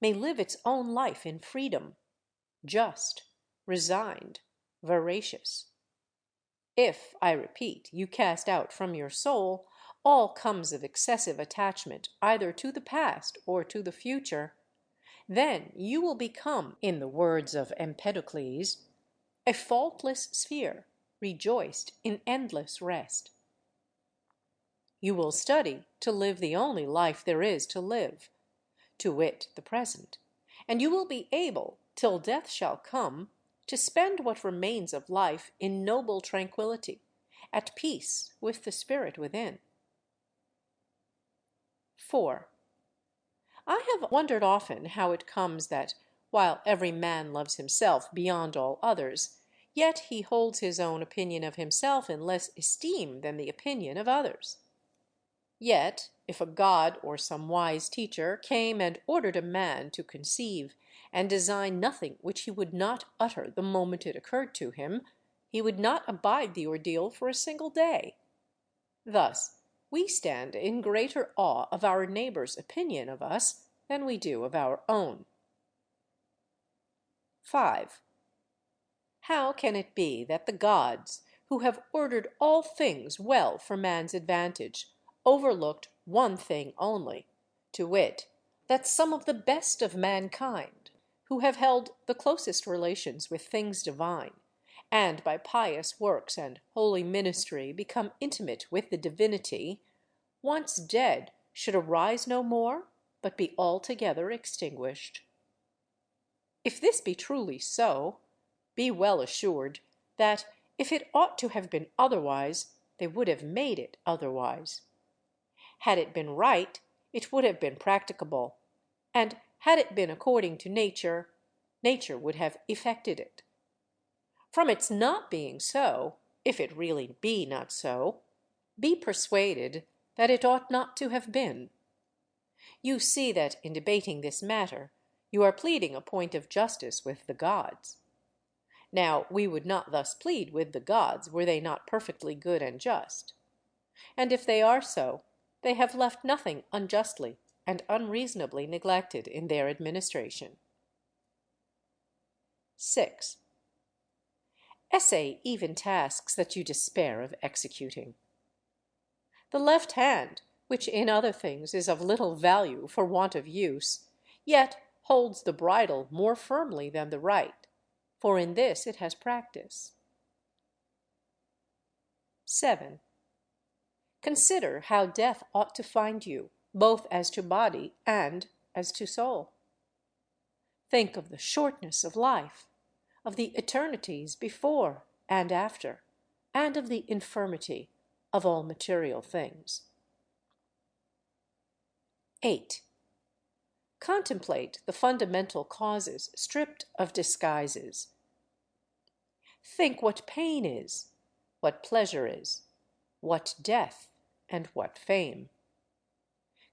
may live its own life in freedom, just, resigned, veracious. If, I repeat, you cast out from your soul all comes of excessive attachment either to the past or to the future, then you will become, in the words of Empedocles, a faultless sphere, rejoiced in endless rest. You will study to live the only life there is to live, to wit, the present, and you will be able, till death shall come, to spend what remains of life in noble tranquility, at peace with the spirit within. 4. I have wondered often how it comes that, while every man loves himself beyond all others, yet he holds his own opinion of himself in less esteem than the opinion of others. Yet, if a god or some wise teacher came and ordered a man to conceive and design nothing which he would not utter the moment it occurred to him, he would not abide the ordeal for a single day. Thus, we stand in greater awe of our neighbor's opinion of us than we do of our own. 5. How can it be that the gods, who have ordered all things well for man's advantage, overlooked one thing only, to wit, that some of the best of mankind, who have held the closest relations with things divine, and by pious works and holy ministry become intimate with the divinity, once dead, should arise no more? but be altogether extinguished. If this be truly so, be well assured that, if it ought to have been otherwise, they would have made it otherwise. Had it been right, it would have been practicable, and had it been according to nature, nature would have effected it. From its not being so, if it really be not so, be persuaded that it ought not to have been. You see that in debating this matter you are pleading a point of justice with the gods. Now, we would not thus plead with the gods were they not perfectly good and just. And if they are so, they have left nothing unjustly and unreasonably neglected in their administration. 6. Essay even tasks that you despair of executing. The left hand, which in other things is of little value for want of use, yet holds the bridle more firmly than the right, for in this it has practice. 7. Consider how death ought to find you, both as to body and as to soul. Think of the shortness of life, of the eternities before and after, and of the infirmity of all material things. 8. Contemplate the fundamental causes stripped of disguises. Think what pain is, what pleasure is, what death, and what fame.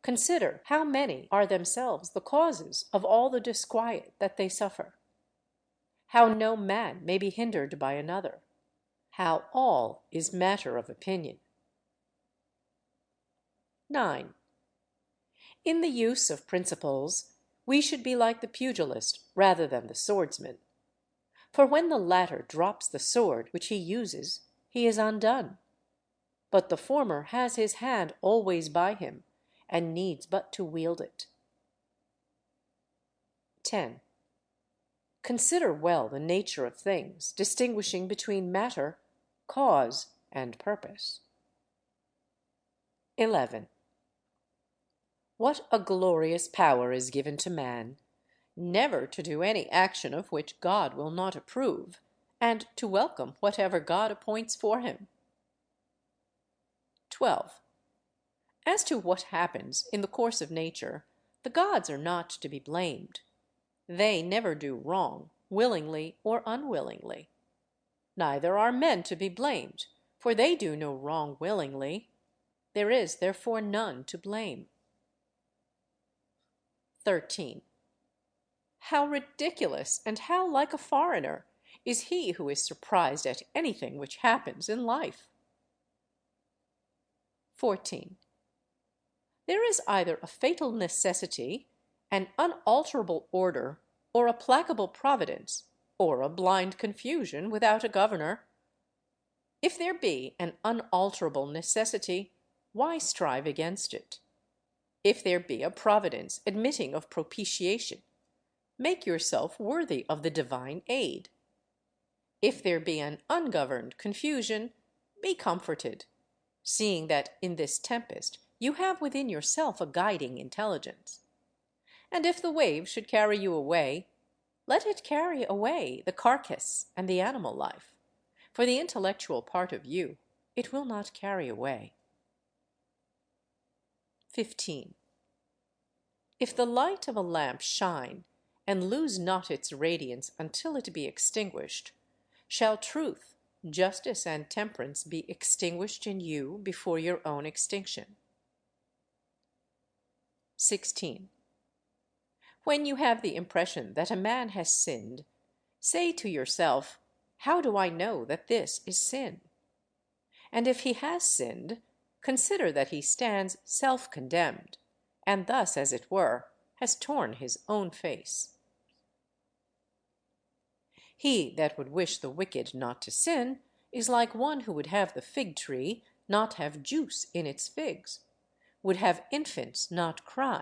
Consider how many are themselves the causes of all the disquiet that they suffer, how no man may be hindered by another, how all is matter of opinion. 9. In the use of principles, we should be like the pugilist rather than the swordsman. For when the latter drops the sword which he uses, he is undone. But the former has his hand always by him, and needs but to wield it. 10. Consider well the nature of things, distinguishing between matter, cause, and purpose. 11. What a glorious power is given to man, never to do any action of which God will not approve, and to welcome whatever God appoints for him. 12. As to what happens in the course of nature, the gods are not to be blamed. They never do wrong, willingly or unwillingly. Neither are men to be blamed, for they do no wrong willingly. There is therefore none to blame. 13. How ridiculous and how like a foreigner is he who is surprised at anything which happens in life! 14. There is either a fatal necessity, an unalterable order, or a placable providence, or a blind confusion without a governor. If there be an unalterable necessity, why strive against it? If there be a providence admitting of propitiation, make yourself worthy of the divine aid. If there be an ungoverned confusion, be comforted, seeing that in this tempest you have within yourself a guiding intelligence. And if the wave should carry you away, let it carry away the carcass and the animal life, for the intellectual part of you it will not carry away. 15. If the light of a lamp shine, and lose not its radiance until it be extinguished, shall truth, justice, and temperance be extinguished in you before your own extinction? 16. When you have the impression that a man has sinned, say to yourself, how do I know that this is sin? And if he has sinned, consider that he stands self-condemned, and thus, as it were, has torn his own face. He that would wish the wicked not to sin is like one who would have the fig tree not have juice in its figs, would have infants not cry,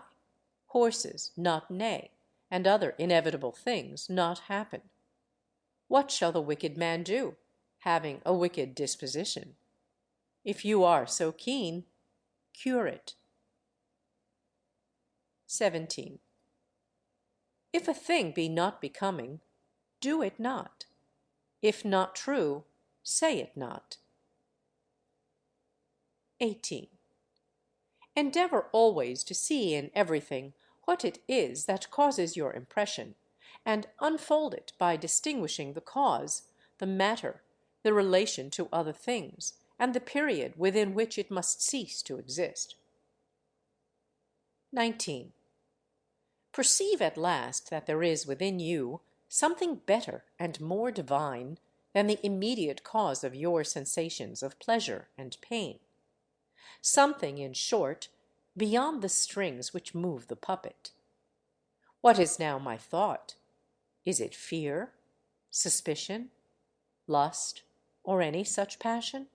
horses not neigh, and other inevitable things not happen. What shall the wicked man do, having a wicked disposition? If you are so keen, cure it. 17. If a thing be not becoming, do it not. If not true, say it not. 18. Endeavor always to see in everything what it is that causes your impression, and unfold it by distinguishing the cause, the matter, the relation to other things, and the period within which it must cease to exist. 19. Perceive at last that there is within you something better and more divine than the immediate cause of your sensations of pleasure and pain. Something, in short, beyond the strings which move the puppet. What is now my thought? Is it fear, suspicion, lust, or any such passion?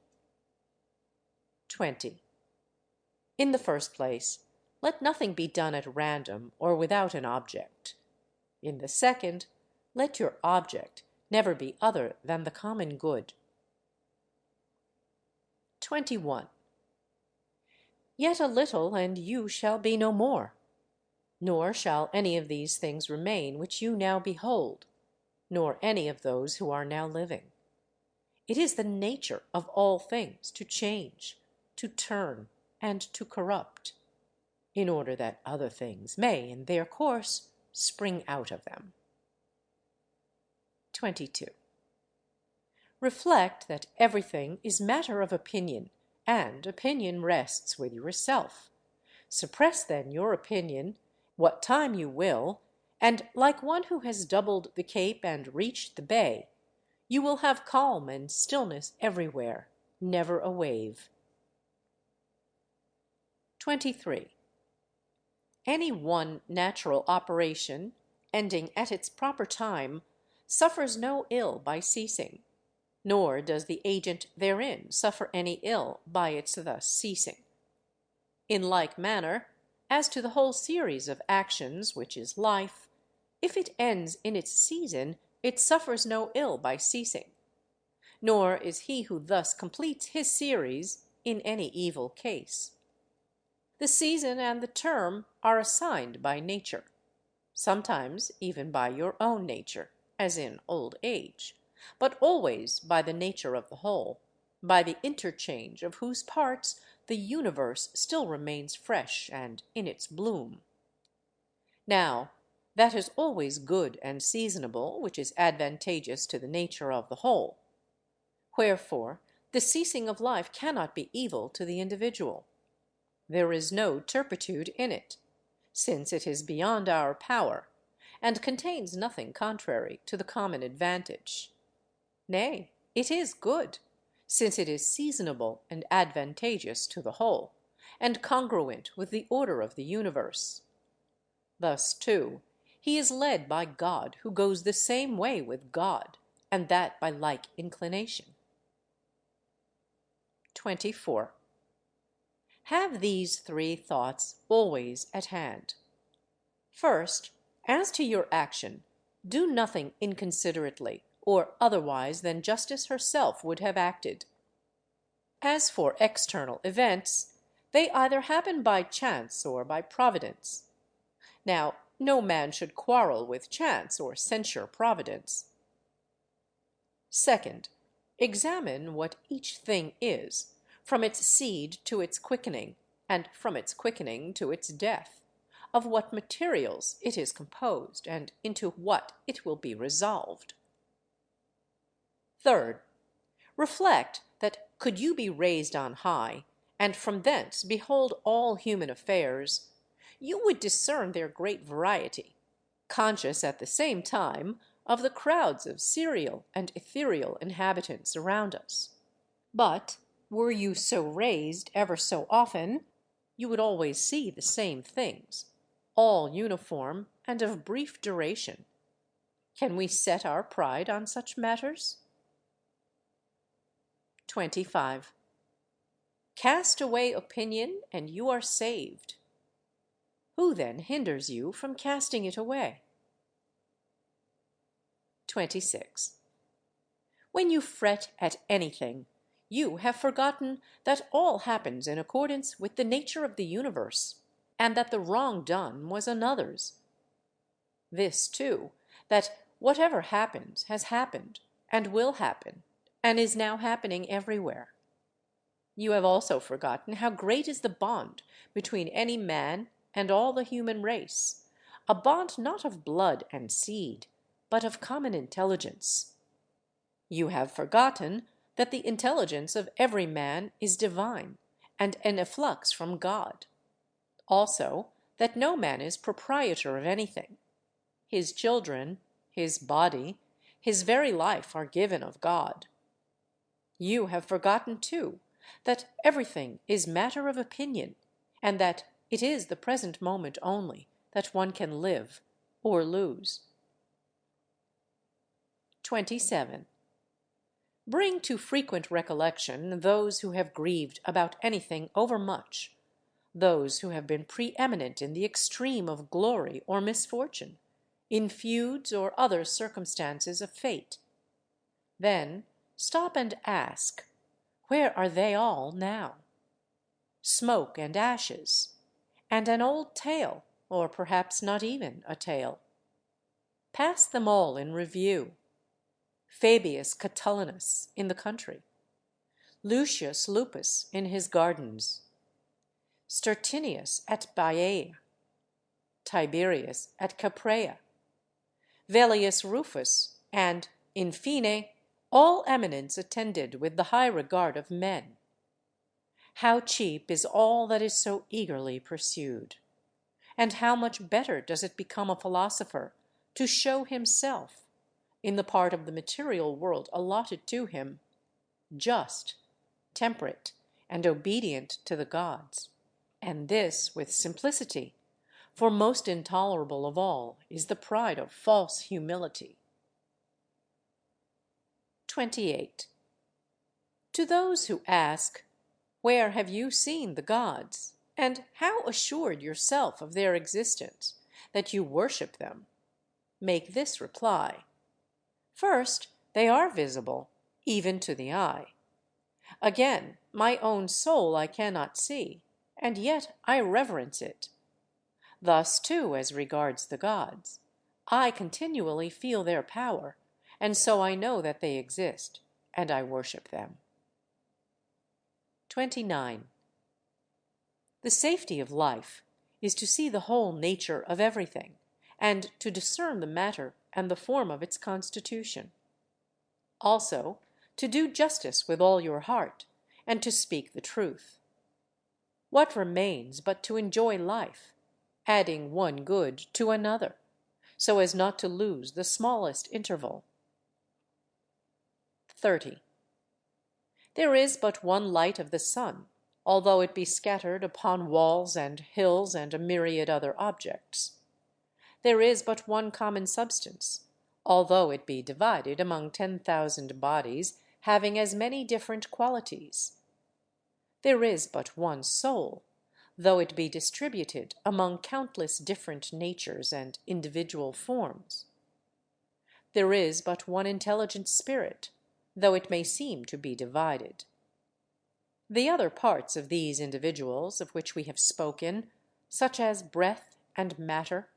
20. In the first place, let nothing be done at random or without an object. In the second, let your object never be other than the common good. 21. Yet a little, and you shall be no more. Nor shall any of these things remain which you now behold, nor any of those who are now living. It is the nature of all things to change, to turn, and to corrupt, in order that other things may, in their course, spring out of them. 22. Reflect that everything is matter of opinion, and opinion rests with yourself. Suppress then your opinion what time you will, and like one who has doubled the cape and reached the bay, you will have calm and stillness everywhere, never a wave. 23. Any one natural operation, ending at its proper time, suffers no ill by ceasing, nor does the agent therein suffer any ill by its thus ceasing. In like manner, as to the whole series of actions which is life, if it ends in its season, it suffers no ill by ceasing, nor is he who thus completes his series in any evil case. The season and the term are assigned by nature, sometimes even by your own nature, as in old age, but always by the nature of the whole, by the interchange of whose parts the universe still remains fresh and in its bloom. Now, that is always good and seasonable which is advantageous to the nature of the whole. Wherefore, the ceasing of life cannot be evil to the individual. There is no turpitude in it, since it is beyond our power, and contains nothing contrary to the common advantage. Nay, it is good, since it is seasonable and advantageous to the whole, and congruent with the order of the universe. Thus, too, he is led by God who goes the same way with God, and that by like inclination. 24. Have these three thoughts always at hand. First, as to your action, do nothing inconsiderately or otherwise than justice herself would have acted. As for external events, they either happen by chance or by providence. Now, no man should quarrel with chance or censure providence. Second, examine what each thing is, from its seed to its quickening, and from its quickening to its death, of what materials it is composed, and into what it will be resolved. Third, reflect that could you be raised on high, and from thence behold all human affairs, you would discern their great variety, conscious at the same time of the crowds of serial and ethereal inhabitants around us. But were you so raised ever so often, you would always see the same things, all uniform and of brief duration. Can we set our pride on such matters? 25. Cast away opinion, and you are saved. Who then hinders you from casting it away? 26. When you fret at anything, you have forgotten that all happens in accordance with the nature of the universe, and that the wrong done was another's. This, too, that whatever happens has happened, and will happen, and is now happening everywhere. You have also forgotten how great is the bond between any man and all the human race, a bond not of blood and seed, but of common intelligence. You have forgotten that the intelligence of every man is divine, and an efflux from God. Also, that no man is proprietor of anything. His children, his body, his very life are given of God. You have forgotten, too, that everything is matter of opinion, and that it is the present moment only that one can live or lose. 27. Bring to frequent recollection those who have grieved about anything overmuch, those who have been preeminent in the extreme of glory or misfortune, in feuds or other circumstances of fate. Then stop and ask, where are they all now? Smoke and ashes, and an old tale, or perhaps not even a tale. Pass them all in review. Fabius Catulinus in the country, Lucius Lupus in his gardens, Stertinius at Baiae, Tiberius at Capreae, Velius Rufus, and, in fine, all eminence attended with the high regard of men. How cheap is all that is so eagerly pursued! And how much better does it become a philosopher to show himself, in the part of the material world allotted to him, just, temperate, and obedient to the gods, and this with simplicity, for most intolerable of all is the pride of false humility. 28. To those who ask, where have you seen the gods, and how assured yourself of their existence, that you worship them? Make this reply. First, they are visible, even to the eye. Again, my own soul I cannot see, and yet I reverence it. Thus, too, as regards the gods, I continually feel their power, and so I know that they exist, and I worship them. 29. The safety of life is to see the whole nature of everything, and to discern the matter and the form of its constitution. Also, to do justice with all your heart, and to speak the truth. What remains but to enjoy life, adding one good to another, so as not to lose the smallest interval? 30. There is but one light of the sun, although it be scattered upon walls and hills and a myriad other objects. There is but one common substance, although it be divided among 10,000 bodies having as many different qualities. There is but one soul, though it be distributed among countless different natures and individual forms. There is but one intelligent spirit, though it may seem to be divided. The other parts of these individuals of which we have spoken, such as breath and matter,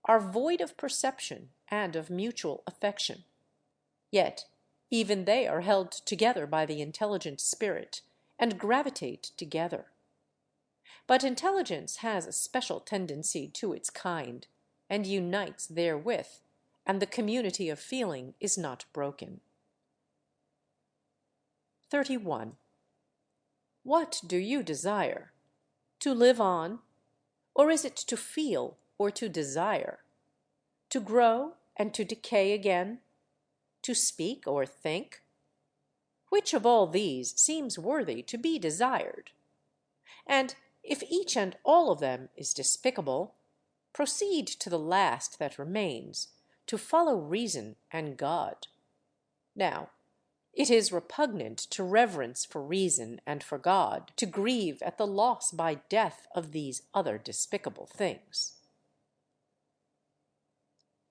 are void of perception and of mutual affection. Yet even they are held together by the intelligent spirit, and gravitate together. But intelligence has a special tendency to its kind, and unites therewith, and the community of feeling is not broken. 31. What do you desire? To live on? Or is it to feel or to desire? To grow and to decay again? To speak or think? Which of all these seems worthy to be desired? And if each and all of them is despicable, proceed to the last that remains, to follow reason and God. Now, it is repugnant to reverence for reason and for God, to grieve at the loss by death of these other despicable things.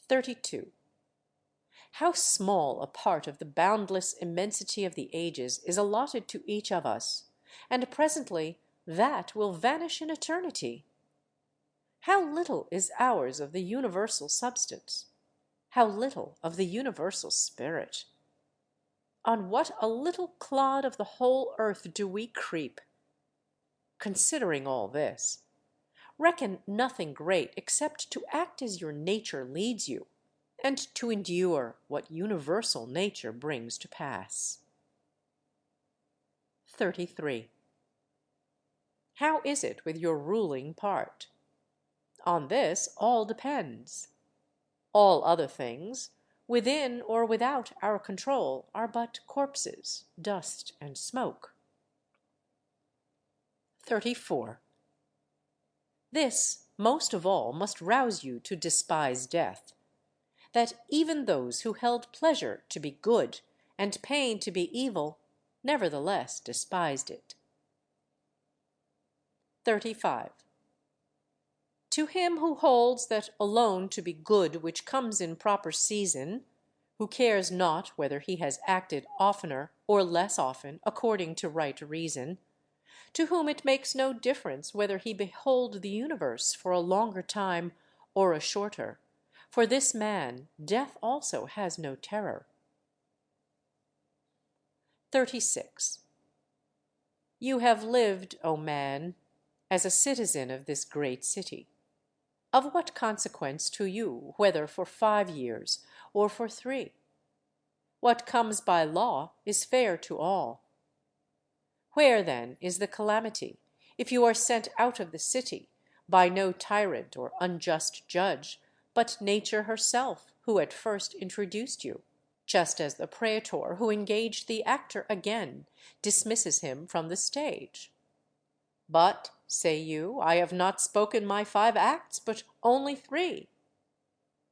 32. How small a part of the boundless immensity of the ages is allotted to each of us, and presently that will vanish in eternity! How little is ours of the universal substance! How little of the universal spirit! On what a little clod of the whole earth do we creep! Considering all this, reckon nothing great except to act as your nature leads you, and to endure what universal nature brings to pass. 33. How is it with your ruling part? On this all depends. All other things, within or without our control, are but corpses, dust, and smoke. 34. This, most of all, must rouse you to despise death, that even those who held pleasure to be good and pain to be evil, nevertheless despised it. 35. To him who holds that alone to be good which comes in proper season, who cares not whether he has acted oftener or less often according to right reason, to whom it makes no difference whether he behold the universe for a longer time or a shorter, for this man death also has no terror. 36. You have lived, O man, as a citizen of this great city. Of what consequence to you whether for 5 years or for 3? What comes by law is fair to all. Where, then, is the calamity, if you are sent out of the city by no tyrant or unjust judge, but nature herself, who at first introduced you, just as the praetor who engaged the actor again dismisses him from the stage? But, say you, I have not spoken my 5 acts, but only 3.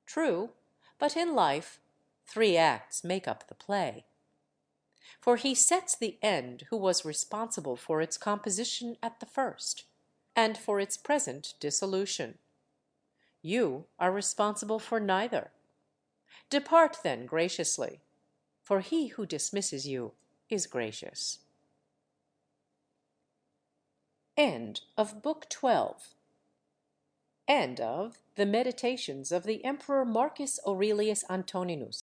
True, but in life 3 acts make up the play. For he sets the end who was responsible for its composition at the first, and for its present dissolution. You are responsible for neither. Depart then graciously, for he who dismisses you is gracious. End of Book 12. End of The Meditations of the Emperor Marcus Aurelius Antoninus.